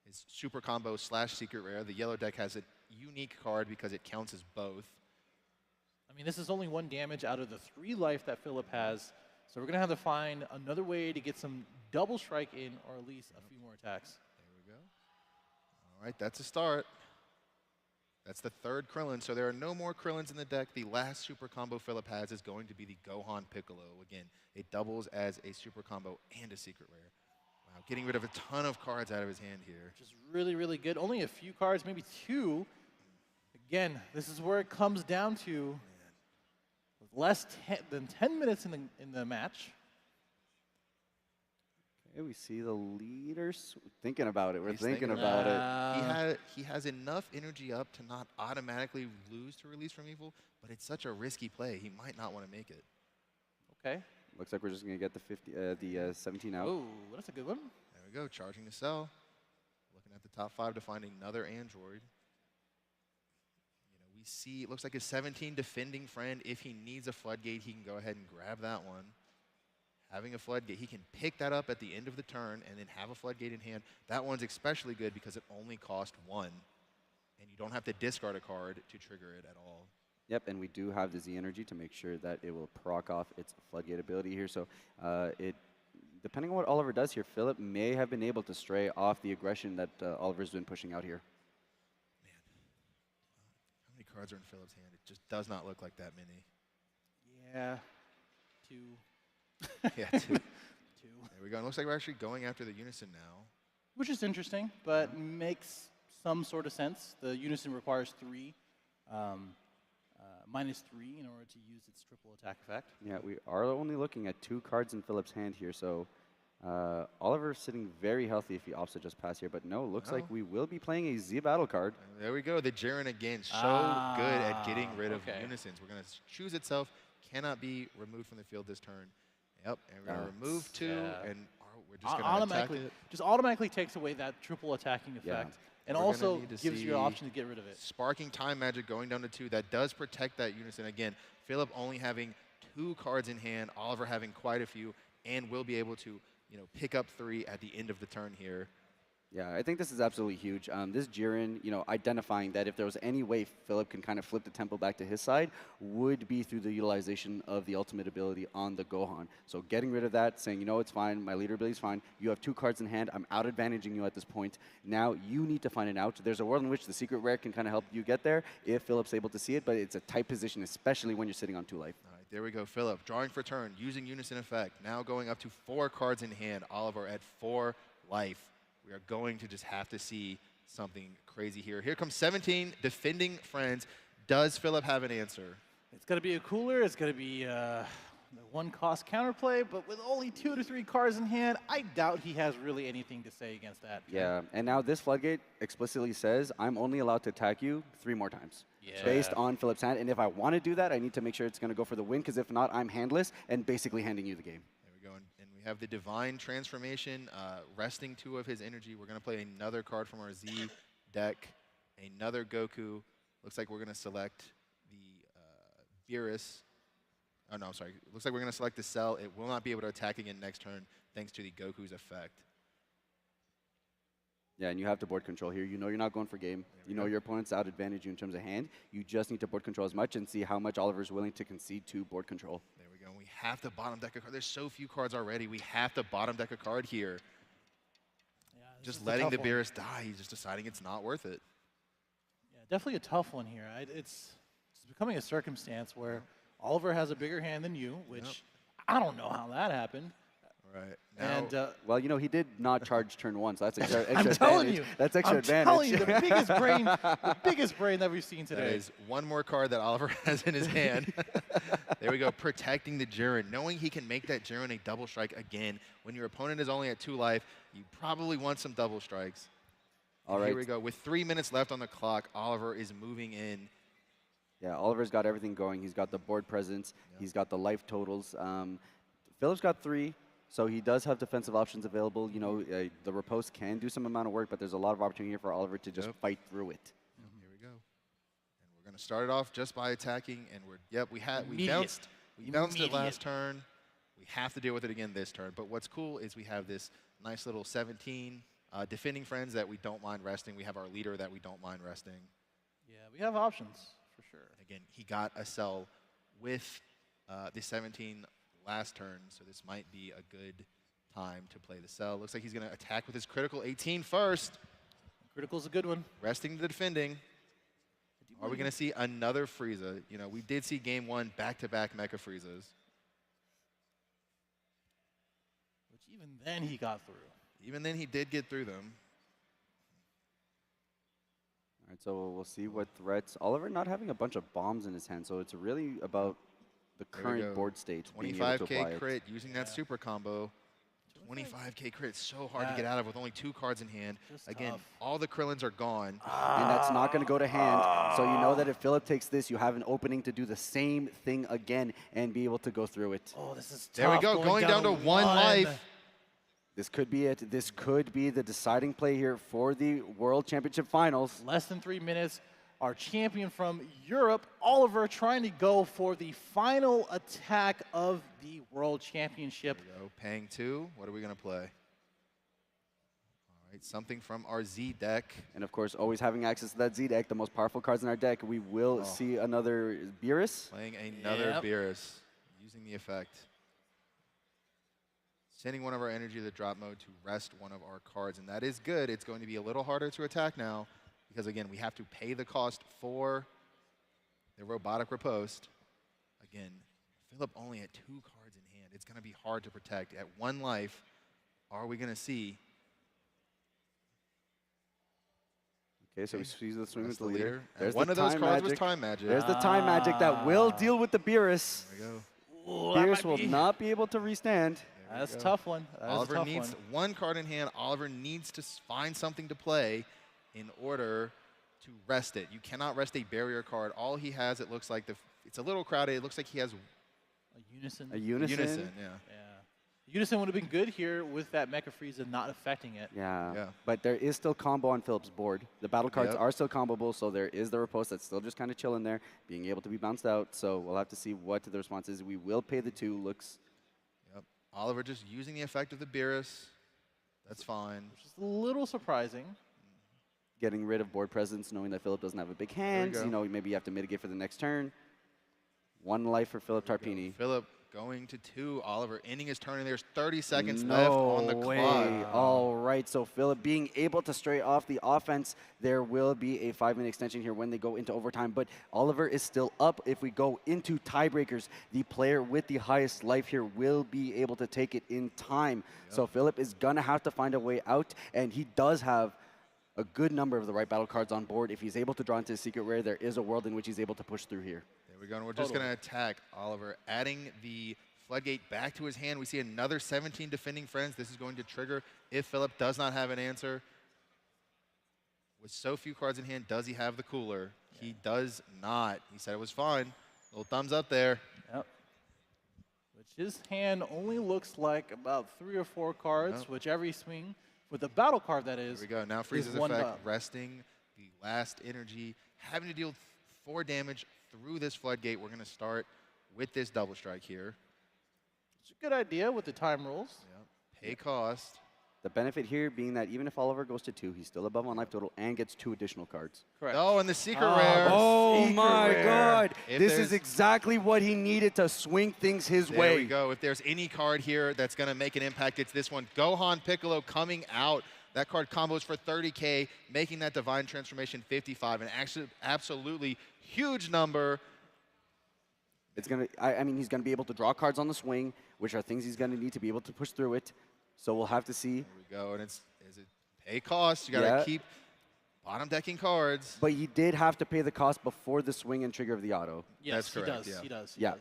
His super combo / secret rare. The yellow deck has a unique card because it counts as both. I mean, this is only 1 damage out of the 3 life that Philip has. So we're going to have to find another way to get some double strike in, or at least a few more attacks. There we go. All right, that's a start. That's the 3rd Krillin, so there are no more Krillins in the deck. The last super combo Philip has is going to be the Gohan Piccolo. Again, it doubles as a super combo and a secret rare. Wow, getting rid of a ton of cards out of his hand here. Which is really, really good. Only a few cards, maybe 2. Again, this is where it comes down to less than 10 minutes in the match. Okay, we see the leaders thinking about it. We're thinking about it. He has enough energy up to not automatically lose to release from evil, but it's such a risky play. He might not want to make it. Okay. Looks like we're just going to get the 17 out. Oh, that's a good one. There we go, charging the Cell. Looking at the top 5 to find another Android. You know, we see it looks like a 17 defending friend. If he needs a floodgate, he can go ahead and grab that one. Having a floodgate, he can pick that up at the end of the turn and then have a floodgate in hand. That one's especially good because it only costs 1, and you don't have to discard a card to trigger it at all. Yep, and we do have the Z energy to make sure that it will proc off its floodgate ability here. So depending on what Oliver does here, Philip may have been able to stray off the aggression that Oliver's been pushing out here. Man, how many cards are in Philip's hand? It just does not look like that many. Yeah, 2. Yeah, 2. 2. There we go. It looks like we're actually going after the Unison now. Which is interesting, but makes some sort of sense. The Unison requires 3 -3 in order to use its triple attack effect. Yeah, we are only looking at 2 cards in Philip's hand here, so Oliver sitting very healthy if he opts to just pass here, but no, looks like we will be playing a Z Battle card. There we go. The Jiren again, so good at getting rid of unisons. We're going to choose itself, cannot be removed from the field this turn. Yep, and we're going to remove 2, and we're just going to attack it. Just automatically takes away that triple attacking effect, and also gives you an option to get rid of it. Sparking Time Magic going down to 2. That does protect that unison. Again, Philip only having 2 cards in hand, Oliver having quite a few, and will be able to pick up 3 at the end of the turn here. Yeah, I think this is absolutely huge. This Jiren, identifying that if there was any way Philip can kind of flip the tempo back to his side would be through the utilization of the ultimate ability on the Gohan. So getting rid of that, saying, it's fine, my leader ability is fine, you have 2 cards in hand, I'm out-advantaging you at this point. Now you need to find it out. There's a world in which the secret rare can kind of help you get there if Philip's able to see it, but it's a tight position, especially when you're sitting on 2 life. All right, there we go. Philip drawing for turn, using unison effect, now going up to 4 cards in hand. Oliver at 4 life. We are going to just have to see something crazy here. Here comes 17, defending friends. Does Philip have an answer? It's going to be a cooler. It's going to be the 1-cost counterplay, but with only 2 to 3 cards in hand, I doubt he has really anything to say against that. Yeah, and now this floodgate explicitly says, I'm only allowed to attack you 3 more times. Yeah. Based on Philip's hand, and if I want to do that, I need to make sure it's going to go for the win, because if not, I'm handless and basically handing you the game. We have the Divine Transformation, resting 2 of his energy. We're going to play another card from our Z deck, another Goku. Looks like we're going to select the Beerus. Oh, no, I'm sorry. Looks like we're going to select the Cell. It will not be able to attack again next turn thanks to the Goku's effect. Yeah, and you have to board control here. You're not going for game. Your opponent's out-advantage you in terms of hand. You just need to board control as much and see how much Oliver's willing to concede to board control. There we go. We have to bottom deck a card. There's so few cards already. We have to bottom deck a card here. Yeah, just letting the Beerus die. He's just deciding it's not worth it. Yeah, definitely a tough one here. It's becoming a circumstance where Oliver has a bigger hand than you, which I don't know how that happened. Right. And, well, he did not charge turn 1, so that's extra I'm telling you. That's extra advantage. I'm telling you, the biggest brain that we've seen today. That is 1 more card that Oliver has in his hand. There we go, protecting the Jiren. Knowing he can make that Jiren a double strike again. When your opponent is only at 2 life, you probably want some double strikes. All right. Here we go. With 3 minutes left on the clock, Oliver is moving in. Yeah, Oliver's got everything going. He's got the board presence. He's got the life totals. Philip's got 3. So he does have defensive options available. The riposte can do some amount of work, but there's a lot of opportunity here for Oliver to just fight through it. Here we go. And we're going to start it off just by attacking. And we bounced it last turn. We have to deal with it again this turn. But what's cool is we have this nice little 17 defending friends that we don't mind resting. We have our leader that we don't mind resting. Yeah, we have options for sure. Again, he got a Cell with the 17 last turn, so this might be a good time to play the Cell. Looks like he's going to attack with his critical 18 first. Critical's a good one. Resting the defending. Are we going to see another Frieza? We did see game 1 back-to-back Mecha Friezas. Which even then he got through. Even then he did get through them. All right, so we'll see what threats. Oliver not having a bunch of bombs in his hand, so it's really about the current board state. 25K crit using that super combo. 25K crit, so hard to get out of with only 2 cards in hand. Again, all the Krillins are gone. And that's not going to go to hand. So you know that if Philip takes this, you have an opening to do the same thing again and be able to go through it. Oh, this is tough. There we go, going down to 1 life. This could be it. This could be the deciding play here for the World Championship Finals. Less than 3 minutes. Our champion from Europe, Oliver, trying to go for the final attack of the World Championship. There we go. Paying 2. What are we going to play? All right, something from our Z deck. And of course, always having access to that Z deck, the most powerful cards in our deck, we will see another Beerus. Playing another Beerus, using the effect. Sending one of our energy to the drop mode to rest one of our cards, and that is good. It's going to be a little harder to attack now. Because, again, we have to pay the cost for the robotic riposte. Again, Philip only at 2 cards in hand. It's going to be hard to protect. At 1 life, are we going to see? Okay, so we sees the swing with the leader. There's one of those cards was time magic. There's the time magic that will deal with the Beerus. There we go. Beerus will not be able to restand. That's a tough one. Oliver needs one card in hand. Oliver needs to find something to play in order to rest it. You cannot rest a barrier card. All he has, it looks like, it's a little crowded. It looks like he has a Unison. A Unison? Yeah. Unison would have been good here with that Mecha Frieza not affecting it. Yeah. But there is still combo on Philip's board. The battle cards are still comboable, so there is the riposte that's still just kind of chilling there, being able to be bounced out. So we'll have to see what the response is. We will pay the 2. Looks. Yep. Oliver just using the effect of the Beerus. That's fine. Which is a little surprising. Getting rid of board presence, knowing that Philip doesn't have a big hand. You know, maybe you have to mitigate for the next turn. 1 life for Philip Tarpini. Philip going to 2. Oliver ending his turn, and there's 30 seconds left on the clock. All right, so Philip being able to stray off the offense. There will be a 5-minute extension here when they go into overtime, but Oliver is still up. If we go into tiebreakers, the player with the highest life here will be able to take it in time. So Philip is going to have to find a way out, and he does have a good number of the right battle cards on board. If he's able to draw into the secret rare, there is a world in which he's able to push through here. There we go, and we're just going to attack Oliver, adding the floodgate back to his hand. We see another 17 defending friends. This is going to trigger if Philip does not have an answer. With so few cards in hand, does he have the cooler? He does not. He said it was fine. Little thumbs up there. Yep. Which his hand only looks like about 3 or 4 cards, which every swing, with the battle card that is. There we go. Now Frieza's effect, resting the last energy, having to deal 4 damage through this floodgate. We're going to start with this double strike here. It's a good idea with the time rules. Yep. Pay cost. The benefit here being that even if Oliver goes to 2, he's still above on life total and gets 2 additional cards. Correct. Oh, and the secret rare. Oh my rare. God. If this is exactly what he needed to swing things his way. There we go. If there's any card here that's going to make an impact, it's this one. Gohan Piccolo coming out. That card combos for 30K, making that Divine Transformation 55. An actually absolutely huge number. It's gonna. I mean, he's gonna be able to draw cards on the swing, which are things he's gonna need to be able to push through it. So we'll have to see. There we go, and is it pay cost? You gotta keep bottom decking cards. But he did have to pay the cost before the swing and trigger of the auto. Yes, that's correct. He does. Yeah.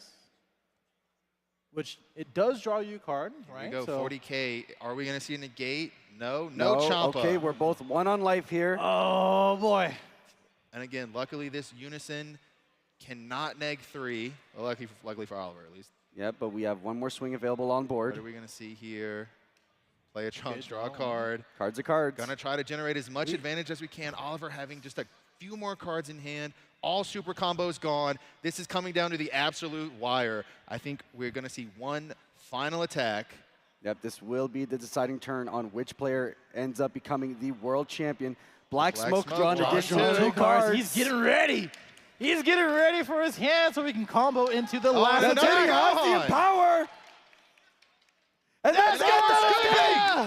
Which it does draw you a card, right? Here we go, so 40K. Are we gonna see a negate? No Champa. Okay, we're both 1 on life here. Oh boy. And again, luckily this Unison cannot neg 3. Well, luckily for Oliver, at least. Yeah, but we have 1 more swing available on board. What are we going to see here? Play a trumps, draw a card. Cards are cards. Going to try to generate as much advantage as we can. Oliver having just a few more cards in hand. All super combos gone. This is coming down to the absolute wire. I think we're going to see one final attack. Yep, this will be the deciding turn on which player ends up becoming the world champion. Black Smoke drawn additional 2 cards. He's getting ready. He's getting ready for his hand so we can combo into the last attack. The power. And that's it.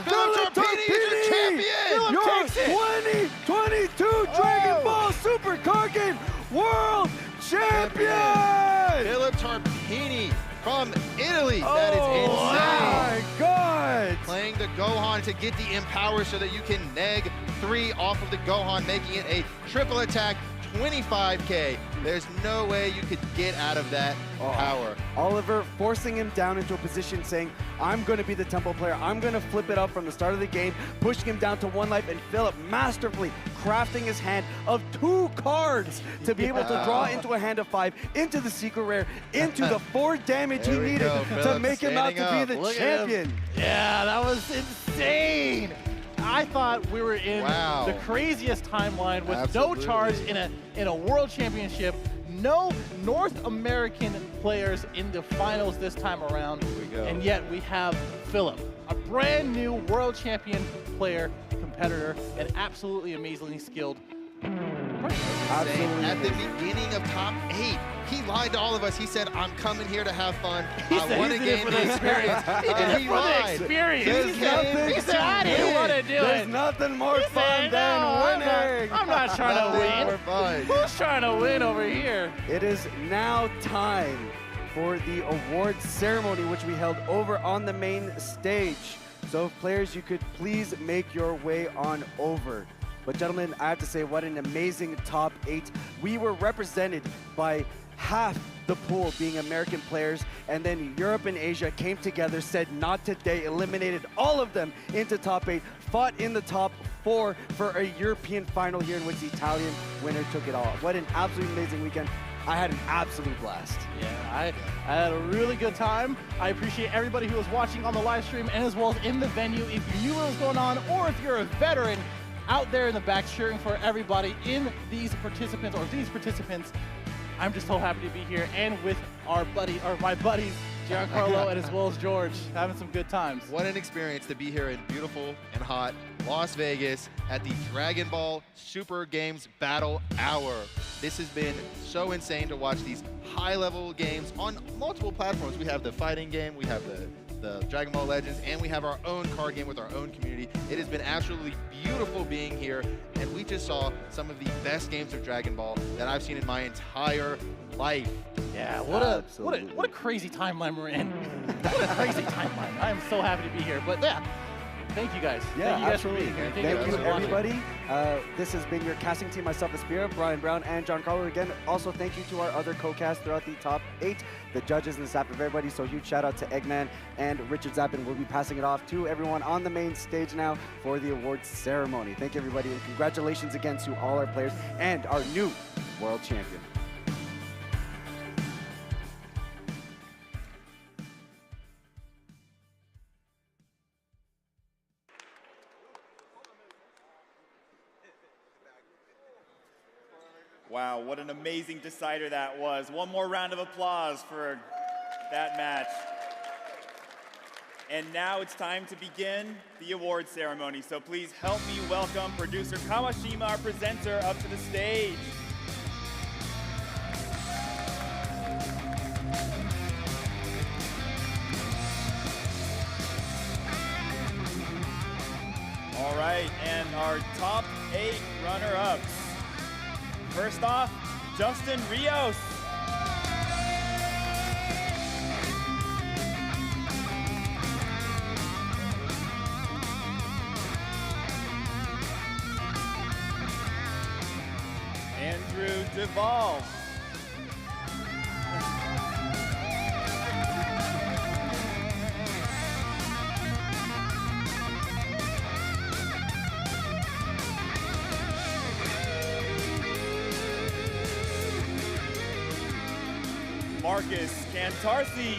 Philip Tarpini is your champion. Your 2022 Dragon Ball Super Card Game World Champion. Philip Tarpini from Italy. That is insane. My God. Playing the Gohan to get the Empower so that you can neg 3 off of the Gohan, making it a triple attack. 25K. There's no way you could get out of that power. Oliver forcing him down into a position saying, I'm going to be the tempo player. I'm going to flip it up from the start of the game, pushing him down to 1 life, and Philip masterfully crafting his hand of 2 cards to be able to draw into a hand of 5, into the secret rare, into the 4 damage he needed to make him out to be the champion. Yeah, that was insane. I thought we were in the craziest timeline with no charge in a world championship, no North American players in the finals this time around, and yet we have Philip, a brand new world champion player, competitor, and absolutely amazingly skilled. At the beginning of top 8, he lied to all of us. He said, I'm coming here to have fun. I want to gain the experience. And he lied. He said, I didn't want to do it. There's nothing more fun than winning. I'm not trying to win. Who's trying to win over here? It is now time for the awards ceremony, which we held over on the main stage. So players, you could please make your way on over. But gentlemen, I have to say, what an amazing top 8. We were represented by half the pool being American players, and then Europe and Asia came together, said not today, eliminated all of them into top 8, fought in the top 4 for a European final here in which the Italian winner took it all. What an absolutely amazing weekend. I had an absolute blast. Yeah, I had a really good time. I appreciate everybody who was watching on the live stream and as well as in the venue. If you knew what was going on, or if you're a veteran out there in the back cheering for everybody in these participants, or these participants, I'm just so happy to be here and with my buddies, Giancarlo and as well as George, having some good times. What an experience to be here in beautiful and hot Las Vegas at the Dragon Ball Super Games Battle Hour. This has been so insane to watch these high-level games on multiple platforms. We have the fighting game, we have the Dragon Ball Legends, and we have our own card game with our own community. It has been absolutely beautiful being here, and we just saw some of the best games of Dragon Ball that I've seen in my entire life. Yeah, what a crazy timeline we're in. What a crazy timeline. I am so happy to be here. But yeah, thank you guys. Yeah, thank you guys absolutely. for being here. Thank you, for everybody. This has been your casting team, myself, Aspira, Brian Brown, and Giancarlo. Again, also thank you to our other co-casts throughout the top 8, the judges and the staff of everybody. So huge shout out to Eggman and Richard Zappin. We'll be passing it off to everyone on the main stage now for the awards ceremony. Thank you, everybody, and congratulations again to all our players and our new world champion. Wow, what an amazing decider that was. One more round of applause for that match. And now it's time to begin the award ceremony. So please help me welcome producer Kawashima, our presenter, up to the stage. All right, and our top 8 runner-ups. First off, Justin Rios. Andrew Duvall. Marcus Cantarsi.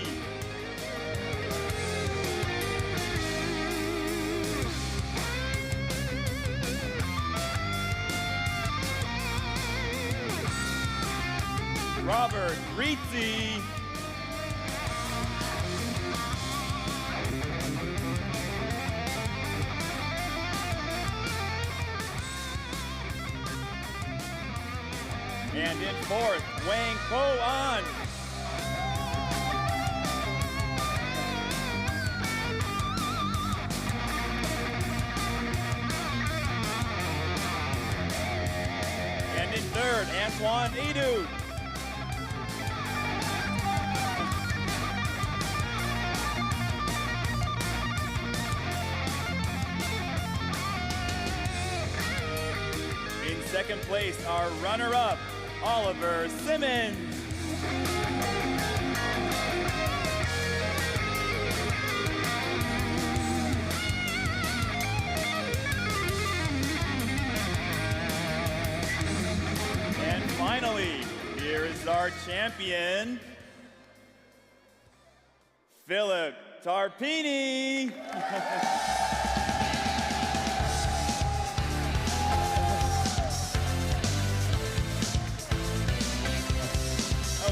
Robert Rizzi. And in fourth, Wang Po-an. And in third, Antoine Edu. In second place, our runner-up, Oliver Simmons. And finally, here is our champion, Philip Tarpini.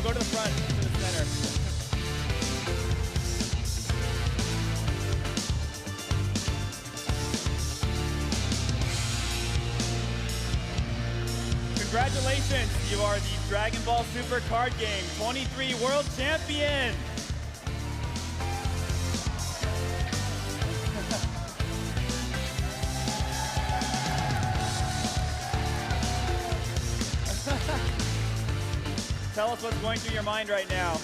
Go to the front, to the center. Congratulations, you are the Dragon Ball Super Card Game 23 World Champion. Tell us what's going through your mind right now.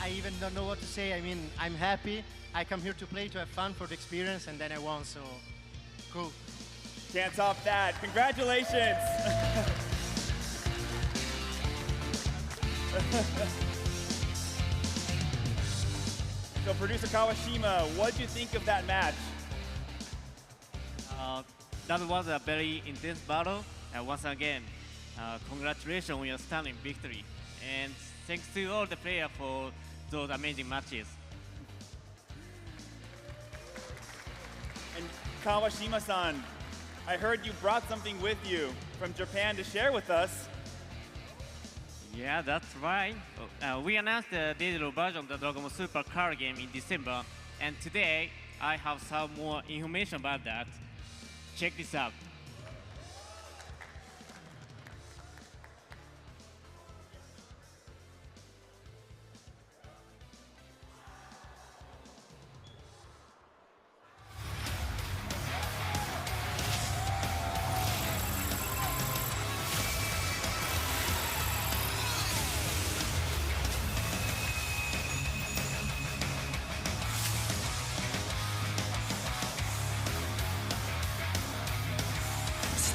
I even don't know what to say. I mean, I'm happy. I come here to play, to have fun for the experience, and then I won, so cool. Can't top that. Congratulations. So, producer Kawashima, what did you think of that match? That was a very intense battle. Once again, congratulations on your stunning victory. And thanks to all the players for those amazing matches. And Kawashima-san, I heard you brought something with you from Japan to share with us. Yeah, that's right. We announced the digital version of the Dragon Ball Super card game in December, and today I have some more information about that. Check this out.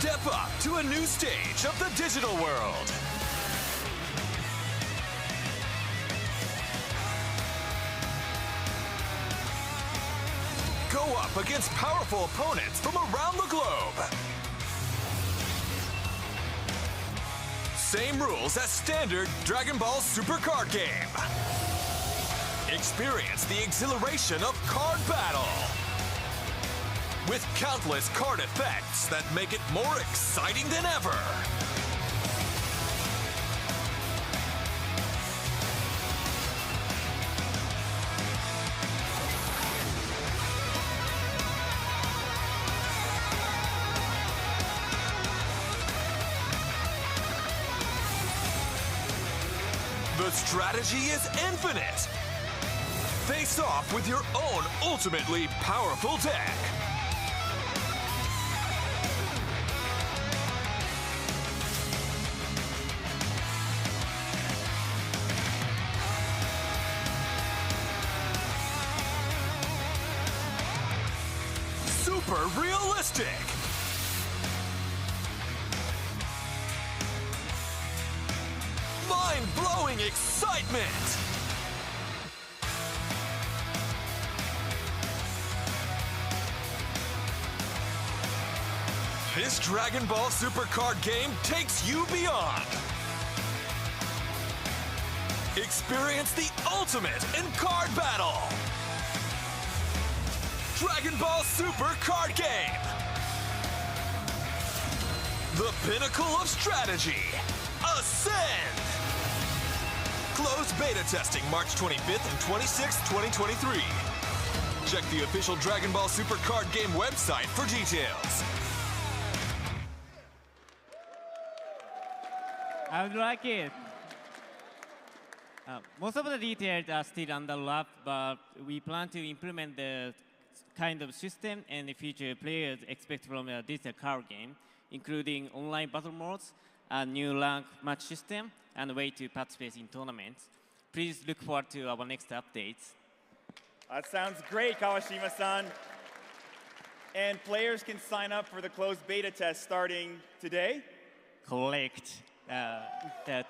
Step up to a new stage of the digital world. Go up against powerful opponents from around the globe. Same rules as standard Dragon Ball Super card game. Experience the exhilaration of card battle, with countless card effects that make it more exciting than ever. The strategy is infinite. Face off with your own ultimately powerful deck. Super realistic. Mind-blowing excitement. This Dragon Ball Super card game takes you beyond. Experience the ultimate in card battle. Dragon Ball Super card game. The pinnacle of strategy. Ascend. Closed beta testing March 25th and 26th, 2023. Check the official Dragon Ball Super card game website for details. I would like it. Most of the details are still under wrap, but we plan to implement the kind of system and the future players expect from a digital card game, including online battle modes, a new rank match system, and a way to participate in tournaments. Please look forward to our next updates. That sounds great, Kawashima-san. And players can sign up for the closed beta test starting today? Correct.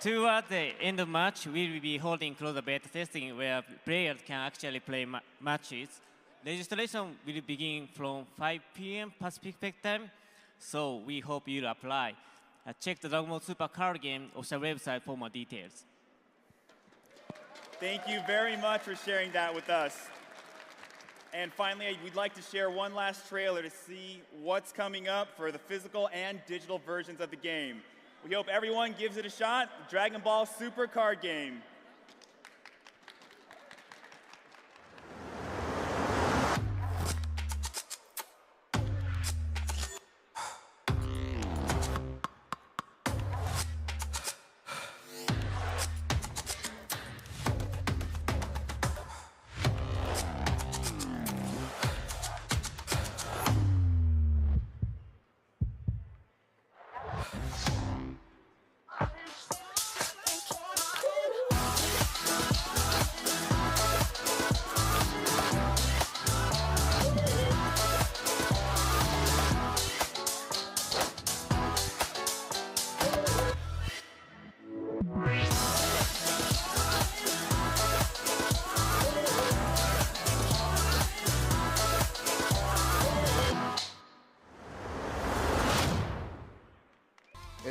Toward the end of March, we will be holding closed beta testing where players can actually play matches. Registration will begin from 5 p.m. Pacific time, so we hope you'll apply. Check the Dragon Ball Super card game official website for more details. Thank you very much for sharing that with us. And finally, we'd like to share one last trailer to see what's coming up for the physical and digital versions of the game. We hope everyone gives it a shot. Dragon Ball Super card game.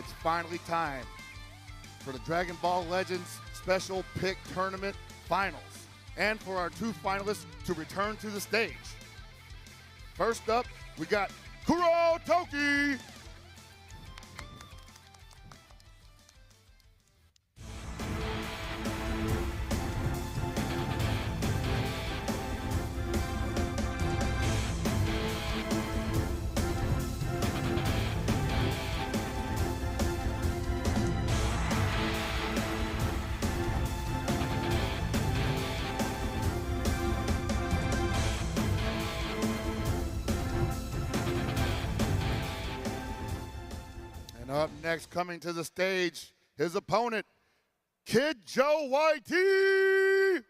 It's finally time for the Dragon Ball Legends Special Pick Tournament Finals, and for our 2 finalists to return to the stage. First up, we got Kuro Toki. And up next, coming to the stage, his opponent, Kid Joe YT.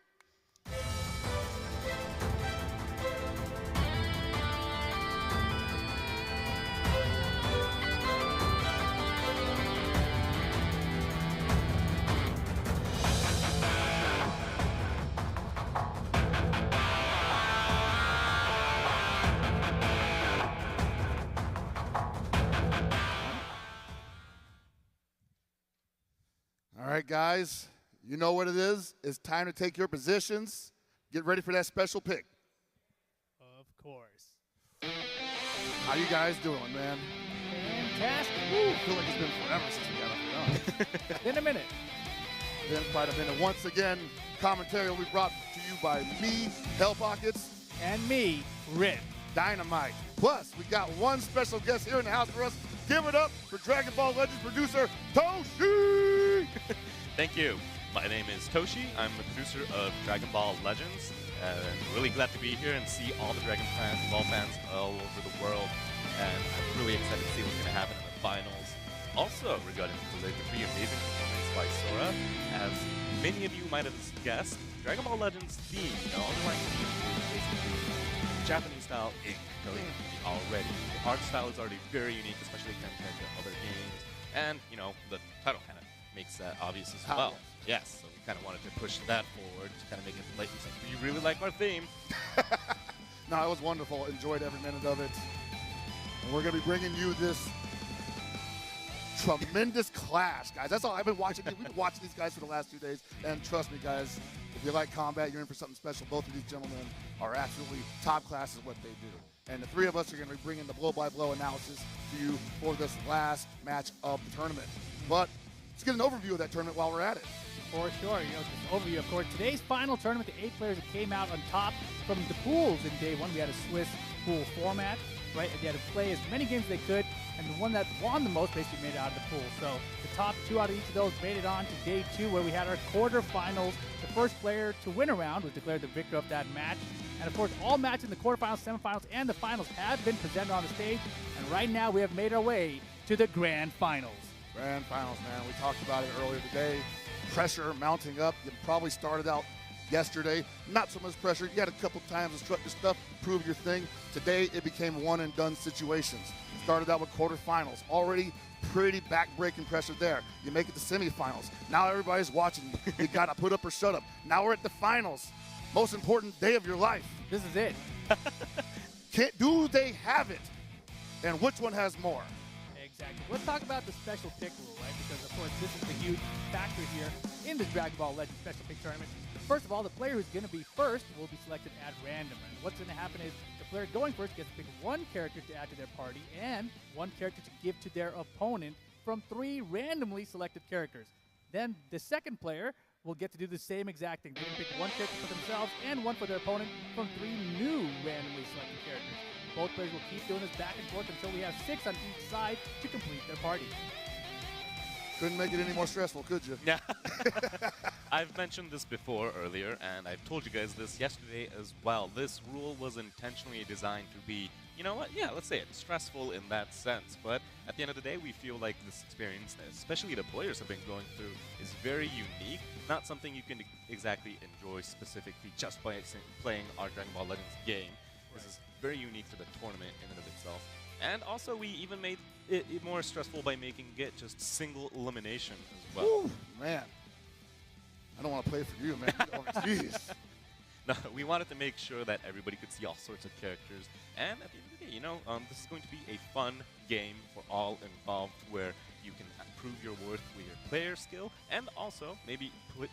All right, guys, you know what it is. It's time to take your positions. Get ready for that special pick. Of course. How you guys doing, man? Fantastic. I feel like it's been forever since we got up here. Been a minute. Been quite a minute. Once again, commentary will be brought to you by me, Hell Pockets. And me, Rip. Dynamite. Plus, we got one special guest here in the house for us. Give it up for Dragon Ball Legends producer, Toshi! Thank you. My name is Toshi. I'm the producer of Dragon Ball Legends. And really glad to be here and see all the Dragon Ball fans all over the world. And I'm really excited to see what's going to happen in the finals. Also, regarding the three amazing performances by Sora, as many of you might have guessed, Dragon Ball Legends theme, the underlying theme is basically Japanese-style ink calligraphy already. The art style is already very unique, especially compared to other games. And, you know, the title kind of makes that obvious as well. Yes, so we kind of wanted to push that forward to kind of make it like, we really like our theme. No, it was wonderful. Enjoyed every minute of it. And we're going to be bringing you this tremendous clash, guys. That's all I've been watching. We've been watching these guys for the last 2 days. And trust me, guys, if you like combat, you're in for something special. Both of these gentlemen are absolutely top class at what they do. And the three of us are going to be bringing the blow-by-blow analysis to you for this last match of the tournament. But let's get an overview of that tournament while we're at it. For sure. You know, just an overview, of course. Today's final tournament, the 8 players that came out on top from the pools in day 1. We had a Swiss pool format, right? And they had to play as many games as they could, and the one that won the most basically made it out of the pool. So the top 2 out of each of those made it on to day 2, where we had our quarterfinals. The first player to win a round was declared the victor of that match. And of course, all matches in the quarterfinals, semifinals, and the finals have been presented on the stage. And right now, we have made our way to the grand finals. Grand finals, man. We talked about it earlier today. Pressure mounting up. You probably started out yesterday. Not so much pressure. You had a couple times to strut your stuff, prove your thing. Today, it became one-and-done situations. Started out with quarterfinals. Already pretty back-breaking pressure there. You make it to semifinals. Now everybody's watching. You got to put up or shut up. Now we're at the finals. Most important day of your life. This is it. Do they have it? And which one has more? Exactly. Let's talk about the special pick rule, right? Because, of course, this is the huge factor here in this Dragon Ball Legends special pick tournament. First of all, the player who's going to be first will be selected at random. And what's going to happen is the player going first gets to pick one character to add to their party and one character to give to their opponent from 3 randomly selected characters. Then the second player will get to do the same exact thing. They can pick one character for themselves and one for their opponent from 3 new randomly selected characters. Both players will keep doing this back and forth until we have 6 on each side to complete their party. Couldn't make it any more stressful, could you? Yeah. I've mentioned this before earlier, and I've told you guys this yesterday as well. This rule was intentionally designed to be, you know what, yeah, let's say it, stressful in that sense. But at the end of the day, we feel like this experience, especially the players have been going through, is very unique. Not something you can exactly enjoy specifically just by playing our Dragon Ball Legends game. This is very unique for the tournament in and of itself. And also, we even made it more stressful by making it just single elimination as well. Woo, man. I don't want to play for you, man. Oh, jeez. No, we wanted to make sure that everybody could see all sorts of characters. And at the end of the day, you know, this is going to be a fun game for all involved where you can prove your worth with your player skill, and also maybe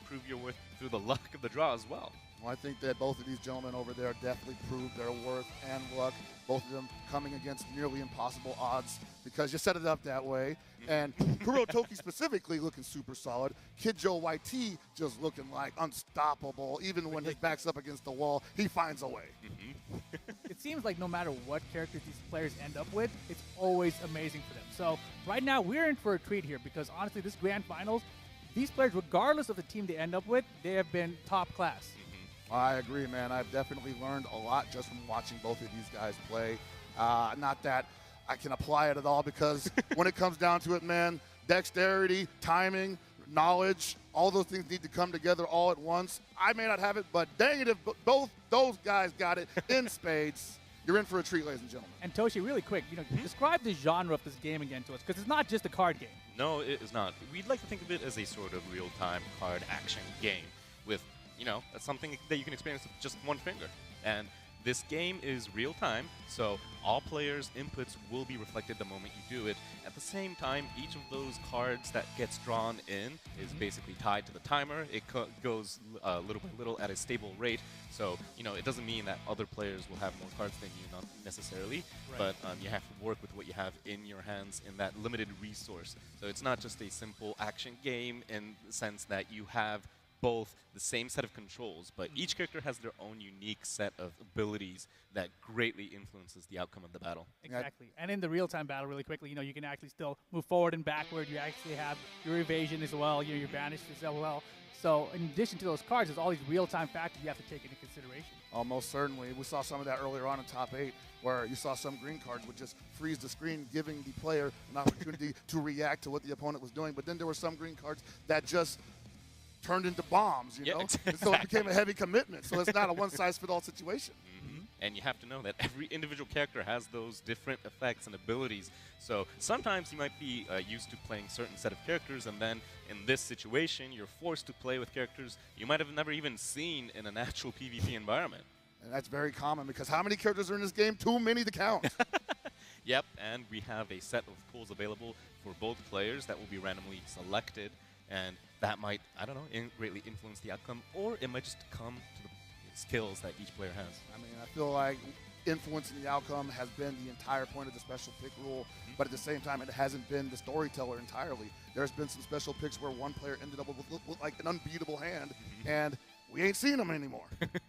prove your worth through the luck of the draw as well. Well, I think that both of these gentlemen over there definitely proved their worth and luck. Both of them coming against nearly impossible odds because you set it up that way. And Kurotoki specifically looking super solid. Kid Joe YT just looking like unstoppable. Even when his back's up against the wall, he finds a way. It seems like no matter what characters these players end up with, it's always amazing for them. So right now, we're in for a treat here because honestly, this grand finals, these players, regardless of the team they end up with, they have been top class. I agree, man. I've definitely learned a lot just from watching both of these guys play. Not that I can apply it at all because when it comes down to it, man, dexterity, timing, knowledge, all those things need to come together all at once. I may not have it, but dang it, if both those guys got it in spades, you're in for a treat, ladies and gentlemen. And Toshi, really quick, describe the genre of this game again to us, because it's not just a card game. No, it is not. We'd like to think of it as a sort of real-time card action game with, that's something that you can experience with just one finger. And this game is real-time, so all players' inputs will be reflected the moment you do it. At the same time, each of those cards that gets drawn in is basically tied to the timer. It goes little by little at a stable rate, so it doesn't mean that other players will have more cards than you, not necessarily, but you have to work with what you have in your hands in that limited resource. So it's not just a simple action game in the sense that you have both the same set of controls, but each character has their own unique set of abilities that greatly influences the outcome of the battle. Exactly. And in the real-time battle, really quickly, you can actually still move forward and backward. You actually have your evasion as well, your banish as well. So in addition to those cards, there's all these real-time factors you have to take into consideration. Almost certainly. We saw some of that earlier on in top 8, where you saw some green cards would just freeze the screen, giving the player an opportunity to react to what the opponent was doing. But then there were some green cards that just turned into bombs, you know? Exactly. And so it became a heavy commitment. So it's not a one-size-fits-all situation. And you have to know that every individual character has those different effects and abilities. So sometimes you might be used to playing certain set of characters, and then in this situation, you're forced to play with characters you might have never even seen in an actual PvP environment. And that's very common because how many characters are in this game? Too many to count. Yep, and we have a set of pools available for both players that will be randomly selected, and that might, I don't know, greatly influence the outcome, or it might just come to the skills that each player has. I mean, I feel like influencing the outcome has been the entire point of the special pick rule, but at the same time, it hasn't been the storyteller entirely. There's been some special picks where one player ended up with like an unbeatable hand, and we ain't seen him anymore.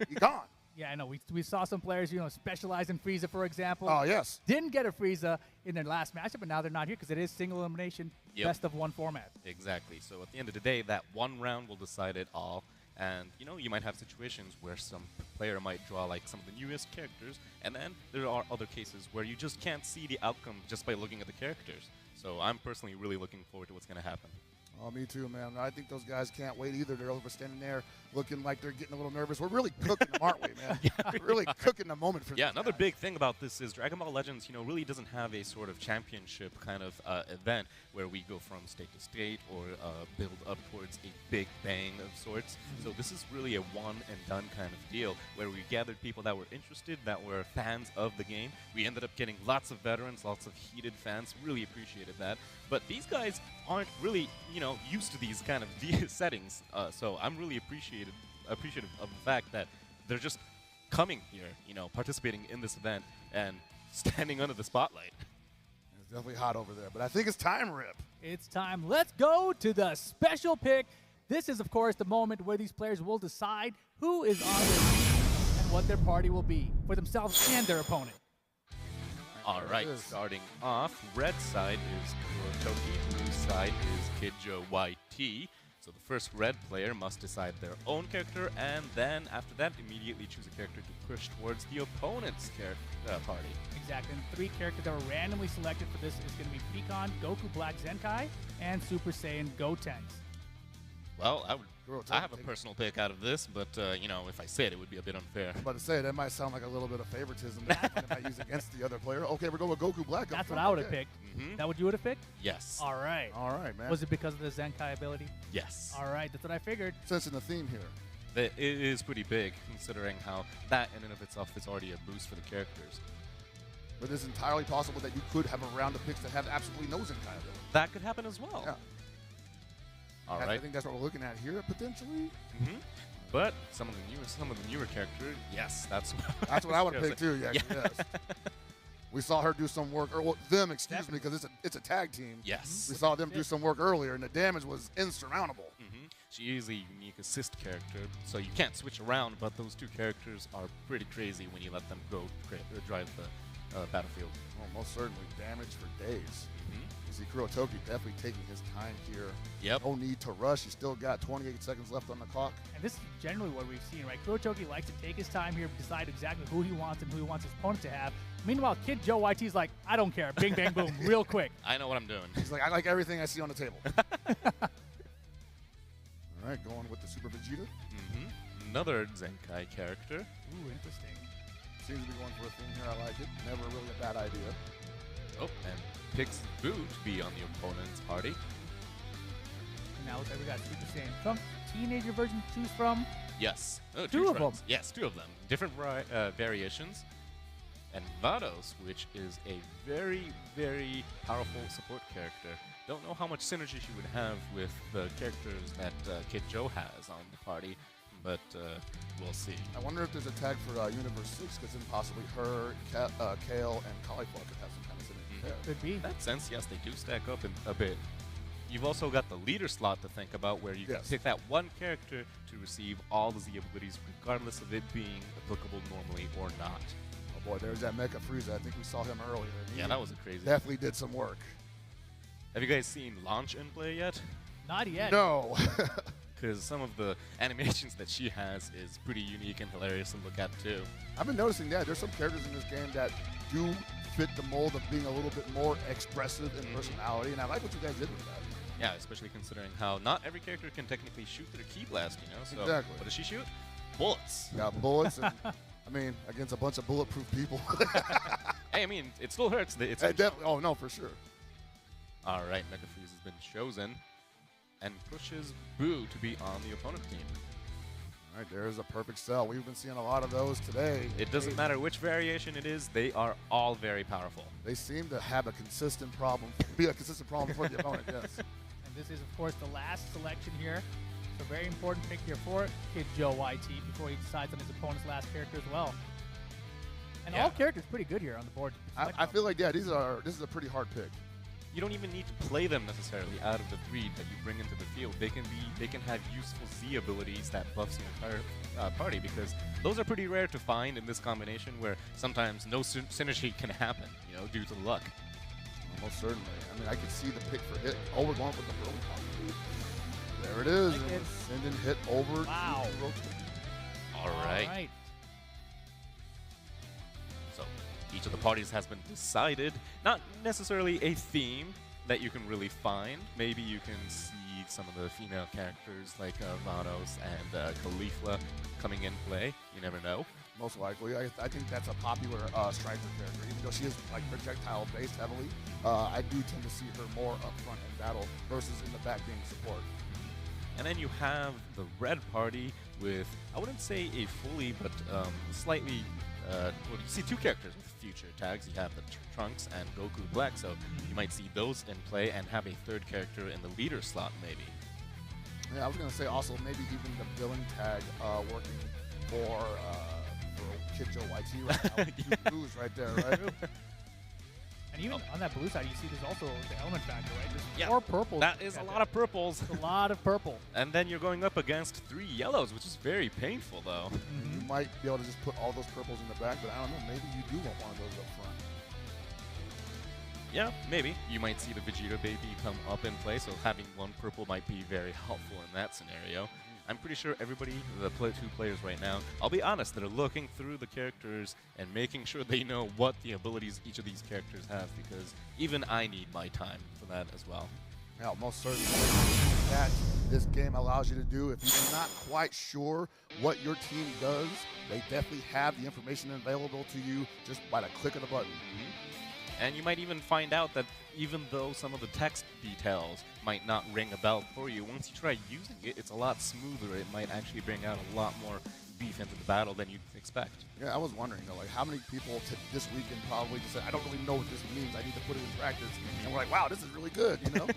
He's gone. Yeah, I know. We saw some players, specialize in Frieza, for example. Oh, yes. Didn't get a Frieza in their last matchup, but now they're not here because it is single elimination, best of one format. Exactly. So at the end of the day, that one round will decide it all. And, you might have situations where some player might draw like some of the newest characters, and then there are other cases where you just can't see the outcome just by looking at the characters. So I'm personally really looking forward to what's going to happen. Oh, me too, man. I think those guys can't wait either. They're over standing there looking like they're getting a little nervous. We're really cooking them, aren't we, man? We're really cooking the moment for Yeah, another big thing about this is Dragon Ball Legends, really doesn't have a sort of championship kind of event where we go from state to state or build up towards a big bang of sorts. So this is really a one-and-done kind of deal where we gathered people that were interested, that were fans of the game. We ended up getting lots of veterans, lots of heated fans. Really appreciated that. But these guys aren't really, used to these kind of settings. So I'm really appreciative of the fact that they're just coming here, participating in this event and standing under the spotlight. It's definitely hot over there, but I think it's time, Rip. It's time. Let's go to the special pick. This is, of course, the moment where these players will decide who is on their team and what their party will be for themselves and their opponent. All right, starting off, red side is Kurotoki, blue side is Kid Joe YT. So the first red player must decide their own character, and then after that, immediately choose a character to push towards the opponent's party. Exactly, and 3 characters that were randomly selected for this is going to be Pikkon, Goku Black Zenkai, and Super Saiyan Gotenks. Well, I have a personal pick out of this, but, if I say it, it would be a bit unfair. I was about to say, that might sound like a little bit of favoritism that I might use against the other player. Okay, we're going with Goku Black. That's what I would have picked. That what you would have picked? Yes. All right. All right, man. Was it because of the Zenkai ability? Yes. All right, that's what I figured. Sensing the theme here. It is pretty big, considering how that in and of itself is already a boost for the characters. but it's entirely possible that you could have a round of picks that have absolutely no Zenkai ability. That could happen as well. Yeah. All right. I think that's what we're looking at here, potentially. But some of the newer characters, yes, that's what I would have picked too. Yeah, yes. We saw her do some work, or well, them, excuse me, because it's a tag team. Yes. We saw them do some work earlier, and the damage was insurmountable. She is a unique assist character, so you can't switch around, but those two characters are pretty crazy when you let them go drive the battlefield. Well, most certainly. Damage for days. You see Kurotoki definitely taking his time here. Yep. No need to rush. You still got 28 seconds left on the clock. And this is generally what we've seen, right? Kurotoki likes to take his time here, decide exactly who he wants and who he wants his opponent to have. Meanwhile, Kid Joe YT's like, I don't care. Bing, bang, boom, real quick. I know what I'm doing. He's like, I like everything I see on the table. All right, going with the Super Vegeta. Another Zenkai character. Ooh, interesting. Seems to be going for a theme here. I like it. Never really a bad idea. Oh, and picks Boo to be on the opponent's party. And now looks like we got Super Saiyan Trunks teenager version to choose from. Yes. Oh, two of them. Yes, two of them. Different variations. And Vados, which is a very, very powerful support character. Don't know how much synergy she would have with the characters that Kid Joe has on the party, but we'll see. I wonder if there's a tag for Universe 6, because then possibly her, Kale, and Cauliflower could have some kind of synergy there. Could be. In that sense, yes, they do stack up a bit. You've also got the leader slot to think about, where you can pick that one character to receive all the Z abilities, regardless of it being applicable normally or not. Oh boy, there's that Mecha Frieza. I think we saw him earlier. Yeah, that was a crazy. Definitely did some work. Have you guys seen Launch in play yet? Not yet. No. Because some of the animations that she has is pretty unique and hilarious to look at too. I've been noticing that there's some characters in this game that do fit the mold of being a little bit more expressive in personality, and I like what you guys did with that. Yeah, especially considering how not every character can technically shoot their Ki Blast, you know? So Exactly. What does she shoot? Bullets. Yeah, bullets. And, I mean, against a bunch of bulletproof people. Hey, I mean, it still hurts. It's oh, no, for sure. All right, Mecha Frieza has been chosen and pushes Boo to be on the opponent team. All right, there's a perfect cell. We've been seeing a lot of those today. It doesn't matter which variation it is, they are all very powerful. They seem to have a consistent problem, be a consistent problem for the opponent, yes. And this is, of course, the last selection here. So very important pick here for Kid Joe YT before he decides on his opponent's last character as well. And all characters pretty good here on the board. I feel like, yeah, this is a pretty hard pick. You don't even need to play them necessarily out of the three that you bring into the field. They can have useful Z abilities that buffs your entire party, because those are pretty rare to find in this combination, where sometimes no synergy can happen, you know, due to luck. Almost certainly. I mean, I can see the pick for hit. Oh, we're going with the early combo. There it is. Sending hit over. Wow. All right. So each of the parties has been decided. Not necessarily a theme that you can really find. Maybe you can see some of the female characters like Vados and Caulifla coming in play. You never know. Most likely. I think that's a popular striker character. Even though she is like projectile based heavily, I do tend to see her more up front in battle versus in the back being support. And then you have the red party with, I wouldn't say a fully, but slightly, well, you see two characters with future tags. You have the Trunks and Goku Black, so you might see those in play and have a third character in the leader slot, maybe. Yeah, I was going to say also maybe even the villain tag working for Kid Joe YT right now. Two blues right there, right? And even on that blue side, you see there's also the element factor, right? There's 4 purples. That is a lot of purples. A lot of purple. And then you're going up against 3 yellows, which is very painful, though. You might be able to just put all those purples in the back, but I don't know. Maybe you do want one of those up front. Yeah, maybe. You might see the Vegeta baby come up in play, so having 1 purple might be very helpful in that scenario. I'm pretty sure everybody, the 2 players right now, I'll be honest, they're looking through the characters and making sure they know what the abilities each of these characters have, because even I need my time for that as well. Yeah, most certainly. That this game allows you to do. If you're not quite sure what your team does, they definitely have the information available to you just by the click of the button. And you might even find out that even though some of the text details might not ring a bell for you, once you try using it, it's a lot smoother. It might actually bring out a lot more beef into the battle than you'd expect. Yeah, I was wondering, though, like how many people this weekend probably just said, I don't really know what this means. I need to put it in practice. And we're like, wow, this is really good, you know?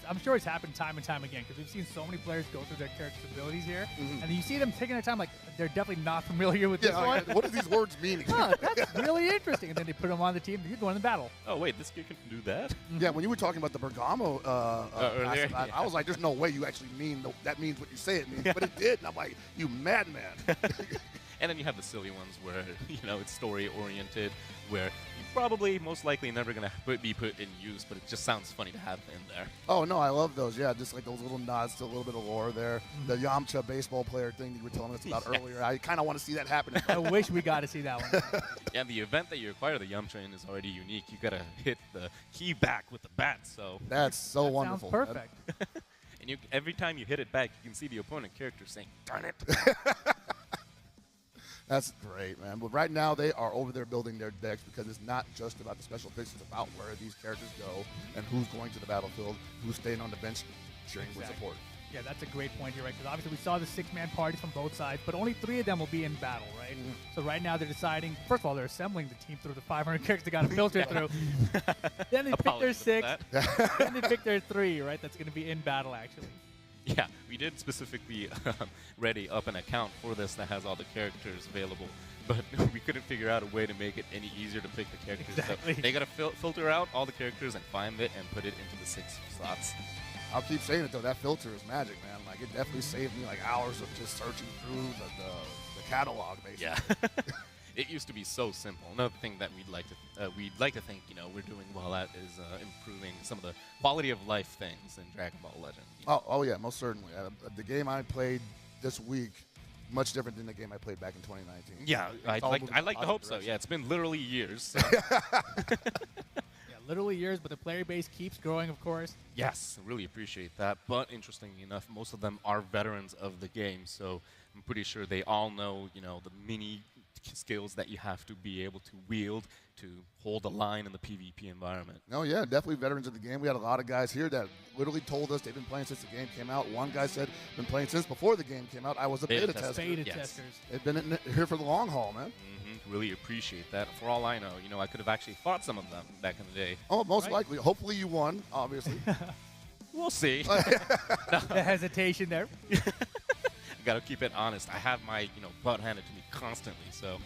I'm sure it's happened time and time again because we've seen so many players go through their character's abilities here, and you see them taking their time like they're definitely not familiar with this one. What do these words mean? Huh, that's really interesting. And then they put them on the team. You're going to battle. Oh wait, this kid can do that? Yeah, when you were talking about the Bergamo earlier, passive, I was like, there's no way you actually mean that means what you say it means, but it did. And I'm like, you madman. And then you have the silly ones where, it's story-oriented, where you're probably, most likely, never going to be put in use, but it just sounds funny to have in there. Oh, no, I love those. Yeah, just like those little nods to a little bit of lore there. The Yamcha baseball player thing you were telling us about earlier. I kind of want to see that happen. I wish we got to see that one. Yeah, the event that you acquire the Yamcha in is already unique. You got to hit the key back with the bat, so... That's so wonderful. Sounds perfect. And every time you hit it back, you can see the opponent character saying, darn it. That's great, man. But right now, they are over there building their decks because it's not just about the special picks. It's about where these characters go and who's going to the battlefield, who's staying on the bench cheering with support. Yeah, that's a great point here, right? Because obviously we saw the 6-man parties from both sides, but only 3 of them will be in battle, right? So right now they're deciding, first of all, they're assembling the team through the 500 characters they got to filter through. Then they pick their 6, then they pick their 3, right? That's going to be in battle, actually. Yeah, we did specifically ready up an account for this that has all the characters available, but we couldn't figure out a way to make it any easier to pick the characters. Exactly. So they got to filter out all the characters and find it and put it into the 6 slots. I'll keep saying it, though. That filter is magic, man. Like, it definitely saved me, like, hours of just searching through the catalog, basically. Yeah. It used to be so simple. Another thing that we'd like to think, we're doing well at is improving some of the quality of life things in Dragon Ball Legend. Oh yeah, most certainly. The game I played this week, much different than the game I played back in 2019. Yeah, I like to hope so. Yeah, it's been literally years. So. Literally years, but the player base keeps growing, of course. Yes, really appreciate that. But interestingly enough, most of them are veterans of the game, so I'm pretty sure they all know, the mini skills that you have to be able to wield to hold a line in the PvP environment. No, yeah, definitely veterans of the game. We had a lot of guys here that literally told us they've been playing since the game came out. One guy said, been playing since before the game came out. I was a beta tester. Beta testers. They've been here for the long haul, man. Really appreciate that. For all I know, I could have actually fought some of them back in the day. Oh, most likely. Hopefully you won, obviously. We'll see. The hesitation there. Got to keep it honest. I have my, butt handed to me constantly, so.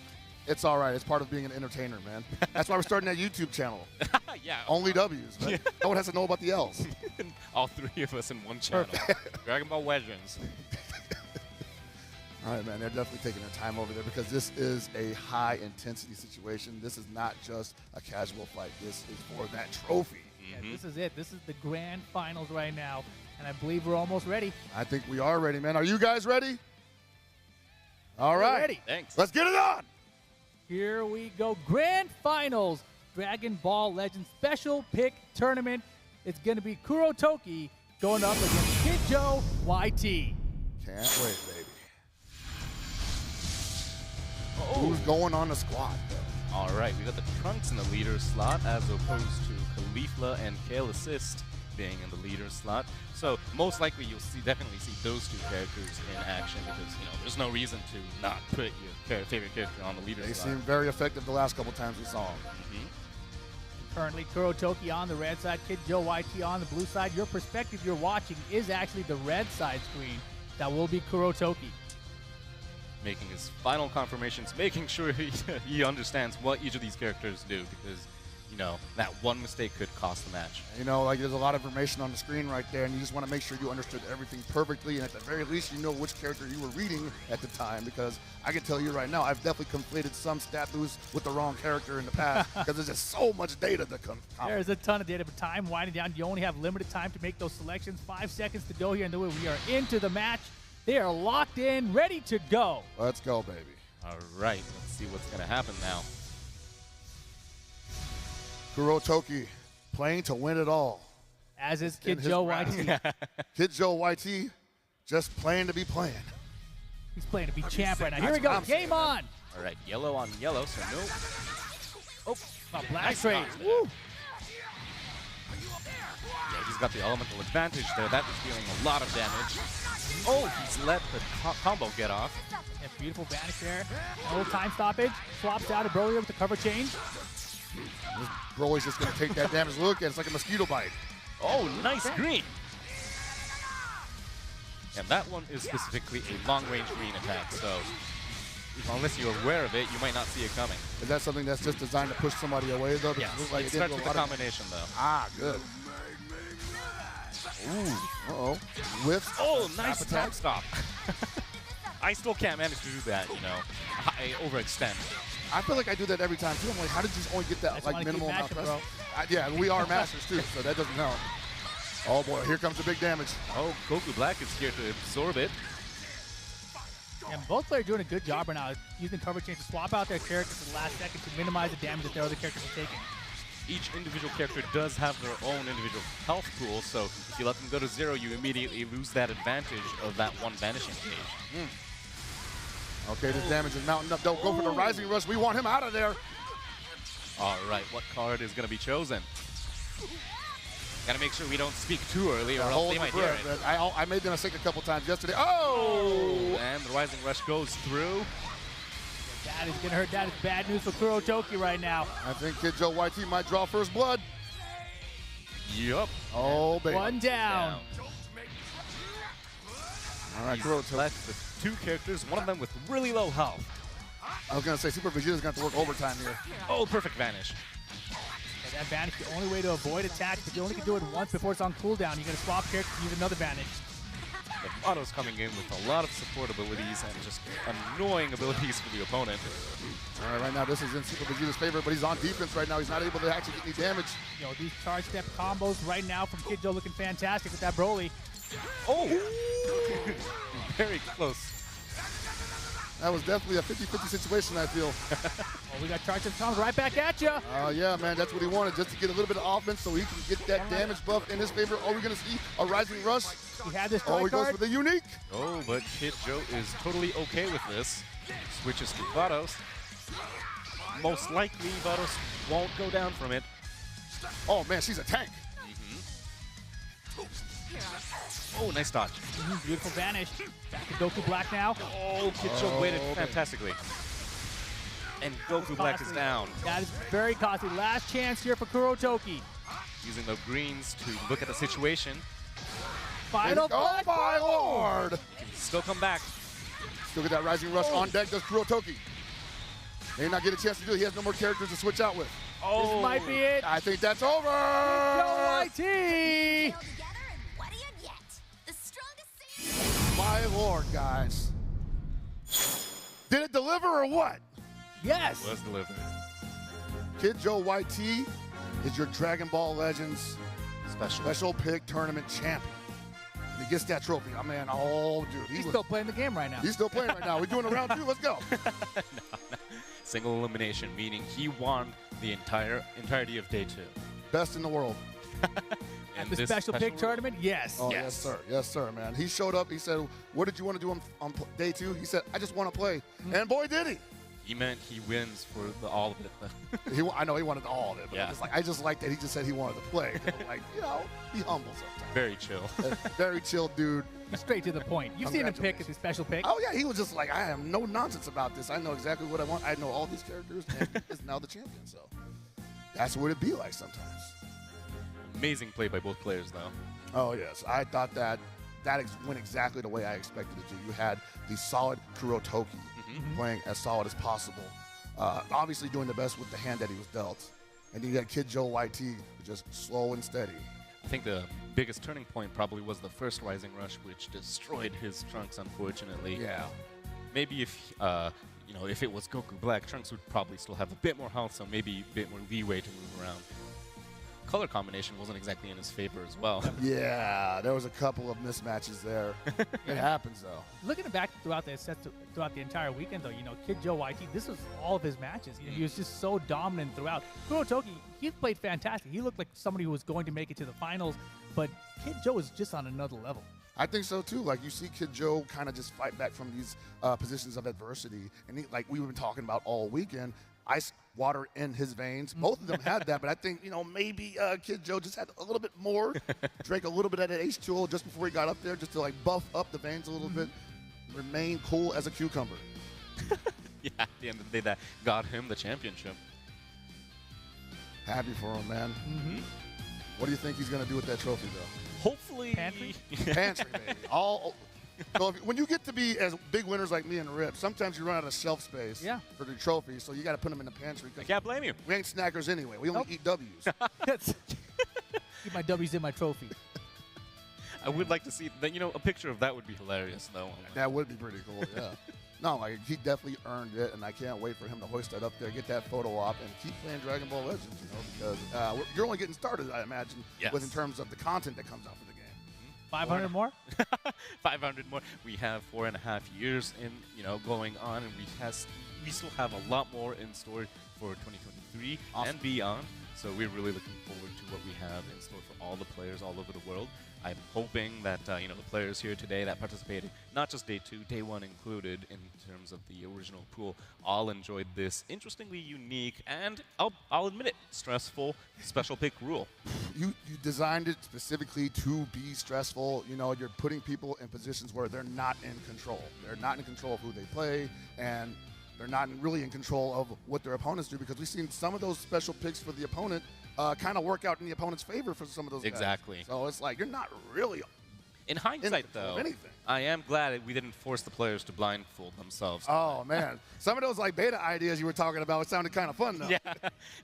It's all right. It's part of being an entertainer, man. That's why we're starting that YouTube channel. Yeah. Only W's, man. No one has to know about the L's. All 3 of us in one channel. Dragon Ball Legends. All right, man. They're definitely taking their time over there because this is a high-intensity situation. This is not just a casual fight. This is for that trophy. Yeah, this is it. This is the grand finals right now, and I believe we're almost ready. I think we are ready, man. Are you guys ready? All right. Ready. Thanks. Let's get it on. Here we go. Grand finals. Dragon Ball Legends special pick tournament. It's going to be Kurotoki going up against Kidjo YT. Can't wait, baby. Who's going on the squad, though? All right, we got the Trunks in the leader slot as opposed to Caulifla and Kale Assist being in the leader slot. So most likely you'll definitely see those 2 characters in action because, there's no reason to not put your favorite character on the leader They slot. seem very effective the last couple times we saw them. Currently, Kurotoki on the red side, Kidjo YT on the blue side. Your perspective you're watching is actually the red side screen. That will be Kurotoki. Making his final confirmations, making sure he understands what each of these characters do because, that one mistake could cost the match. There's a lot of information on the screen right there, and you just want to make sure you understood everything perfectly, and at the very least, you know which character you were reading at the time, because I can tell you right now, I've definitely conflated some stat boosts with the wrong character in the past, because there's just so much data to come. There's a ton of data, but time winding down. You only have limited time to make those selections. 5 seconds to go here, and we are into the match. They are locked in, ready to go. Let's go, baby. All right, let's see what's going to happen now. Kurotoki playing to win it all. As is Kidjo YT. Kidjo YT just playing to be playing. He's playing to be champ right now. Here we go. Game on. All right, yellow on yellow, so no. Oh, black trade. Woo. Yeah, he's got the elemental advantage there. That is dealing a lot of damage. Oh, he's let the combo get off. If Beautiful vanish there. A little time stoppage. Swaps out of Broly with the cover change. Broly's just going to take that damage. Look, it's like a mosquito bite. Oh, nice green. And that one is specifically a long-range green attack, so unless you're aware of it, you might not see it coming. Is that something that's just designed to push somebody away, though? Yes, It looks like it it didn't starts do a with the lot of- combination, though. Ah, good. Ooh, uh-oh. Whiffs. Oh, nice Snap time attack. stop. I still can't manage to do that, you know. I overextend. I feel like I do that every time, too. I'm like, how did you only get that That's why I like keep minimal amount of mashing, pressure? Yeah, we are masters, too, so that doesn't help. Oh, boy, here comes the big damage. Oh, Goku Black is here to absorb it. And both players doing a good job right now, using cover change to swap out their characters at the last second to minimize the damage that their other characters are taking. Each individual character does have their own individual health pool, so if you let them go to 0, you immediately lose that advantage of that one vanishing stage. Okay, this damage is mounting up. Don't go for the Rising Rush. We want him out of there. All right, what card is going to be chosen? Gotta make sure we don't speak too early, or else Hold they your might hear breath, it. man. I made the mistake a couple times yesterday. Oh! And the Rising Rush goes through. That is gonna hurt. That is bad news for Kurotoki right now. I think Kid Joe YT might draw first blood. Yup. Oh, baby. One down. All right, He's Kurotoki. left with 2 characters, one of them with really low health. I was going to say, Super Vegeta's going to have to work overtime here. Oh, perfect vanish. And that vanish is the only way to avoid attacks, but you only can do it once before it's on cooldown. You're gonna swap characters and use another vanish. Otto's coming in with a lot of support abilities and just annoying abilities for the opponent. All right, right now this is in Super Vegeta's favor, but he's on defense right now. He's not able to actually get any damage. You know, these charge step combos right now from Kid Joe looking fantastic with that Broly. Oh! Very close. That was definitely a 50-50 situation, I feel. Oh, we got charge step combos right back at you. Yeah, man, that's what he wanted, just to get a little bit of offense so he can get that damage buff in his favor. Are we going to see a Rising Rush? He had this Oh, he goes for the unique. Oh, but Kid Joe is totally okay with this. Switches to Vados. Most likely, Vados won't go down from it. Oh, man, she's a tank. Oh, nice dodge. Beautiful vanish. Back to Goku Black now. Oh, Kid Joe waited fantastically. And Goku Black is down. That is very costly. Last chance here for Kurotoki. Using the greens to look at the situation. Final Oh, my lord. Can still come back. Still get that Rising Rush on deck, does Kurotoki. May not get a chance to do it. He has no more characters to switch out with. This might be it. I think that's over. Joe YT. My lord, guys. Did it deliver or what? Yes. Was delivered. Kid Joe YT is your Dragon Ball Legends special pick tournament champion. And he gets that trophy. I mean, oh, dude. He's still playing the game right now. He's still playing right now. We're doing a round 2. Let's go. No. Single elimination, meaning he won the entirety of day 2. Best in the world. At the special pick tournament, yes. Oh, yes, sir. Yes, sir, man. He showed up. He said, what did you want to do on day 2? He said, I just want to play. And boy, did he. He meant he wins for all of it. I know he wanted all of it, but Yeah. I just like that he just said he wanted to play. Like, you know, he humbles sometimes. Very chill. Very chill dude. He's straight to the point. You've seen him pick at the special pick. Oh, yeah, he was just like, I have no nonsense about this. I know exactly what I want. I know all these characters, and he's now the champion. So that's what it'd be like sometimes. Amazing play by both players, though. Oh, yes. I thought that went exactly the way I expected it to. You had the solid Kurotoki playing as solid as possible. Obviously doing the best with the hand that he was dealt. And then you got Kid Joe YT, just slow and steady. I think the biggest turning point probably was the first Rising Rush, which destroyed his Trunks, unfortunately. Yeah. Maybe if if it was Goku Black, Trunks would probably still have a bit more health, so maybe a bit more leeway to move around. Color combination wasn't exactly in his favor as well. Yeah, there was a couple of mismatches there. It happens, though. Looking back throughout the entire weekend, though, Kid Joe YT, this was all of his matches. He was just so dominant throughout. Kurotoki, he played fantastic. He looked like somebody who was going to make it to the finals, but Kid Joe is just on another level. I think so, too. Like, you see Kid Joe kind of just fight back from these positions of adversity. And like we've been talking about all weekend, ice water in his veins. Both of them had that, but I think, maybe Kid Joe just had a little bit more. Drank a little bit of that H2O just before he got up there, just to, like, buff up the veins a little bit. Remain cool as a cucumber. Yeah, at the end of the day, that got him the championship. Happy for him, man. What do you think he's going to do with that trophy, though? Hopefully... Pantry? Pantry, baby. So when you get to be as big winners like me and Rip, sometimes you run out of shelf space for the trophy, so you got to put them in the pantry. I can't blame you. We ain't snackers anyway. We only eat W's. Keep my W's in my trophy. I would like to see that. You know, a picture of that would be hilarious, though. That would be pretty cool. Yeah. No, like he definitely earned it, and I can't wait for him to hoist that up there, get that photo op, and keep playing Dragon Ball Legends. You know, because you're only getting started, I imagine, with in terms of the content that comes out for the game. 500 more? 500 more. We have 4.5 years in, going on, and we still have a lot more in store for 2023 and beyond. So we're really looking forward to what we have in store for all the players all over the world. I'm hoping that the players here today that participated, not just day 2, day 1 included, in terms of the original pool, all enjoyed this interestingly unique and I'll admit it, stressful special pick rule. You designed it specifically to be stressful. You know, you're putting people in positions where they're not in control. They're not in control of who they play, and they're not really in control of what their opponents do, because we've seen some of those special picks for the opponent kind of work out in the opponent's favor for some of those guys. Exactly. So it's like you're not really in hindsight, though, I am glad we didn't force the players to blindfold themselves. Oh, man. Some of those like beta ideas you were talking about sounded kind of fun, though. Yeah.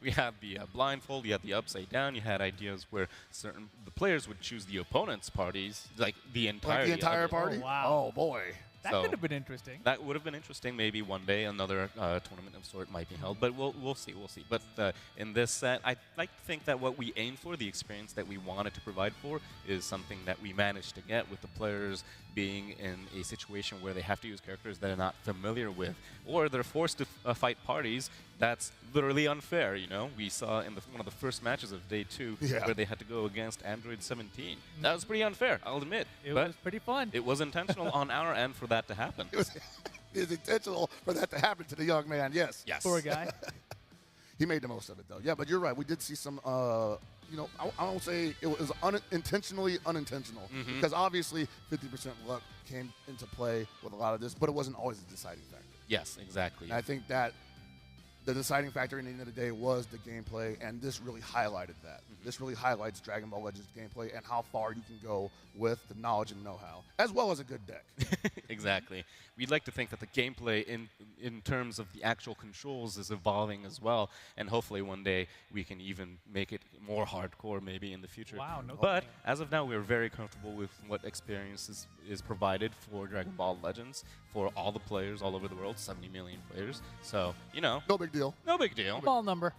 We had the blindfold, you had the upside down, you had ideas where the players would choose the opponent's parties, like the entire party? Oh, wow. Oh, boy. That could have been interesting. That would have been interesting. Maybe one day another tournament of sort might be held, but we'll see. We'll see. But in this set, I like to think that what we aim for, the experience that we wanted to provide for, is something that we managed to get, with the players being in a situation where they have to use characters that they're not familiar with, or they're forced to fight parties that's literally unfair. You know, we saw in one of the first matches of day 2 where they had to go against Android 17. That was pretty unfair, I'll admit. It was pretty fun. It was intentional on our end for that to happen. It was intentional for that to happen to the young man, yes. Poor guy. He made the most of it, though. Yeah, but you're right. We did see some, I don't say it was intentionally unintentional, because obviously 50% luck came into play with a lot of this, but it wasn't always a deciding factor. Yes, exactly. And I think that the deciding factor in the end of the day was the gameplay, and this really highlighted that. This really highlights Dragon Ball Legends gameplay and how far you can go with the knowledge and know-how, as well as a good deck. Exactly. We'd like to think that the gameplay in terms of the actual controls is evolving as well, and hopefully one day we can even make it more hardcore maybe in the future. Wow, no But as of now, we're very comfortable with what experience is provided for Dragon Ball Legends for all the players all over the world, 70 million players. So, no big deal. No big deal. Small number.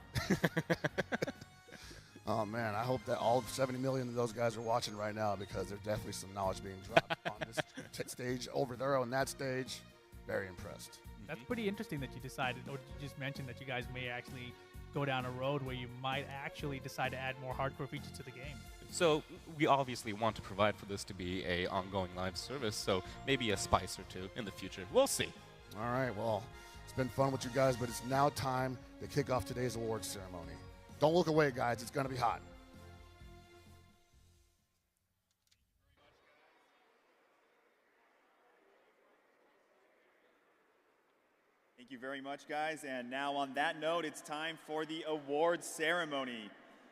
Oh, man, I hope that all 70 million of those guys are watching right now, because there's definitely some knowledge being dropped on this stage over there on that stage. Very impressed. That's pretty interesting that you decided, or you just mentioned that you guys may actually go down a road where you might actually decide to add more hardcore features to the game. So we obviously want to provide for this to be a ongoing live service, so maybe a spice or two in the future. We'll see. All right, well, it's been fun with you guys, but it's now time to kick off today's awards ceremony. Don't look away, guys. It's going to be hot. Thank you very much, guys. And now on that note, it's time for the awards ceremony.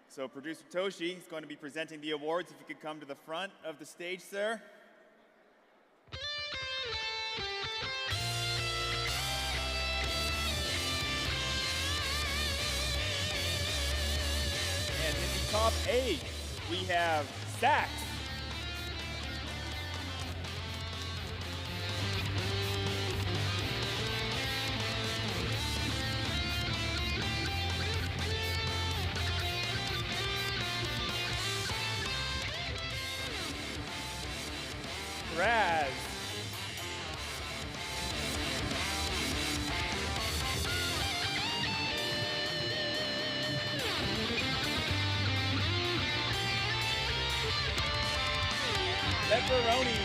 So Producer Toshi is going to be presenting the awards. If you could come to the front of the stage, sir. And in the top 8, we have Sax. Raz. Pepperoni.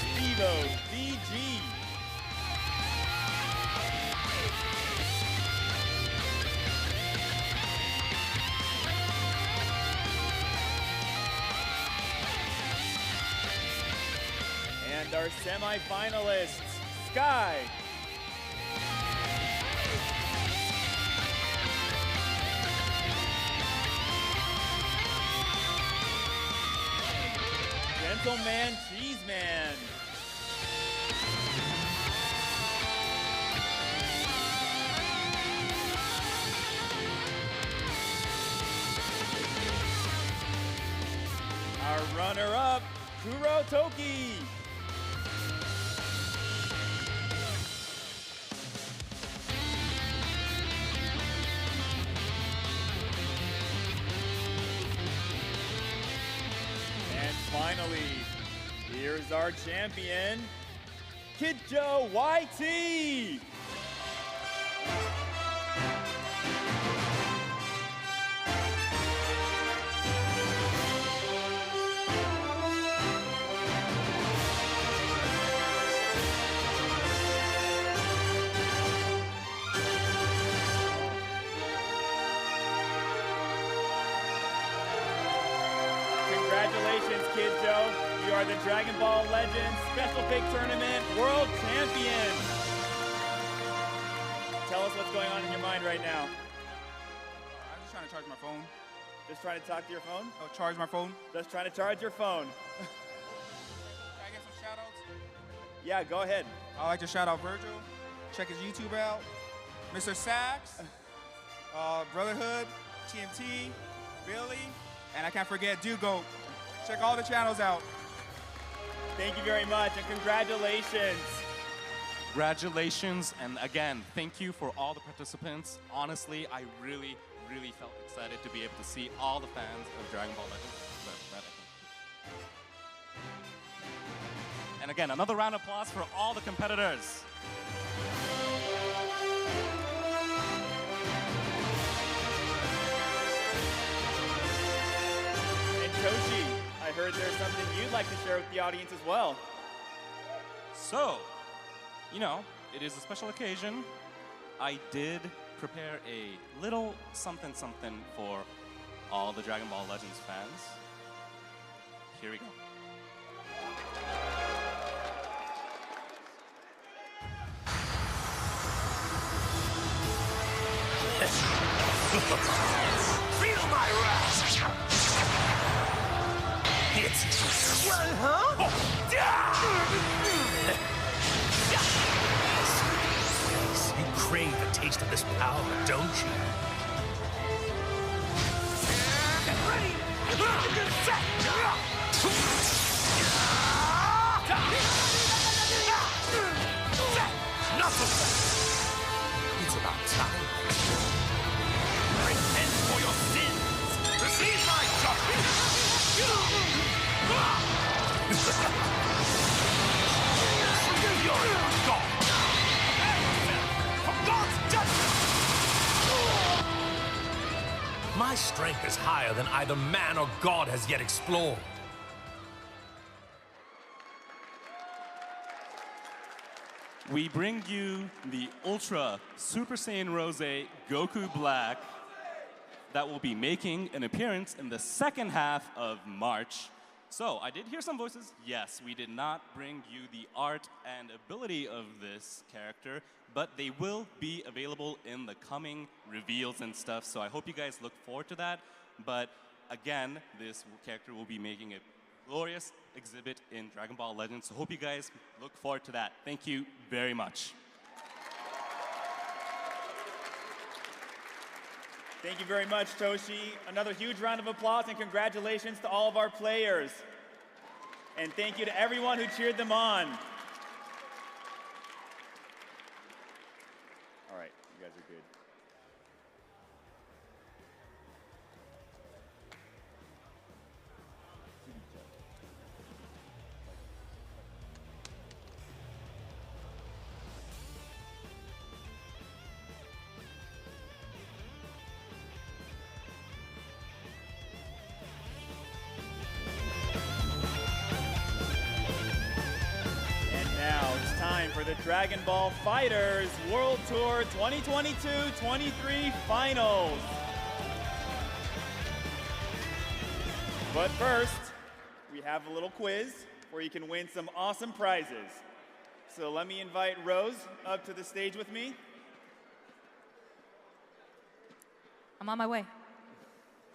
Stevo DG. And our semi-finalists, Sky, Gentleman Cheeseman, our runner-up, Kuro Toki, and finally, here's our champion, Kidjo YT. Congratulations, Kidjo. You are the Dragon Ball Legends Special Pick Tournament World Champion. Tell us what's going on in your mind right now. I'm just trying to charge my phone. Just trying to talk to your phone? Oh, charge my phone? Just trying to charge your phone. Can I get some shout outs? Yeah, go ahead. I'd like to shout out Virgil. Check his YouTube out. Mr. Sax, Brotherhood, TMT, Billy, and I can't forget Dugo. Check all the channels out. Thank you very much, and congratulations. Congratulations, and again, thank you for all the participants. Honestly, I really felt excited to be able to see all the fans of Dragon Ball Legends. And again, another round of applause for all the competitors. And Toshi, I heard there's something you'd like to share with the audience as well. So, you know, it is a special occasion. I did prepare a little something for all the Dragon Ball Legends fans. Here we go. Feel my wrath! It's well, huh? You crave a taste of this power, don't you? Get ready! Set! Nothing! It's about time. Repent for your sins! Receive my judgment! You're a god! For God's judgment! My strength is higher than either man or God has yet explored. We bring you the Ultra Super Saiyan Rose Goku Black that will be making an appearance in the second half of March. So, I did hear some voices. Yes, we did not bring you the art and ability of this character, but they will be available in the coming reveals and stuff, so I hope you guys look forward to that. But again, this character will be making a glorious exhibit in Dragon Ball Legends, so hope you guys look forward to that. Thank you very much. Thank you very much, Toshi. Another huge round of applause and congratulations to all of our players. And thank you to everyone who cheered them on. All right, you guys are good. For the Dragon Ball FighterZ World Tour 2022-23 Finals. But first, we have a little quiz. where you can win some awesome prizes. So let me invite Rose up to the stage with me. I'm on my way.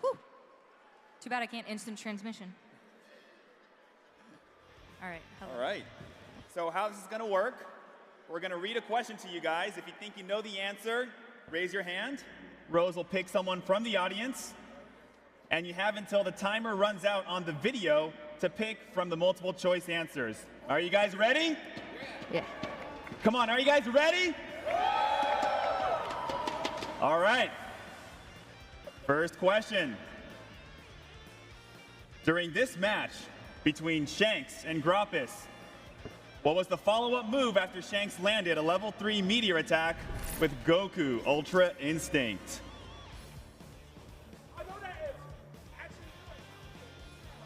Whew. Too bad I can't instant transmission. All right. Hello. All right. So how this is going to work, we're going to read a question to you guys. If you think you know the answer, raise your hand. Rose will pick someone from the audience. And you have until the timer runs out on the video to pick from the multiple choice answers. Are you guys ready? Yeah. Come on, are you guys ready? All right. First question. During this match between Shanks and Grappus, what was the follow-up move after Shanks landed a level 3 meteor attack with Goku Ultra Instinct?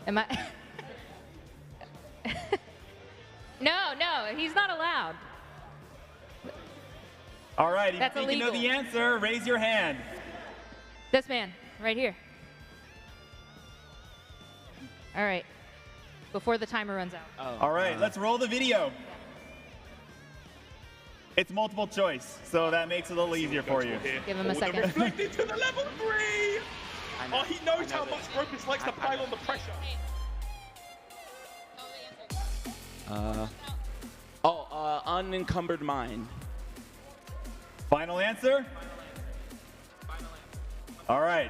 Am I? No, he's not allowed. All right, if you That's think you know illegal. the answer, raise your hand. This man, right here. All right. Before the timer runs out. All right, let's roll the video. It's multiple choice, so that makes it a little easier for you. Give him a second. Reflected to the level 3! Oh, he knows how much Gropius likes to pile on the pressure. Unencumbered mind. Final answer? All right.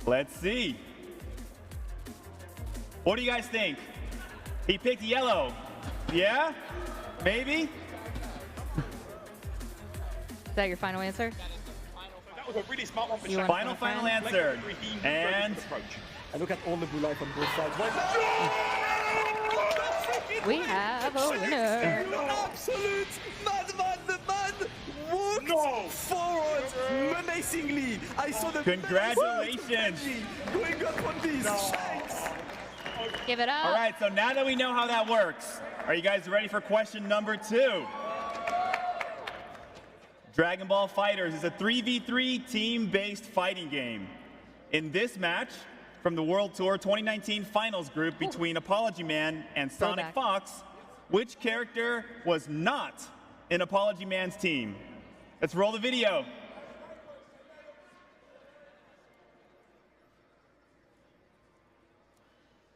Let's see. What do you guys think? He picked yellow. Yeah? Maybe? Is that your final answer? That was a really smart one for You Shaq. want Final answer. And I look at all the blue light on both sides. We have a winner. Absolute man walked forward menacingly. I saw the congratulations. going up on these Shanks. Give it up. All right, so now that we know how that works, are you guys ready for question number 2? Dragon Ball FighterZ is a 3v3 team-based fighting game. In this match, from the World Tour 2019 finals group between Apology Man and Sonic Throwback. Fox, which character was not in Apology Man's team? Let's roll the video.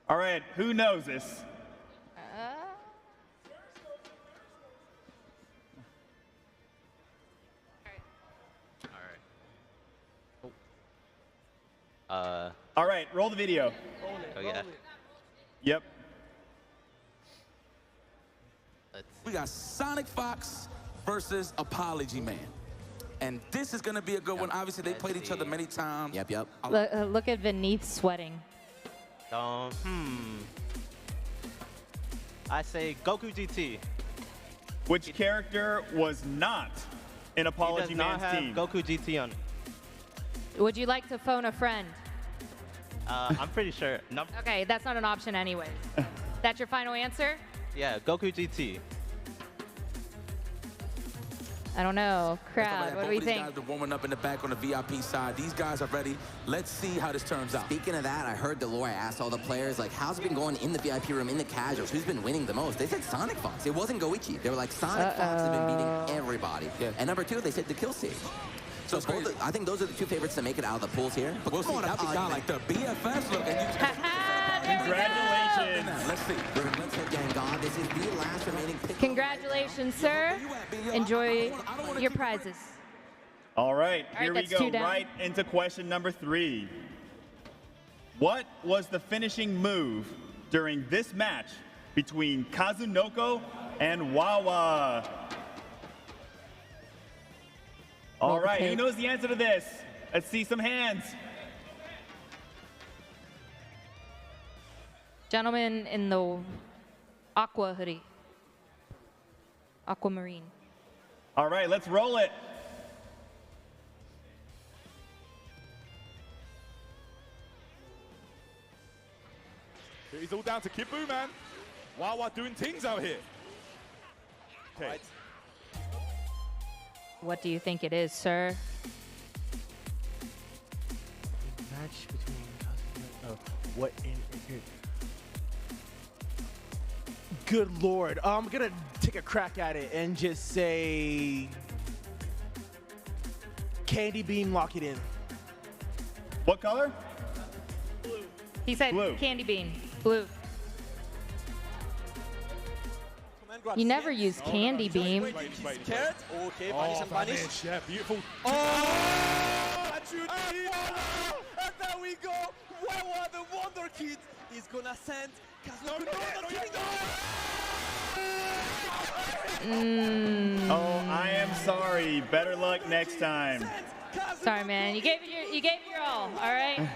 All right, who knows this? All right, roll the video. Oh yeah. Yep. We got Sonic Fox versus Apology Man. And this is gonna be a good one. Obviously, they played each other many times. Yep. Look at Vineeth sweating. I say Goku GT. Which character was not in Apology He does not Man's have team? Goku GT on. Would you like to phone a friend? I'm pretty sure. No, Okay, that's not an option anyways. That's your final answer? yeah, Goku GT. I don't know. Crowd, what do we Both of these think? guys are warming up in the back on the VIP side. These guys are ready. Let's see how this turns out. Speaking of that, I heard Delore asked all the players, like, how's it been going in the VIP room, in the casuals? Who's been winning the most? They said Sonic Fox. It wasn't Goichi. They were like, Sonic Fox has been beating everybody. Yeah. And number 2, they said the kill stage. So both, I think those are the 2 favorites to make it out of the pools here. But We'll come see. on, That'll be Apology kind Man. like the BFS look. And you Congratulations. Let's see. Let's hit Gang God. This is the last remaining pick. Congratulations, sir. Enjoy your prizes. All right, All right, here we that's go, 2 down. right into question number 3. What was the finishing move during this match between Kazunoko and Wawa? All right, who knows the answer to this? Let's see some hands. Gentleman in the aqua hoodie. Aquamarine. All right, let's roll it. It's all down to Kid Buu, man. Wawa doing things out here. Okay. What do you think it is, sir? Match between what in here? Good Lord. I'm going to take a crack at it and just say Candy Bean, lock it in. What color? Blue. He said blue. Candy Bean. Blue. You never use Candy Beam. Carrot? Okay, vanish and vanish. Yeah, beautiful. Oh! And there we go. Where were the Wonder Kids? He's gonna send Kazuo. Oh, I am sorry. Better luck next time. Sorry, man. You gave it your all. All right.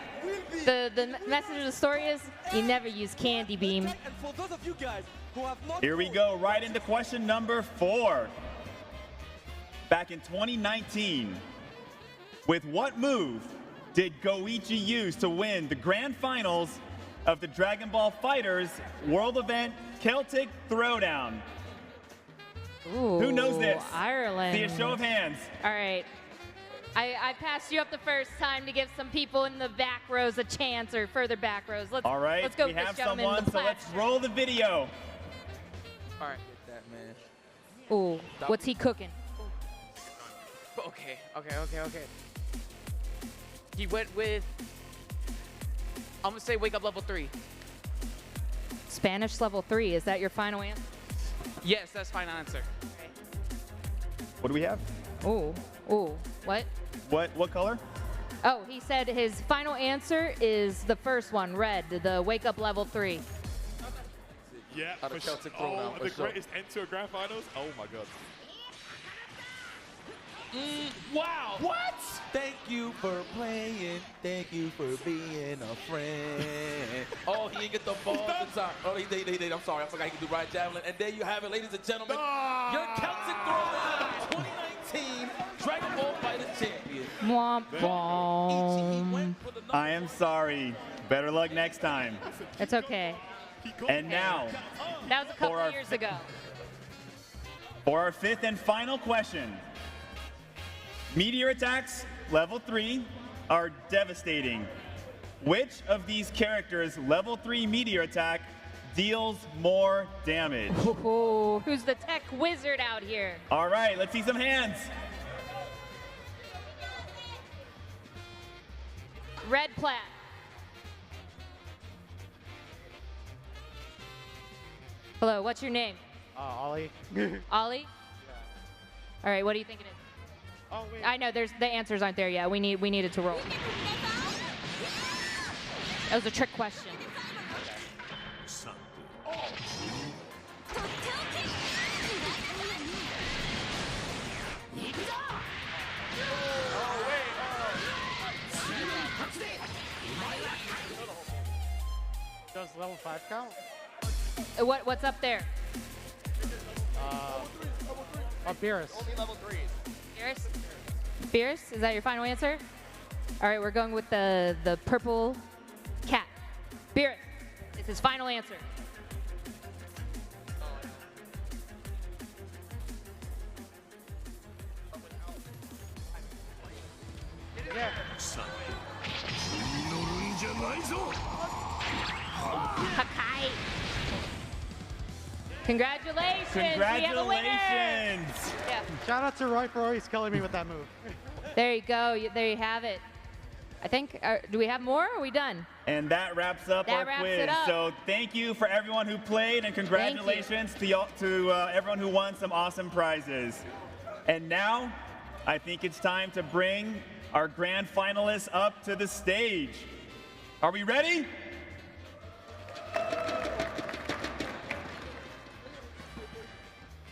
The message of the story is you never use Candy Beam. And for those of you guys who have not Here we go, right into question number 4. Back in 2019, with what move did Goichi use to win the grand finals of the Dragon Ball FighterZ World Event Celtic Throwdown? Ooh, Who knows this? Ireland. See a show of hands. All right. I passed you up the first time to give some people in the back rows a chance, or further back rows. All right, let's go we with this have gentleman in someone, the so let's roll the video. All right, get that, man. Ooh, what's he cooking? Okay. He went with, I'm gonna say wake up level 3. Spanish level 3. Is that your final answer? Yes, that's final answer. What do we have? Ooh, what? What color? Oh, he said his final answer is the first one, red, the wake up level 3. Yeah, Out of Celtic Throwdown, the for sure. greatest end to a grand finals. Oh my god. Wow. What? Thank you for playing. Thank you for being a friend. Oh, he didn't get the ball in time. Oh, he did. I'm sorry. I forgot he could do right javelin. And there you have it, ladies and gentlemen. Your Celtic Throwdown 2019 Dragon Ball FighterZ champion. Womp womp. I am sorry. Better luck next time. It's okay. And now, That was a couple years ago. for our 5th and final question. Meteor attacks, level 3, are devastating. Which of these characters' level 3 meteor attack deals more damage? Ooh, who's the tech wizard out here? All right, let's see some hands. Red plat. Hello, what's your name? Ollie. Ollie? All right, what do you think it is? Oh, wait. I know the answers aren't there yet. We needed to roll. That was a trick question. Does level 5 count? What's up there? Beerus. Only level 3. Beerus? Beerus? Is that your final answer? All right, we're going with the purple cat. Beerus. It's his final answer. Yeah. Hakai. Congratulations. We have a winner. Congratulations. Yeah. Shout out to Roy for always killing me with that move. There you go. There you have it. I think, do we have more? Or are we done? And that wraps up That our wraps quiz. it up. So thank you for everyone who played, and congratulations to everyone who won some awesome prizes. And now, I think it's time to bring our grand finalists up to the stage. Are we ready?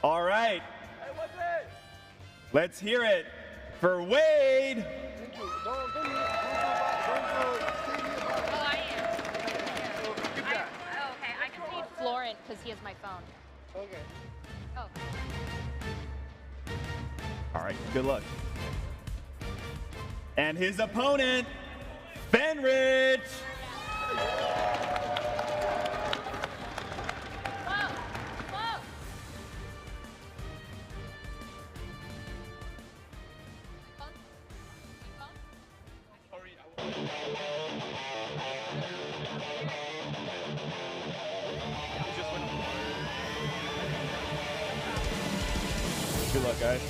All right. Let's hear it for Wade. Okay, I just need Florent because he has my phone. Okay. Oh. All right, good luck. And his opponent, Benrich. Good luck, guys.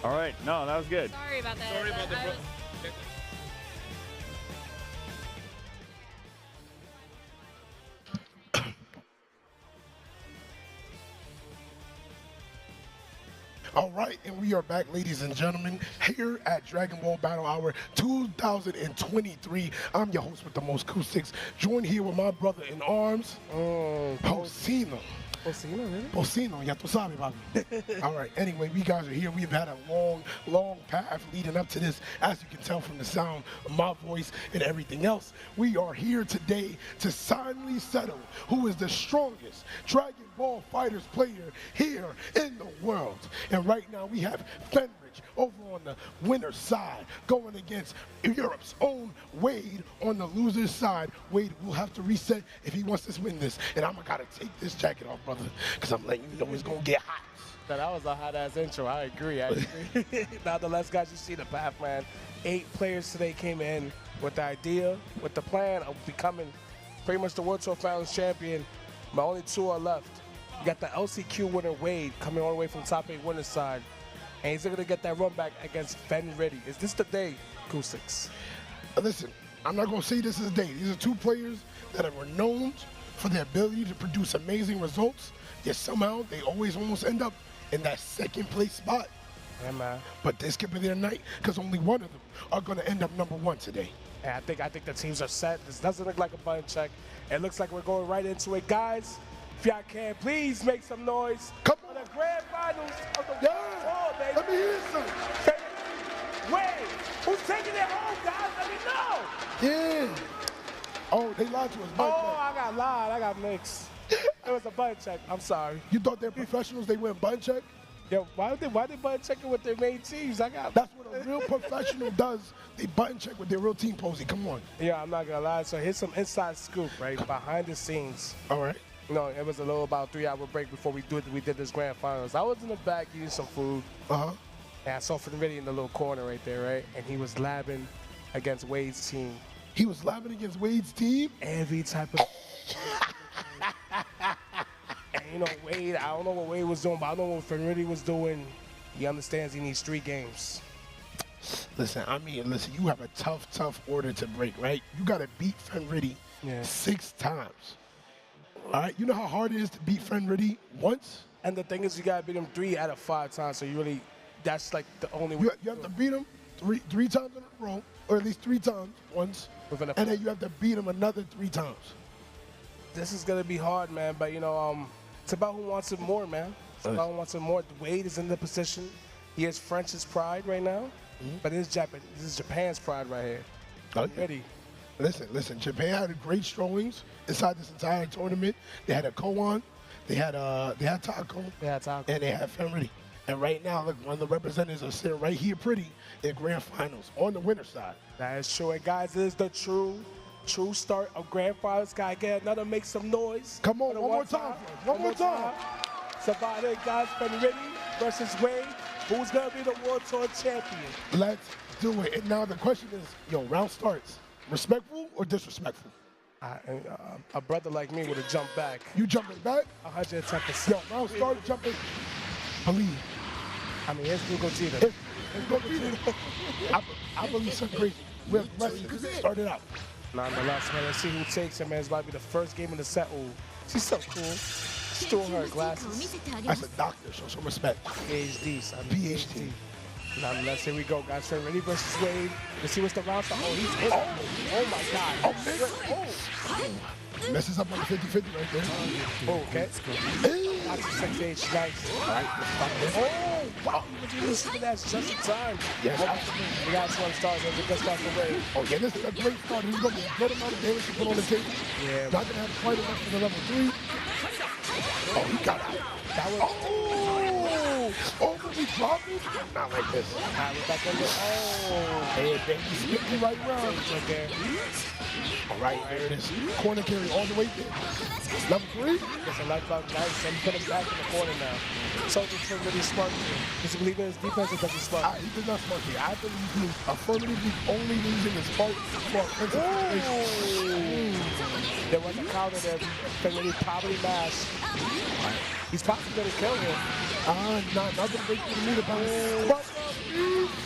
All right, no, that was good. Sorry about that. Sorry about the All right, and we are back, ladies and gentlemen, here at Dragon Ball Battle Hour 2023. I'm your host with the most acoustics, joined here with my brother in arms, Pocino. Pocino, really? Pocino, ya tú sabes, papi. All right, anyway, we guys are here. We've had a long path leading up to this, as you can tell from the sound of my voice and everything else. We are here today to finally settle who is the strongest Dragon Ball FighterZ player here in the world. And right now we have Fenrich over on the winner's side going against Europe's own Wade on the loser's side. Wade will have to reset if he wants to win this. And I'm gotta take this jacket off, brother, because I'm letting you know it's gonna get hot. That was a hot-ass intro. I agree. Nonetheless, guys, you see the path, man. 8 players today came in with the idea, with the plan of becoming pretty much the World Tour Finals champion. But only 2 are left. You got the LCQ winner, Wade, coming all the way from top 8 winner's side. And he's going to get that run back against Fenrich. Is this the day, Acoustics? Listen, I'm not going to say this is the day. These are 2 players that are renowned for their ability to produce amazing results, yet somehow they always almost end up in that second place spot. Yeah, man. But this could be their night, because only one of them are going to end up #1 today. And I think the teams are set. This doesn't look like a button check. It looks like we're going right into it. Guys, if y'all can, please make some noise. Come on. The grand finals of the World Tour, baby. Let me hear some. Wait, who's taking it home, guys? Let me know. Yeah. Oh, they lied to us. I got lied. I got mixed. It was a button check. I'm sorry. You thought they're professionals? They went button check? Yo, why they button checking with their main teams? That's what a real professional does. They button check with their real team, Posey. Come on. Yeah, I'm not gonna lie. So here's some inside scoop, right? Behind the scenes. All right. No, it was a little about 3-hour break before we did this grand finals. I was in the back eating some food. Uh-huh. And I saw Fenrich in the little corner right there, right? And he was labbing against Wade's team. He was labbing against Wade's team? Every type of... And you know, Wade, I don't know what Wade was doing, but I know what Fenrich was doing. He understands he needs 3 games. Listen, you have a tough order to break, right? You got to beat Fenrich 6 times. All right, you know how hard it is to beat Fenrich once? And the thing is, you got to beat him 3 out of 5 times, so you really, that's like the only way. You have to beat him three times in a row, or at least 3 times once, and then you have to beat him another 3 times. This is going to be hard, man, but, you know, it's about who wants it more, man. It's about who wants it more. Wade is in the position. He has French's pride right now, but this is Japan's pride right here. Ready. Listen, Japan had great showings inside this entire tournament. They had a Koan, they had Taco, and they had Fenrich. And right now, look, one of the representatives are sitting right here pretty in grand finals on the winner's side. That is true. And guys, this is the true start of grand finals. Gotta get another make some noise. Come on, one more time. One more time. It's about it, guys. Fenrich versus Wade. Who's gonna be the World Tour champion? Let's do it. And now the question is, round starts. Respectful or disrespectful? A brother like me would have jumped back. You jumping back? 110%. Yo, round start jumping. Believe. I mean, it's Gogeta. It's Gogeta. I believe something crazy. We're aggressive. Start it out. Nonetheless, man, let's see who takes it, man. It's about to be the first game in the set. Ooh, she's so cool. She's doing her glasses. That's a doctor, show some respect. PhD, son. PhD. Nonetheless, here we go, guys. Fenrich versus Wade. Let's see what's the round start. Oh, he's hit. Oh my God. Oh, messes up on the 50-50 right there. Oh, okay. That's a 6H. Nice. All right, oh, wow. You listen to that just in time. Yes, we got 1 star. There's a good start for Wade. Oh, yeah, this is a great start. He's going to be a good amount of damage to put on the table. Yeah. Not going to have quite enough for the level 3. Oh, he got out. That was... Oh, we drop it? Not like this. We're back in there. Oh. Hey, baby, spin me right round. Okay. All right, there it is. Corner carry all the way there. Level 3. It's a left back, nice, and put him back in the corner now. Soldier Twin really smart here. Does he believe in his defense or does he smart? He does not smart here. I believe he's affirmatively only using his smart for offensive situation. There was a counter there. Finley probably mashed. He's possibly going to kill him. Not going to break through the meter. But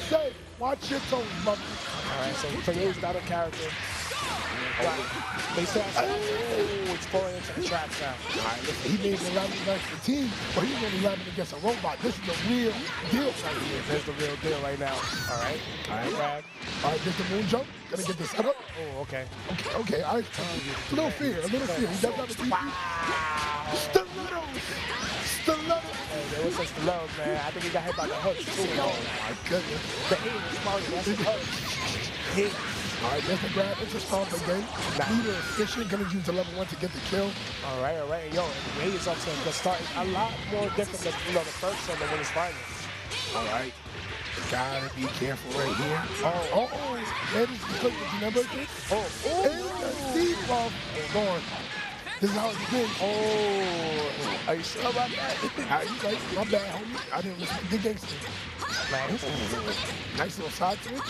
say, watch your toes, mother. All right, so Finley's not a character. Right. They say, it's falling into the trap now. All right, listen, he may be lapping against the team, but he's only lapping against a robot. This is the real deal right here. There's the real deal right now. All right. Grab. All right, get the moon jump. Gonna get the setup. Oh, okay. Okay. All right. A little fear. He does have a deep. Stilettos. There was some stilettos, man. I think he got hit by the hooks, too. Oh, my goodness. The aim is smart. That's the hook. Hit. All right, there's the grab. It's a stomp again. Leader efficient. Gonna use the level 1 to get the kill. All right. Yo, the way is up to the start. A lot more different than, the first one than when it's finals. All right. Gotta be careful right here. Oh. That is the clip that you never did. And the debuff is gone. This is how it begins. Oh. Are you sure about that? You right. My bad, homie. I didn't listen to the gangster. Nice little side switch.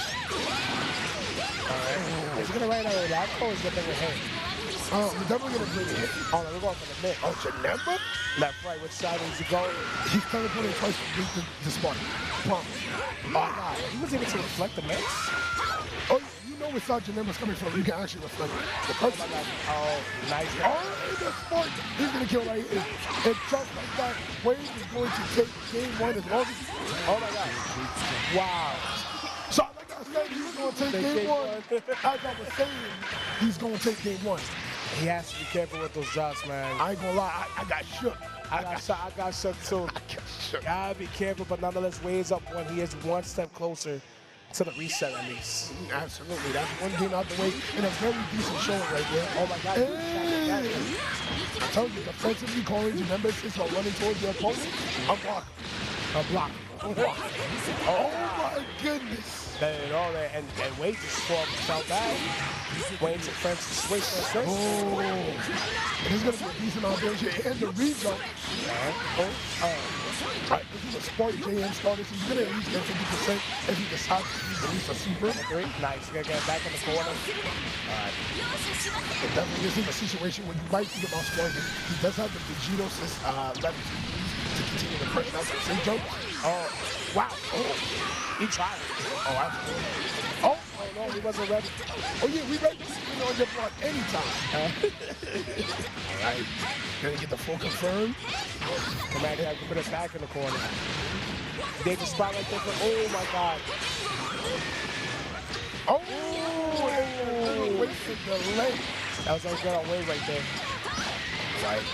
Alright. Is he gonna ride out with that or is he gonna bring a hit? We're definitely gonna bring a hit. Oh, no, we're going for the mid. Oh, Janemba? Left, right, which side is he going? He's teleporting twice to beat the spot. Promise. Oh, God. He was able to reflect the mix? Oh, you know where side Janemba's coming from. You can actually reflect the purple. Oh, nice. The sport. He's gonna kill right here. And just like that, Wade is going to take game 1 as long as he... Oh, my God. Wow. So, like I said, he's going to take game 1. As I was saying, he's going to take game 1. He has to be careful with those drops, man. I ain't gonna lie, I got shook. I got shook too. Gotta be careful, but nonetheless, Wade's up when he is one step closer to the reset at least. Absolutely, that's one game out the way, and a very decent showing right there. Oh my God. Hey. I told you, defensively calling your number 6 while running towards your opponent, I'm blocking. Oh my goodness. And Wade just felt bad. Wade to Francis switch for Oh, and he's going to be a decent out there and the rejump. Right, this is a smart JM starter, so he's going to at least get 50% if he decides to use at least a super. Nice, he's going to get back in the corner. Alright. Definitely, this is a situation where you might think about scoring. He does have the Vegito level to continue the pressure out the same jump. Oh, wow. Oh, he tried. Oh, absolutely. Oh, no, he wasn't ready. Oh, yeah, we ready to spin on your block anytime. All right. Gonna get the full confirm. Commander has to put it back in the corner. They just spot right there for, oh, my God. Oh, wait for the leg. That was a good on Wade right there. Right.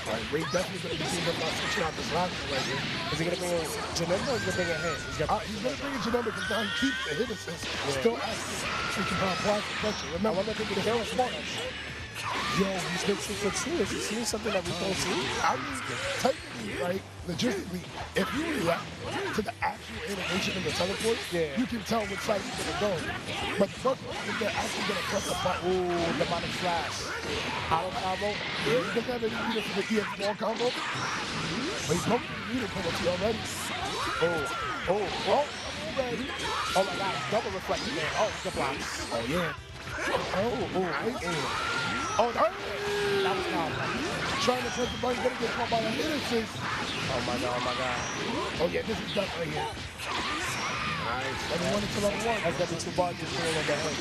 Right, Wade definitely going to be seeing about switching out this last one right here. Is he going to bring in Janemba or is he going to bring in hit? He's going to bring in Janemba because now he keeps the hit assist. Still active. So he can apply the pressure. Remember, I wonder if he can kill smart. Yo, he's been 2 for 2. Is he seeing something that we don't see? I mean, technically, right, logistically, if you react to the actual animation of the teleport, you can tell which side he's going to go. But the first one, if they're actually going to press a button. Ooh, demonic flash. Auto combo. Yeah, he doesn't have any needed for the EX ball combo. But he's probably needed penalty already. Already. Oh my God, double reflecting there. Oh, the blocks. Oh, yeah. Oh, that was combo. Trying to press the button, gonna get caught by the hit assist. Oh my God, oh my God. Oh yeah, this is done right here. Nice. Level 1 into level 1. That's gonna be 2 bars just going on the head.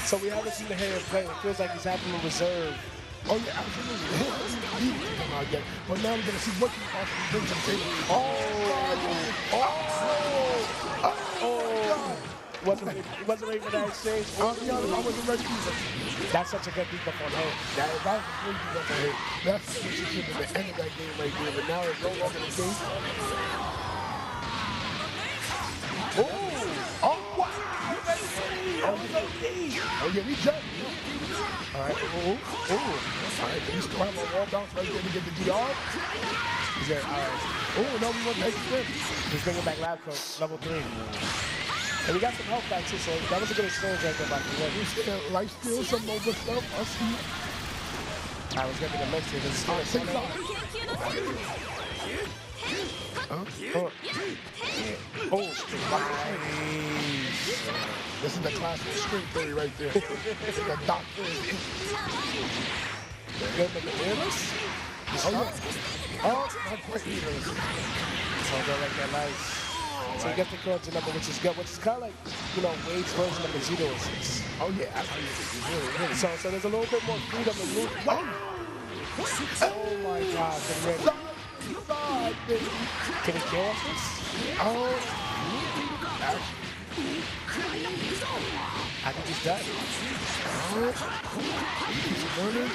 So we haven't seen the hair play. It feels like he's having a reserve. Oh yeah, absolutely. The hit hasn't even come out yet. But now we're gonna see what he possibly brings to the table. Wasn't ready for that exchange. I'll be honest, I wasn't ready either. That's such a good debuff on him. That was a great debuff on him. That's the switch at the end of that game right there. But now it's no longer the case. Oh, wow! Oh yeah, we jumped. All right. Ooh. All right. You still have a wall bounce right there to get the DR. He's there. All right. Oh, no, we want to take it. He's bringing back lab coat, level 3. And we got some health back too, so that was a good exchange right there by the way. Life steal, some Nova stuff. I see. I was getting the mix here. This is still nice. This is the classic string theory right there. This is the doctor. Good, but the fearless? Oh, not quite fearless. So go like that, nice. So you get the currency number, which is good, which is kind of like, you know, Wade's version of Vegito assist. Oh, yeah, absolutely. So there's a little bit more freedom in move. Oh my God, the ready. Can he kill us this? Oh, I think he's done. He's burning.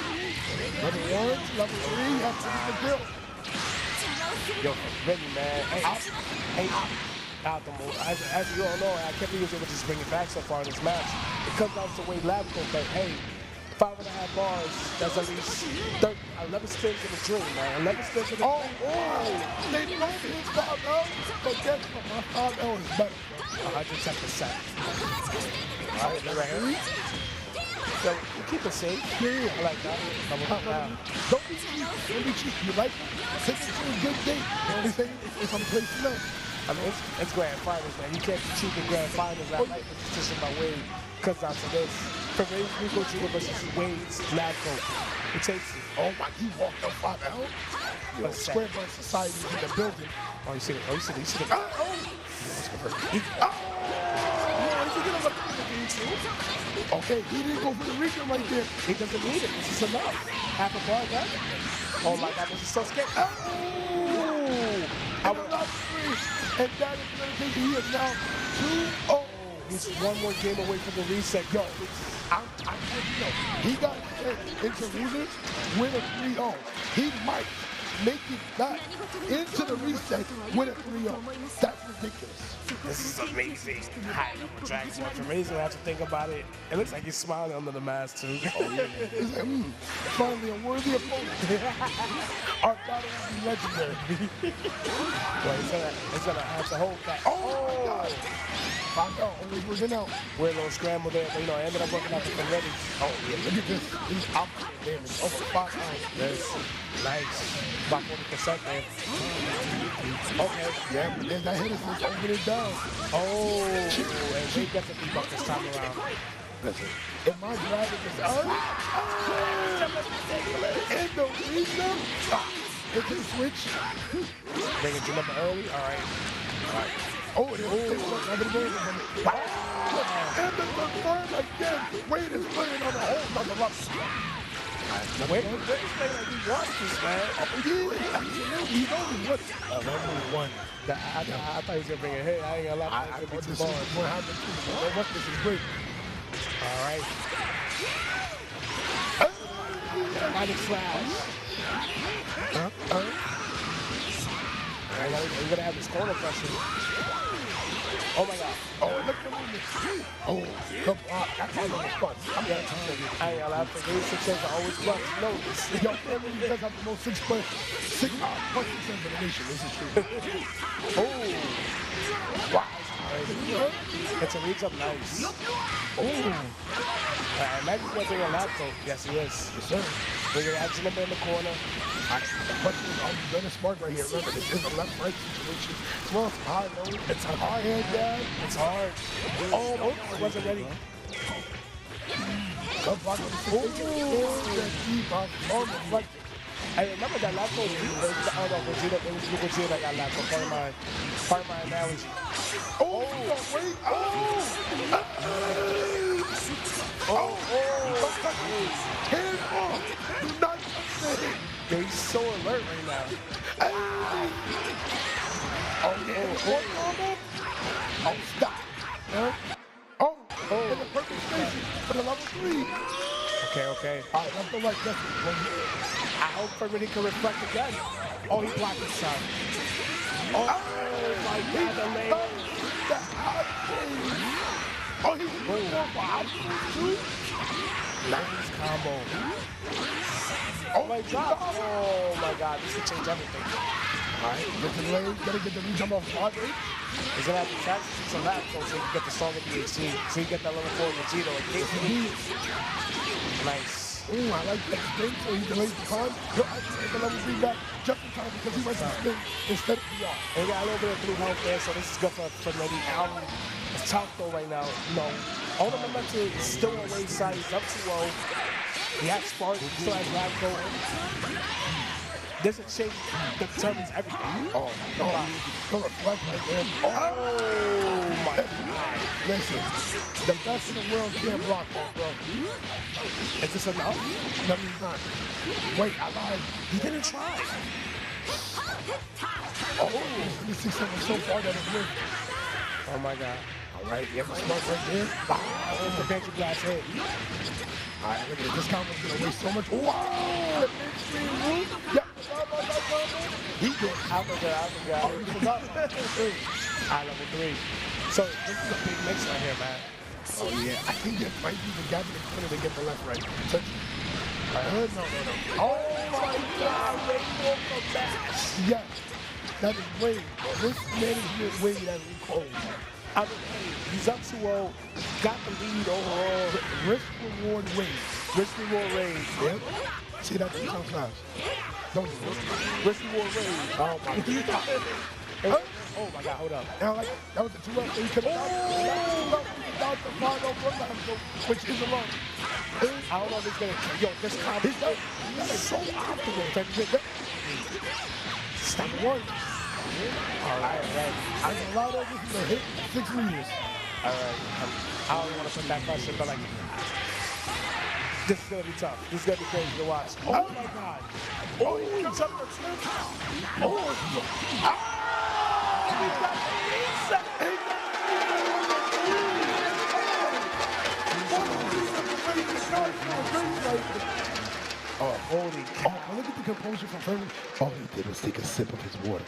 Level 1, level 3, that's the kill. Yo, ready, man. Hey, out the move. As you all know, I can't believe he was able to just bring it back so far in this match. It comes down to Wade Lab coat, but hey, 5.5 bars, that's at least 11 spins in the dream, man. 11 spins in the dream. They know his 5L, but guess what? My 5L is better. 110%. All right, right here. So, you keep it safe. Yeah. I like that. Don't be cheap. Don't be cheap. You like it? Take it to a good date. You know what I'm saying? If I'm placing up. I mean, it's grand finals, man. You can't be cheap in grand finals. I like the decision by Wade. Comes down to this. For Rico Jr. versus Wade's lab coat. It takes it. Oh my, he walked up 5L. You know, Square Bun Society in the building. Oh, you see it. Oh, you see it. You see it. Okay, he didn't go for the region right there. He doesn't need it. This is enough. Half a bar, got it. Oh my God, this is so scary. Oh! I will not free. And that is going to take he is now 2-0. He's one more game away from the reset. Yo, I he got into losers with a 3-0. He might make it back into the reset with a 3-0. That's ridiculous. This is amazing. High number Dragon Ball. It's amazing. I have to think about it. It looks like he's smiling under the mask too. Oh yeah. It's like, finally a worthy opponent. Our battle will be legendary. Well, it's gonna have to hold that. Oh! Always working out. We're a little scrambled there, but you know, I ended up working out the ready. Oh yeah, look at this. He's opposite damage. Over 5 times. Yes. Nice. About 40% there. Okay. Yeah, but there's that hit assist over and down. Oh, and they got the debuff this time around. Listen, if my dragon is in the region, it's a switch. Bring it to number early. All right. Oh, it is. And the confirm again. Wade is playing on a whole nother level. Wade is playing like he wants this, man. Oh, yeah, absolutely. He's only what? Level 1. I thought he was going to bring it here. I ain't going to lie. I thought this was what happened too. But what this is great. All right. Magic Flash. We're going to have this corner pressure. Oh my God. Oh, look at the movement. Oh, come on. That's how it fun. I ain't gonna lie, for these 6 are always fun. No, your family does have the most 6 punches in the nation. This is true. Oh. Wow. It's a reach up nice. Oh. Magic's gonna bring a lap coat. Yes, he is. Yes, sir. Bring an action number in the corner. I'm gonna smart right here. Remember, this is a left-right situation. As well as high low. It's a high hand down. It's hard. Oh, it wasn't ready. Come back to the debuff on the flank. I remember that lap coat. Oh no, Vegeta. It was Vegeta that got lap coat. Part of my analogy. Oh, wait. Hands off. Do not touch the hit. Yo, he's so alert right now. Oh, stop. Oh, in the perfect station for the level 3. Okay. All right, that's the right distance. I hope Fermini can reflect again. Oh, he blocked his shot. Oh my God, the lane. Oh, he's going for option 2. Nice combo. Oh my god. Oh my god. This could change everything. Alright, get the leg, gotta get the re-jump off hard rate. He's gonna have to catch some lap so he can get the stronger DHC. So he get that level 4 Vegito in case he needs. Nice. Ooh, I like that spin, so he delays the time. He'll actually get the level 3 back just in time because he went to spin instead of VR. And he got a little bit of blue health there, so this is good for Reddy. It's tough though right now. You know, all the momentum is still on Wade's side. He's up 2-0. He has Spark, he still has Lab Coat. This is shape that determines everything. Oh, no, reflect right there. Oh, my God. Listen, the best in the world can't block that, bro. Is this enough? No, he's not. Wait, I lied. He didn't try. Oh, this is something so far that it went. Oh, my God. All right, you have a spark right there. There's the bench glass hit. All right, look at it. This combo's going to waste so much. Wow! Yep. He did. I forgot. Oh, you forgot? Level 3. So this is a big mix right here, man. Oh, yeah. I think that might be the gap in the corner to get the left right. Touch. No. Oh, my God. Wade woke up bash. Yes. That is Wade. This management Wade as we call him. I mean, he's up 2-0, got the lead overall. Risk reward Wade. Risk reward Wade. Yep. See that 3 times fast. Don't do it. Risk reward Wade. Oh my God. Oh my God, hold up. Now, like, that was the 2 up, so he could have done the 5-0 which is a run. I don't know if he's going to, yo, this combo is so optimal. Stop one. All right. I can allow those to hit 6 meters. All right. I don't want to put that pressure, but like, this is going to be tough. This is going to be crazy to watch. Oh my God. Oh, he comes up with slip. Oh, he got the reset. Oh, holy cow. Oh, look at the composure from Furman. All he did was take a sip of his water.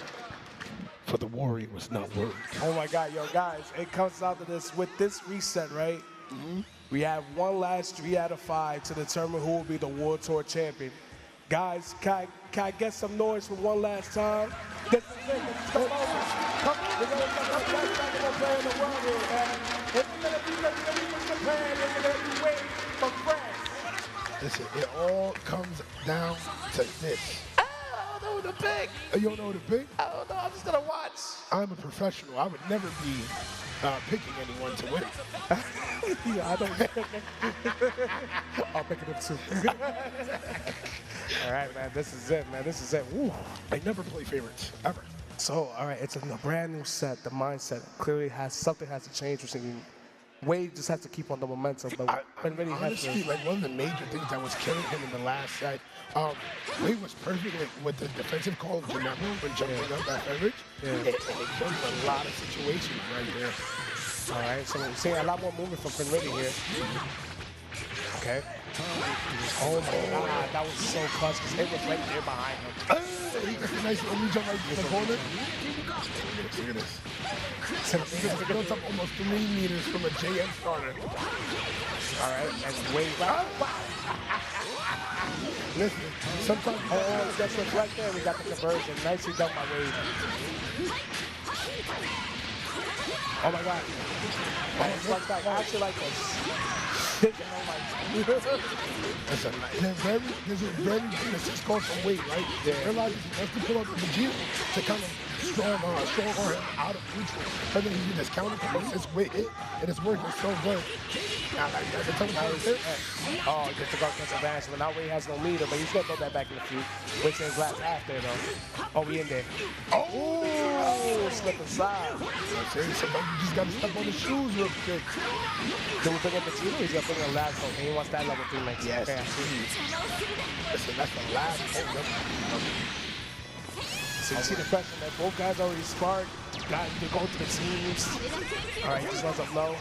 For the warrior was not worried. Oh my God, yo, guys, it comes out to this, with this reset, right? We have one last 3 out of 5 to determine who will be the World Tour champion. Guys, can I get some noise for one last time? This is it. Come on. We're going to get the best basketball player in the world here, man. It's going to be from Japan. It's going to be Wade from France. Listen, it all comes down to this. I don't know the pick. You don't know the pick? I don't know. I'm just going to watch. I'm a professional. I would never be picking anyone to win. Yeah, I don't. I'll pick it up too. All right, man. This is it, man. This is it. Woo. I never play favorites, ever. So, all right, it's a brand new set. The mindset clearly something has to change. Wade just has to keep on the momentum, but really honestly, like one of the major things that was killing him in the last set, Wade was perfect with the defensive call of Janemo when jumping up that beverage. It killed a lot of situations right there. All right, so we're seeing a lot more movement from Finrity here. Okay. Oh my God, that was so clutch because it was right there behind him. He gets a nice little jump right in the corner. Look at this. He built up almost 3 meters from a JM starter. All right, and Wade. Listen, sometimes that's what's right there. We got the conversion. Nicely done by Wade. Oh my God. I just like that. I actually like this. Listen, there's a very good assist call from Wade, right? Yeah. Realize he has to pull up the Vegeta to kind of strong arm him out of neutral. And then he did this counter assist with it, and it's working so good. Oh, he gets the guard against advantage, but now Wade has no meter, but he's going to throw that back in the few. Wait till his last half there, though. Oh, we in there. Oh, slip aside. Sometimes you just got to step on the shoes real quick. Then we bring up the team, he's going to bring up the last one, and he wants that level 3 next. Yes. Okay, I see. Listen, that's the last. So you see the question that both guys already sparred. Guys, they're going to the teams. All right, just runs up low.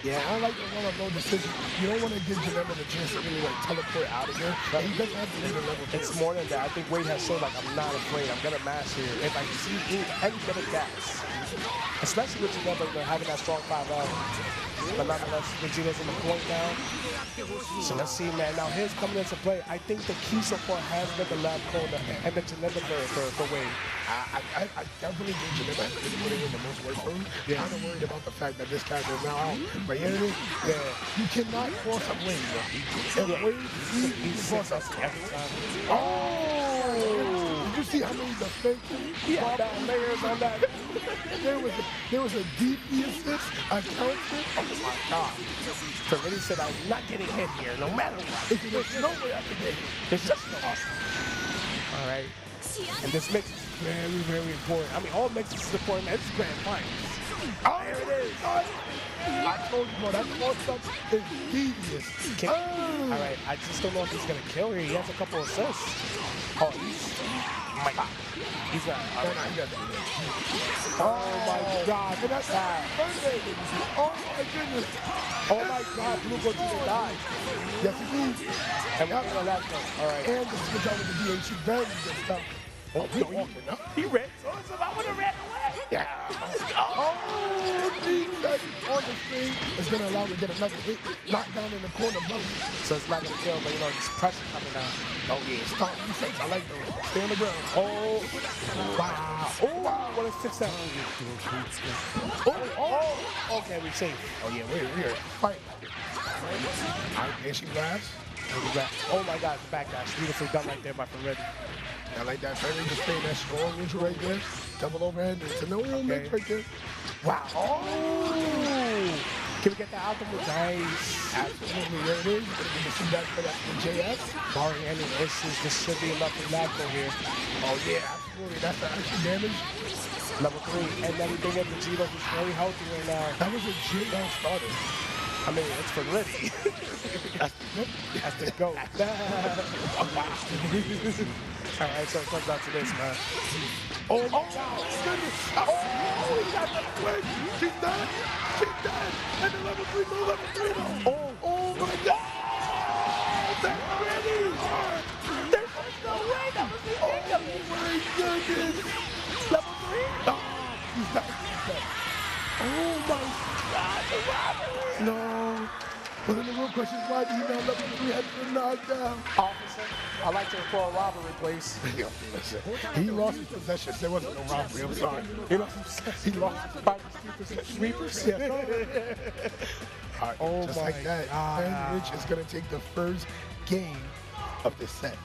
Yeah, I like the run up low decision. You don't want to give Janema the chance to really like teleport out of here. But he doesn't have to leave the level. It's more than that. I think Wade has shown like I'm not afraid. I'm gonna mash here. If I see any bit of gas, especially with Janema having that strong 5L. But nonetheless, Vegeta's in the point now. So let's see, man. Now here's coming into play. I think the key so far has been the lab corner and the Janema for Wade. I definitely think Janema has been putting in the most work for him. Yeah. I'm kind of worried about the fact that this character is now out. But here it is. Yeah. You cannot force up Wade, bro. And Wade, he's force up every time. Oh! Did you see how many defenses? Yeah, that layers on that. There was a DP assist, a counter. Oh my God. So really said I'm not getting hit here, no matter what. There's no way I can get hit. It's just no awesome. All right. And this mix is very, very important. I mean, all mixes is important, man. This is grand finals. Oh, there it is. I told you, bro, that cross-up is devious. All right, I just don't know if he's going to kill here. He has a couple assists. Oh, oh my God. He's not. Oh my God. Look at that. Oh my goodness. Oh my God. Blue goes to the die. Yes, indeed. And we're going to let go. All right. And the switch out with the DH very good stuff. Oh, he walking up. He ran. So I would have ran away. Yeah. Oh, defense on the screen is going to allow him to get another hit. Knock down in the corner, brother. So it's not going to kill, but you know, there's pressure coming down. Oh, yeah. Stop defense. I like those. Stay on the ground. Oh, wow. Oh, wow. What a 6-7. Oh, okay, we're safe. Oh, yeah, we're fighting. All right, there she grabs. Oh, my God, the backdash. Beautifully done right there by Ferretti. I like that. Ferretti just playing that strong neutral right there. Double overhead. It's a no real mix right there. Wow. Oh! Can we get that out the Nice. Absolutely. There it is. We're going to see that for that JS. Barring any issues, this should be enough for Lacko here. Oh, yeah, absolutely. That's the extra damage. Level 3. And then we bring up the Gito, who's very healthy right now. That was a Gito starter. I mean, it's for Liddy. That's the GOAT. All right, so it comes down to this, man. Oh, my goodness. Oh, he got the quick. She's done. She's done. And the level 3 go, level 3 go. Oh, my God. That's really hard. There was no way. That was ridiculous. Oh, my goodness. Level 3? Oh, he's done. Oh, my God. The robbery. No. But then the real question is, why do you know level 3 has been knocked down? Officer, I like to report a robbery, please. Yo, listen, he lost his possessions. There wasn't no robbery. I'm sorry. He lost his by sweepers. Yeah. All right, oh just my like that. God. And Rich is going to take the first game of this set.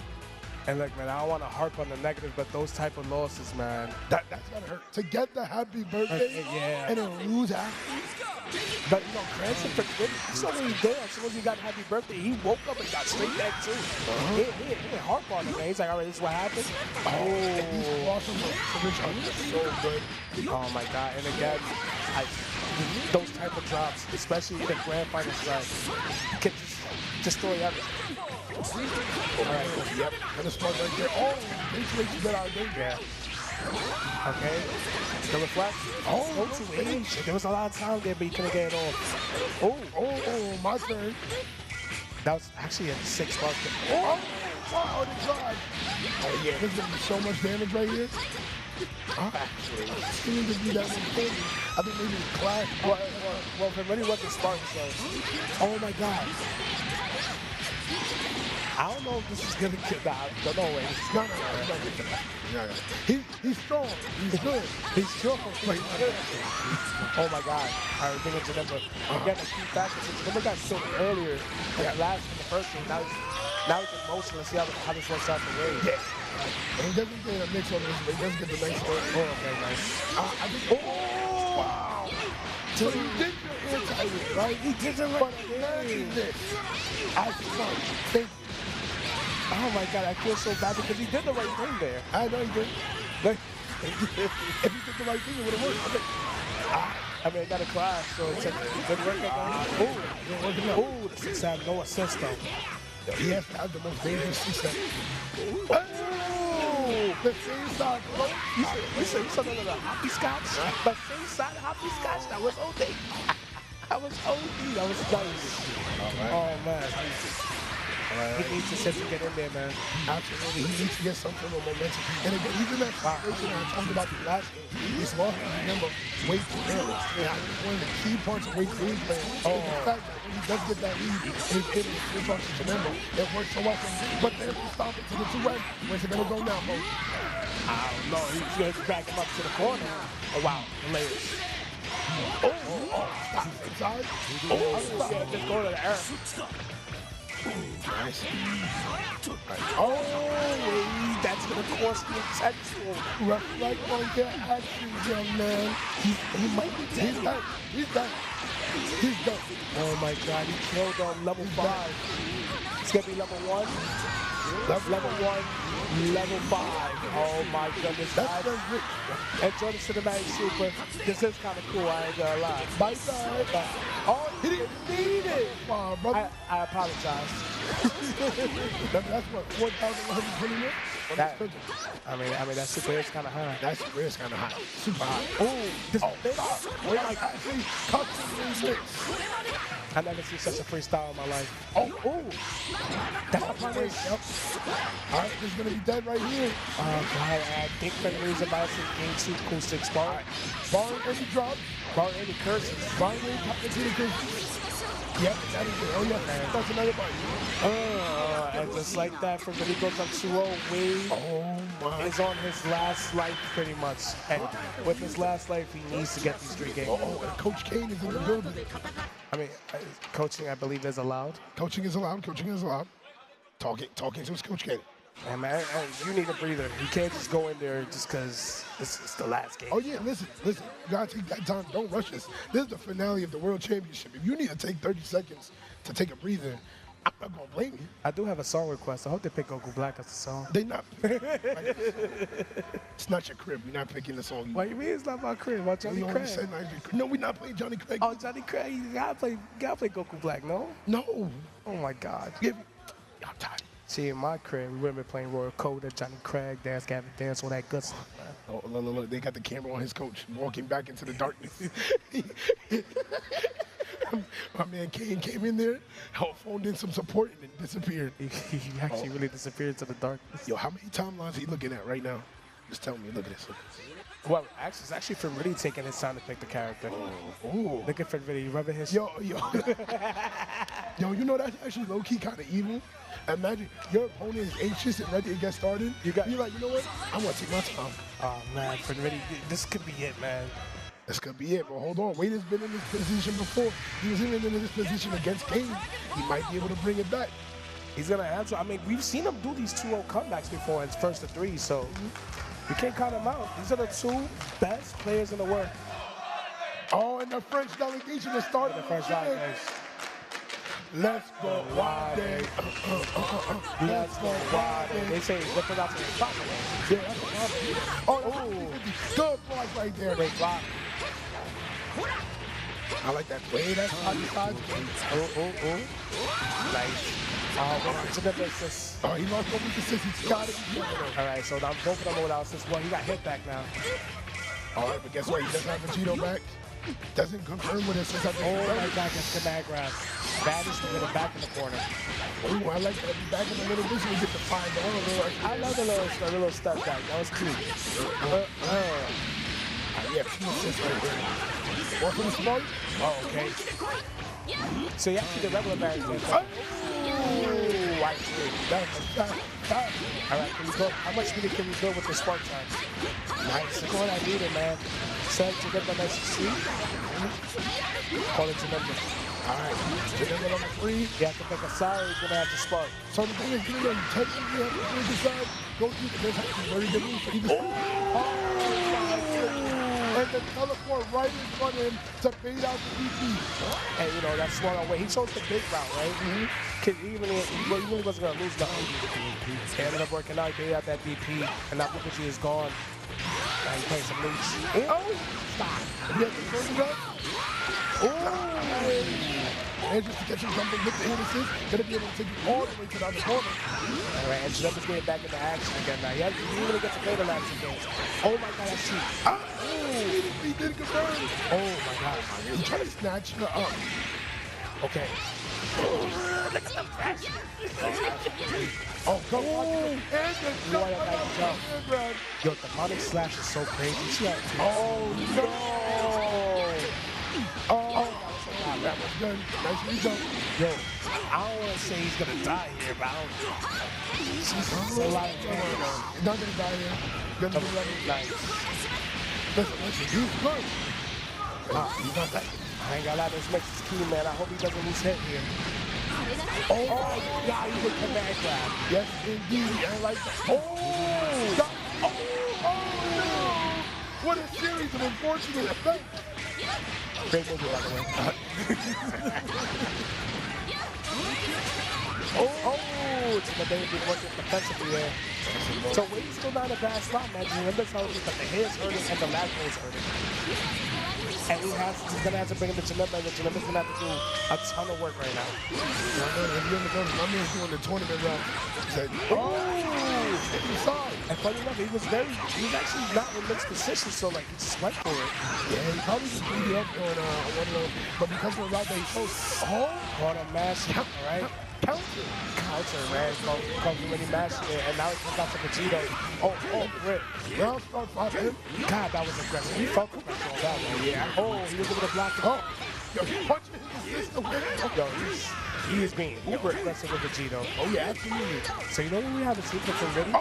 And look, man, I don't want to harp on the negative, but those type of losses, man. That's going to hurt. To get the happy birthday yeah. and then lose after. But, you know, Cranston, that's not what he did. As soon as he got happy birthday, he woke up and got straight back, too. He didn't harp on it, man. He's like, all right, this is what happened. He's awesome. So good. Oh, my God. And again, those type of drops, especially in the grand final side, can just destroy everything. All right, yep. And the spot right there. Oh, this makes you get out of there. Okay. The reflect. Oh, to H. There was a lot of time there, but he couldn't get it off. Oh, my turn. That was actually a 6-star. Oh, wow, the drive. Oh, yeah, there's going to be so much damage right here. Actually, it seems to be that one thing. I think maybe the clash. Well, for many wasn't Spartan, so. Oh, my God. I don't know if this is gonna get out. No way. No. He's strong. He's good. He's strong. Oh my God. All right, bring it to number. Again, a key factor. Remember got so earlier. Last in the first game. Now he's emotional. Let's see how this works out for Ray. Yeah. And he doesn't get a mix on this, but he does get the nice one. Oh, okay, nice. I think. Oh, wow. So he did your anti-hit, right? He did it right. I fun. Thank you. Oh my God, I feel so bad because he did the right thing there. I know he did. If he did the right thing, it would have worked. I mean, I got a class, so it's a good work. Ooh, the 6-7, no assist though. He has to have the most dangerous 6-7. Oh! the same side. You said the hoppy scotch? The same side hoppy scotch? That was OD. That was OD. That was nice. Oh, man. He needs to sit to get in there, man. Absolutely. He needs to get some sort of momentum. And again, he's in that situation I talked about the last game. He's lost, remember, weight to balance. Yeah, one of the key parts of weight game plan is the fact that when he does get that lead, he's able to switch off to Tremendo. It works so well for him. But then he stop it to the 2-way. Where's it going to go now, Mo? I don't know. He's going to back him up to the corner. Oh, wow. The layers. Stop inside. Yeah, just go to the air. Nice. Oh, that's going to cost me potential. Reflect on your actions, young man. He might be dead. He's done. He's done. Oh my God, he killed on level 5. It's going to be level 1. Level 1, level 5. Oh my goodness. That's enjoy the cinematic super. This is kind of cool, I ain't gonna lie. Bye bye. Oh, he didn't need it. Brother. I apologize. That's what, 4,120 minutes? I mean, that super is kind of high. That super is kind of high. Super high. Oh, this oh my God. Custom mix. I never seen such a freestyle in my life. Oh. That's a punish. Yep. All right, this is going to be dead right here. Oh, God. I think for the reason about this game 2 cool 6 bar. Barring any drops. Barring any curses. Barring any complicated curses. Yep, that is it. Oh, yeah. That's another bite. And just like that, from when he goes up 2-0, Wade is on his last life pretty much. And with his last life, he needs to get these 3 games. And Coach Kane is in the building. I mean, coaching, I believe, is allowed. Coaching is allowed. Coaching is allowed. Talking to his Coach Kane. And man, you need a breather. You can't just go in there just because it's the last game. Oh, yeah, listen. You got to take that time. Don't rush this. This is the finale of the World Championship. If you need to take 30 seconds to take a breather, I'm not going to blame you. I do have a song request. I hope they pick Goku Black as the song. They not. It's not your crib. We're not picking the song. What do you mean it's not my crib? About Johnny Craig? No, we're not playing Johnny Craig. Oh, Johnny Craig. You gotta play Goku Black, no? No. Oh, my God. I'm tired. See, in my crib, we would have been playing Royal Code, Johnny Craig, Dance Gavin Dance, all that good stuff, man. Oh, look, they got the camera on his coach, walking back into the darkness. My man Kane came in there, phoned in some support, and then disappeared. He actually really disappeared into the darkness. Yo, how many timelines he looking at right now? Just tell me, look at this. Well, it's actually for really taking his time to pick the character. Oh. Looking for really rubbing his... Yo, you know that's actually low-key kind of evil. Imagine your opponent is anxious and ready to get started. You're like, you know what? I'm going to take my time. Oh, man, for really, this could be it, man. This could be it, but hold on. Wade has been in this position before. He was even in this position against Kane. He might be able to bring it back. He's going to have to. I mean, we've seen him do these 2-0 comebacks before in first to 3, so you can't count him out. These are the 2 best players in the world. Oh, and the French delegation is starting. The French delegation. Let's go Wade. Let's go Wade. They say they put out to the top. Yeah, that's a problem. Oh, good block right there. They block. I like that play. That's how you size. Nice. What's the emphasis? Oh, he lost over assist. He's got it. All right, so now both of them without assist. Well, he got hit back now. All right, but guess what? He doesn't have Vegito back. Doesn't confirm with assist. Oh my God, that's the mag grab. Banish to get him back in the corner. Oh, I like that. Back in the little bit so we get the 5 down. I love the little step back. That was cute. Yeah, 2 assists right there. One for the smoke. Oh, okay. So you actually the regular barrier. White all right, can we go? How much speed can we build with the spark time? Nice. That's all I needed, man. Set to get the nice see. Call it to number. All right. To number 3. You have to pick a side. You're gonna have to spark. So the thing is, you know, you technically have to pick a side. Go through the best. Very good move for either side. And then teleport right in front of him to bait out the DP. And you know, that's smart away. He chose the big route, right? Because he really wasn't going to lose nothing. He ended up working out, he baited out that DP, and that Booker is gone. Now he's playing some loose. Oh! Stop. You have to close it up? Oh! and just to get some jumping with the innocence, gonna be able to take you all the way to the other corner. All right, and Jumper's getting back into action again now. He really gets a greater action games. Oh my God, that's cheap. He did confirm. Oh my God. He's trying to snatch her up. Okay. Look at the fashion. Oh, go on. And the jump. Yo, the demonic slash is so crazy. Oh, no. Oh, that was good. Nice jump. Yo, I don't want to say he's going to die here, but I don't. He's a lot of damage. He's not going to die here. Gonna be ready. Nice. Listen, he's good. He's not that. I ain't gonna lie, this makes his key, man. I hope he doesn't lose hit here. Oh my God, he with command grab. Yes, indeed. I like that. Oh! God. Oh, no! What a series of unfortunate effects. Great movie, by the way. Oh, it's the day been working defensively there. So Wade's still not a bad slot, man. Remember telling me that the hair is hurting and the lag is hurting. And he's gonna have to bring him to Janema, and Janema's gonna have to do a ton of work right now. If you're in the my man's doing the tournament run. Oh! And funny enough, he was actually not in mixed position, so like he just went for it. Yeah, he probably just beat you up on one of those, but because of the route that he chose, caught a mash, all right? Counter, man. Comes when he mashed it, and now he comes out to Vegito. Oh, rip. Round start 5 God, that was aggressive. He felt the pressure on that one. Yeah. Oh, he was able to block it. Oh, yo, he punching his system. Yo, he is being uber aggressive with Vegito. Oh, yeah, absolutely. So you know what we haven't seen from Riddy?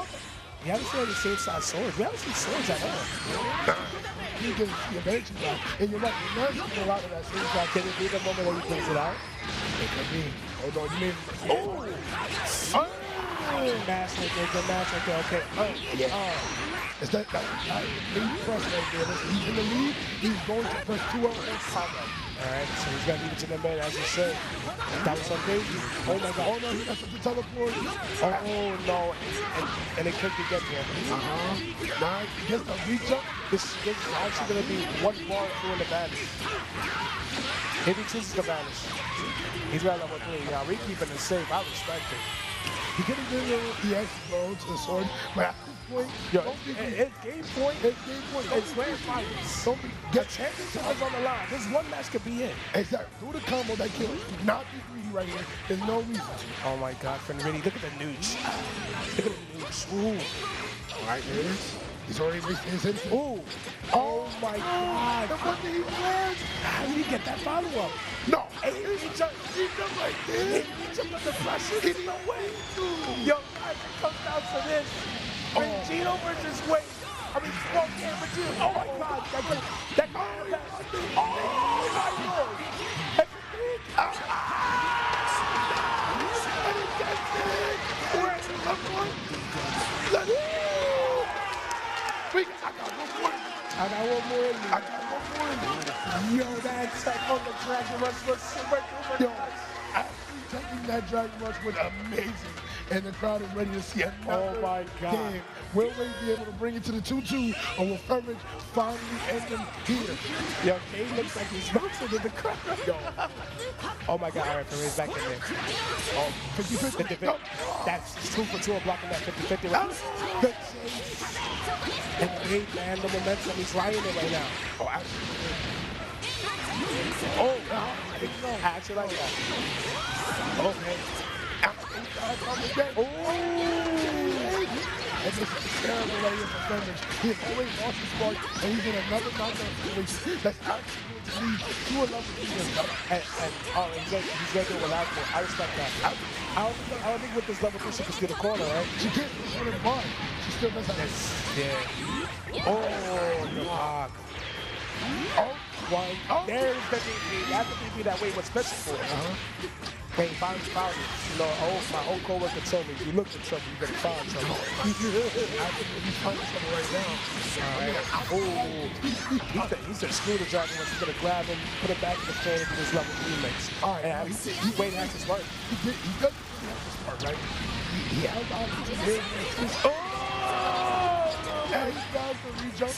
We haven't seen any same side swords. We haven't seen swords at all. He gives the advantage back. And you're right, you're not seeing a lot of that same side. Can it be the moment that he brings it out? It could be. Hold on, you mean... Oh! Mash right there, good match right there, okay. It's that big press right there. Listen, he's in the lead. He's going to press 2 up and combo. Alright, so he's got to leave it to the man, as you said. That was so crazy. Oh my God. Oh no, he messed up the teleport. Oh no. And it could be good here. Now, gets the reach up. This is actually going to be one bar through the vanish. If he chooses to vanish, he's got level 3. Now, we keeping it safe. I respect it. He could have been a little EX bro to the sword, but at this point, it's game point. It's game point. It's grand finals. Don't be the championship is on the line. This one match could be it. Exactly. Do the combo that kills. Do not be greedy right here. There's no reason. Oh my God, Finnerini, look at the nooch. Look at the nooch. Ooh. All right, there it is. He's already wasting his instinct. Ooh. Oh my God. What did he learn? How did he get that follow-up? No. He jumped right there. He jumped under pressure. There's no way. Yo, guys, it comes down to this. Vegito versus Wade. I mean, Vegito. Oh my God. That oh my Lord. I got one more in me. Yo, that attack on the Dragon Rush was super duper. Yo, actually taking that Dragon Rush was amazing. And the crowd is ready to see another game. Will Wade be able to bring it to the 2-2, or will Fervage finally end him here? Yo, Kane looks like he's bouncing in the crowd. Yo. Oh my God, all right, Fervage back in there. Oh, 50-50. No. That's 2 for 2 blocking that 50-50. Right? Good chase. And Wade, man, the momentum, he's riding it right now. Oh, absolutely. Oh, I actually like that. Okay. Oh! And this is terrible right here for Fervage. He has always lost his spark, and he's in another knockdown situation that's actually going to lead to a level 3. And he's going to do it without it. I respect that. I don't think with this level 3 she can steal the corner, right? She can't steal the bar. She still does have this. Yeah. Oh, the block. Oh, one. Oh. There's the DP. That's the DP that Wade was special for. Hey, found it. You know, my old co-worker told me, if you look for trouble, you better find trouble. I think he's finding trouble right now. He said, screw the Dragon Rush. He's going to grab him, put it back in the corner for his level 3 mates. All right, and Wade has his work. He does have his part, right? He held on to his Oh! And he does the re-jump.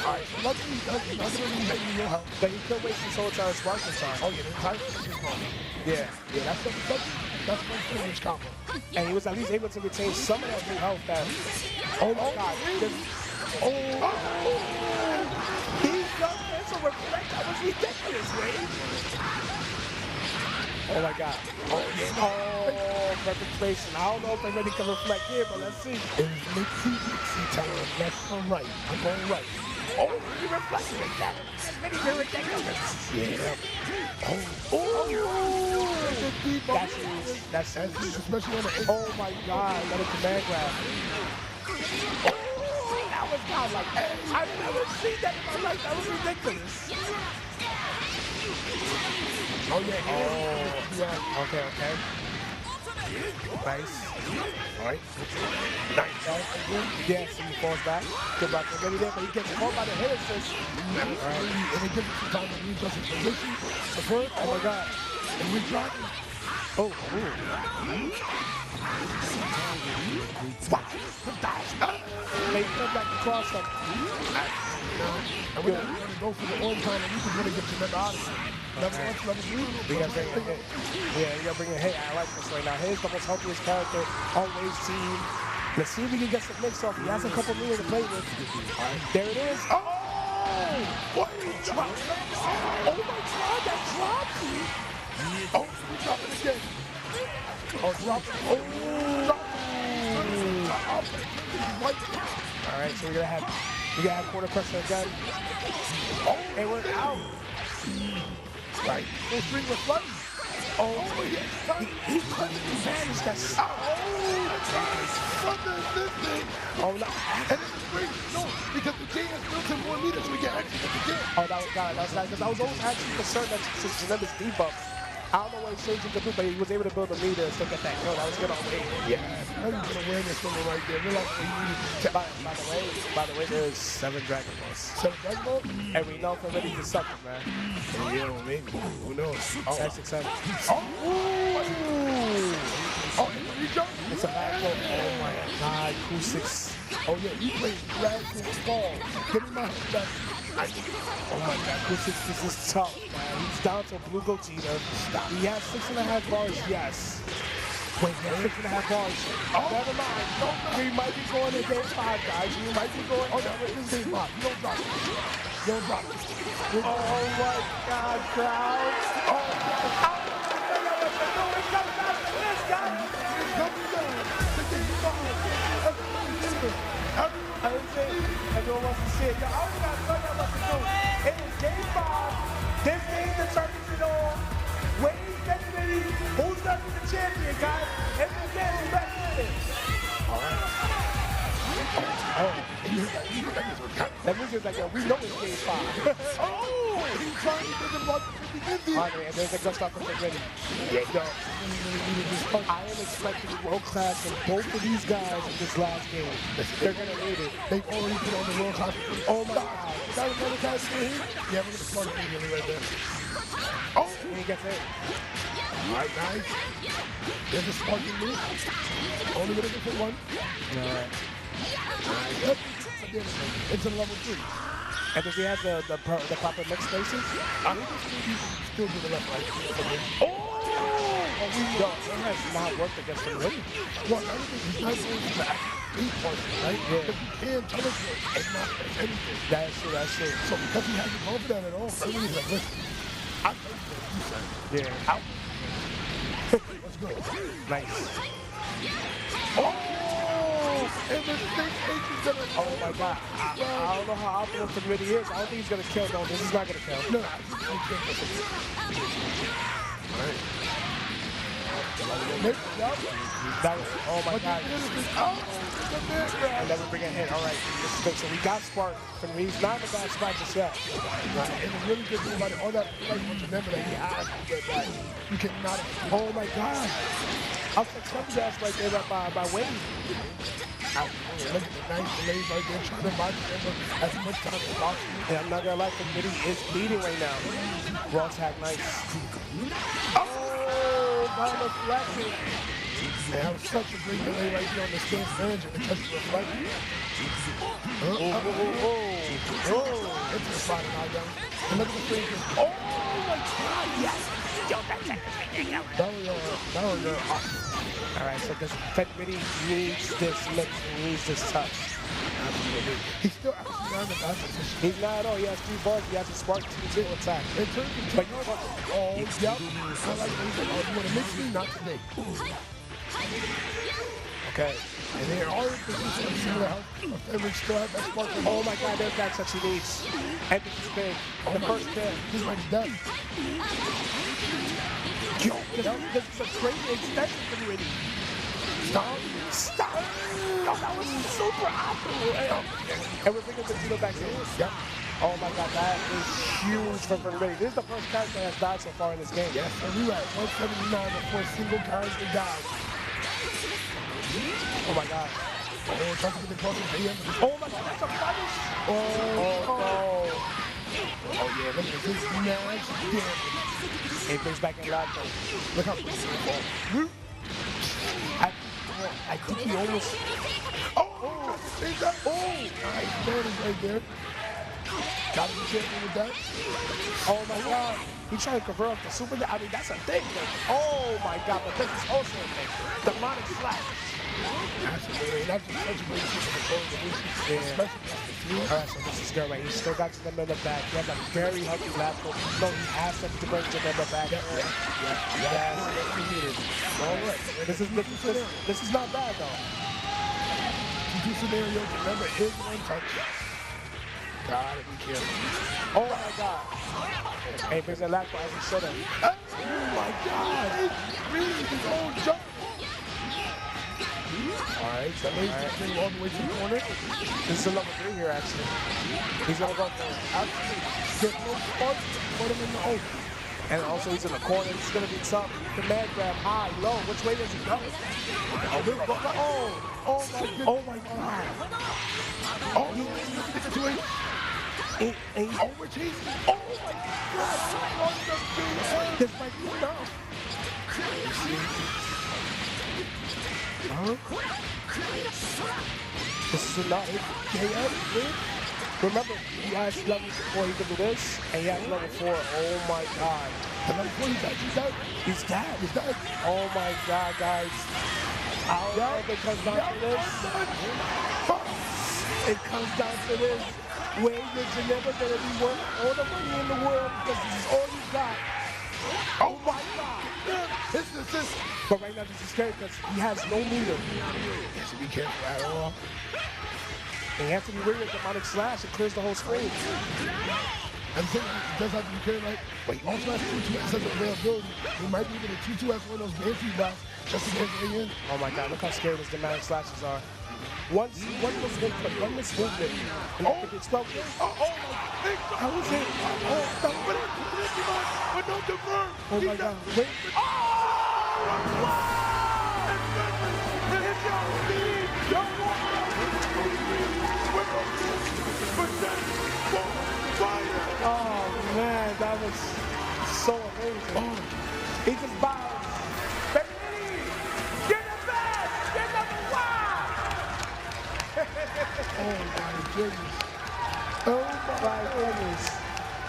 Alright, so luckily he doesn't really make me no help. But he could waste his whole time sparking time. Oh yeah, the entire thing is wrong. Yeah. Yeah, that's one privilege combo. And he was at least able to retain some of that new health that. Oh my god. He got cancel reflect. That was ridiculous, man. Oh my god. Oh, perfect spacing. I don't know if they really can reflect here, but let's see. It's Mixie time. Left or right. I'm going right. Oh, he reflected it. That's really ridiculous. Yeah. That's especially on the. Oh my god, that is command grab. Oh, that was godlike. I've never seen that in my life. That was ridiculous. Oh yeah. Oh. Yeah. Okay. Nice. All right. Nice. Yes, and he falls back. Good back to there, but he gets caught by the hit assist. All right. And it gives him some time to readjust his position. Oh my god. And we're dropping. Oh. Wow. They come back across them. And we're going to go for the on time, and we can really get to them out of it. Level 1, level 3. We got to bring a hit. Yeah, we got to bring a hit. I like this right now. Here's the most healthiest character on Wave's team. Let's see if we can get some mix off. He has a couple million to play with. There it is. Oh! What? Drop. Oh my god, that dropped! Oh, we drop it again. Oh, drop it. Oh, drop it. All right, so we're gonna have quarter pressure again. Oh, and we're out. Right. Full string with fun. Oh, he couldn't manage that. Oh, no. And it's great. No, because the J has built in more meters, so we get access to the J. Oh, that was God. That was nice. Because I was always actually concerned that since Tremendous debuff, I don't know what Shades could do, but he was able to build a meter and still get that kill. That was good on Wave. Yeah, that was an awareness from him right there. Realize what he needed to. By the way, there's 7 Dragon Balls. 7 Dragon Balls? And we know from Ready to suck it, man. Yeah, maybe. Who knows? Oh, that's exciting. Oh, and the recon? It's a back row. Oh my god, cool 6. Oh yeah, he played DRAGONBALL. Give me my head back. Oh my god, cool 6, this is tough, man. He's down to Blue Gogeta. He has 6.5 bars, yes. Wait, he has 6.5 bars. Oh, never mind. We might be going to game 5, guys. We might be going. Oh, no, this is game 5. You don't drop it. You don't drop it. Oh my god, crowd. Oh, everyone wants to see it. Yo, I already got to tell y'all what to do. It is game 5. This game determines it all. Wave definitely. Who's going to be the champion, guys? If this game is back in it. All right. Oh. That means it's like, yo, we know it's game 5. Oh, he's trying to get him about 50-50. All right, man, there's a good stuff to get ready. Yeah, yo. I am expecting world class from both of these guys in this last game. They're going to need it. They've already put on the world class. Oh my god. Is that another guy here? Yeah, we're going to start immediately right there. Oh! And he gets it. All right, nice. There's a sparking move. Only going to get one. All right. Nice. It's a level 3. And does he have the proper mix spaces? I think he's still do the left right. Oh, no, it has not worked against him really. Well, I don't think he's not going to beat person, right? Yeah. Because he can teleport and not anything. That's true, that's true. So because he hasn't gone for that at all, he's like, listen, I know what you said. Yeah. Out. Let's go. Nice. Oh! And the six H is gonna. Oh my god. I don't know how optimal really is. I don't think he's gonna kill. No, this is not gonna kill. No, I think he's gonna kill. Alright. That was, oh my god. And then we bring a hit. Alright. This is good. So we got Spark from Reeves. Not in a bad spot just yet. And the really good thing about it, all that, like, remember that he has that you cannot. Oh my god. I'll take some gas right there by Wayne. Look at the nice delays right there, trying to mark as much time as possible. Yeah, I'm not gonna lie, the committee is bleeding right now. Raw tag, nice. Oh, by deflecting. Man, that was such a great delay right there on the stance manager to touch the reflection. It's a slide out, young. And look at the fingers. Oh my God, yes! Yo, that's that was All right, so this Fenmity needs this mix, he needs this touch. Absolutely. He's still actually not in the bad position. He's not at all. He has 3 bars. He has a spark to attack. In terms of yep. I like that. He's like, oh, you want to mix me? Not today. Okay. And they are in position of similar health. Fenmity still has that spark. Oh my God, there's that touch he needs. And this is big. The first kill. This might be done. Yo, this is a great extension for you. Stop. Stop. Yo, that was super optimal. And we're bringing the Tito back in. Yep. Oh my God, that is huge for Fenmity. This is the first character that has died so far in this game. Yes, and we were at 179 before a single character died. Oh my God. Oh, trying to get the cross at the end. Oh my God, that's a punish. Oh yeah, look at this nice damage. He brings back in last time. Look how close he is. I think he almost... Oh! See that? Oh! Nice damage right there. Got to be careful with that. Oh my God. He's trying to convert off the super... I mean, that's a thing. Oh my God, but this is also a thing. Demonic slash. Absolutely. That's just such a great piece of control. Yeah. Alright, so this is good, right? He's still got Janemba back. He has a very healthy last goal. No, he has to bring Janemba back. Yeah. This is not bad, though. Two scenarios. Remember, his one touch. Gotta be careful. Oh my God. Hey, brings that last goal as he should have. Oh my God. It's really his own jump. Alright, so he's getting all the way to the corner. This is a level 3 here, actually. He's gonna go for it. Absolutely. Get no spot, put him in the open. And also he's in the corner. It's gonna be tough. The man grab high, low. Which way does he go? Oh my goodness. Oh my God. Oh, look at the situation. And he's overchasing. Oh my God. This might be enough. This is enough. Remember, he has levels before he can do this, and he has level 4. Oh my God. The level 4, he's dead. He's dead. He's dead. Oh my God, guys. I don't know if it comes down to this. It comes down to this. Wade is never going to be worth all the money in the world because this is all you got. Oh my God. This is. But right now, this is scary because he has no meter. He has to be careful at all. And he has to be ready with demonic slash. It clears the whole screen. And so he does have to be careful. Like, but he also has 2-2 as availability. He might be able to 2-2 as one of those banshee blocks just to get it in. Oh my God, look how scary those demonic slashes are. One mismovement. Oh, it's 12. Oh my God. How was it? Oh, that was it. But don't defer. Oh my God. Wait. Oh man, that was so amazing. Oh. He just bowed. Fenmity, get the best! Get number 1! Oh my goodness. Oh my goodness.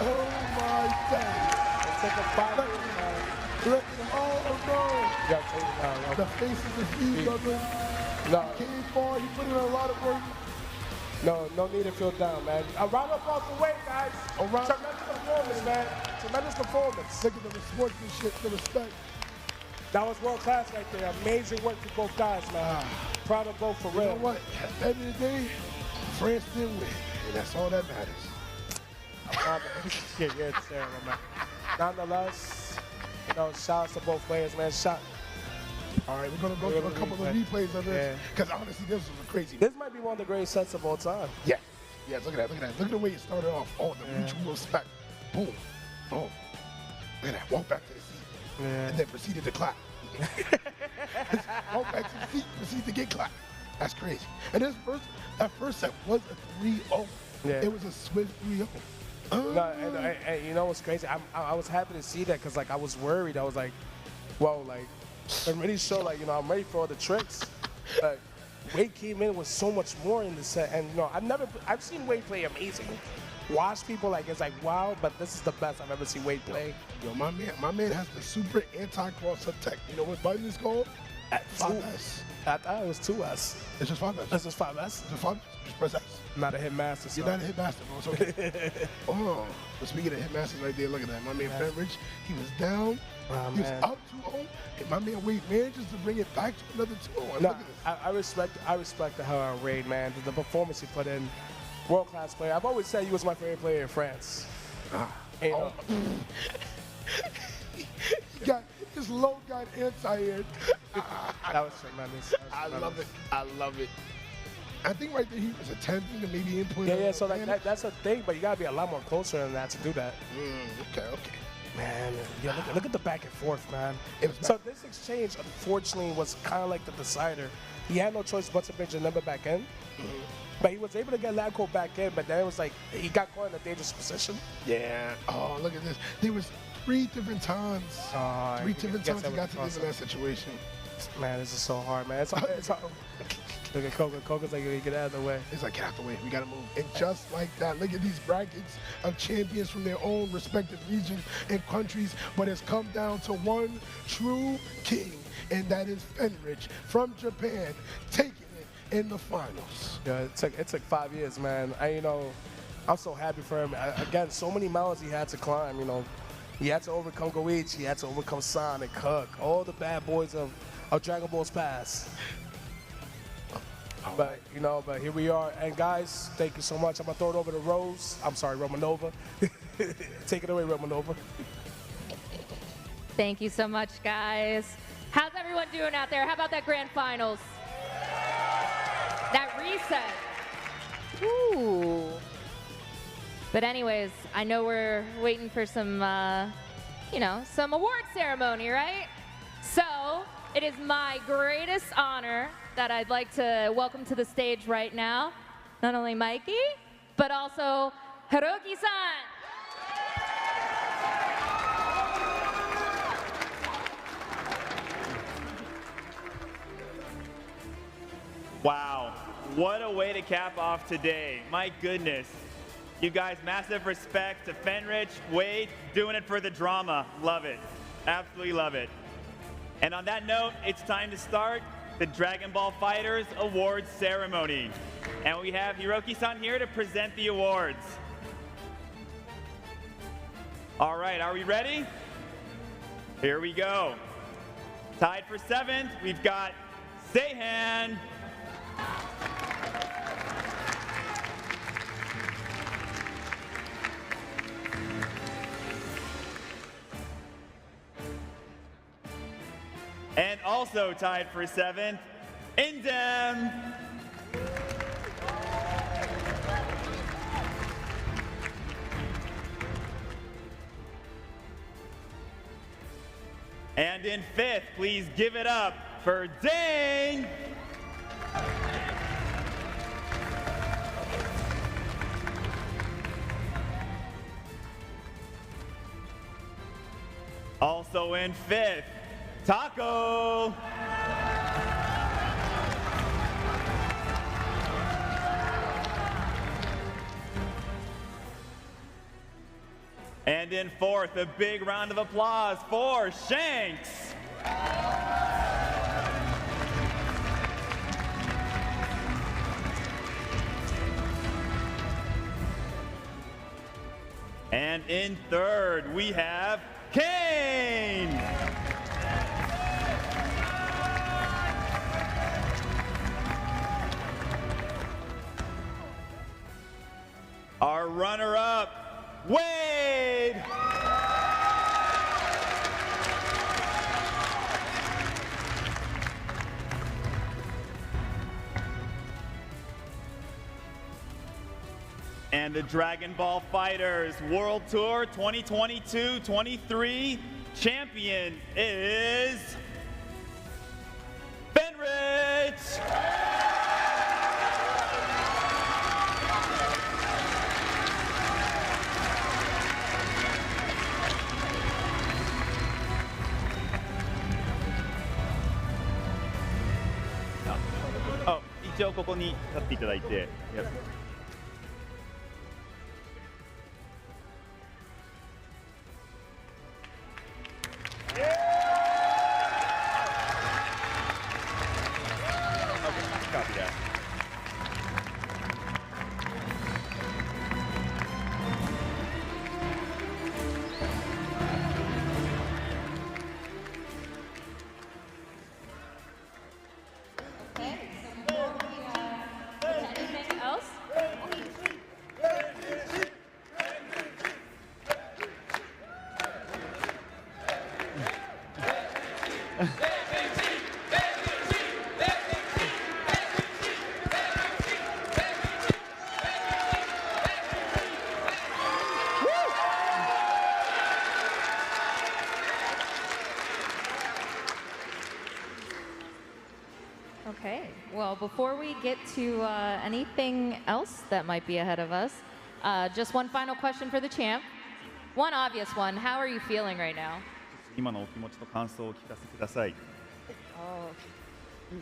Oh my God. Let's take a 5 minutes, man. Look at him. Oh no. You gotta take it down, yo. The face is the feet, brother. No. He came far. He put in a lot of work. No need to feel down, man. A round of applause for Wade, guys. Tremendous performance, man. Tremendous performance. Look at the sportsmanship, the respect. That was world class right there. Amazing work for both guys, man. Proud of both for real. You know what? At the end of the day, France didn't win, and that's all that matters. Yeah, it's terrible, man. Nonetheless, you know, shouts to both players, man. All right, we're going to go through a couple of replays of this, because honestly, this was crazy. This might be one of the greatest sets of all time. Yeah. Yeah, look at that, Look at the way it started off. Oh, the mutual respect. Boom. Boom. Look at that. Walk back to the seat. Yeah. And then proceeded to clap. Walk back to the seat, proceed to get clapped. That's crazy. And that first set was a 3-0. Yeah. It was a swift 3-0. No, and you know what's crazy? I was happy to see that because, like, I was worried. I was like, whoa, like, It really showed, like, you know, I'm ready for all the tricks. But Wade came in with so much more in the set, and you know, I've seen Wade play amazing. Watch people like it's like wow, but this is the best I've ever seen Wade play. Yo, my man has the super anti-cross-up tech. You know what button is called? 5S. I thought it was 2S. It's just 5S. It's just 5S. It's just 5S. Just press S. Not a hitmaster. So. You're not a hitmaster, bro. It's okay. Oh, but speaking of hitmasters right there, look at that. My man Fenrich, he was down. He was up 2-0. And my man Wade manages to bring it back to another 2-0. No, look at this. I respect the hell out of Wade, man. The performance he put in. World-class player. I've always said he was my favorite player in France. And, you know, he got his low got anti-air. That was tremendous. I love it. I love it. I think right there he was attempting to maybe input. Yeah, so like that's a thing, but you gotta be a lot more closer than that to do that. Okay. Man, yeah, look at the back and forth, man. So this exchange, unfortunately, was kind of like the decider. He had no choice but to bring Janemba back in. But he was able to get Ladko back in, but then it was like he got caught in a dangerous position. Yeah. Oh, look at this. There was 3 different times. 3 different times he got to live in that situation. Man, this is so hard, man. It's hard. Look at Koga. Koga's like, get out of the way. He's like, get out the way. We got to move. And just like that, look at these brackets of champions from their own respective regions and countries. But it's come down to one true king, and that is Fenrich from Japan, taking it in the finals. Yeah, it took 5 years, man. I'm so happy for him. Again, so many mountains he had to climb. You know, he had to overcome Goichi. He had to overcome Sonic, Hook, all the bad boys of Dragon Ball's past. But here we are. And guys, thank you so much. I'm gonna throw it over to Rose. I'm sorry, Romanova. Take it away, Romanova. Thank you so much, guys. How's everyone doing out there? How about that grand finals? That reset. Ooh. But anyways, I know we're waiting for some, some award ceremony, right? So it is my greatest honor that I'd like to welcome to the stage right now, not only Mikey, but also Hiroki-san. Wow, what a way to cap off today. My goodness. You guys, massive respect to Fenrich, Wade, doing it for the drama. Love it. Absolutely love it. And on that note, it's time to start the Dragon Ball FighterZ Awards ceremony. And we have Hiroki-san here to present the awards. All right, are we ready? Here we go. Tied for 7th, we've got Seihan. And also tied for 7th, Indem. And in 5th, please give it up for Dane. Also in 5th, Taco. And in 4th, a big round of applause for Shanks. And in 3rd, we have Kane. Our runner-up, Wade. And the Dragon Ball FighterZ World Tour 2022-23 champion is Fenrich. 一応ここに立っていただいて。Copy that. Anything else? Okay, well, before we get to anything else that might be ahead of us, just one final question for the champ. One obvious one. How are you feeling right now? 今のお気持ちと感想を聞かせてください。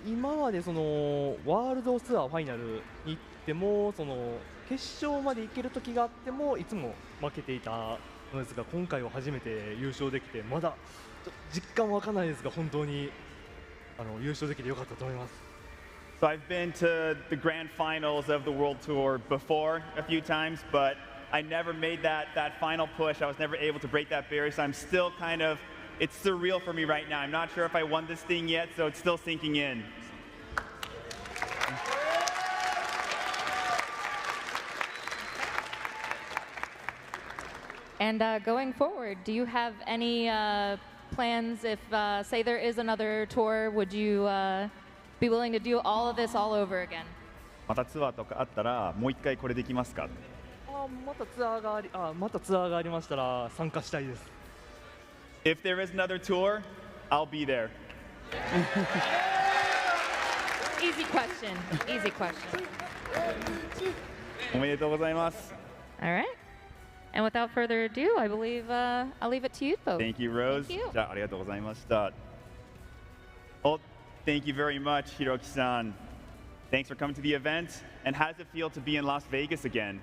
今までそのワールドツアーファイナルに行ってもその決勝まで行ける時があってもいつも負けていたのですが、今回は初めて優勝できて、まだ実感わかんないですが、本当に優勝できてよかったと思います。So I've been to the grand finals of the World Tour before a few times, but I never made that final push. I was never able to break that barrier, so I'm still kind of, it's surreal for me right now. I'm not sure if I won this thing yet, so it's still sinking in. And going forward, do you have any plans if, say, there is another tour? Would you be willing to do all of this all over again? またツアーとかあったらもう一回これできますか？またツアーがありましたら参加したいです。If there is another tour, I'll be there. Easy question. Easy question. おめでとうございます。All right. And without further ado, I believe I'll leave it to you both. Thank you, Rose. Thank you. じゃあありがとうございました。Well, thank you very much, Hiroki-san. Thanks for coming to the event. And how does it feel to be in Las Vegas again?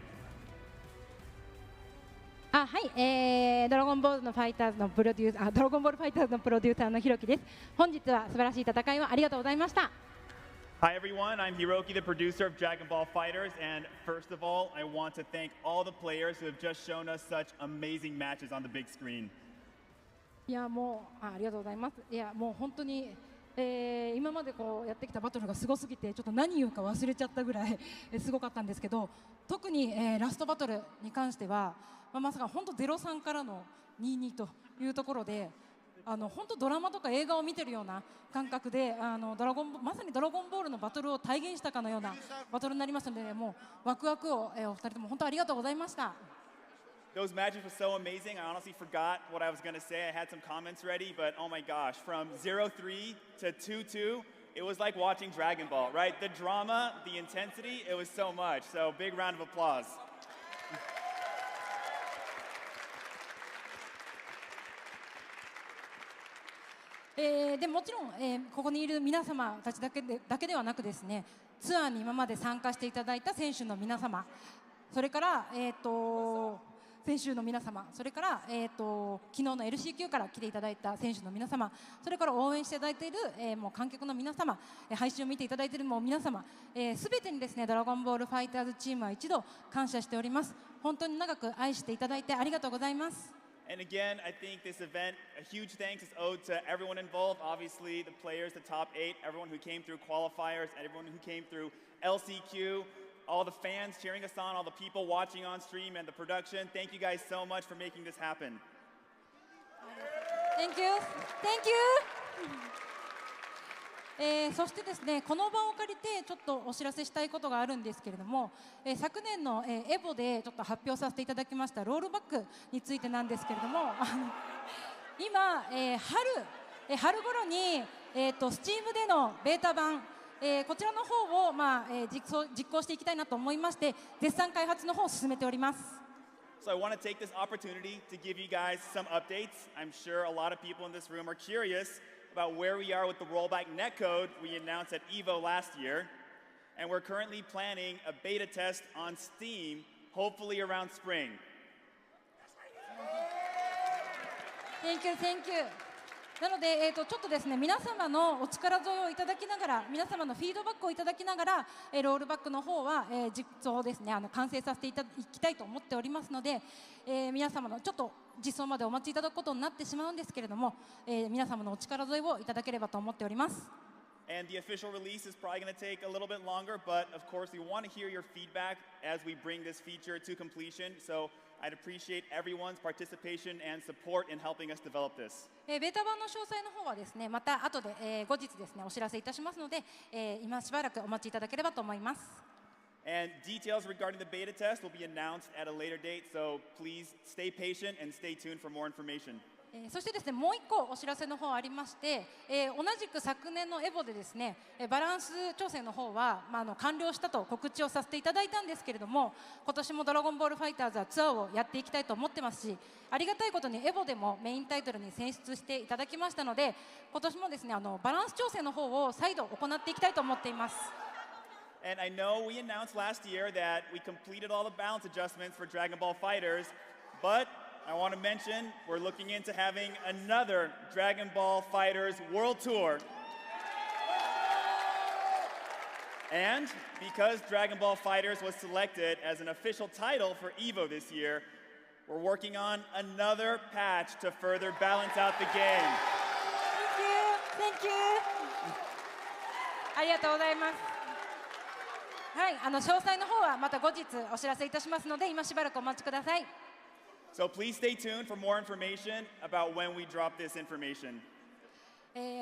はい、ドラゴンボールファイターズのプロデューサーのひろきです。本日は素晴らしい戦いをありがとうございました。Hi everyone, I'm Hiroki, the producer of Dragon Ball FighterZ, and first of all, I want to thank all the players who have just shown us such amazing matches on the big screen. いやもうありがとうございます。いやもう本当に、今までこうやってきたバトルがすごすぎてちょっと何言うか忘れちゃったぐらいすごかったんですけど、特に、ラストバトルに関しては、まさか本当03からの22というところで。本当ドラマとか映画を見てるような感覚でまさにドラゴンボールのバトルを体現したかのようなバトルになりましたので、もうワクワクを、お二人とも本当ありがとうございました。Those matches were so amazing. I honestly forgot what I was going to say. I had some comments ready, but oh my gosh, from 0-3 to 2-2, it was like watching Dragon Ball, right? The drama, the intensity, it was so much. So big round of applause. でもちろん、ここにいる皆様たちだけではなくですね、ツアーに今まで参加していただいた選手の皆様、それから、選手の皆様、それから、昨日の LCQ から来ていただいた選手の皆様、それから応援していただいている、もう観客の皆様、配信を見ていただいているもう皆様、すべてにですね、ドラゴンボールファイターズチームは一度感謝しております。本当に長く愛していただいてありがとうございます。And again, I think this event, a huge thanks is owed to everyone involved. Obviously, the players, the top 8, everyone who came through qualifiers, everyone who came through LCQ, all the fans cheering us on, all the people watching on stream, and the production. Thank you guys so much for making this happen. Thank you. Thank you. そしてですね、この場を借りてちょっとお知らせしたいことがあるんですけれども、昨年のエボでちょっと発表させていただきましたロールバックについてなんですけれども、今、春頃に、Steam でのベータ版、こちらの方を、実行していきたいなと思いまして、絶賛開発の方を進めております。So I want to take this opportunity to give you guys some updates. I'm sure a lot of people in this room are curious about where we are with the rollback netcode we announced at EVO last year. and we're currently planning a beta test on Steam, hopefully around spring. Thank you, thank you. なので、ちょっとですね、皆様のお力添えをいただきながら、皆様のフィードバックをいただきながら、ロールバックの方は、実装をですね、完成させていきたいと思っておりますので、皆様のちょっと実装までお待ちいただくことになってしまうんですけれども、皆様のお力添えをいただければと思っております。And the official release is probably going to take a little bit longer, but of course we want to hear your feedback as we bring this feature to completion. So I'd appreciate everyone's participation and support in helping us develop this. ベータ版の詳細の方はですね、また後で、後日ですね、お知らせいたしますので、今しばらくお待ちいただければと思います。And details regarding the beta test will be announced at a later date, so please stay patient and stay tuned for more information. そしてですね、もう一個お知らせの方ありまして、同じく昨年のエボでですね、バランス調整の方は、完了したと告知をさせていただいたんですけれども、今年もドラゴンボールファイターズはツアーをやっていきたいと思ってますし、ありがたいことにエボでもメインタイトルに選出していただきましたので、今年もですね、バランス調整の方を再度行っていきたいと思っています。And I know we announced last year that we completed all the balance adjustments for Dragon Ball FighterZ, but I want to mention we're looking into having another Dragon Ball FighterZ World Tour. And because Dragon Ball FighterZ was selected as an official title for EVO this year, we're working on another patch to further balance out the game. Thank you. ありがとうございます。はい、詳細の方はまた後日お知らせいたしますので、今しばらくお待ちください。So please stay tuned for more information about when we drop this information.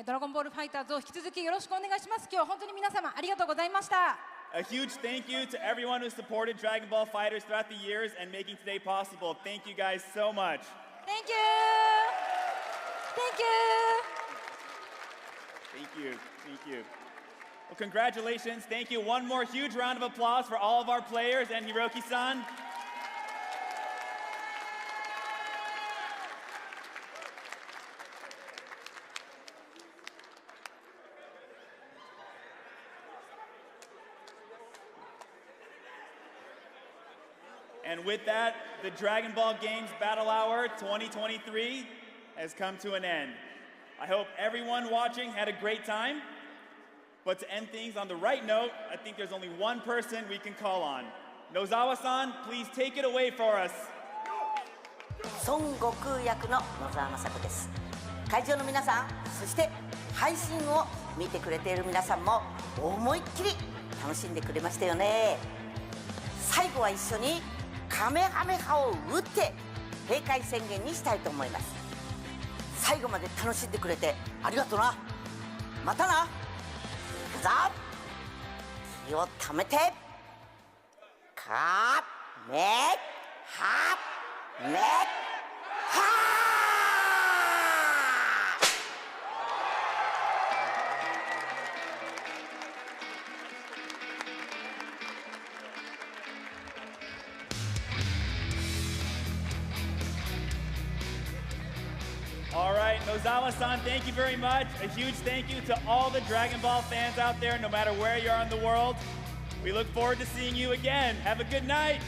ドラゴンボールファイターズを引き続きよろしくお願いします。今日は本当に皆様ありがとうございました。A huge thank you to everyone who supported Dragon Ball FighterZ throughout the years and making today possible. Thank you guys so much. Thank you. Thank you. Thank you. Thank you. Well, congratulations. Thank you. One more huge round of applause for all of our players and Hiroki-san. And with that, the Dragon Ball Games Battle Hour 2023 has come to an end. I hope everyone watching had a great time. But to end things on the right note, I think there's only one person we can call on. Nozawa-san, please take it away for us. 孫悟空役の野沢雅子です。会場の皆さん、そして配信を見てくれている皆さんも思いっきり楽しんでくれましたよね。最後は一緒にカメハメハを打って閉会宣言にしたいと思います。最後まで楽しんでくれてありがとうな。またな。さあ、気をためてカメハメハ。All right, Nozawa-san, thank you very much. A huge thank you to all the Dragon Ball fans out there, no matter where you are in the world. We look forward to seeing you again. Have a good night.